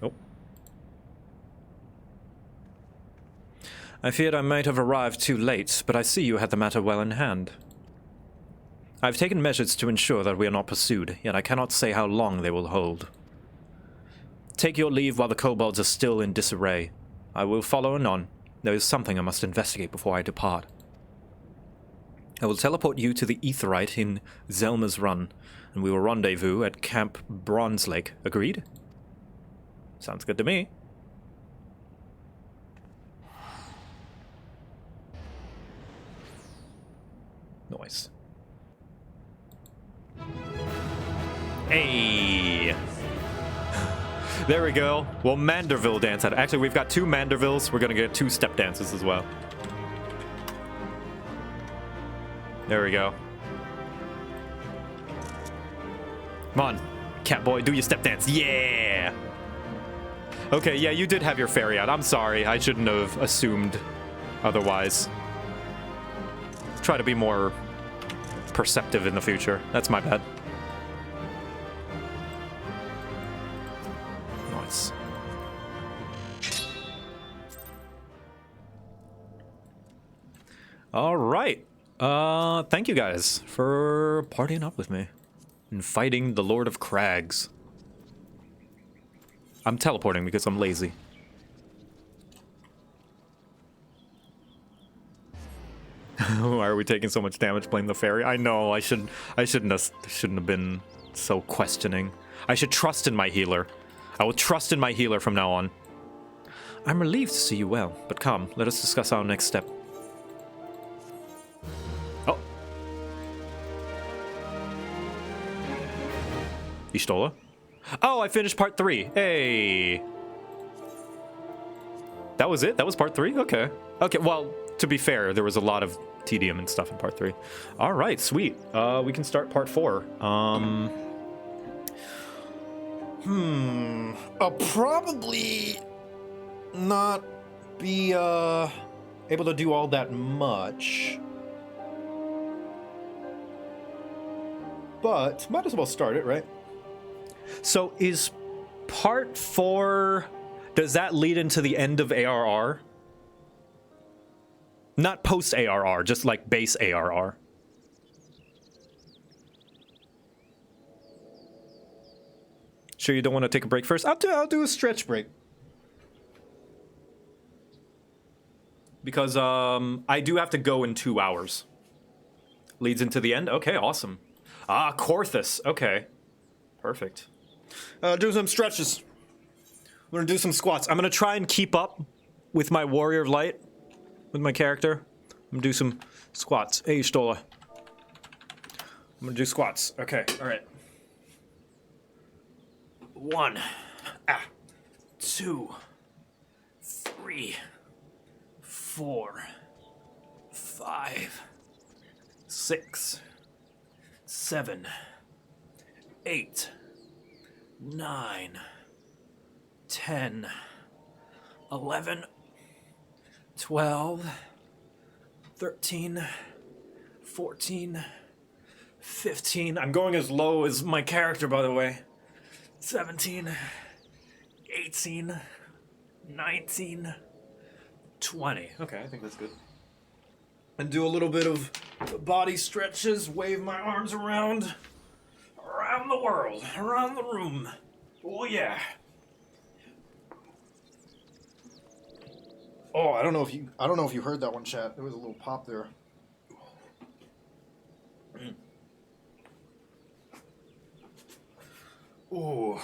[SPEAKER 1] Oh. I feared I might have arrived too late, but I see you had the matter well in hand. I have taken measures to ensure that we are not pursued, yet I cannot say how long they will hold. Take your leave while the kobolds are still in disarray. I will follow anon. There is something I must investigate before I depart. I will teleport you to the Aetheryte in Zelma's Run, and we will rendezvous at Camp Bronze Lake. Agreed? Sounds good to me. Nice. Hey! There we go. Well, Manderville dance out. Actually, we've got 2 Mandervilles. We're gonna get 2 step dances as well. There we go. Come on, Catboy, do your step dance. Yeah! Okay, yeah, you did have your fairy out. I'm sorry. I shouldn't have assumed otherwise. Try to be more perceptive in the future. That's my bad. Nice. All right. Thank you guys for partying up with me and fighting the Lord of Crags. I'm teleporting because I'm lazy. Why are we taking so much damage? Blame the fairy. I know. I shouldn't have been so questioning. I should trust in my healer. I will trust in my healer from now on. I'm relieved to see you well, but come, let us discuss our next step. Oh. Y'shtola? Oh, I finished part 3. Hey. That was it? That was part 3? Okay. Okay, well, to be fair, there was a lot of tedium and stuff in part 3. All right, sweet. We can start part 4.
[SPEAKER 19] I'll probably not be able to do all that much. But might as well start it, right?
[SPEAKER 1] So is part 4, does that lead into the end of ARR? Not post ARR, just like base ARR. Sure you don't want to take a break first? I'll do a stretch break. Because I do have to go in 2 hours. Leads into the end? Okay, awesome. Ah, Corthus. Okay. Perfect. Do some stretches. I'm gonna do some squats. I'm gonna try and keep up with my Warrior of Light, with my character. I'm gonna do some squats. Hey, Y'shtola. I'm gonna do squats. Okay, alright. 1, 2, 3, 4, 5, 6, 7, 8, 9, 10, 11, 12, 13, 14, 15. I'm going as low as my character, by the way. 17, 18, 19, 20. Okay, I think that's good. And do a little bit of body stretches, wave my arms around the world, around the room. Oh yeah.
[SPEAKER 19] Oh, I don't know if you heard that one, chat. There was a little pop there.
[SPEAKER 1] Ooh,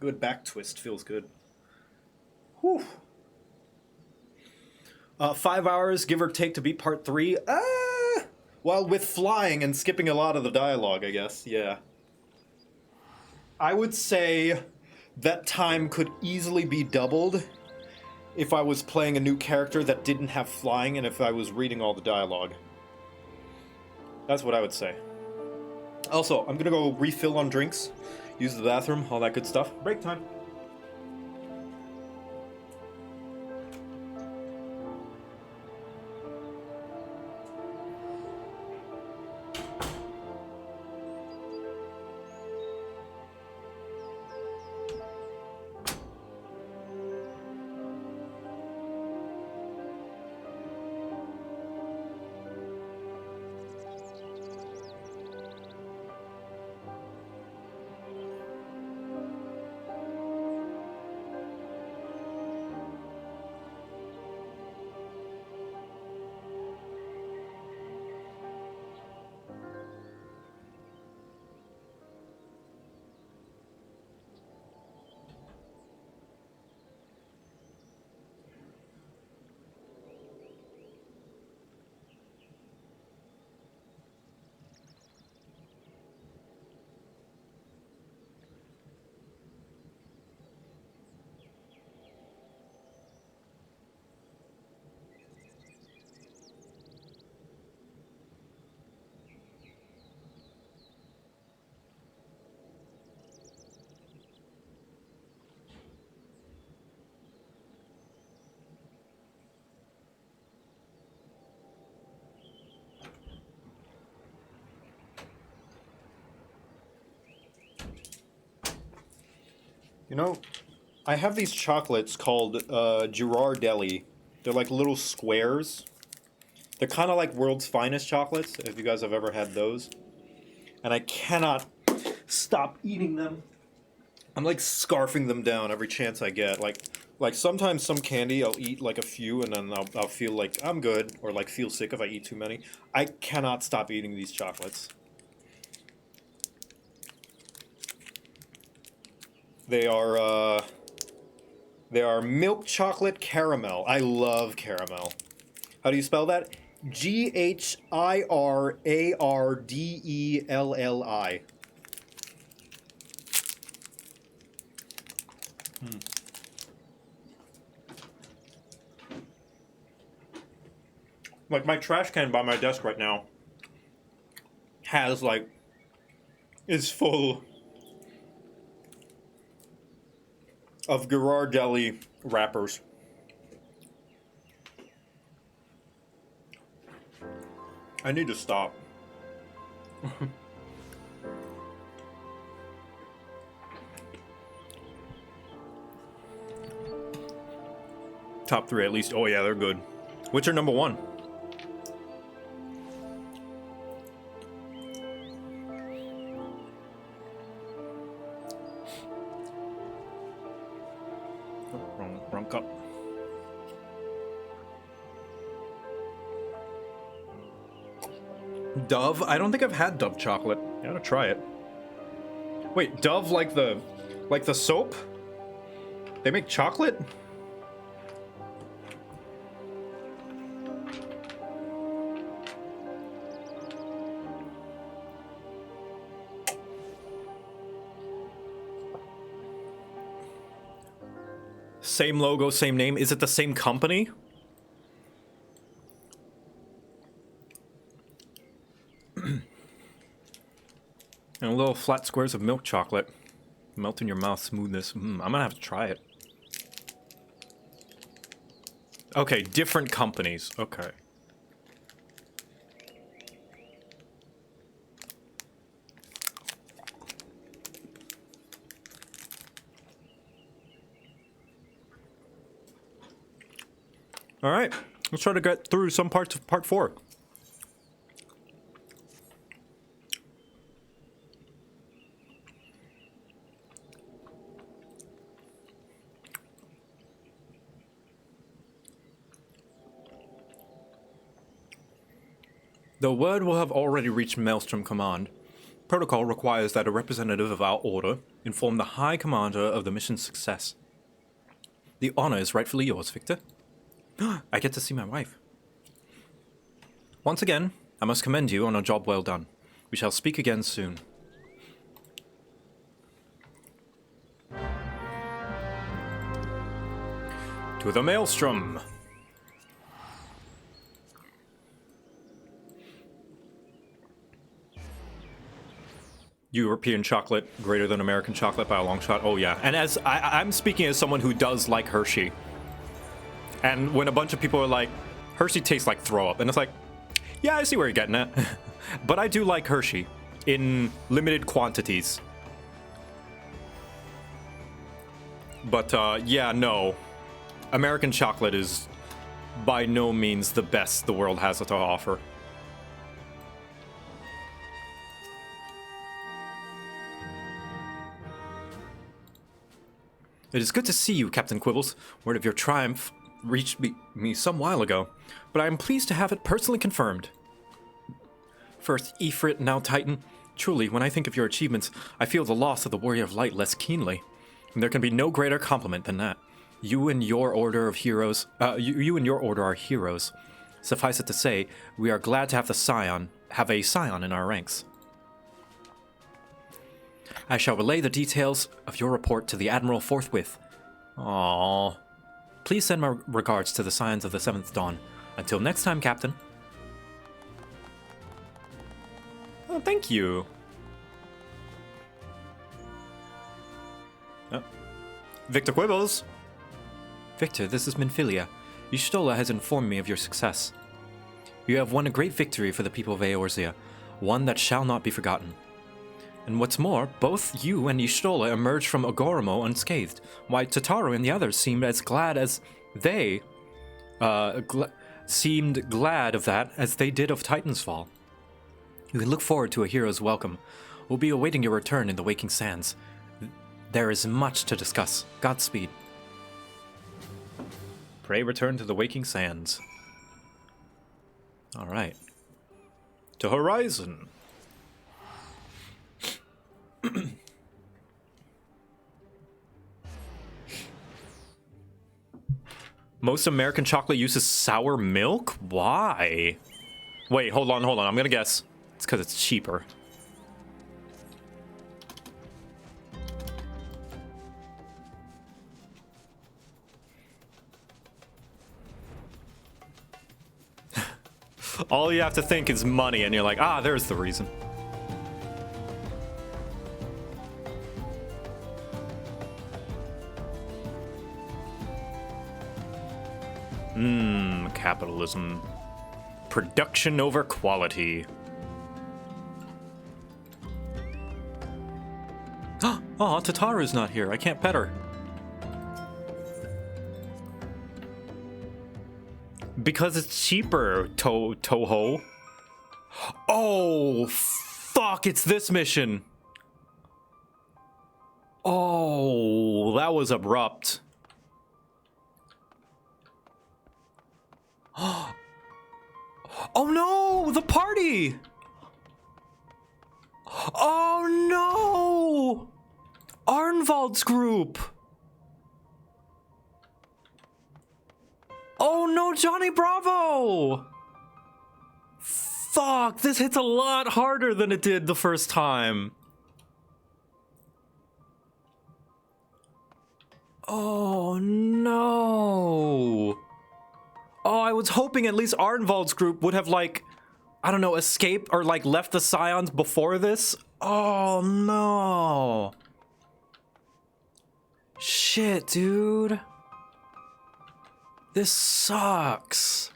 [SPEAKER 1] good back twist, feels good. Whew. 5 hours, give or take, to beat part 3. Well, with flying and skipping a lot of the dialogue, I guess, yeah. I would say that time could easily be doubled if I was playing a new character that didn't have flying and if I was reading all the dialogue. That's what I would say. Also, I'm gonna go refill on drinks, use the bathroom, all that good stuff. Break time. You know, I have these chocolates called Girardelli. They're like little squares. They're kind of like World's Finest chocolates, if you guys have ever had those. And I cannot stop eating them. I'm like scarfing them down every chance I get. Like, Like, sometimes some candy, I'll eat, like, a few, and then I'll feel like I'm good, or, like, feel sick if I eat too many. I cannot stop eating these chocolates. They are milk chocolate caramel. I love caramel. How do you spell that? G-H-I-R-A-R-D-E-L-L-I. Like, my trash can by my desk right now has, like, is full of Ghirardelli wrappers. I need to stop. Top 3 at least. Oh yeah, they're good. What's your number 1? Wrong cup. Dove? I don't think I've had Dove chocolate. I gotta try it. Wait, Dove like the soap? They make chocolate? Same logo, same name. Is it the same company? And little flat squares of milk chocolate. Melt in your mouth, smoothness. I'm gonna have to try it. Okay, different companies. Okay. All right, let's try to get through some parts of part 4. The word will have already reached Maelstrom Command. Protocol requires that a representative of our order inform the High Commander of the mission's success. The honor is rightfully yours, Victor. I get to see my wife. Once again, I must commend you on a job well done. We shall speak again soon. To the Maelstrom! European chocolate greater than American chocolate by a long shot. Oh yeah, and as I'm speaking as someone who does like Hershey. And when a bunch of people are like, Hershey tastes like throw up, and it's like, yeah, I see where you're getting at. But I do like Hershey in limited quantities. But yeah, no. American chocolate is by no means the best the world has to offer. It is good to see you, Captain Quibbles. Word of your triumph reached me some while ago, but I am pleased to have it personally confirmed. First Ifrit, now Titan. Truly, when I think of your achievements, I feel the loss of the Warrior of Light less keenly. And there can be no greater compliment than that. You and your order of heroes, you and your order are heroes. Suffice it to say, we are glad to have a scion in our ranks. I shall relay the details of your report to the Admiral forthwith. Aww. Please send my regards to the Scions of the 7th Dawn. Until next time, Captain. Oh, thank you. Oh. Victor Quibbles. Victor, this is Minfilia. Y'shtola has informed me of your success. You have won a great victory for the people of Eorzea, one that shall not be forgotten. And what's more, both you and Y'shtola emerged from Agoramo unscathed, while Tataru and the others seemed as glad as they seemed glad of that as they did of Titan's fall. We look forward to a hero's welcome. We'll be awaiting your return in the Waking Sands. There is much to discuss. Godspeed. Pray return to the waking sands. Alright. To Horizon. Most American chocolate uses sour milk? Why? Wait, hold on. I'm gonna guess. It's because it's cheaper. All you have to think is money, and you're like, ah, there's the reason. Capitalism. Production over quality. Oh, Tataru's not here. I can't pet her. Because it's cheaper, Toho. Oh, fuck, it's this mission. Oh, that was abrupt. Oh no, the party! Oh no! Arnvald's group! Oh no, Johnny Bravo! Fuck, this hits a lot harder than it did the first time. Oh no! Oh, I was hoping at least Arnvald's group would have, like, I don't know, escaped or, like, left the Scions before this. Oh, no. Shit, dude. This sucks.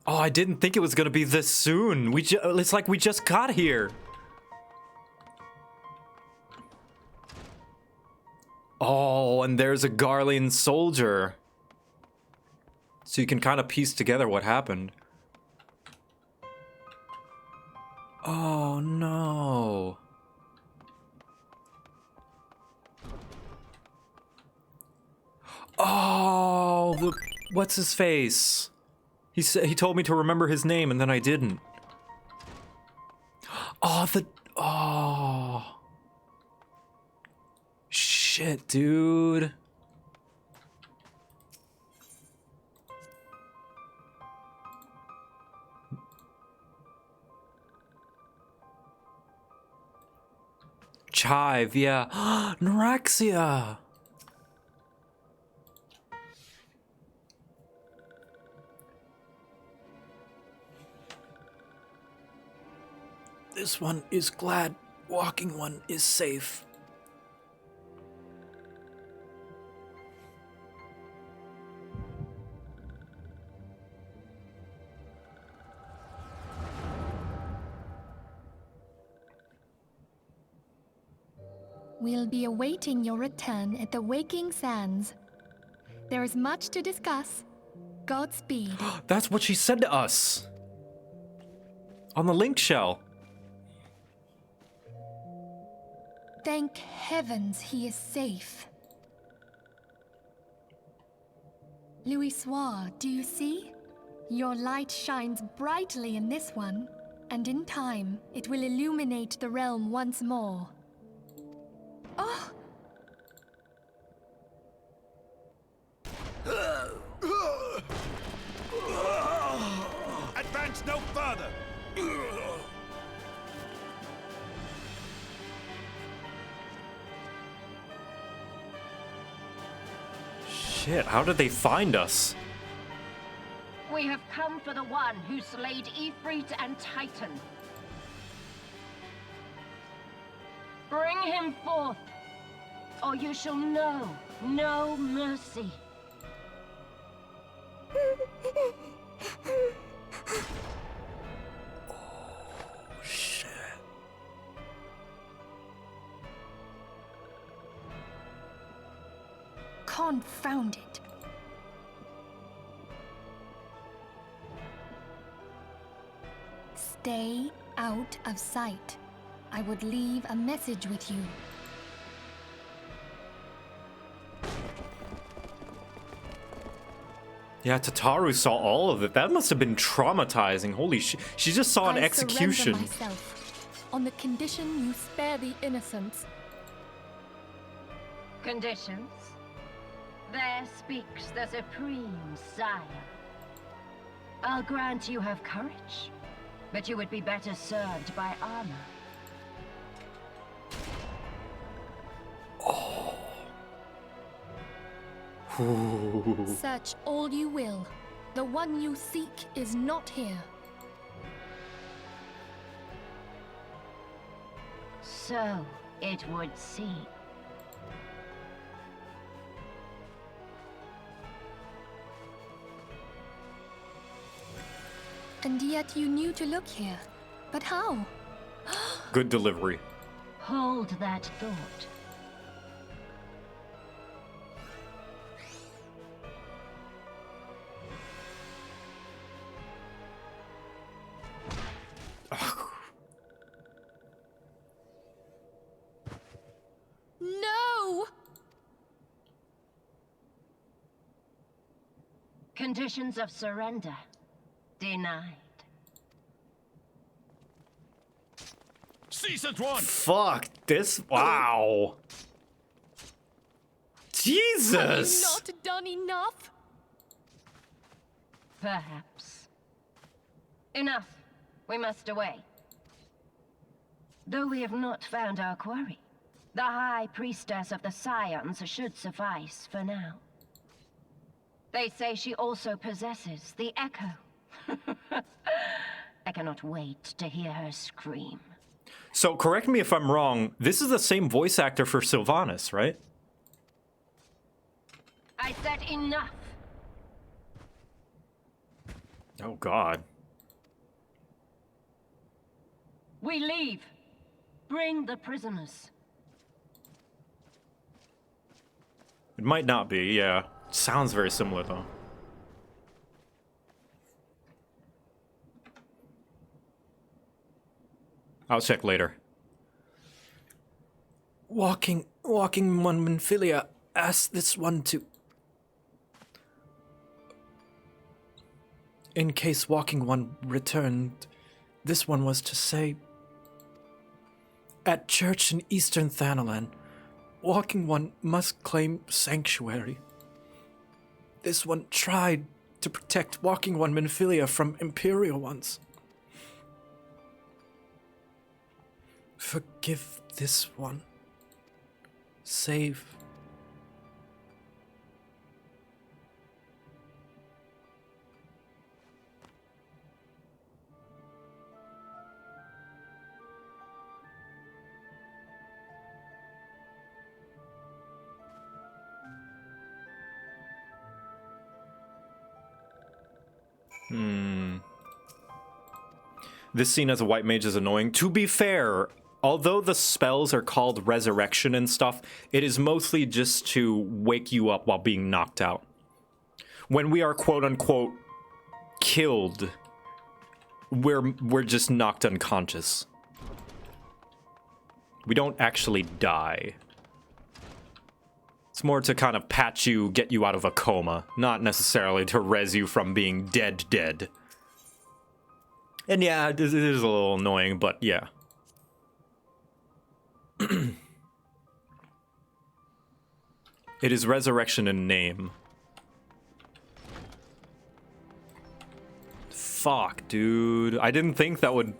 [SPEAKER 1] Oh, I didn't think it was gonna be this soon. It's like we just got here. Oh, and there's a Garlean soldier. So you can kind of piece together what happened. Oh, no. Oh, what's his face? He told me to remember his name and then I didn't. Oh, shit, dude. Chive, yeah. Neuraxia. This one is glad. Walking one is safe.
[SPEAKER 2] We'll be awaiting your return at the Waking Sands. There is much to discuss. Godspeed.
[SPEAKER 1] That's what she said to us. On the link shell.
[SPEAKER 2] Thank heavens he is safe. Louisoix, do you see? Your light shines brightly in this one, and in time, it will illuminate the realm once more. Oh!
[SPEAKER 21] Advance no further!
[SPEAKER 1] Shit, how did they find us?
[SPEAKER 22] We have come for the one who slayed Ifrit and Titan. Bring him forth, or you shall know no mercy.
[SPEAKER 1] Oh, shit.
[SPEAKER 2] Confound it. Stay out of sight. I would leave a message with you.
[SPEAKER 1] Yeah, Tataru saw all of it. That must have been traumatizing. Holy shit. She just saw an execution.
[SPEAKER 2] I surrender myself, on the condition you spare the innocents.
[SPEAKER 22] Conditions? There speaks the Supreme Sire. I'll grant you have courage, but you would be better served by armor.
[SPEAKER 2] Search all you will. The one you seek is not here.
[SPEAKER 22] So it would seem.
[SPEAKER 2] And yet you knew to look here. But how?
[SPEAKER 1] Good delivery.
[SPEAKER 22] Hold that thought.
[SPEAKER 2] No!
[SPEAKER 22] Conditions of surrender denied.
[SPEAKER 18] Cease at once!
[SPEAKER 1] Fuck this. Wow. Jesus!
[SPEAKER 2] Have you not done enough?
[SPEAKER 22] Perhaps. Enough. We must away. Though we have not found our quarry, the High Priestess of the Scions should suffice for now. They say she also possesses the Echo. I cannot wait to hear her scream.
[SPEAKER 1] So, correct me if I'm wrong, this is the same voice actor for Sylvanas, right?
[SPEAKER 22] I said enough.
[SPEAKER 1] Oh, God.
[SPEAKER 22] We leave. Bring the prisoners.
[SPEAKER 1] It might not be, yeah. Sounds very similar, though. I'll check later.
[SPEAKER 8] Walking one Minfilia asked this one to... In case Walking One returned, this one was to say... At church in Eastern Thanalan, Walking One must claim sanctuary. This one tried to protect Walking One Minfilia from Imperial ones. Forgive this one. Save.
[SPEAKER 1] This scene as a white mage is annoying. To be fair, although the spells are called resurrection and stuff, it is mostly just to wake you up while being knocked out. When we are quote-unquote killed, we're just knocked unconscious. We don't actually die. It's more to kind of patch you, get you out of a coma, not necessarily to res you from being dead. And yeah, it is a little annoying, but yeah. It is resurrection in name. Fuck, dude. I didn't think that would...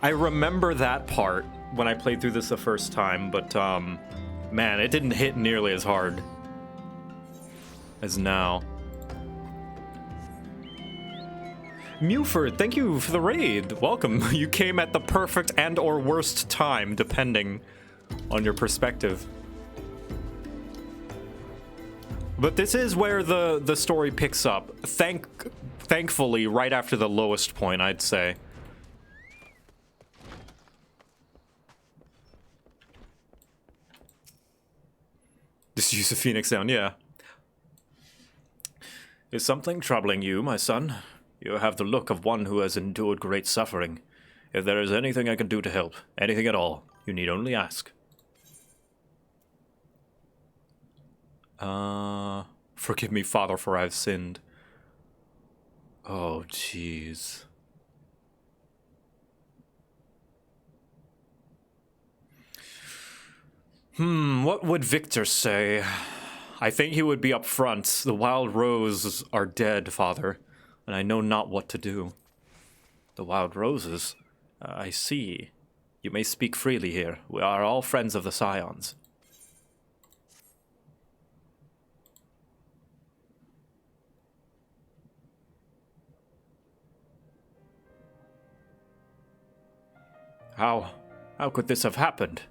[SPEAKER 1] I remember that part when I played through this the first time, but, man, it didn't hit nearly as hard as now. Mewford, thank you for the raid. Welcome. You came at the perfect and or worst time, depending on your perspective. But this is where the story picks up. Thankfully, right after the lowest point, I'd say. Just use the Phoenix down, yeah. Is something troubling you, my son? You have the look of one who has endured great suffering. If there is anything I can do to help, anything at all, you need only ask. Forgive me, Father, for I've sinned. Oh, jeez. What would Victor say? I think he would be up front. The wild roses are dead, Father, and I know not what to do. The wild roses? I see. You may speak freely here. We are all friends of the Scions. How could this have happened?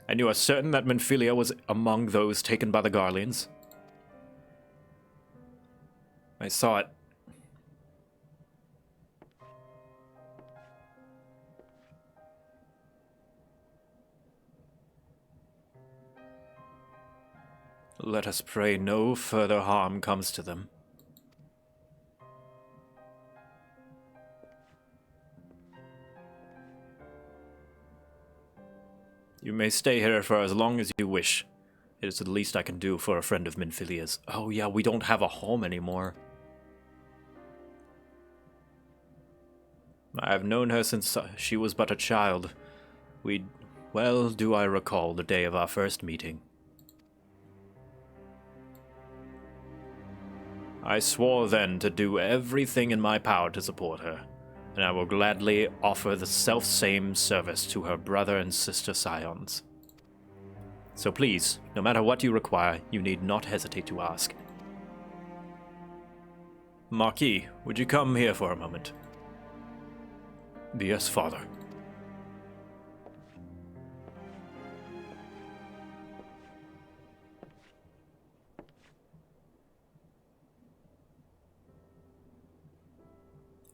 [SPEAKER 1] And you are certain that Minfilia was among those taken by the Garleans? I saw it. Let us pray no further harm comes to them. You may stay here for as long as you wish. It is the least I can do for a friend of Minfilia's. Oh yeah, we don't have a home anymore. I have known her since she was but a child. Well do I recall the day of our first meeting. I swore then to do everything in my power to support her, and I will gladly offer the self-same service to her brother and sister Scions. So please, no matter what you require, you need not hesitate to ask. Marquis, would you come here for a moment? Yes, Father.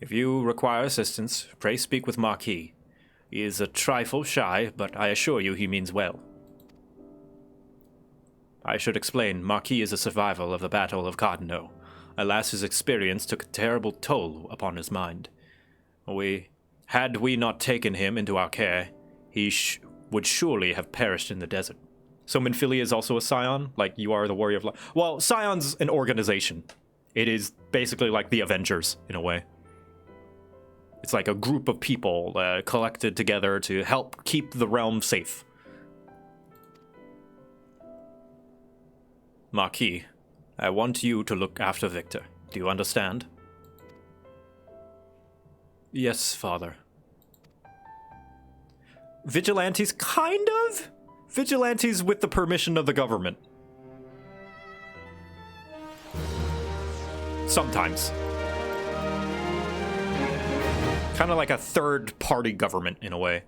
[SPEAKER 1] If you require assistance, pray speak with Marquis. He is a trifle shy, but I assure you he means well. I should explain, Marquis is a survivor of the Battle of Cardinaux. Alas, his experience took a terrible toll upon his mind. Had we not taken him into our care, he would surely have perished in the desert. So Minfilia is also a Scion? Like you are the Warrior of Light? Well, Scion's an organization. It is basically like the Avengers, in a way. It's like a group of people collected together to help keep the realm safe. Marquis, I want you to look after Victor. Do you understand? Yes, Father. Vigilantes, kind of? Vigilantes with the permission of the government. Sometimes. Kind of like a third-party government, in a way.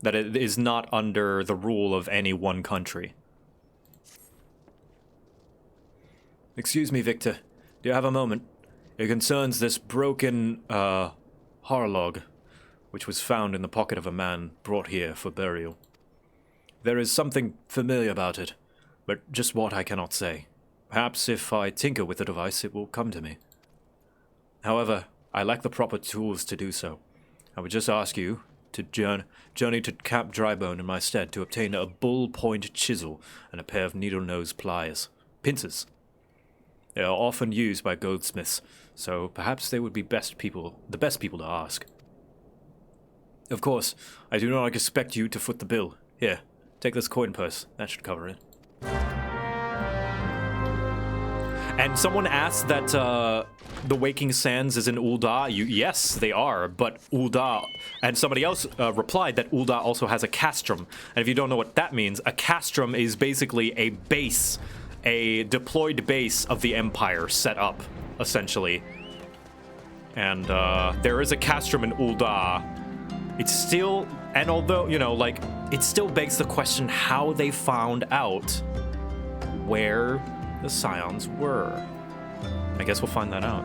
[SPEAKER 1] That it is not under the rule of any one country. Excuse me, Victor. Do you have a moment? It concerns this broken, Harlog, which was found in the pocket of a man brought here for burial. There is something familiar about it, but just what I cannot say. Perhaps if I tinker with the device, it will come to me. However, I lack the proper tools to do so. I would just ask you to journey to Camp Drybone in my stead to obtain a bull-point chisel and a pair of needle-nose pliers. Pincers. They are often used by goldsmiths, so perhaps they would be the best people to ask. Of course, I do not expect you to foot the bill. Here, take this coin purse. That should cover it. And someone asked that the Waking Sands is in Ul'dah. Yes, they are, but Ul'dah... And somebody else replied that Ul'dah also has a castrum. And if you don't know what that means, a castrum is basically a base, a deployed base of the Empire set up, essentially. And there is a castrum in Ul'dah. It's still... And although, you know, like, it still begs the question how they found out where the Scions were. I guess we'll find that out.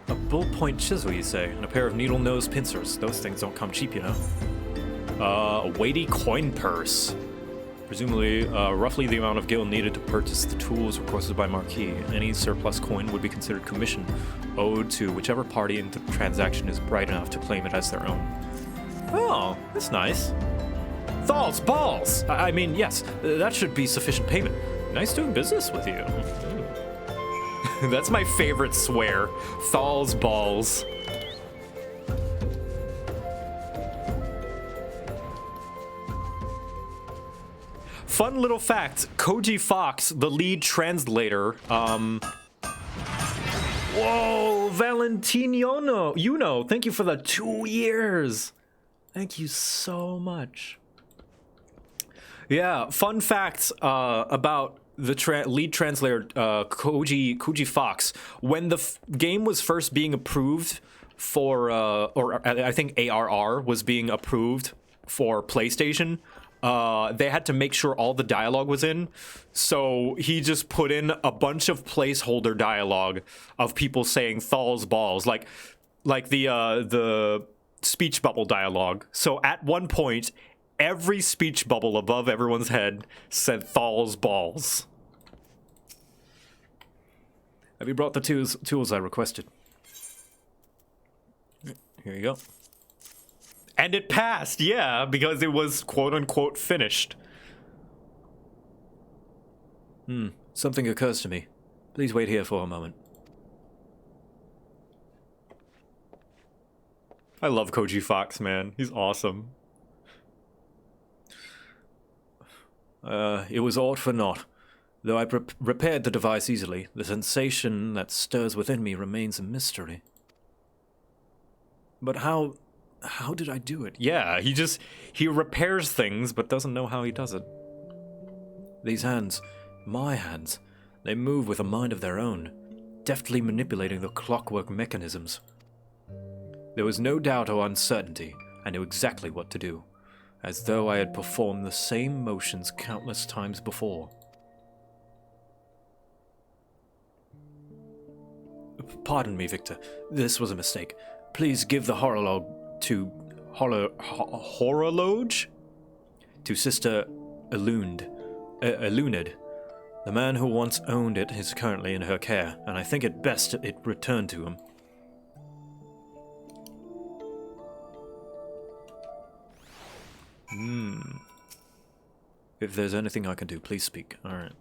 [SPEAKER 1] A bull-point chisel, you say, and a pair of needle-nose pincers. Those things don't come cheap, you know. A weighty coin purse. Presumably, roughly the amount of gil needed to purchase the tools requested by Marquis. Any surplus coin would be considered commission, owed to whichever party in the transaction is bright enough to claim it as their own. Oh, that's nice. Thal's balls! I mean, yes, that should be sufficient payment. Nice doing business with you. That's my favorite swear. Thal's balls. Fun little fact, Koji Fox, the lead translator, whoa, Valentiniano, thank you for the 2 years. Thank you so much. Yeah, fun facts about the lead translator, Koji Fox. When the game was first being approved for, or I think ARR was being approved for PlayStation, they had to make sure all the dialogue was in. So he just put in a bunch of placeholder dialogue of people saying Thal's balls, like the speech bubble dialogue. So at one point, every speech bubble above everyone's head said Thal's balls. Have you brought the tools I requested? Here you go. And it passed, yeah, because it was quote-unquote finished. Something occurs to me. Please wait here for a moment. I love Koji Fox, man. He's awesome. It was aught for naught. Though I repaired the device easily, the sensation that stirs within me remains a mystery. But how did I do it? Yeah, he repairs things, but doesn't know how he does it. These hands, my hands, they move with a mind of their own, deftly manipulating the clockwork mechanisms. There was no doubt or uncertainty. I knew exactly what to do, as though I had performed the same motions countless times before. Pardon me, Victor. This was a mistake. Please give the horologe to horologe to Sister Eluned. The man who once owned it is currently in her care, and I think it best it returned to him. If there's anything I can do, please speak. Alright.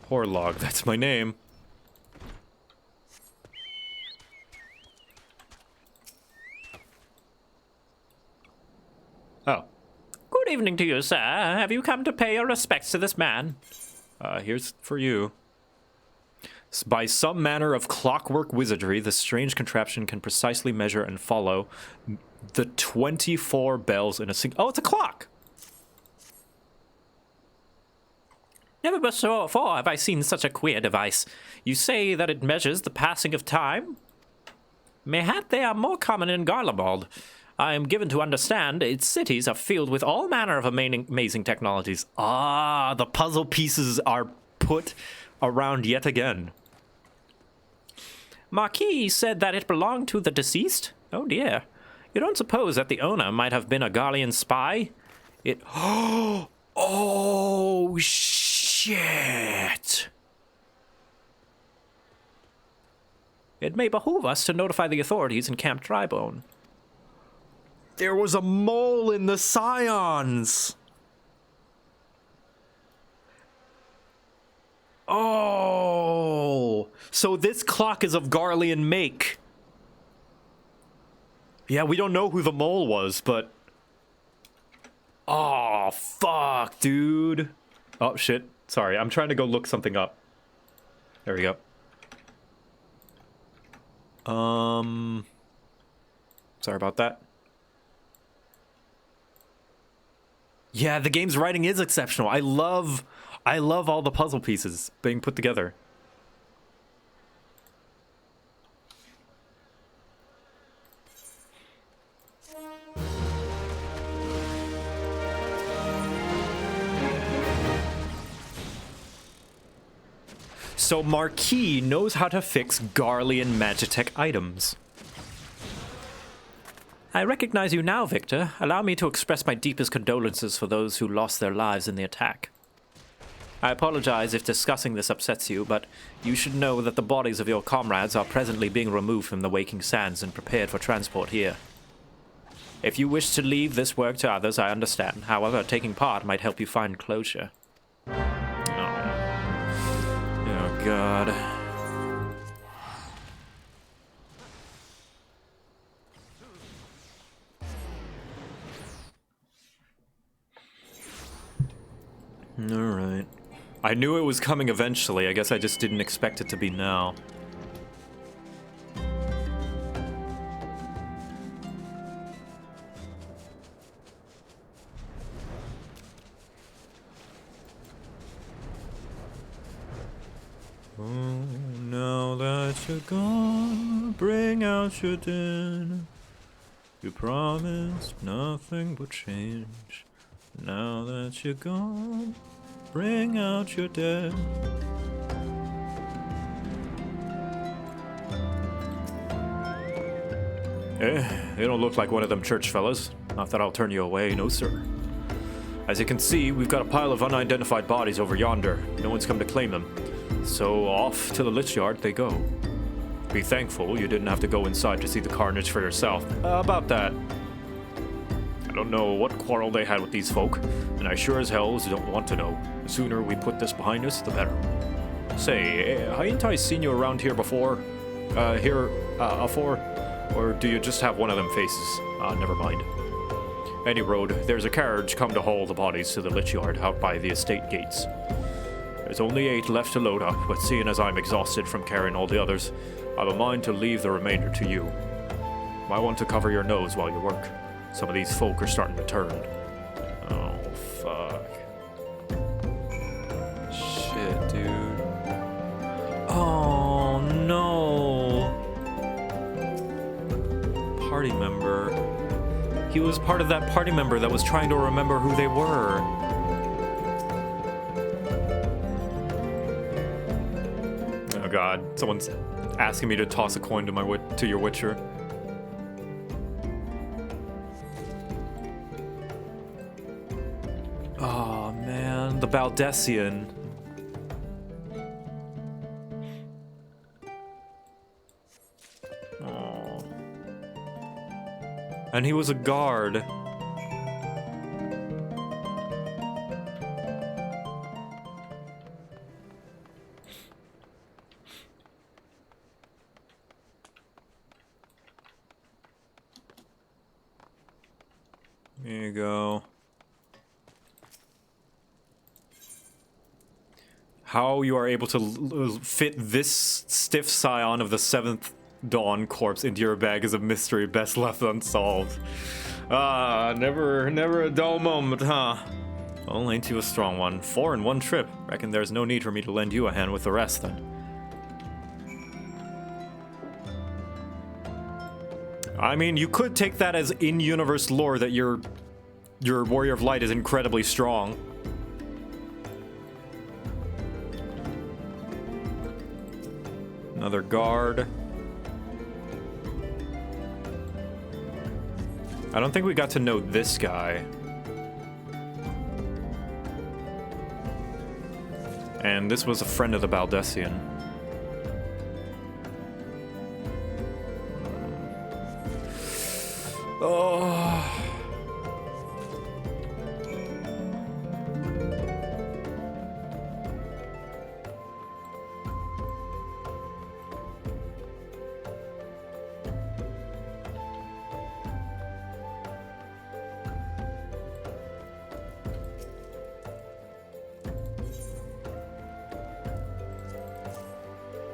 [SPEAKER 1] Horlog, that's my name. Oh.
[SPEAKER 18] Good evening to you, sir. Have you come to pay your respects to this man?
[SPEAKER 1] Here's for you. By some manner of clockwork wizardry, this strange contraption can precisely measure and follow the 24 bells in a single... Oh, it's a clock!
[SPEAKER 18] Never before have I seen such a queer device. You say that it measures the passing of time? Mayhap they are more common in Garlemald. I am given to understand its cities are filled with all manner of amazing technologies.
[SPEAKER 1] Ah, the puzzle pieces are put around yet again.
[SPEAKER 18] Marquis said that it belonged to the deceased? Oh dear. You don't suppose that the owner might have been a Garlean spy? It...
[SPEAKER 1] Oh, shit!
[SPEAKER 18] It may behoove us to notify the authorities in Camp Drybone.
[SPEAKER 1] There was a mole in the Scions! Oh! So this clock is of Garlean make. Yeah, we don't know who the mole was, but... Oh, fuck, dude. Oh, shit. Sorry, I'm trying to go look something up. There we go. Sorry about that. Yeah, the game's writing is exceptional. I love all the puzzle pieces being put together. So Marquis knows how to fix Garlean Magitech items.
[SPEAKER 18] I recognize you now, Victor. Allow me to express my deepest condolences for those who lost their lives in the attack. I apologize if discussing this upsets you, but you should know that the bodies of your comrades are presently being removed from the Waking Sands and prepared for transport here. If you wish to leave this work to others, I understand. However, taking part might help you find closure. Oh God. Alright. I knew it was coming eventually. I guess I just didn't expect it to be now. Oh, now that you're gone, bring out your din. You promised nothing would change. Now that you're gone, bring out your dead. You don't look like one of them church fellas. Not that I'll turn you away, no sir. As you can see, we've got a pile of unidentified bodies over yonder. No one's come to claim them. So off to the Lich Yard they go. Be thankful you didn't have to go inside to see the carnage for yourself. About that, I don't know what quarrel they had with these folk, and I sure as hell don't want to know. The sooner we put this behind us, the better. Say, ain't I seen you around here before? Afore? Or do you just have one of them faces? Never mind. Any road, there's a carriage come to haul the bodies to the Lich Yard out by the estate gates. There's only 8 left to load up, but seeing as I'm exhausted from carrying all the others, I've a mind to leave the remainder to you. Might want to cover your nose while you work. Some of these folk are starting to turn. Oh, fuck. Shit, dude. Oh, no. Party member. He was part of that party member that was trying to remember who they were. Oh god, someone's asking me to toss a coin to your Witcher. Oh man, the Baldessian. Oh. And he was a guard. There you go. How you are able to fit this stiff scion of the 7th Dawn corpse into your bag is a mystery best left unsolved. Never a dull moment, huh? Well, ain't you a strong one? 4 in one trip. Reckon there's no need for me to lend you a hand with the rest, then. I mean, you could take that as in-universe lore that your Warrior of Light is incredibly strong. Another guard. I don't think we got to know this guy. And this was a friend of the Baldessian. Oh.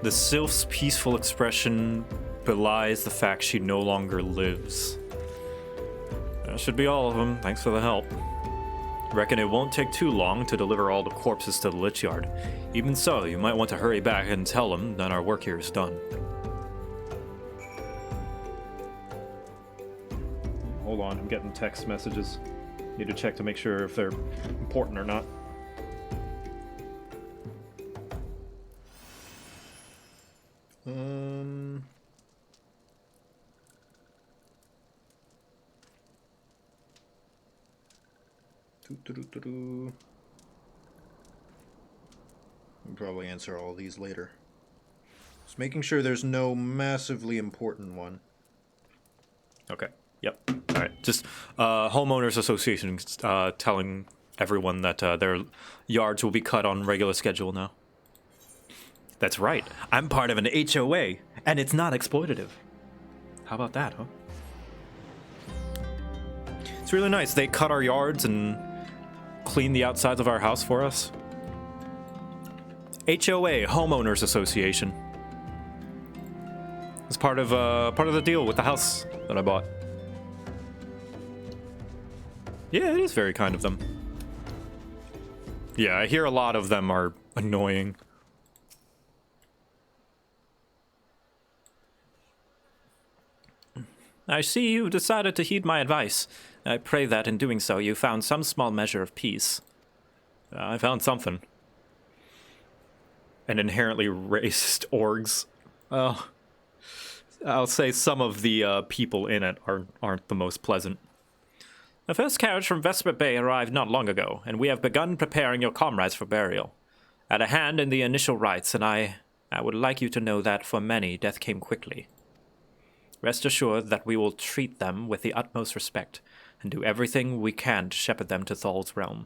[SPEAKER 18] The sylph's peaceful expression belies the fact she no longer lives. That should be all of them. Thanks for the help. Reckon it won't take too long to deliver all the corpses to the Lich Yard. Even so, you might want to hurry back and tell them that our work here is done. Hold on, I'm getting text messages. Need to check to make sure if they're important or not.
[SPEAKER 5] We'll probably answer all these later. Just making sure there's no massively important one.
[SPEAKER 1] Okay. Yep. All right. Just homeowners association telling everyone that their yards will be cut on regular schedule now. That's right. I'm part of an HOA, and it's not exploitative. How about that, huh? It's really nice. They cut our yards and clean the outsides of our house for us. HOA, Homeowners Association. It's part of the deal with the house that I bought. Yeah, it is very kind of them. Yeah, I hear a lot of them are annoying. I see you decided to heed my advice. I pray that in doing so you found some small measure of peace. I found something. And inherently racist orgs. I'll say some of the people in it aren't the most pleasant. The first carriage from Vesper Bay arrived not long ago, and we have begun preparing your comrades for burial. At a hand in the initial rites, and I would like you to know that for many, death came quickly. Rest assured that we will treat them with the utmost respect, and do everything we can to shepherd them to Thal's realm.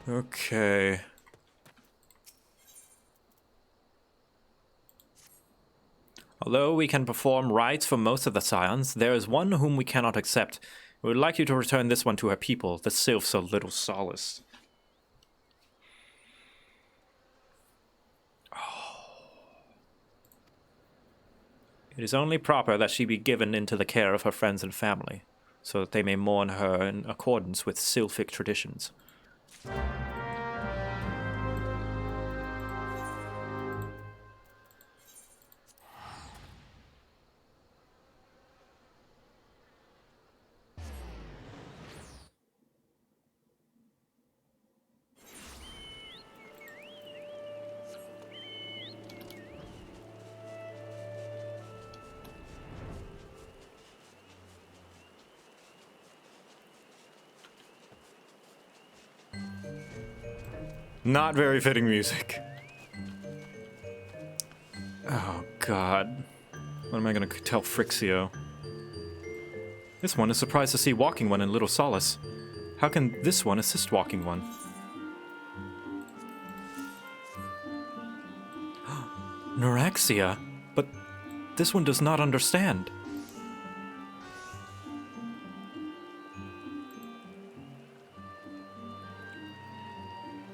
[SPEAKER 1] Okay. Although we can perform rites for most of the scions, there is one whom we cannot accept. We would like you to return this one to her people, the sylphs of Little Solace. It is only proper that she be given into the care of her friends and family, so that they may mourn her in accordance with sylphic traditions. Not very fitting music. Oh, God. What am I gonna tell Frixio? This one is surprised to see Walking One in Little Solace. How can this one assist Walking One? Neuraxia? But this one does not understand.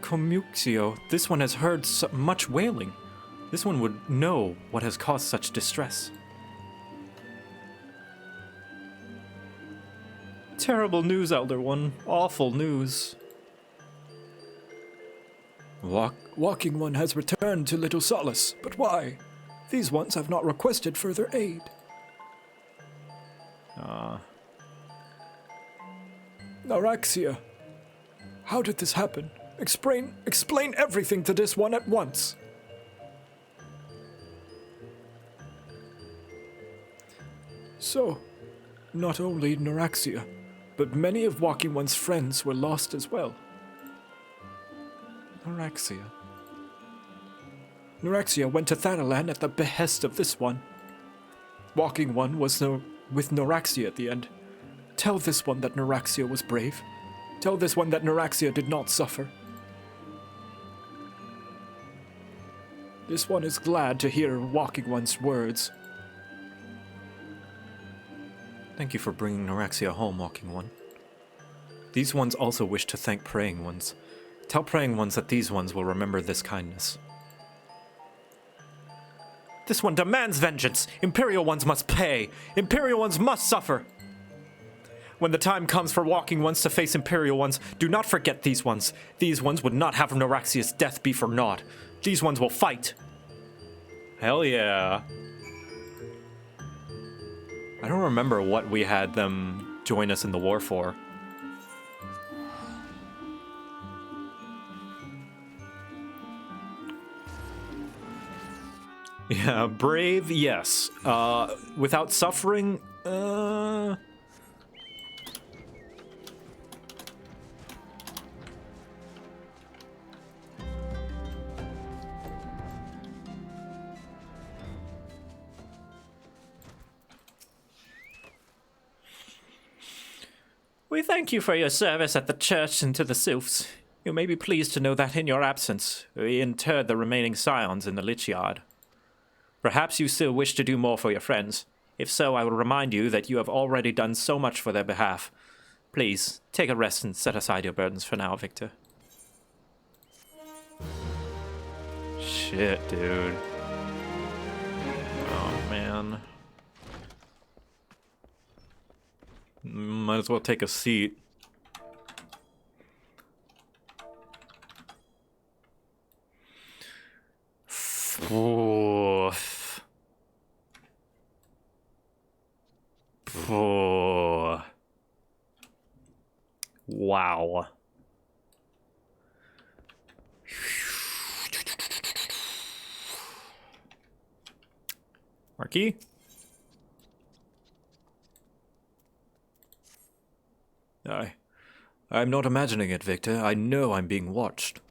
[SPEAKER 1] Comuxio, this one has heard so much wailing. This one would know what has caused such distress. Terrible news, Elder One. Awful news.
[SPEAKER 8] Walking One has returned to Little Solace, but why? These ones have not requested further aid. Neuraxia, how did this happen? Explain everything to this one at once. So, not only Neuraxia, but many of Walking One's friends were lost as well. Neuraxia went to Thanalan at the behest of this one. Walking One was with Neuraxia at the end. Tell this one that Neuraxia was brave. Tell this one that Neuraxia did not suffer. This one is glad to hear Walking One's words.
[SPEAKER 1] Thank you for bringing Neuraxia home, Walking One. These ones also wish to thank Praying Ones. Tell Praying Ones that these ones will remember this kindness. This one demands vengeance! Imperial Ones must pay! Imperial Ones must suffer! When the time comes for Walking Ones to face Imperial Ones, do not forget these ones. These ones would not have Neuraxia's death be for naught. These ones will fight. Hell yeah. I don't remember what we had them join us in the war for. Yeah, brave, yes. Without suffering,
[SPEAKER 18] We thank you for your service at the church and to the sylphs. You may be pleased to know that in your absence, we interred the remaining scions in the lich yard. Perhaps you still wish to do more for your friends. If so, I will remind you that you have already done so much for their behalf. Please, take a rest and set aside your burdens for now, Victor. Shit, dude. Oh, man. Might as well take a seat. Oh. Oh. Wow. Marquis? I'm not imagining it, Victor. I know I'm being watched.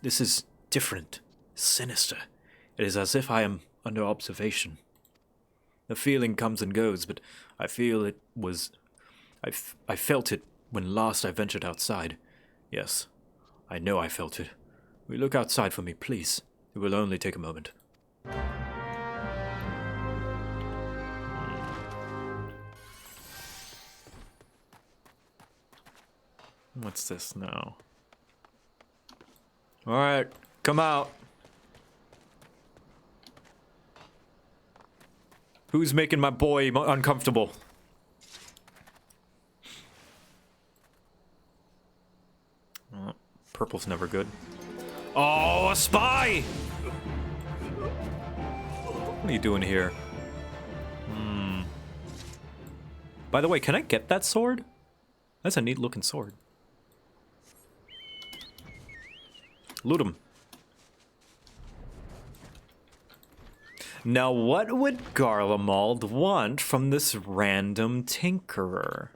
[SPEAKER 18] This is different, sinister. It is as if I am under observation. The feeling comes and goes, but I feel it was... I felt it when last I ventured outside. Yes, I know I felt it. Will you look outside for me, please? It will only take a moment. What's this now? Alright, come out. Who's making my boy uncomfortable? Oh, purple's never good. Oh, a spy! What are you doing here? By the way, can I get that sword? That's a neat looking sword. Loot him. Now, what would Garlemald want from this random tinkerer?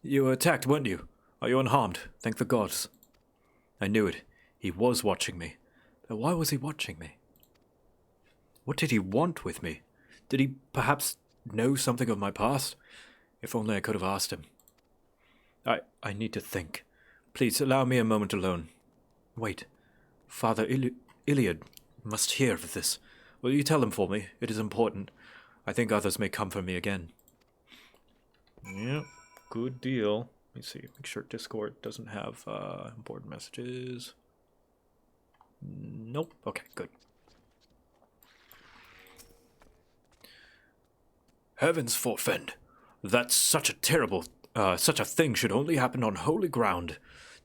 [SPEAKER 18] You were attacked, weren't you? Are you unharmed? Thank the gods. I knew it. He was watching me. But why was he watching me? What did he want with me? Did he perhaps know something of my past? If only I could have asked him. I need to think. Please, allow me a moment alone. Wait. Father Iliad must hear of this. Will you tell him for me? It is important. I think others may come for me again. Yep, good deal. Let me see. Make sure Discord doesn't have important messages. Nope. Okay, good. Heavens forfend. That's such a terrible... such a thing should only happen on holy ground.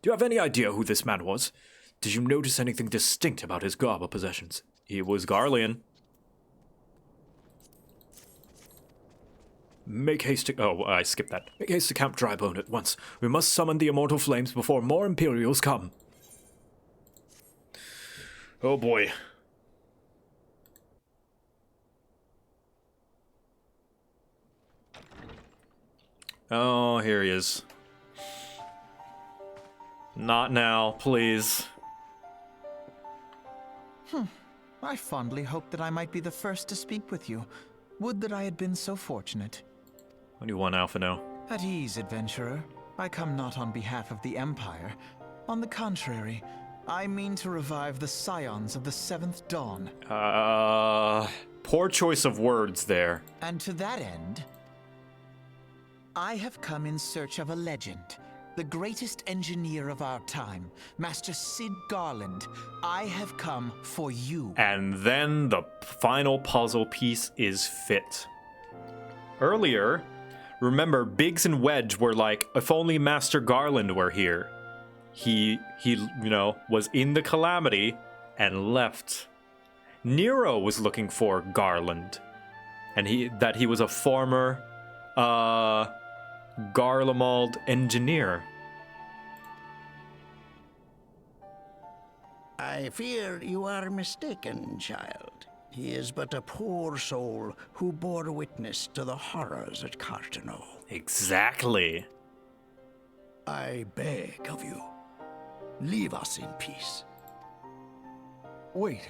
[SPEAKER 18] Do you have any idea who this man was? Did you notice anything distinct about his garb or possessions? He was Garlean. Make haste to... Oh, I skipped that. Make haste to Camp Drybone at once. We must summon the immortal flames before more Imperials come. Oh boy. Oh, here he is. Not now, please.
[SPEAKER 4] I fondly hoped that I might be the first to speak with you. Would that I had been so fortunate.
[SPEAKER 1] What do you want, Alpha now?
[SPEAKER 4] At ease, adventurer. I come not on behalf of the Empire. On the contrary, I mean to revive the scions of the Seventh Dawn.
[SPEAKER 1] Poor choice of words there.
[SPEAKER 4] And to that end, I have come in search of a legend. The greatest engineer of our time, Master Sid Garland. I have come for you.
[SPEAKER 1] And then the final puzzle piece is fit. Earlier, remember, Biggs and Wedge were like, if only Master Garland were here. He you know, was in the Calamity and left. Nero was looking for Garland. And he was a former, Garlemald engineer.
[SPEAKER 21] I fear you are mistaken, child. He is but a poor soul who bore witness to the horrors at Cartano.
[SPEAKER 1] Exactly.
[SPEAKER 21] I beg of you, leave us in peace.
[SPEAKER 4] Wait,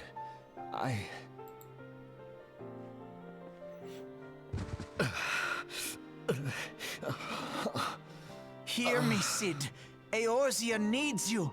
[SPEAKER 4] Hear me, Sid. Eorzea needs you.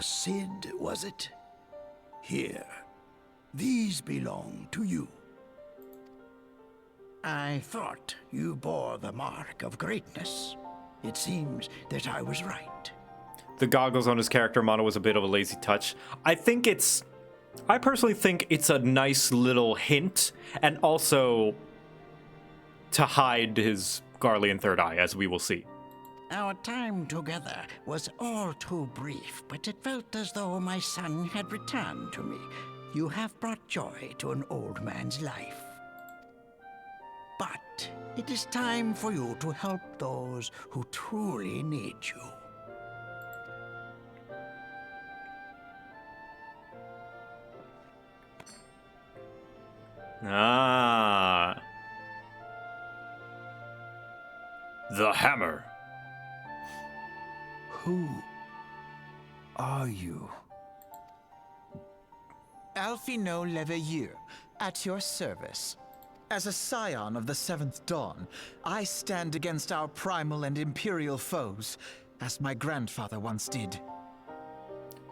[SPEAKER 21] Sid, was it? Here. These belong to you. I thought you bore the mark of greatness. It seems that I was right.
[SPEAKER 1] The goggles on his character model was a bit of a lazy touch. I personally think it's a nice little hint, and also to hide his Garlean third eye, as we will see.
[SPEAKER 21] Our time together was all too brief, but it felt as though my son had returned to me. You have brought joy to an old man's life. But it is time for you to help those who truly need you.
[SPEAKER 1] Ah.
[SPEAKER 18] The hammer.
[SPEAKER 21] Who are you?
[SPEAKER 4] Alphino Leveilleur, at your service. As a scion of the Seventh Dawn, I stand against our primal and imperial foes, as my grandfather once did.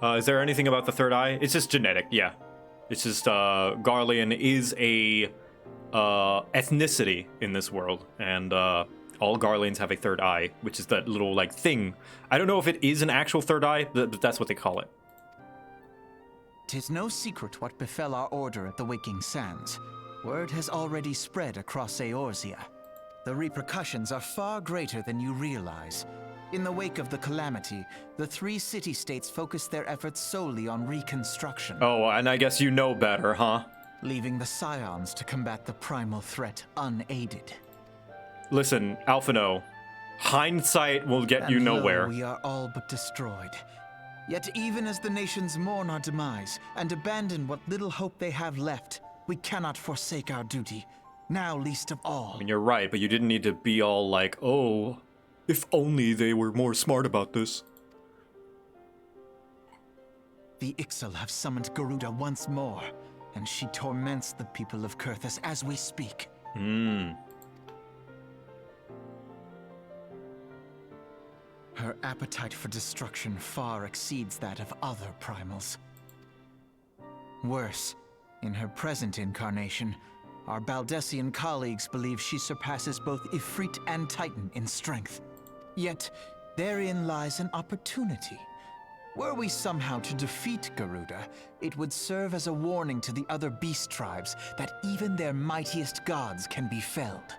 [SPEAKER 1] Is there anything about the third eye? It's just genetic, yeah. It's just, Garlean is a ethnicity in this world, and all Garleans have a third eye, which is that little, like, thing. I don't know if it is an actual third eye, but that's what they call it.
[SPEAKER 4] 'Tis no secret what befell our order at the Waking Sands. Word has already spread across Eorzea. The repercussions are far greater than you realize. In the wake of the calamity, the 3 city-states focused their efforts solely on reconstruction.
[SPEAKER 1] Oh, and I guess you know better, huh?
[SPEAKER 4] Leaving the Scions to combat the primal threat unaided.
[SPEAKER 1] Listen, Alphino, hindsight will get you
[SPEAKER 4] And lo,
[SPEAKER 1] nowhere.
[SPEAKER 4] we are all but destroyed. Yet even as the nations mourn our demise and abandon what little hope they have left, we cannot forsake our duty, now least of all.
[SPEAKER 1] I mean, you're right, but you didn't need to be all like, oh, if only they were more smart about this.
[SPEAKER 4] The Ixal have summoned Garuda once more, and she torments the people of Kurthus as we speak. Her appetite for destruction far exceeds that of other primals. Worse, in her present incarnation, our Baldessian colleagues believe she surpasses both Ifrit and Titan in strength. Yet, therein lies an opportunity. Were we somehow to defeat Garuda, it would serve as a warning to the other beast tribes that even their mightiest gods can be felled.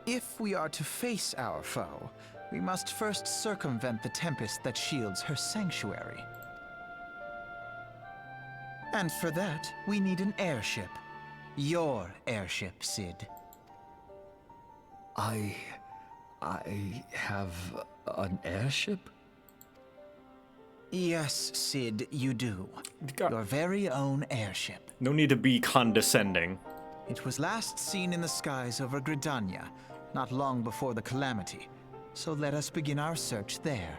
[SPEAKER 4] If we are to face our foe, we must first circumvent the tempest that shields her sanctuary. And for that, we need an airship. Your airship, Sid.
[SPEAKER 6] I have an airship?
[SPEAKER 4] Yes, Sid, you do. Your very own airship.
[SPEAKER 1] No need to be condescending.
[SPEAKER 4] It was last seen in the skies over Gridania, not long before the calamity. So let us begin our search there.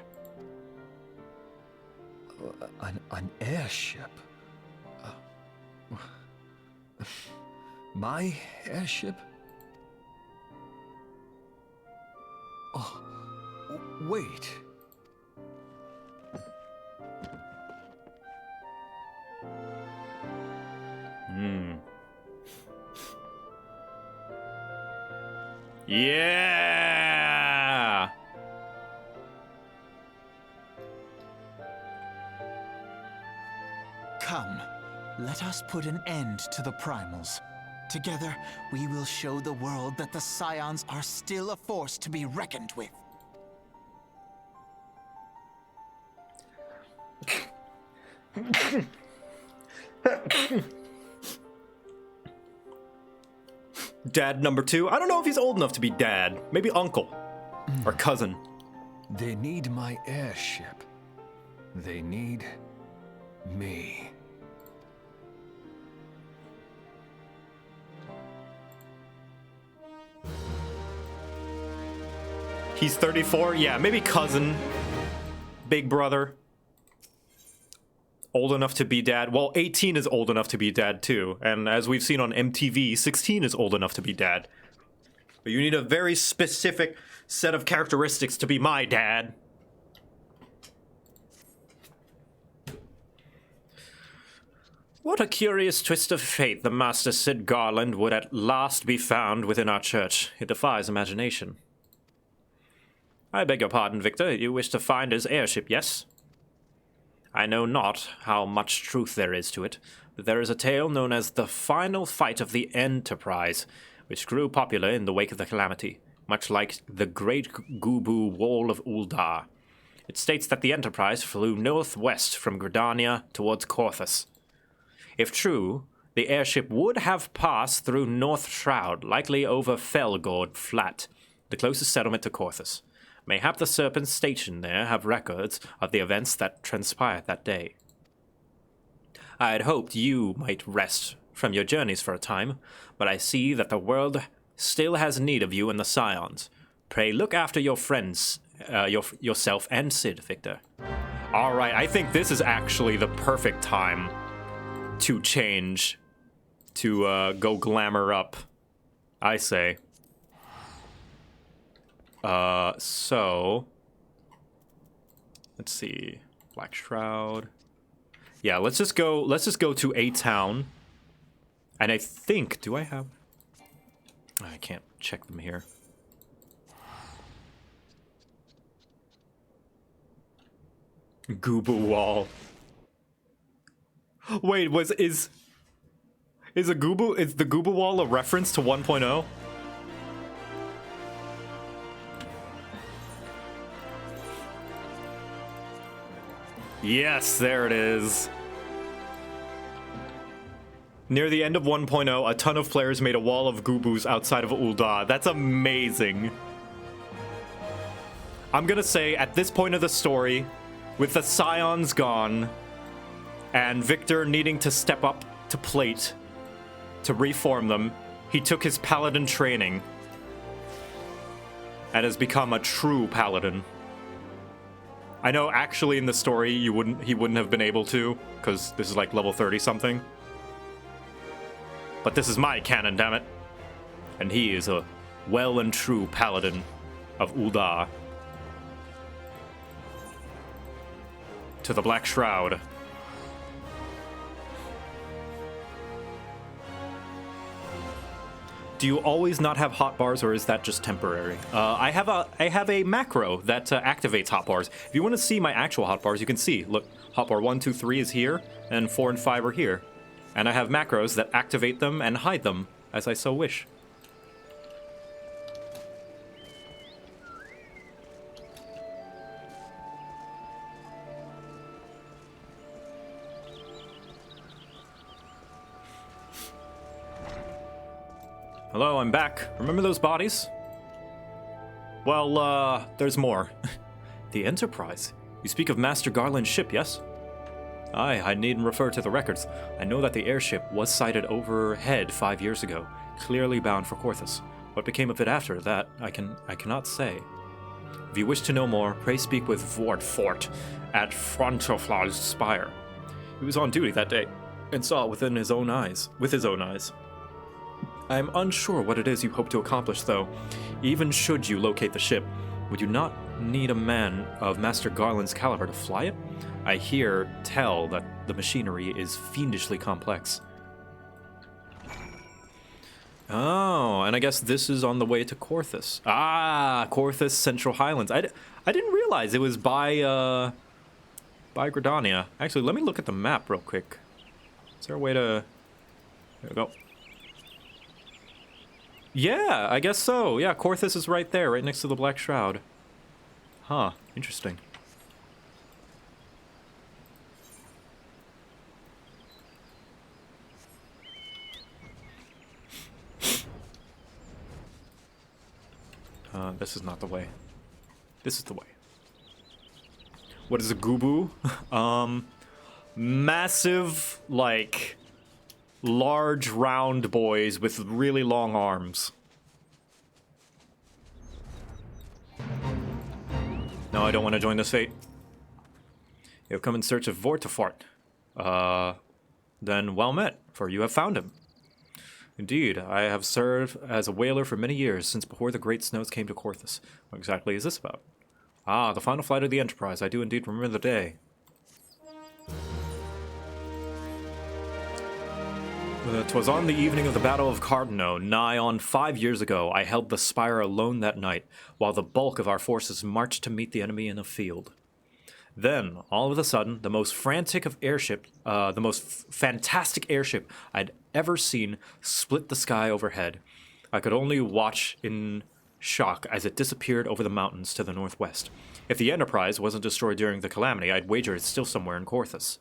[SPEAKER 6] An airship? My airship? Oh, wait.
[SPEAKER 1] Yeah!
[SPEAKER 4] Come, let us put an end to the primals. Together, we will show the world that the Scions are still a force to be reckoned with.
[SPEAKER 1] Dad number 2. I don't know if he's old enough to be dad. Maybe uncle. Or cousin.
[SPEAKER 6] They need my airship. They need me.
[SPEAKER 1] He's 34? Yeah, maybe cousin. Big brother. Old enough to be dad. Well, 18 is old enough to be dad too. And as we've seen on MTV, 16 is old enough to be dad. But you need a very specific set of characteristics to be my dad.
[SPEAKER 18] What a curious twist of fate the Master Sid Garland would at last be found within our church. It defies imagination. I beg your pardon, Victor. You wish to find his airship, yes? I know not how much truth there is to it, but there is a tale known as the Final Fight of the Enterprise, which grew popular in the wake of the calamity, much like the Great Gubu Wall of Uldar. It states that the Enterprise flew northwest from Gridania towards Corthus. If true, the airship would have passed through North Shroud, likely over Felgord Flat, the closest settlement to Corthus. Mayhap the Serpents stationed there have records of the events that transpired that day. I had hoped you might rest from your journeys for a time, but I see that the world still has need of you and the Scions. Pray look after your friends, yourself and Sid, Victor.
[SPEAKER 1] Alright, I think this is actually the perfect time to change, to go glamour up, I say. So let's see. Black Shroud. Yeah, let's just go to a town. And I think, do I have? I can't check them here. Gooba Wall. Wait, is the Gooba Wall a reference to 1.0? Yes, there it is. Near the end of 1.0, a ton of players made a wall of Goobus outside of Uldar. That's amazing. I'm gonna say, at this point of the story, with the Scions gone, and Victor needing to step up to plate to reform them, he took his paladin training and has become a true paladin. I know actually in the story he wouldn't have been able to, because this is like level 30 something. But this is my canon, damn it. And he is a well and true paladin of Uldar. To the Black Shroud. Do you always not have hotbars, or is that just temporary? I have a macro that activates hotbars. If you want to see my actual hotbars, you can see. Look, hotbar 1, 2, 3 is here, and 4 and 5 are here. And I have macros that activate them and hide them, as I so wish. Hello, I'm back. Remember those bodies? Well, there's more. The Enterprise? You speak of Master Garland's ship, yes? Aye, I needn't refer to the records. I know that the airship was sighted overhead 5 years ago, clearly bound for Corthus. What became of it after that, I cannot say. If you wish to know more, pray speak with Vortfort at Frontoflar's Spire. He was on duty that day, and saw it with his own eyes. I am unsure what it is you hope to accomplish, though. Even should you locate the ship, would you not need a man of Master Garland's caliber to fly it? I tell that the machinery is fiendishly complex. Oh, and I guess this is on the way to Corthus. Ah, Corthus Central Highlands. I didn't realize it was by Gridania. Actually, let me look at the map real quick. Is there a way to... There we go. Yeah, I guess so. Yeah, Corthus is right there, right next to the Black Shroud. Huh, interesting. This is not the way. This is the way. What is a gubu? Massive, like, large round boys with really long arms. No, I don't want to join this fate. You have come in search of Vortifart. Then well met, for you have found him. Indeed, I have served as a whaler for many years, since before the great snows came to Corthus. What exactly is this about? Ah, the final flight of the Enterprise. I do indeed remember the day. 'Twas on the evening of the Battle of Cardano, nigh on 5 years ago. I held the spire alone that night, while the bulk of our forces marched to meet the enemy in a field. Then, all of a sudden, the most fantastic airship I'd ever seen split the sky overhead. I could only watch in shock as it disappeared over the mountains to the northwest. If the Enterprise wasn't destroyed during the calamity, I'd wager it's still somewhere in Corthus.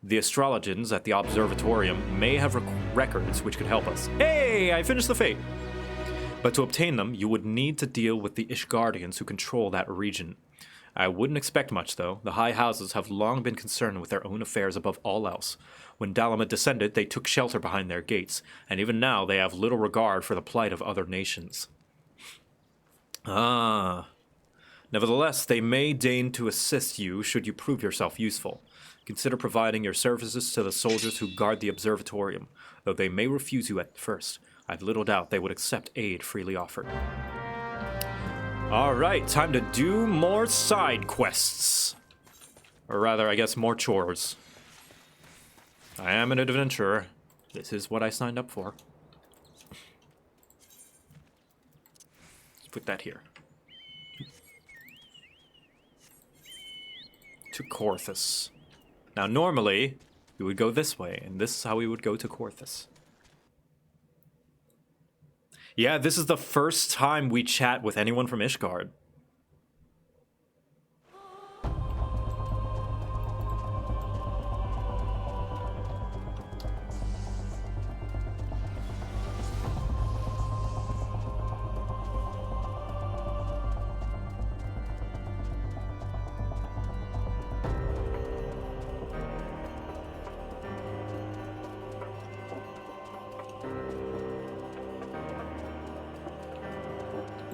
[SPEAKER 1] The astrologians at the observatorium may have records which could help us. Hey, I finished the fate! But to obtain them, you would need to deal with the Ishgardians who control that region. I wouldn't expect much, though. The high houses have long been concerned with their own affairs above all else. When Dalama descended, they took shelter behind their gates, and even now they have little regard for the plight of other nations. Ah. Nevertheless, they may deign to assist you should you prove yourself useful. Consider providing your services to the soldiers who guard the observatorium, though they may refuse you at first. I've little doubt they would accept aid freely offered. Alright, time to do more side quests. Or rather, I guess more chores. I am an adventurer. This is what I signed up for. Let's put that here. To Corthus. Now, normally, we would go this way, and this is how we would go to Corthus. Yeah, this is the first time we chat with anyone from Ishgard.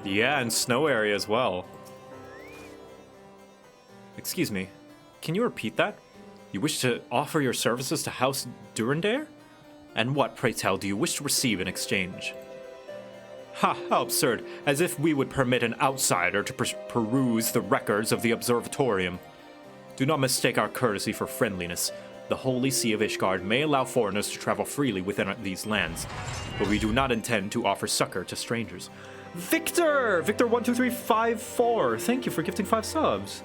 [SPEAKER 1] Yeah, and snow area as well. Excuse me, can you repeat that? You wish to offer your services to House Durandare? And what, pray tell, do you wish to receive in exchange? Ha, how absurd, as if we would permit an outsider to peruse the records of the observatorium. Do not mistake our courtesy for friendliness. The Holy See of Ishgard may allow foreigners to travel freely within these lands, but we do not intend to offer succor to strangers. Victor! Victor12354, thank you for gifting 5 subs.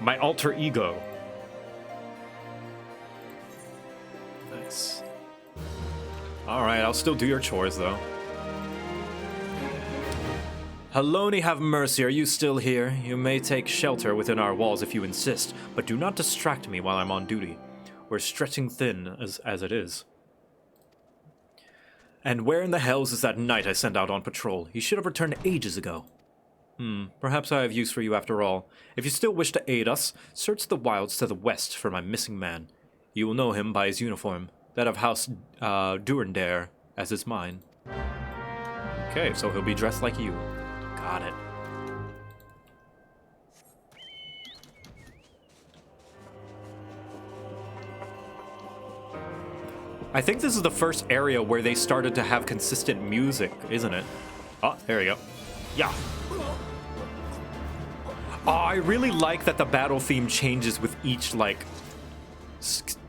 [SPEAKER 1] My alter ego. Nice. Alright, I'll still do your chores, though. Haloni, have mercy, are you still here? You may take shelter within our walls if you insist, but do not distract me while I'm on duty. We're stretching thin as it is. And where in the hells is that knight I sent out on patrol? He should have returned ages ago. Perhaps I have use for you after all. If you still wish to aid us, search the wilds to the west for my missing man. You will know him by his uniform, that of House Durandare, as is mine. Okay, so he'll be dressed like you. Got it. I think this is the first area where they started to have consistent music, isn't it? Oh, there you go. Yeah. Oh, I really like that the battle theme changes with each, like,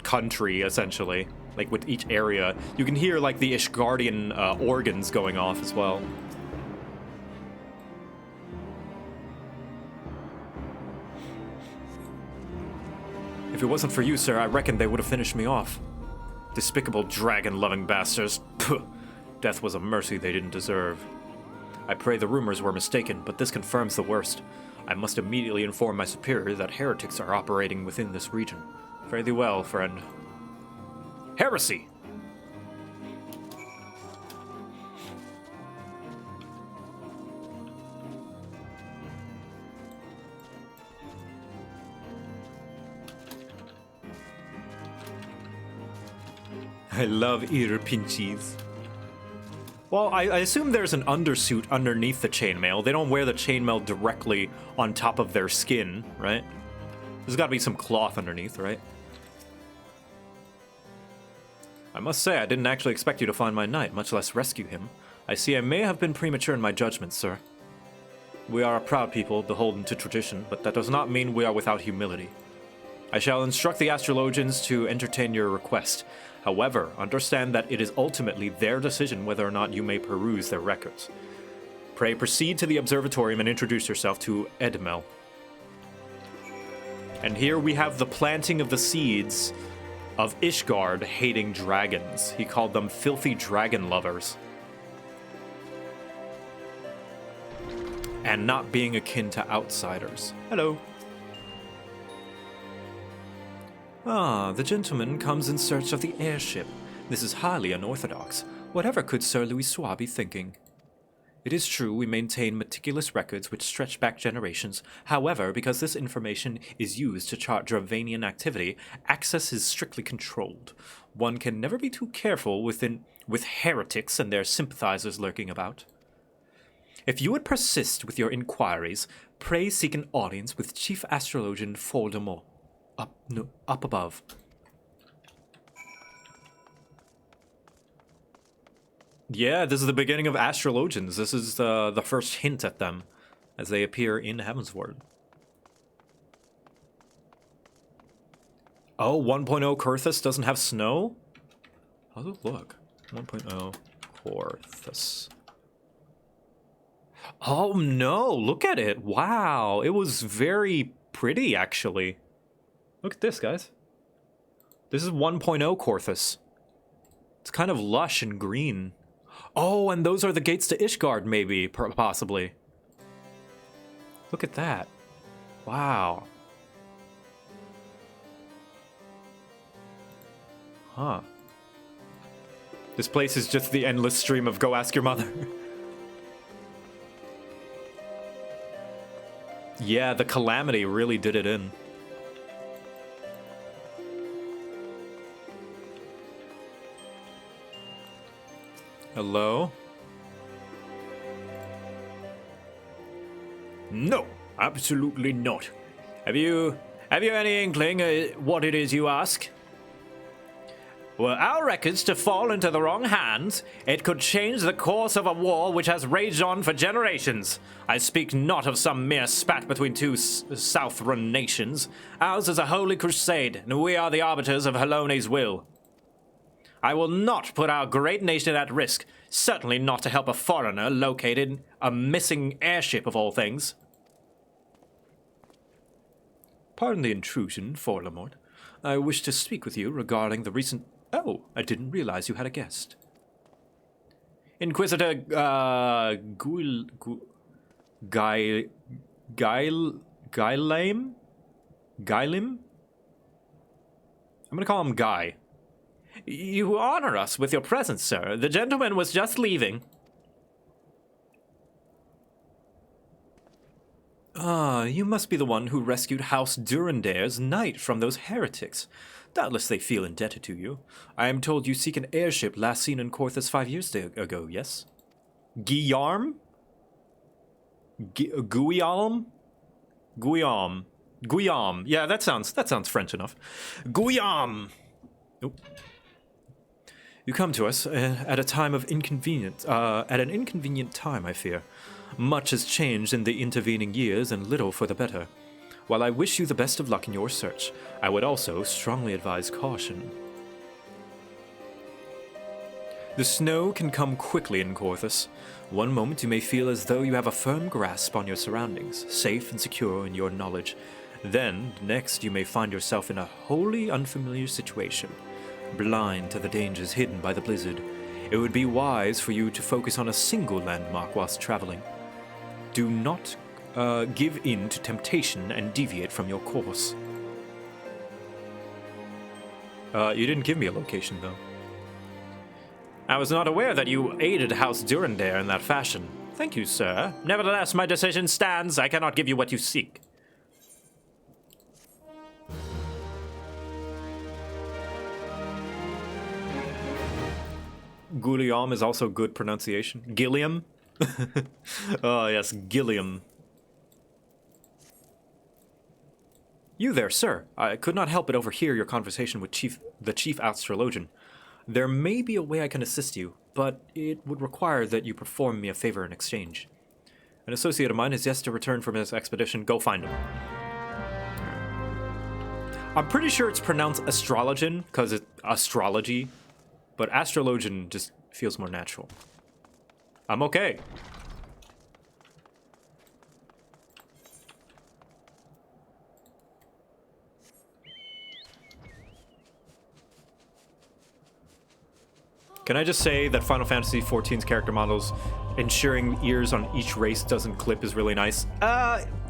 [SPEAKER 1] country, essentially. Like, with each area. You can hear, like, the Ishgardian organs going off as well. If it wasn't for you, sir, I reckon they would have finished me off. Despicable dragon-loving bastards. Puh. Death was a mercy they didn't deserve. I pray the rumors were mistaken, but this confirms the worst. I must immediately inform my superior that heretics are operating within this region. Fare thee well, friend. Heresy! I love ear pinchies. Well, I assume there's an undersuit underneath the chainmail. They don't wear the chainmail directly on top of their skin, right? There's got to be some cloth underneath, right? I must say, I didn't actually expect you to find my knight, much less rescue him. I see I may have been premature in my judgment, sir. We are a proud people, beholden to tradition, but that does not mean we are without humility. I shall instruct the astrologians to entertain your request. However, understand that it is ultimately their decision whether or not you may peruse their records. Pray proceed to the observatorium and introduce yourself to Edmel. And here we have the planting of the seeds of Ishgard hating dragons. He called them filthy dragon lovers. And not being akin to outsiders. Hello. Ah, the gentleman comes in search of the airship. This is highly unorthodox. Whatever could Sir Louis be thinking? It is true we maintain meticulous records which stretch back generations. However, because this information is used to chart Dravanian activity, access is strictly controlled. One can never be too careful with heretics and their sympathizers lurking about. If you would persist with your inquiries, pray seek an audience with Chief Astrologian Voldemort. Up above. Yeah, this is the beginning of astrologians. This is the first hint at them as they appear in Heavensward. Oh, 1.0 Kurthus doesn't have snow? How's it look? 1.0 Kurthus. Oh no, look at it. Wow, it was very pretty actually. Look at this, guys. This is 1.0 Kurthus. It's kind of lush and green. Oh, and those are the gates to Ishgard, maybe, possibly. Look at that. Wow. Huh. This place is just the endless stream of Go Ask Your Mother. Yeah, the Calamity really did it in. Hello?
[SPEAKER 18] No, absolutely not. Have you any inkling what it is you ask? Were our records to fall into the wrong hands, it could change the course of a war which has raged on for generations. I speak not of some mere spat between two Southron nations. Ours is a holy crusade, and we are the arbiters of Helone's will. I will not put our great nation at risk, certainly not to help a foreigner located a missing airship of all things.
[SPEAKER 1] Pardon the intrusion, Voldemort. I wish to speak with you regarding the recent... Oh, I didn't realize you had a guest.
[SPEAKER 18] Inquisitor,
[SPEAKER 1] Guylim? I'm gonna call him Guy.
[SPEAKER 18] You honor us with your presence, sir. The gentleman was just leaving.
[SPEAKER 1] Ah, you must be the one who rescued House Durandair's knight from those heretics. Doubtless they feel indebted to you. I am told you seek an airship last seen in Kurthus 5 years ago, yes?
[SPEAKER 18] Guillaume?
[SPEAKER 1] Guillaume? Guillaume. Yeah, that sounds French enough. Guillaume! Nope. You come to us at a time of inconvenience, at an inconvenient time, I fear. Much has changed in the intervening years, and little for the better. While I wish you the best of luck in your search, I would also strongly advise caution. The snow can come quickly in Kurthus. One moment you may feel as though you have a firm grasp on your surroundings, safe and secure in your knowledge. Then, next, you may find yourself in a wholly unfamiliar situation, blind to the dangers hidden by the blizzard. It would be wise for you to focus on a single landmark whilst traveling. Do not give in to temptation and deviate from your course. You didn't give me a location, though.
[SPEAKER 18] I was not aware that you aided House Durandair in that fashion. Thank you, sir. Nevertheless, my decision stands. I cannot give you what you seek.
[SPEAKER 1] Gilliam is also good pronunciation. Gilliam? Oh, yes, Gilliam. You there, sir. I could not help but overhear your conversation with the chief astrologian. There may be a way I can assist you, but it would require that you perform me a favor in exchange. An associate of mine is yet to return from his expedition. Go find him. I'm pretty sure it's pronounced astrologian, because it's astrology, but astrologian just feels more natural. I'm okay. Can I just say that Final Fantasy XIV's character models, ensuring ears on each race doesn't clip is really nice?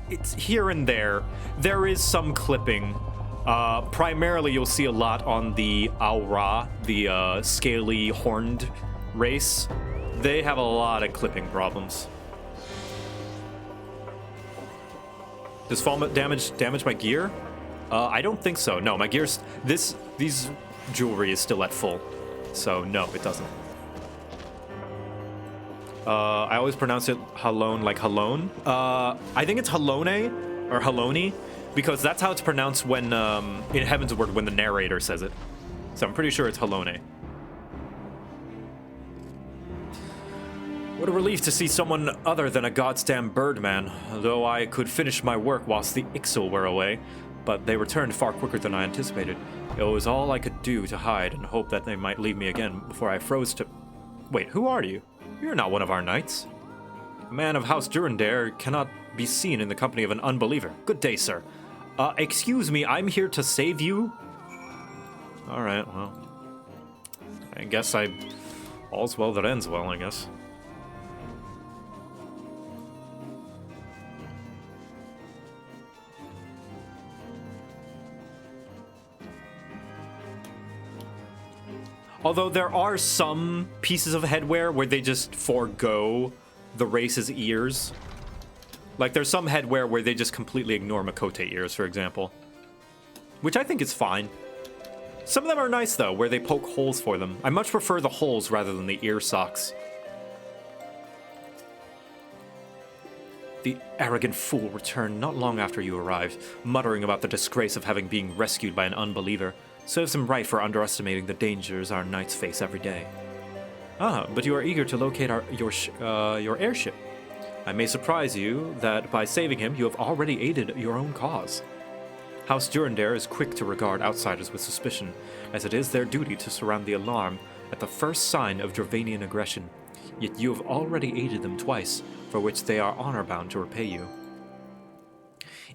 [SPEAKER 1] It's here and there. There is some clipping. Primarily, you'll see a lot on the Aura, the scaly horned race. They have a lot of clipping problems. Does fall damage my gear? I don't think so. No, my gear's these jewelry is still at full. So, no, it doesn't. I always pronounce it Halone like Halone. I think it's Halone or Haloni, because that's how it's pronounced when, in Heaven's Word, when the narrator says it. So I'm pretty sure it's Halone. What a relief to see someone other than a goddamn birdman, though I could finish my work whilst the Ixil were away, but they returned far quicker than I anticipated. It was all I could do to hide and hope that they might leave me again before I froze to... Wait, who are you? You're not one of our knights. A man of House Durandare cannot be seen in the company of an unbeliever. Good day, sir. Excuse me, I'm here to save you? Alright, well... I guess all's well that ends well, I guess. Although there are some pieces of headwear where they just forego the race's ears. Like there's some headwear where they just completely ignore Makote ears, for example. Which I think is fine. Some of them are nice though, where they poke holes for them. I much prefer the holes rather than the ear socks. The arrogant fool returned not long after you arrived, muttering about the disgrace of having been rescued by an unbeliever. Serves him right for underestimating the dangers our knights face every day. Ah, but you are eager to locate your airship. I may surprise you that by saving him, you have already aided your own cause. House Durandare is quick to regard outsiders with suspicion, as it is their duty to surround the alarm at the first sign of Dravanian aggression. Yet you have already aided them twice, for which they are honor-bound to repay you.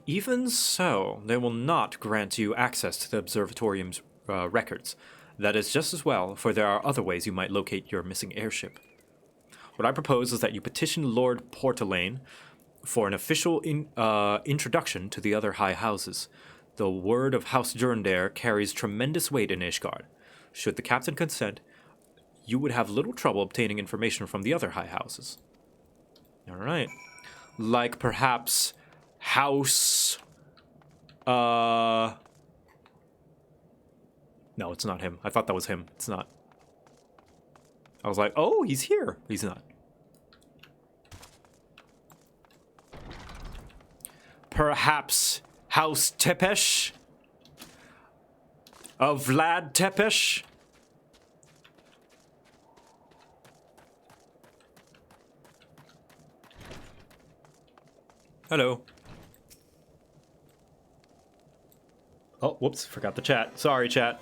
[SPEAKER 1] Even so, they will not grant you access to the observatorium's records. That is just as well, for there are other ways you might locate your missing airship. What I propose is that you petition Lord Portelaine for an official introduction to the other high houses. The word of House Durandare carries tremendous weight in Ishgard. Should the captain consent, you would have little trouble obtaining information from the other high houses. All right. Like perhaps House... No, it's not him. I thought that was him. It's not. I was like, oh, he's here. He's not. Perhaps House Tepesh? Of Vlad Tepesh? Hello. Oh, whoops, forgot the chat. Sorry, chat.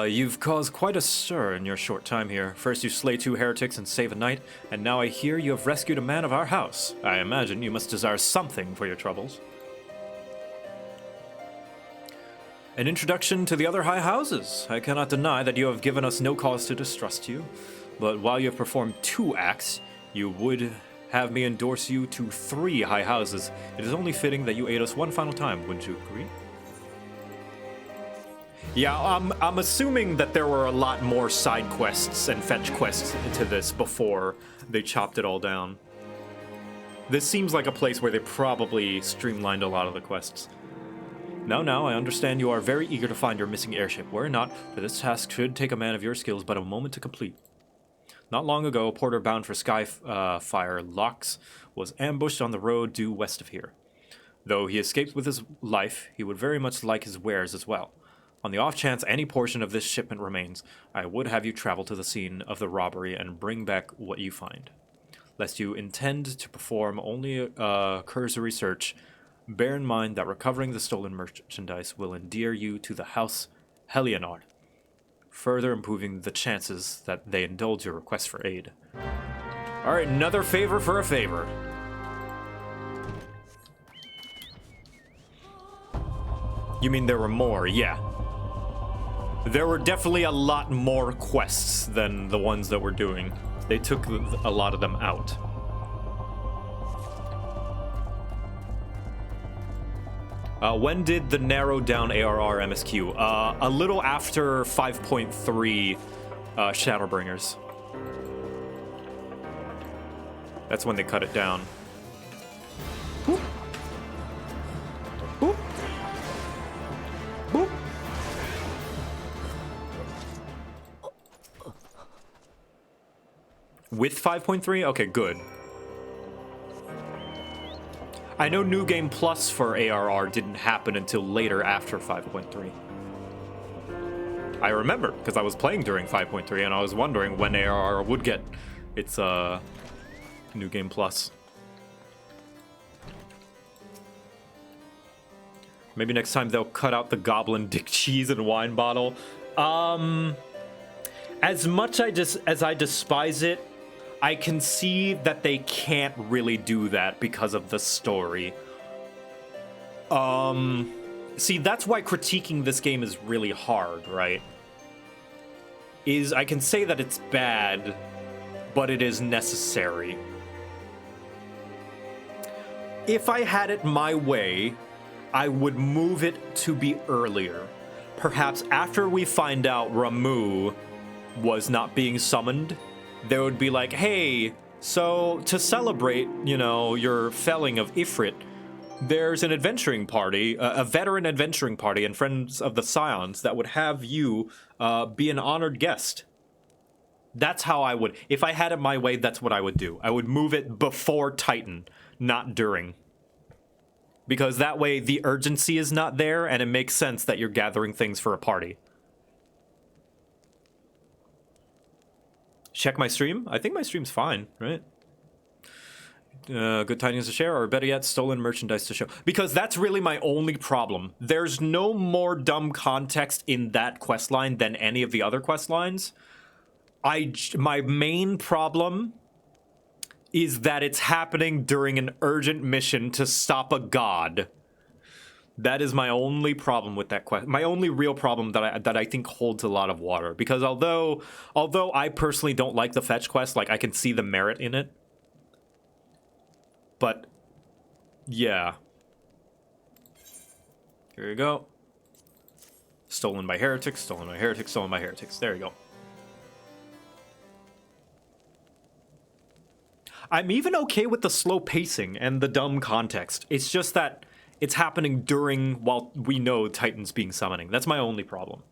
[SPEAKER 1] You've caused quite a stir in your short time here. First you slay 2 heretics and save a knight, and now I hear you have rescued a man of our house. I imagine you must desire something for your troubles. An introduction to the other high houses. I cannot deny that you have given us no cause to distrust you, but while you have performed 2 acts, you would have me endorse you to 3 high houses. It is only fitting that you aid us one final time, wouldn't you agree? Yeah, I'm assuming that there were a lot more side quests and fetch quests into this before they chopped it all down. This seems like a place where they probably streamlined a lot of the quests. Now, I understand you are very eager to find your missing airship. Were it not, for this task should take a man of your skills but a moment to complete. Not long ago, a porter bound for Skyfire Locks was ambushed on the road due west of here. Though he escaped with his life, he would very much like his wares as well. On the off chance any portion of this shipment remains, I would have you travel to the scene of the robbery and bring back what you find. Lest you intend to perform only a cursory search, bear in mind that recovering the stolen merchandise will endear you to the House Helionard, further improving the chances that they indulge your request for aid. Alright, another favor for a favor. You mean there were more? Yeah. There were definitely a lot more quests than the ones that we're doing. They took a lot of them out. When did the narrow down ARR MSQ? A little after 5.3 Shadowbringers. That's when they cut it down. Boop. Boop. Boop. With 5.3? Okay, good. I know New Game Plus for ARR didn't happen until later after 5.3. I remember, because I was playing during 5.3 and I was wondering when ARR would get its New Game Plus. Maybe next time they'll cut out the goblin dick cheese and wine bottle. As much as I despise it, I can see that they can't really do that because of the story. See, that's why critiquing this game is really hard, right? I can say that it's bad, but it is necessary. If I had it my way, I would move it to be earlier. Perhaps after we find out Ramu was not being summoned, there would be like, hey, so to celebrate, you know, your felling of Ifrit, there's an adventuring party, a veteran adventuring party and Friends of the Scions that would have you be an honored guest. That's how I would, if I had it my way, that's what I would do. I would move it before Titan, not during. Because that way the urgency is not there and it makes sense that you're gathering things for a party. Check my stream? I think my stream's fine, right? Good tidings to share, or better yet, stolen merchandise to show. Because that's really my only problem. There's no more dumb context in that questline than any of the other questlines. My main problem is that it's happening during an urgent mission to stop a god. That is my only problem with that quest. My only real problem that I think holds a lot of water. Because although I personally don't like the fetch quest, like I can see the merit in it. But yeah. Here you go. Stolen by heretics, stolen by heretics, stolen by heretics. There you go. I'm even okay with the slow pacing and the dumb context. It's just that it's happening while we know Titan's being summoning. That's my only problem.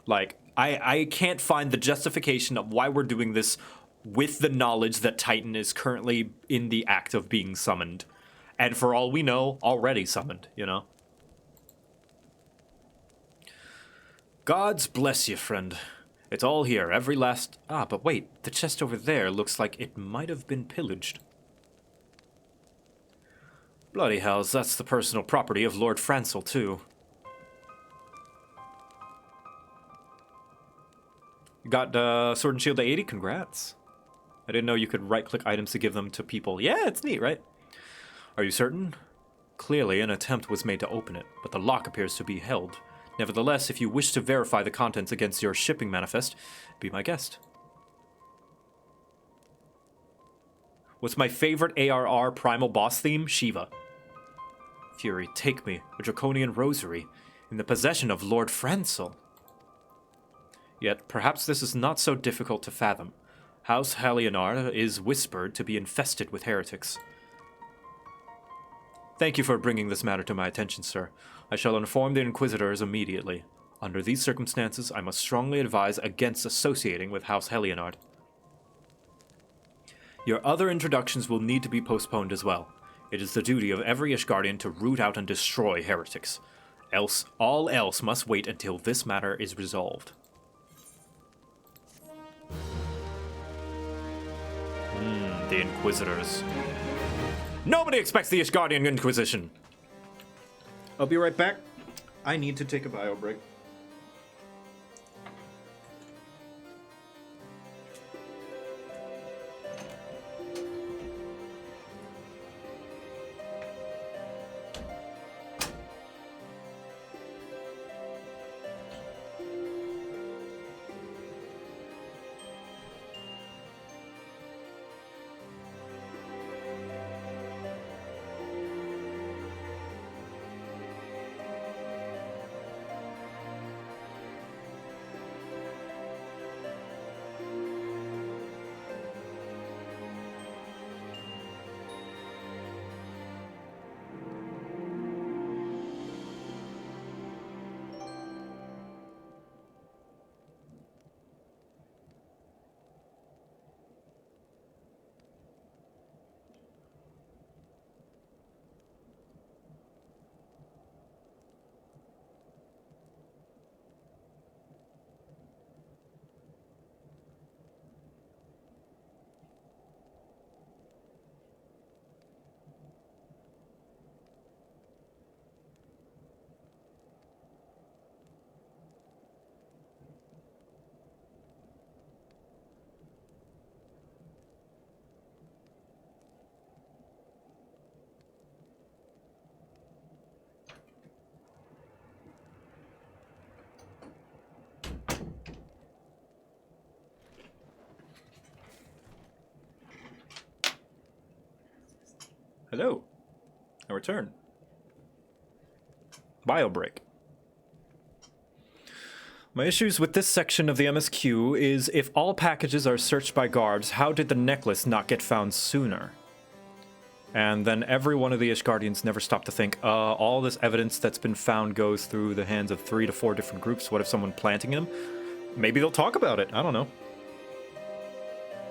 [SPEAKER 1] Like, I can't find the justification of why we're doing this with the knowledge that Titan is currently in the act of being summoned. And for all we know, already summoned, you know? Gods bless you, friend. It's all here, every last... Ah, but wait, the chest over there looks like it might have been pillaged. Bloody hells, that's the personal property of Lord Francel, too. Got Sword and Shield to 80? Congrats. I didn't know you could right-click items to give them to people. Yeah, it's neat, right? Are you certain? Clearly, an attempt was made to open it, but the lock appears to be held. Nevertheless, if you wish to verify the contents against your shipping manifest, be my guest. What's my favorite ARR primal boss theme? Shiva. Fury, take me, a draconian rosary, in the possession of Lord Francel. Yet, perhaps this is not so difficult to fathom. House Helionard is whispered to be infested with heretics. Thank you for bringing this matter to my attention, sir. I shall inform the Inquisitors immediately. Under these circumstances, I must strongly advise against associating with House Helionard. Your other introductions will need to be postponed as well. It is the duty of every Ishgardian to root out and destroy heretics. Else, all else must wait until this matter is resolved. The Inquisitors. Nobody expects the Ishgardian Inquisition!
[SPEAKER 5] I'll be right back. I need to take a bio break.
[SPEAKER 1] Hello. I return. Bio break. My issues with this section of the MSQ is if all packages are searched by guards, how did the necklace not get found sooner? And then every one of the Ishgardians never stopped to think, all this evidence that's been found goes through the hands of 3 to 4 different groups. What if someone planting them? Maybe they'll talk about it. I don't know.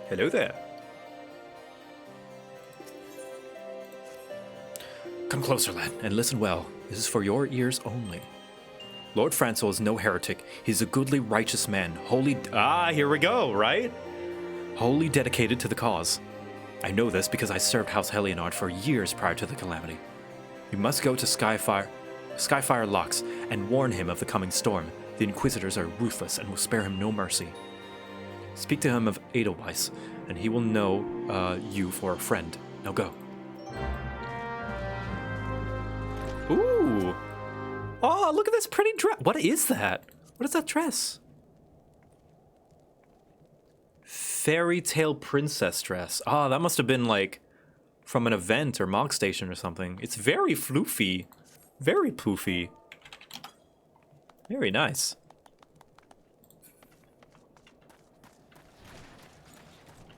[SPEAKER 1] Hello there. Come closer, lad, and listen well. This is for your ears only. Lord Francois is no heretic. He's a goodly, righteous man, wholly... here we go, right? Wholly dedicated to the cause. I know this because I served House Helionard for years prior to the calamity. You must go to Skyfire Locks and warn him of the coming storm. The Inquisitors are ruthless and will spare him no mercy. Speak to him of Edelweiss, and he will know you for a friend. Now go. Ooh. Oh, look at this pretty dress. What is that? What is that dress? Fairy tale princess dress. Oh, that must have been like from an event or Mog Station or something. It's very floofy. Very poofy. Very nice.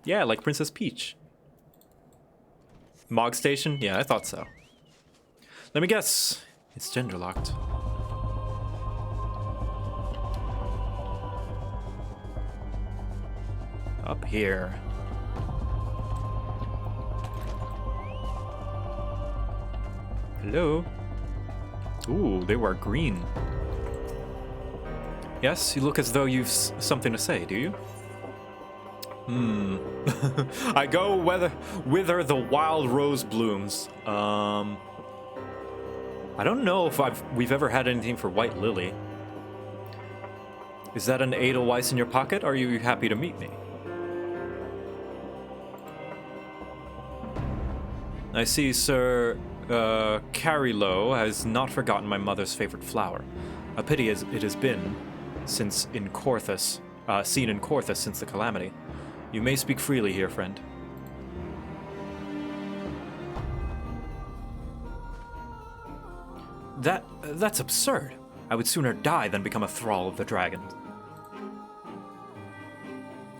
[SPEAKER 1] Yeah, like Princess Peach. Mog Station? Yeah, I thought so. Let me guess. It's gender locked. Up here. Hello? Ooh, they wear green. Yes, you look as though you've something to say, do you? I go wither the wild rose blooms. I don't know if we've ever had anything for White Lily. Is that an Edelweiss in your pocket? Are you happy to meet me? I see Sir Carilo has not forgotten my mother's favorite flower. A pity as it has been since in Corthus, seen in Corthus since the calamity. You may speak freely here, friend. That's absurd. I would sooner die than become a thrall of the dragon.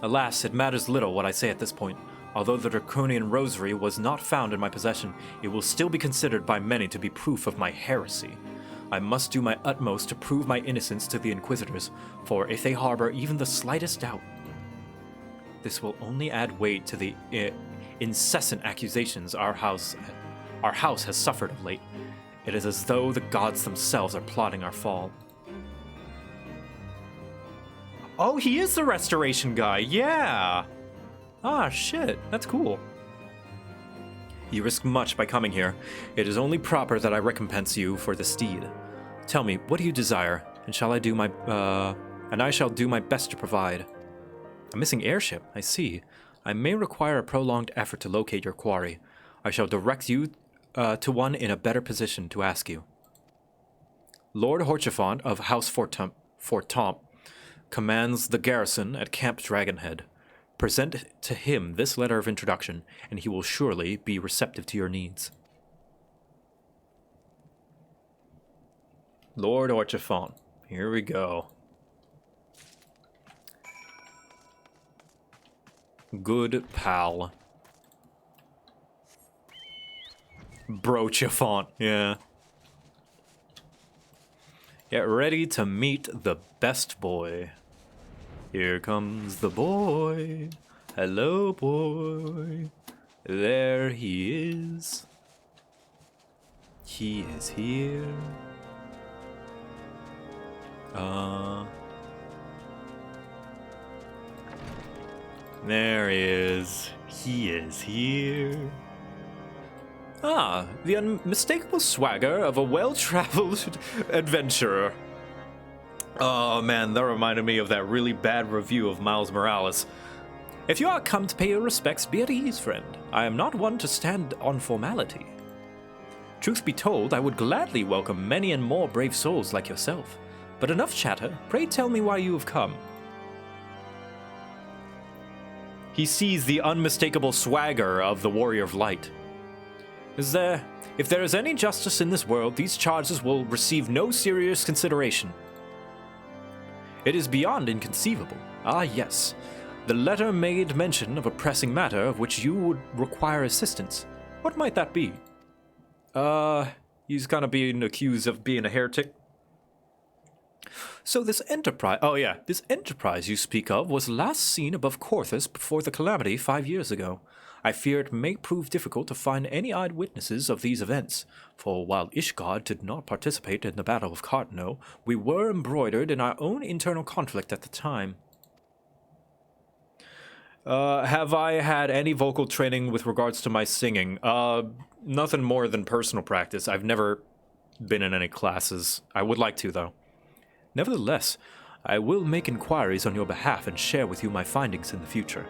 [SPEAKER 1] Alas, it matters little what I say at this point. Although the draconian rosary was not found in my possession, it will still be considered by many to be proof of my heresy. I must do my utmost to prove my innocence to the Inquisitors, for if they harbor even the slightest doubt, this will only add weight to the incessant accusations our house has suffered of late. It is as though the gods themselves are plotting our fall. Oh, he is the restoration guy, yeah! Ah, shit, that's cool. You risk much by coming here. It is only proper that I recompense you for this deed. Tell me, what do you desire, and I shall do my best to provide. A missing airship, I see. I may require a prolonged effort to locate your quarry. I shall direct you to one in a better position to ask you. Lord Horchefant of House Fortemps commands the garrison at Camp Dragonhead. Present to him this letter of introduction, and he will surely be receptive to your needs. Lord Horchefant. Here we go. Good pal. Brochefant, yeah. Get ready to meet the best boy. Here comes the boy. Hello, boy. There he is. He is here. There he is. He is here. Ah, the unmistakable swagger of a well-traveled adventurer. Oh man, that reminded me of that really bad review of Miles Morales. If you are come to pay your respects, be at ease, friend. I am not one to stand on formality. Truth be told, I would gladly welcome many and more brave souls like yourself. But enough chatter, pray tell me why you have come. He sees the unmistakable swagger of the Warrior of Light. If there is any justice in this world, these charges will receive no serious consideration. It is beyond inconceivable. Ah, yes. The letter made mention of a pressing matter of which you would require assistance. What might that be? He's kind of being accused of being a heretic. So this enterprise you speak of was last seen above Corthus before the calamity 5 years ago. I fear it may prove difficult to find any eyewitnesses of these events, for while Ishgard did not participate in the Battle of Cartno, we were embroidered in our own internal conflict at the time. Have I had any vocal training with regards to my singing? Nothing more than personal practice. I've never been in any classes. I would like to, though. Nevertheless, I will make inquiries on your behalf and share with you my findings in the future.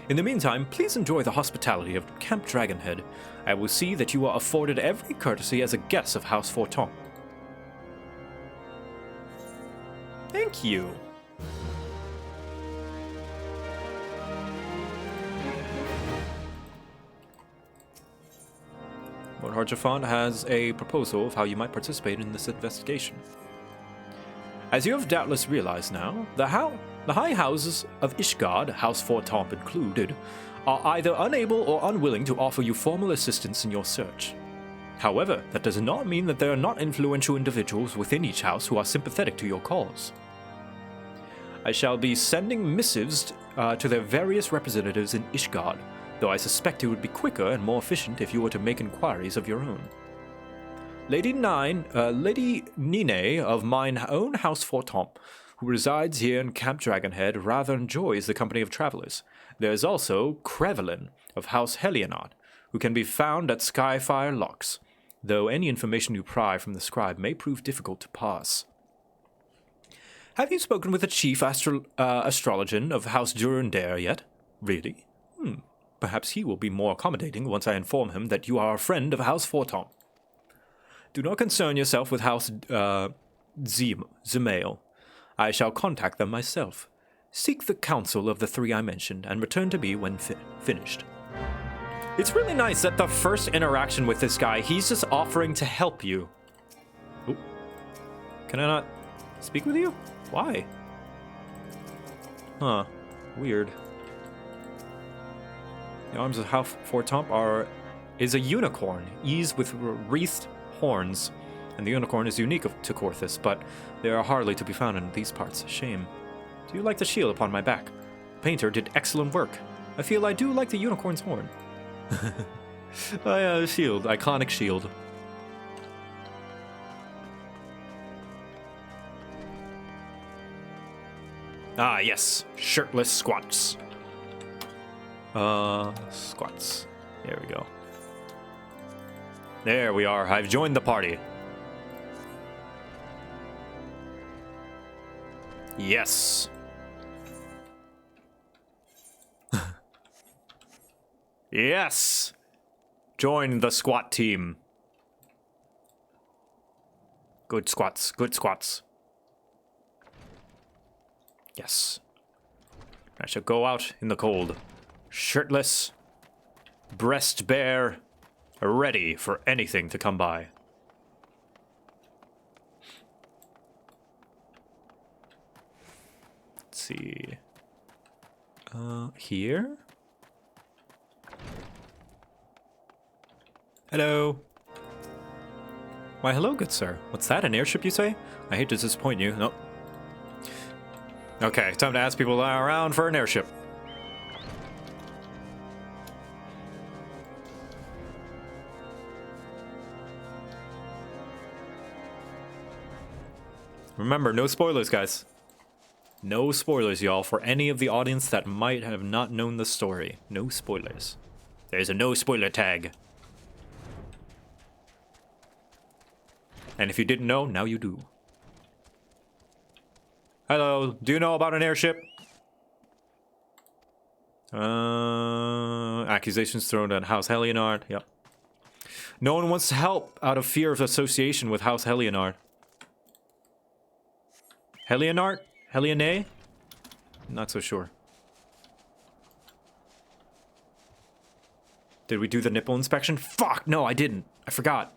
[SPEAKER 1] In the meantime, please enjoy the hospitality of Camp Dragonhead. I will see that you are afforded every courtesy as a guest of House Fortemps. Thank you. Lord Horchefant has a proposal of how you might participate in this investigation. As you have doubtless realized now, the high houses of Ishgard, House Fortemps included, are either unable or unwilling to offer you formal assistance in your search. However, that does not mean that there are not influential individuals within each house who are sympathetic to your cause. I shall be sending missives to their various representatives in Ishgard, though I suspect it would be quicker and more efficient if you were to make inquiries of your own. Lady Nine of mine own House Fortemps, who resides here in Camp Dragonhead, rather enjoys the company of travelers. There is also Crevelin of House Helionard, who can be found at Skyfire Locks, though any information you pry from the scribe may prove difficult to pass. Have you spoken with the chief astrologian of House Durandare yet? Really? Perhaps he will be more accommodating once I inform him that you are a friend of House Fortemps. Do not concern yourself with House Zemail. I shall contact them myself. Seek the counsel of the three I mentioned, and return to me when finished. It's really nice that the first interaction with this guy, he's just offering to help you. Ooh. Can I not speak with you? Why? Huh. Weird. The arms of Half Fortomp is a unicorn, ease with wreathed horns, and the unicorn is unique to Corthus, but they are hardly to be found in these parts. Shame. Do you like the shield upon my back? The painter did excellent work. I feel I do like the unicorn's horn. Shield, iconic shield. Ah, yes, shirtless squats. Squats. There we go. There we are. I've joined the party. Yes. Yes. Join the squat team. Good squats. Good squats. Yes. I shall go out in the cold. Shirtless. Breast bare. Ready for anything to come by. Let's see. Here? Hello. Why, hello, good sir. What's that, an airship, you say? I hate to disappoint you. Nope. Okay, time to ask people around for an airship. Remember, no spoilers, guys. No spoilers, y'all, for any of the audience that might have not known the story. No spoilers. There's a no spoiler tag. And if you didn't know, now you do. Hello, do you know about an airship? Accusations thrown at House Helionard. Yep. No one wants to help out of fear of association with House Helionard. Helionard? Helionae? Not so sure. Did we do the nipple inspection? Fuck, no, I didn't. I forgot.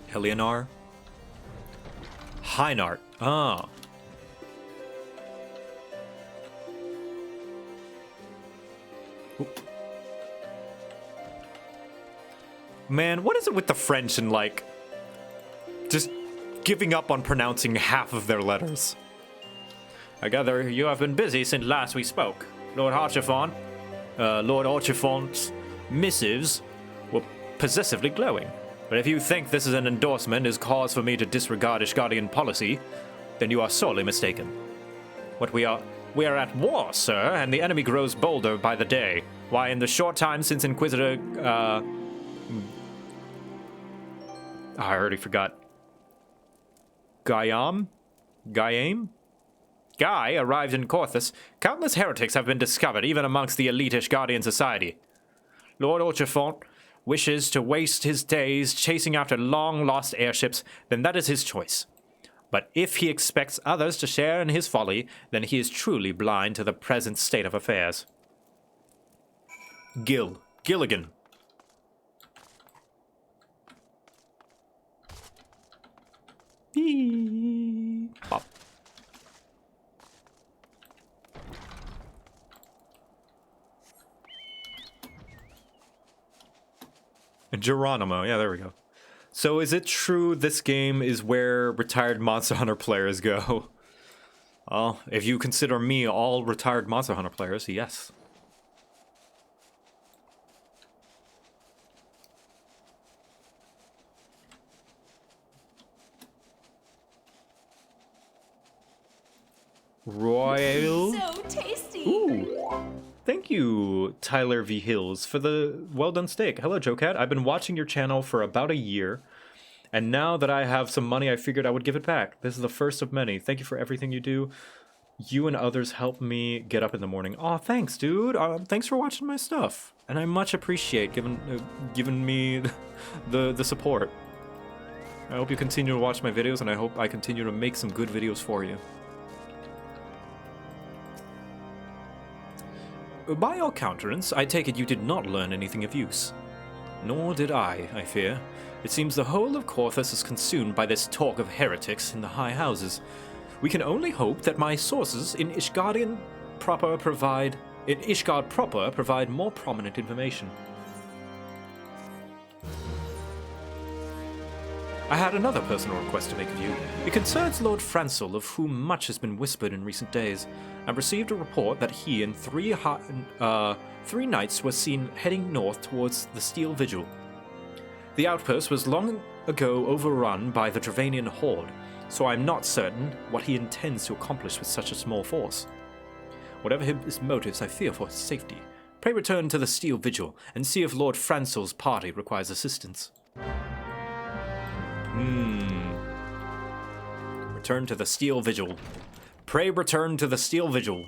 [SPEAKER 1] Helionar? Heinart. Ah. Oop. Man, what is it with the French and, like, just giving up on pronouncing half of their letters? I gather you have been busy since last we spoke. Lord Archifont's missives were possessively glowing. But if you think this is an endorsement as cause for me to disregard Ishgardian policy, then you are sorely mistaken. We are at war, sir, and the enemy grows bolder by the day. Why, in the short time since Inquisitor, I already forgot. Guy arrived in Corthus, countless heretics have been discovered, even amongst the elite Ishgardian society. Lord Orchifont wishes to waste his days chasing after long-lost airships, then that is his choice. But if he expects others to share in his folly, then he is truly blind to the present state of affairs. Gilligan. Pop. Geronimo, yeah, there we go. So is it true this game is where retired Monster Hunter players go? Well, if you consider me all retired Monster Hunter players, yes. Royal.
[SPEAKER 13] So tasty.
[SPEAKER 1] Ooh. Thank you, Tyler V. Hills, for the well-done steak. Hello, JoCat. I've been watching your channel for about a year, and now that I have some money, I figured I would give it back. This is the first of many. Thank you for everything you do. You and others help me get up in the morning. Aw, thanks, dude. Thanks for watching my stuff. And I much appreciate giving me the support. I hope you continue to watch my videos, and I hope I continue to make some good videos for you. By your countenance, I take it you did not learn anything of use. Nor did I fear. It seems the whole of Korthus is consumed by this talk of heretics in the high houses. We can only hope that my sources in Ishgard proper provide more prominent information. I had another personal request to make of you. It concerns Lord Francel, of whom much has been whispered in recent days. I've received a report that he and three knights were seen heading north towards the Steel Vigil. The outpost was long ago overrun by the Dravanian horde, so I'm not certain what he intends to accomplish with such a small force. Whatever his motives, I fear for his safety. Pray return to the Steel Vigil and see if Lord Francel's party requires assistance. Return to the Steel Vigil. Pray return to the Steel Vigil.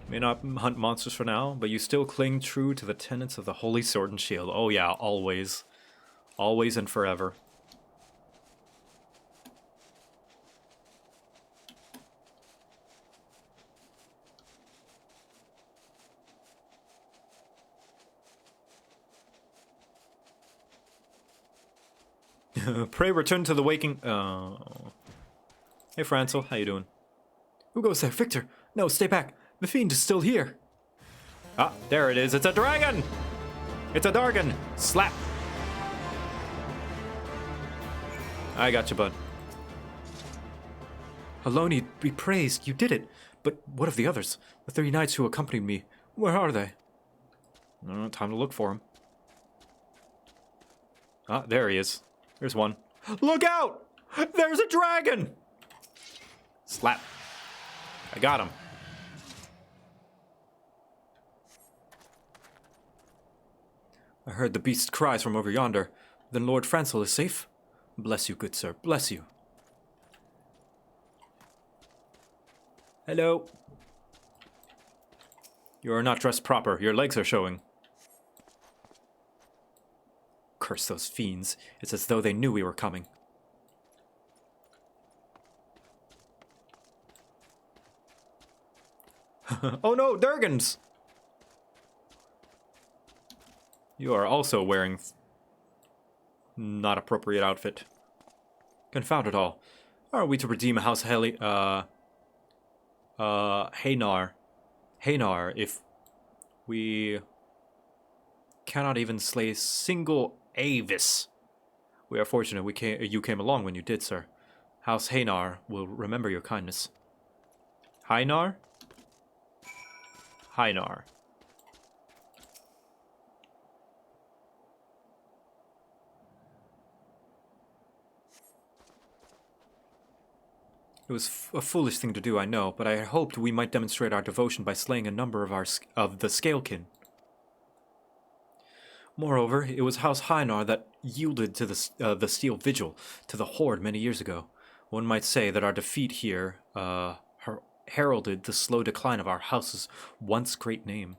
[SPEAKER 1] May not hunt monsters for now, but you still cling true to the tenets of the Holy Sword and Shield. Oh yeah, always. Always and forever. Pray return to the waking... Hey, Francel, how you doing?
[SPEAKER 8] Who goes there? Victor! No, stay back! The fiend is still here!
[SPEAKER 1] Ah, there it is. It's a dragon! It's a Dargon! Slap! I got you, bud.
[SPEAKER 8] Aloni be praised, you did it! But what of the others? The 3 knights who accompanied me, where are they?
[SPEAKER 1] Time to look for him. Ah, there he is. There's one. Look out! There's a dragon! Slap. I got him.
[SPEAKER 8] I heard the beast's cries from over yonder. Then Lord Francel is safe? Bless you, good sir. Bless you.
[SPEAKER 1] Hello. You are not dressed proper. Your legs are showing.
[SPEAKER 8] Curse those fiends. It's as though they knew we were coming.
[SPEAKER 1] Oh no, Durgans! You are also wearing not appropriate outfit.
[SPEAKER 8] Confound it all. How are we to redeem House
[SPEAKER 1] Hanar, if we cannot even slay a single Avis? We are fortunate you came along when you did, sir. House Hanar will remember your kindness. Hanar? Hanar.
[SPEAKER 8] It was a foolish thing to do, I know, but I hoped we might demonstrate our devotion by slaying a number of the Scalekin. Moreover, it was House Hanar that yielded to the Steel Vigil to the Horde many years ago. One might say that our defeat here heralded the slow decline of our house's once great name.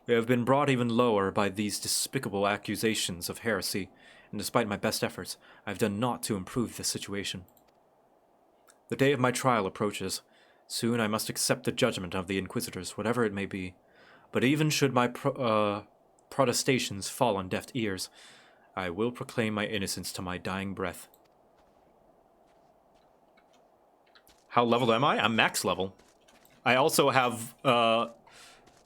[SPEAKER 8] We have been brought even lower by these despicable accusations of heresy, and despite my best efforts, I have done naught to improve this situation. The day of my trial approaches. Soon I must accept the judgment of the Inquisitors, whatever it may be. But even should my protestations fall on deaf ears, I will proclaim my innocence to my dying breath.
[SPEAKER 1] How leveled am I? I'm max level. I also have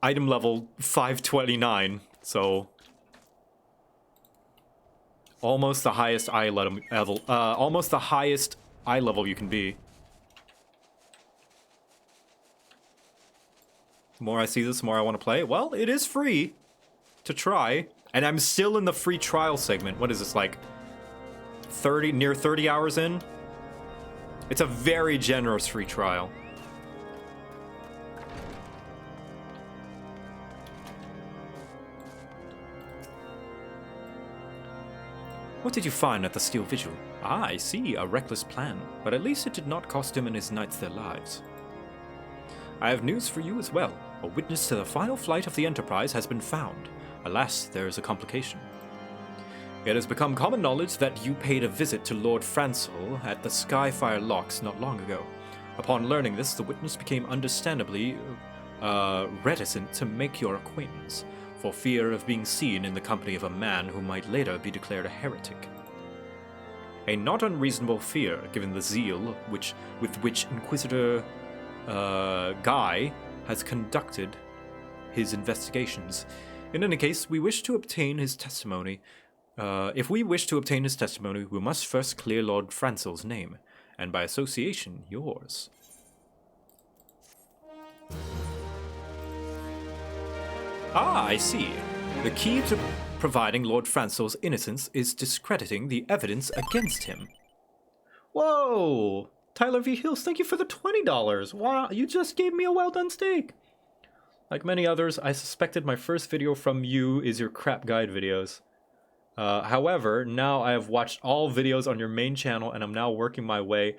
[SPEAKER 1] item level 529, so almost the highest eye level. Almost the highest eye level you can be. The more I see this, the more I want to play. Well, it is free to try, and I'm still in the free trial segment. What is this, like near 30 hours in? It's a very generous free trial.
[SPEAKER 8] What did you find at the Steel Vigil?
[SPEAKER 1] Ah, I see, a reckless plan, but at least it did not cost him and his knights their lives. I have news for you as well. A witness to the final flight of the Enterprise has been found. Alas, there is a complication. It has become common knowledge that you paid a visit to Lord Francel at the Skyfire Locks not long ago. Upon learning this, the witness became understandably reticent to make your acquaintance, for fear of being seen in the company of a man who might later be declared a heretic. A not unreasonable fear, given the zeal with which Inquisitor Guy has conducted his investigations. In any case, we wish to obtain his testimony. If we wish to obtain his testimony, we must first clear Lord Francel's name, and by association, yours. Ah, I see. The key to providing Lord Francel's innocence is discrediting the evidence against him. Whoa! Tyler V. Hills, thank you for the $20. Wow, you just gave me a well-done steak. Like many others, I suspected my first video from you is your crap guide videos. However, now I have watched all videos on your main channel and I'm now working my way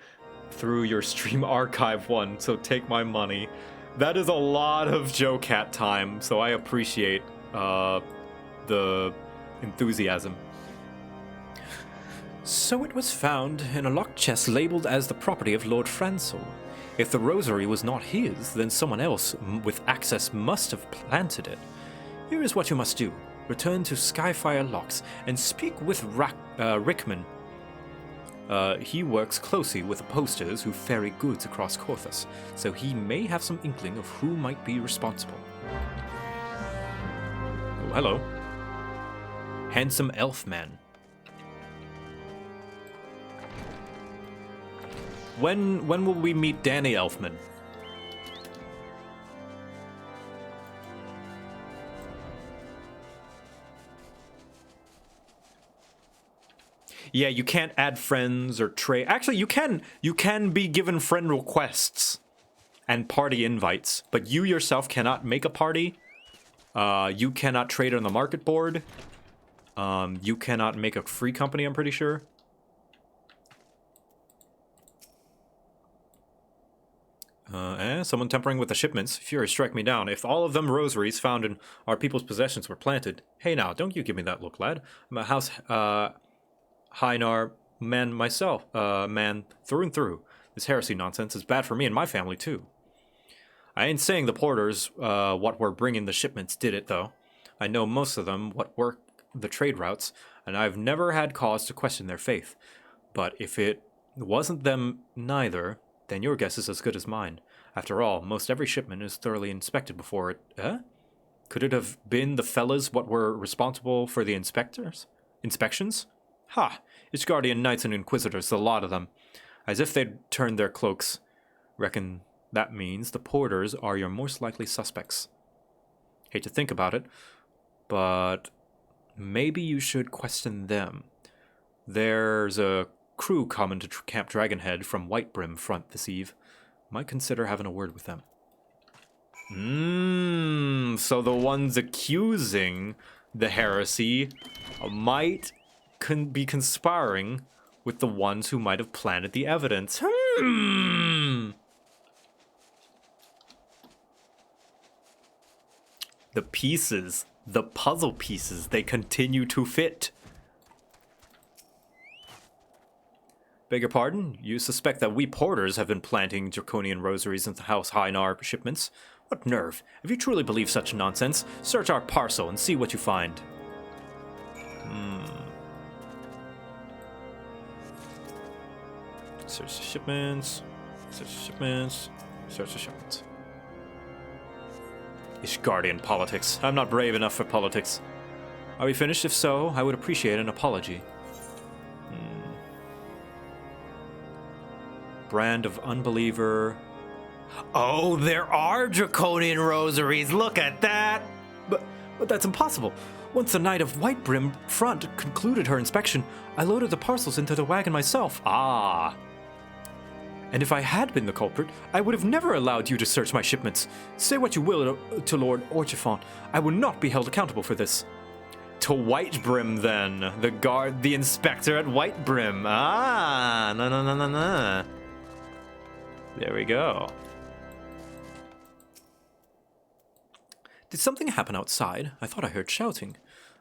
[SPEAKER 1] through your stream archive one, so take my money. That is a lot of JoCat time, so I appreciate the enthusiasm. So it was found in a locked chest labeled as the property of Lord Francel. If the rosary was not his, then someone else with access must have planted it. Here is what you must do. Return to Skyfire Locks and speak with Rickman. He works closely with the posters who ferry goods across Corthus, so he may have some inkling of who might be responsible. Oh, hello. Handsome elf man. When will we meet Danny Elfman? Yeah, you can't add friends or trade. Actually, you can be given friend requests and party invites, but you yourself cannot make a party. You cannot trade on the market board. You cannot make a free company, I'm pretty sure. Someone tampering with the shipments. Fury, strike me down. If all of them rosaries found in our people's possessions were planted. Hey now, don't you give me that look, lad. I'm a house, Hynar man myself, man through and through. This heresy nonsense is bad for me and my family, too. I ain't saying the porters, what were bringing the shipments did it, though. I know most of them what work the trade routes, and I've never had cause to question their faith. But if it wasn't them neither, then your guess is as good as mine. After all, most every shipment is thoroughly inspected before it... Could it have been the fellas what were responsible for the inspections? Ha! It's Guardian Knights and Inquisitors, the lot of them. As if they'd turned their cloaks. Reckon that means the porters are your most likely suspects. Hate to think about it, but maybe you should question them. There's a crew coming to Camp Dragonhead from Whitebrim front this eve. Might consider having a word with them. So the ones accusing the heresy might be conspiring with the ones who might have planted the evidence. The pieces, the puzzle pieces, they continue to fit. Beg your pardon? You suspect that we porters have been planting draconian rosaries into House Hynar shipments? What nerve! If you truly believe such nonsense, search our parcel and see what you find. Search the shipments. Search the shipments. Search the shipments. Ishgardian politics. I'm not brave enough for politics. Are we finished? If so, I would appreciate an apology. Brand of unbeliever. Oh, there are draconian rosaries. Look at that. But that's impossible. Once the Knight of Whitebrim front concluded her inspection, I loaded the parcels into the wagon myself. Ah. And if I had been the culprit, I would have never allowed you to search my shipments. Say what you will to Lord Orchiphant, I will not be held accountable for this. To Whitebrim, then. The inspector at Whitebrim. Ah, no. There we go. Did something happen outside? I thought I heard shouting.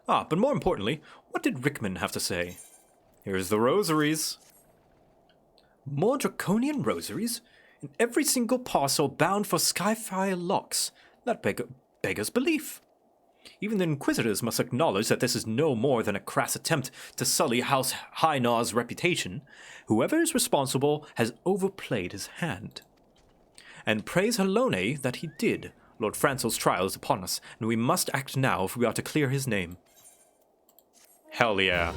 [SPEAKER 1] Ah, but more importantly, what did Rickman have to say? Here's the rosaries. More draconian rosaries? In every single parcel bound for Skyfire Locks. That beggars belief. Even the Inquisitors must acknowledge that this is no more than a crass attempt to sully House Hynar's reputation. Whoever is responsible has overplayed his hand. And praise Halone that he did. Lord Francel's trial is upon us, and we must act now if we are to clear his name. Hell yeah.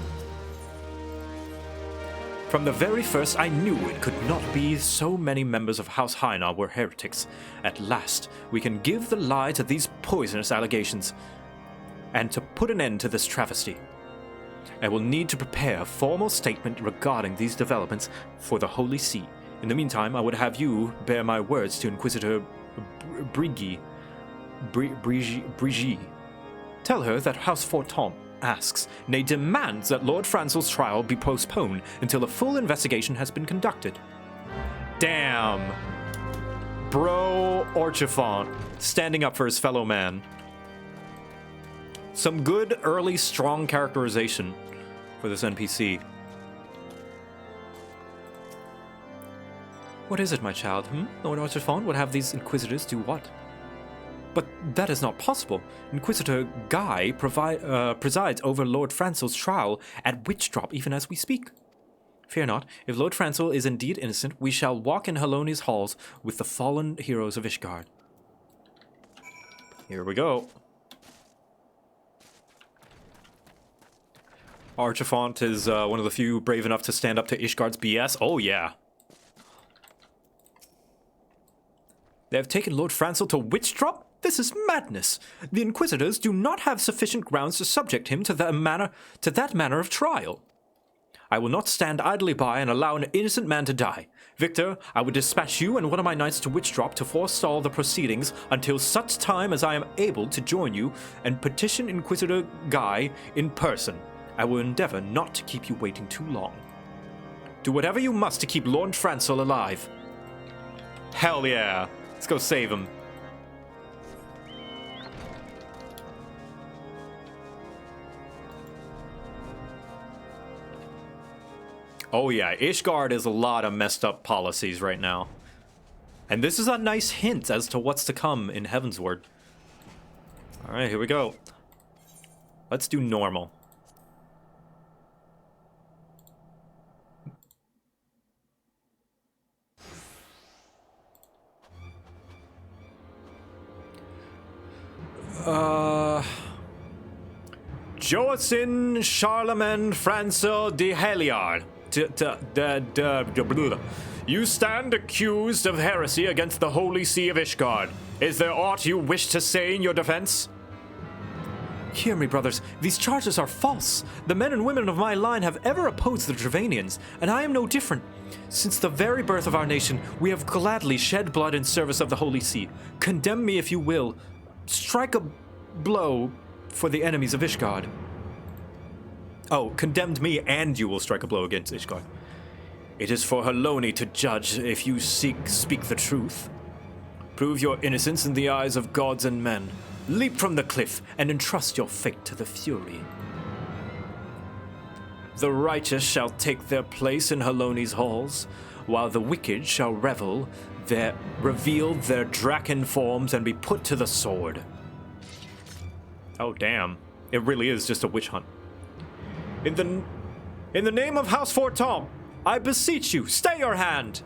[SPEAKER 1] From the very first, I knew it could not be so many members of House Hynar were heretics. At last, we can give the lie to these poisonous allegations, and to put an end to this travesty. I will need to prepare a formal statement regarding these developments for the Holy See. In the meantime, I would have you bear my words to Inquisitor Brigitte. Tell her that House Fortemps asks, nay demands, that Lord Francel's trial be postponed until a full investigation has been conducted. Damn. Bro Orchifont, standing up for his fellow man. Some good, early, strong characterization for this NPC. What is it, my child? Lord Orchifont would have these Inquisitors do what? But that is not possible. Inquisitor Guy presides over Lord Francel's trial at Witchdrop even as we speak. Fear not, if Lord Francel is indeed innocent, we shall walk in Halone's halls with the fallen heroes of Ishgard. Here we go. Archifont is one of the few brave enough to stand up to Ishgard's BS. Oh yeah. They have taken Lord Francel to Witchdrop? This is madness. The Inquisitors do not have sufficient grounds to subject him to that manner of trial. I will not stand idly by and allow an innocent man to die. Victor, I would dispatch you and one of my knights to Witchdrop to forestall the proceedings until such time as I am able to join you and petition Inquisitor Guy in person. I will endeavor not to keep you waiting too long. Do whatever you must to keep Lord Francel alive. Hell yeah. Let's go save him. Oh yeah, Ishgard is a lot of messed up policies right now. And this is a nice hint as to what's to come in Heavensward. Alright, here we go. Let's do normal. Joacin Charlemagne Francel de Heliard. You stand accused of heresy against the Holy See of Ishgard. Is there aught you wish to say in your defense? Hear me, brothers. These charges are false. The men and women of my line have ever opposed the Dravanians, and I am no different. Since the very birth of our nation, we have gladly shed blood in service of the Holy See. Condemn me if you will. Strike a blow for the enemies of Ishgard. Oh, condemned me and you will strike a blow against Ishgard. It is for Halone to judge if you speak the truth. Prove your innocence in the eyes of gods and men. Leap from the cliff and entrust your fate to the Fury. The righteous shall take their place in Halone's halls, while the wicked shall reveal their Draken forms and be put to the sword. Oh damn, it really is just a witch hunt. In the name of House Fortemps, I beseech you, stay your hand!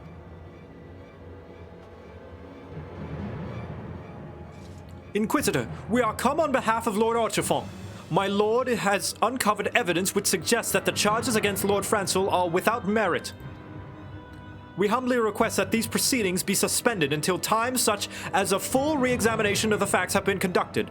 [SPEAKER 1] Inquisitor, we are come on behalf of Lord Orchifont. My lord has uncovered evidence which suggests that the charges against Lord Francel are without merit. We humbly request that these proceedings be suspended until time such as a full re-examination of the facts have been conducted.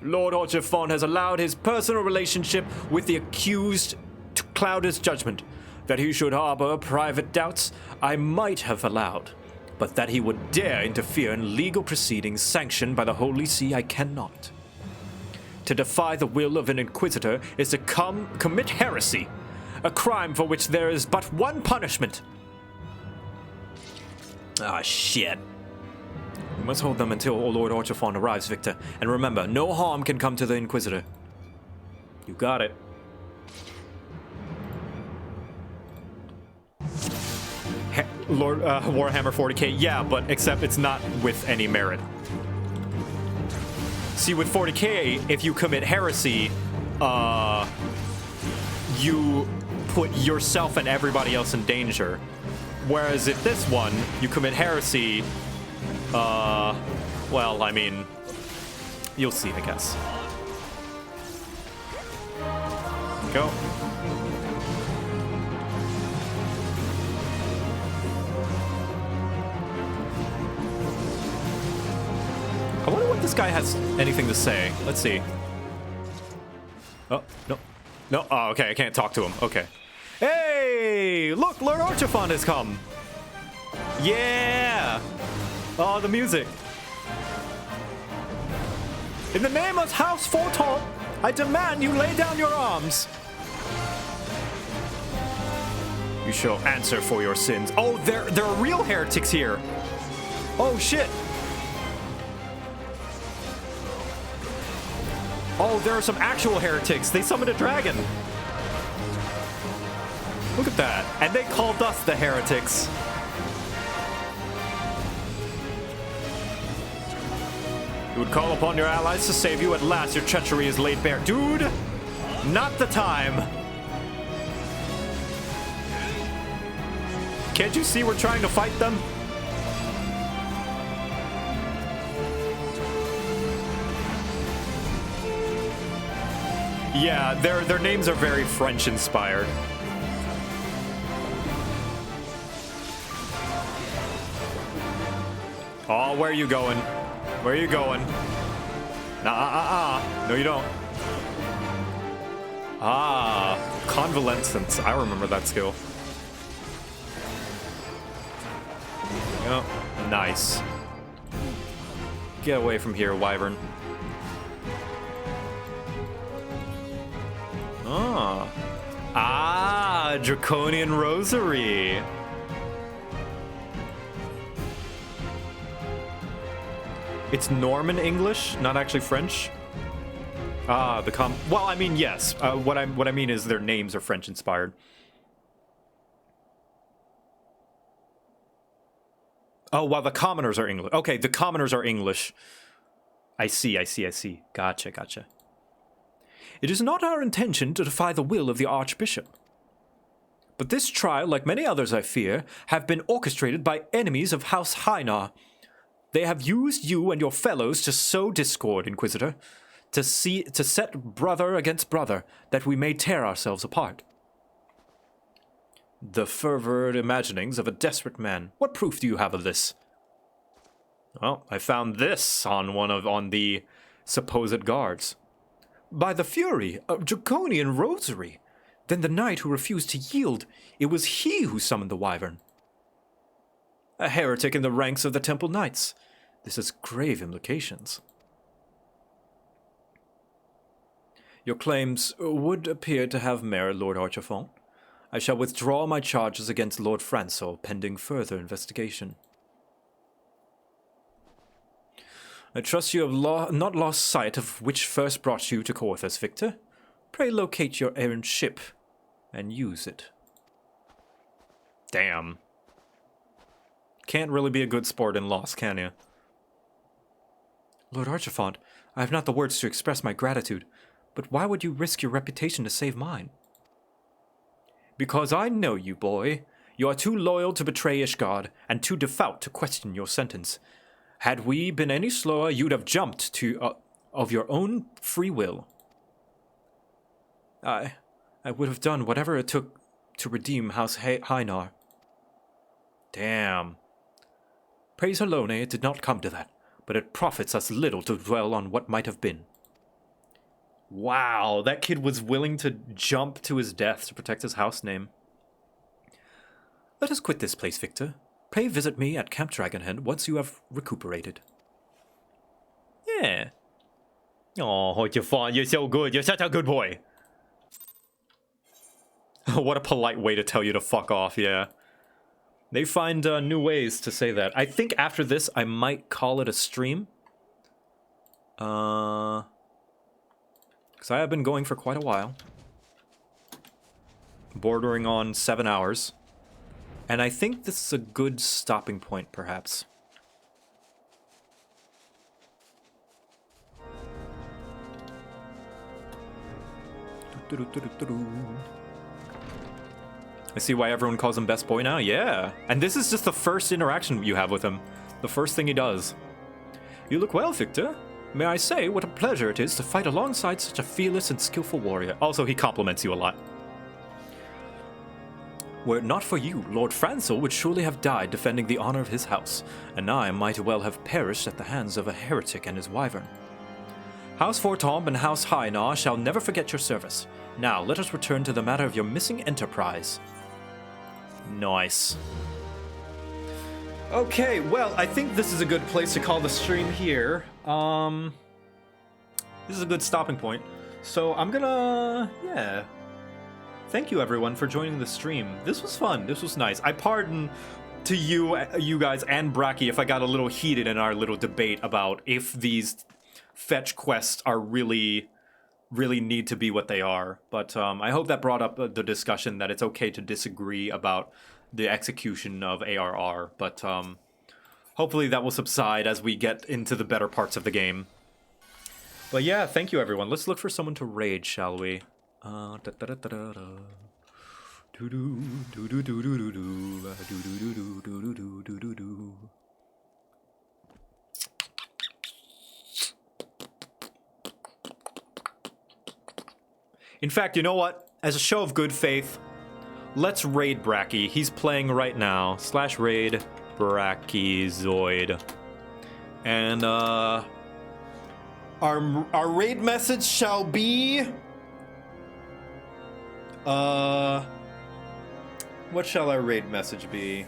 [SPEAKER 1] Lord Orchifont has allowed his personal relationship with the accused to cloud his judgment. That he should harbor private doubts, I might have allowed. But that he would dare interfere in legal proceedings sanctioned by the Holy See, I cannot. To defy the will of an inquisitor is to commit heresy, a crime for which there is but one punishment. Ah, shit. We must hold them until Lord Orchifont arrives, Victor. And remember, no harm can come to the Inquisitor. You got it. Lord Warhammer 40k. Yeah, but except it's not with any merit. See, with 40k, if you commit heresy, you put yourself and everybody else in danger. Whereas if this one, you commit heresy, well, I mean, you'll see, I guess. Go. I wonder what this guy has anything to say. Let's see. Oh, no. No, oh, okay, I can't talk to him. Okay. Hey, look, Lord Archifont has come. Yeah. Oh, the music. In the name of House Forton, I demand you lay down your arms. You shall answer for your sins. Oh, there are real heretics here. Oh, shit. Oh, there are some actual heretics. They summoned a dragon. Look at that. And they called us the heretics. You would call upon your allies to save you. At last, your treachery is laid bare. Dude, not the time. Can't you see we're trying to fight them? Yeah, their names are very French-inspired. Oh, where are you going? Where are you going? No, you don't. Ah, convalescence. I remember that skill. Oh, nice. Get away from here, Wyvern. Ah, Draconian Rosary. It's Norman English, not actually French. Ah, well, I mean, yes. What I mean is their names are French inspired. Oh, well, the commoners are English. Okay, the commoners are English. I see. Gotcha. It is not our intention to defy the will of the Archbishop. But this trial, like many others I fear, have been orchestrated by enemies of House Hainar. They have used you and your fellows to sow discord, Inquisitor, to set brother against brother, that we may tear ourselves apart. The fervored imaginings of a desperate man. What proof do you have of this? Well, I found this on the supposed guards. By the fury, a draconian rosary. Then the knight who refused to yield, it was he who summoned the wyvern. A heretic in the ranks of the Temple Knights. This has grave implications. Your claims would appear to have merit, Lord Archifont. I shall withdraw my charges against Lord Fransol pending further investigation. I trust you have not lost sight of which first brought you to Corthus, Victor. Pray locate your errant ship and use it. Damn. Can't really be a good sport in loss, can you? Lord Archifont, I have not the words to express my gratitude, but why would you risk your reputation to save mine? Because I know you, boy. You are too loyal to betray Ishgard, and too devout to question your sentence. Had we been any slower, you'd have jumped to of your own free will. I would have done whatever it took to redeem House Hainar. Damn. Praise Halone, it did not come to that, but it profits us little to dwell on what might have been. Wow, that kid was willing to jump to his death to protect his house name. Let us quit this place, Victor. Pray visit me at Camp Dragonhead once you have recuperated. Yeah. Oh, you're fun. You're so good. You're such a good boy. What a polite way to tell you to fuck off, yeah. They find new ways to say that. I think after this, I might call it a stream. Because I have been going for quite a while. Bordering on 7 hours. And I think this is a good stopping point, perhaps. I see why everyone calls him best boy now. Yeah. And this is just the first interaction you have with him. The first thing he does. You look well, Victor. May I say what a pleasure it is to fight alongside such a fearless and skillful warrior. Also, he compliments you a lot. Were it not for you, Lord Francel would surely have died defending the honor of his house, and I might well have perished at the hands of a heretic and his wyvern. House Fortomb and House Highnau shall never forget your service. Now, let us return to the matter of your missing enterprise. Nice. Okay, well, I think this is a good place to call the stream here. This is a good stopping point. So I'm gonna, yeah. Thank you everyone for joining the stream. This was fun. This was nice. I pardon to you guys and Bracky if I got a little heated in our little debate about if these fetch quests are really need to be what they are. But I hope that brought up the discussion that it's okay to disagree about the execution of ARR. But hopefully that will subside as we get into the better parts of the game. But yeah, thank you everyone. Let's look for someone to raid, shall we? In fact, you know what? As a show of good faith, let's raid Bracky. He's playing right now. /raid Brackyzoid. And
[SPEAKER 19] our raid message shall be
[SPEAKER 1] what shall our raid message be?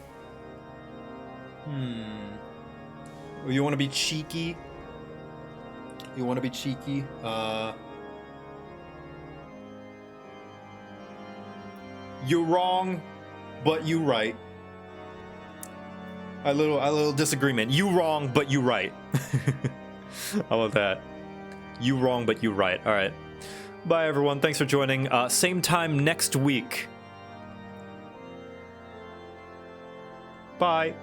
[SPEAKER 1] You want to be cheeky? You want to be cheeky? You wrong, but you right. A little disagreement. You wrong, but you right. How about that? You wrong, but you right. All right. Bye, everyone. Thanks for joining. Same time next week. Bye.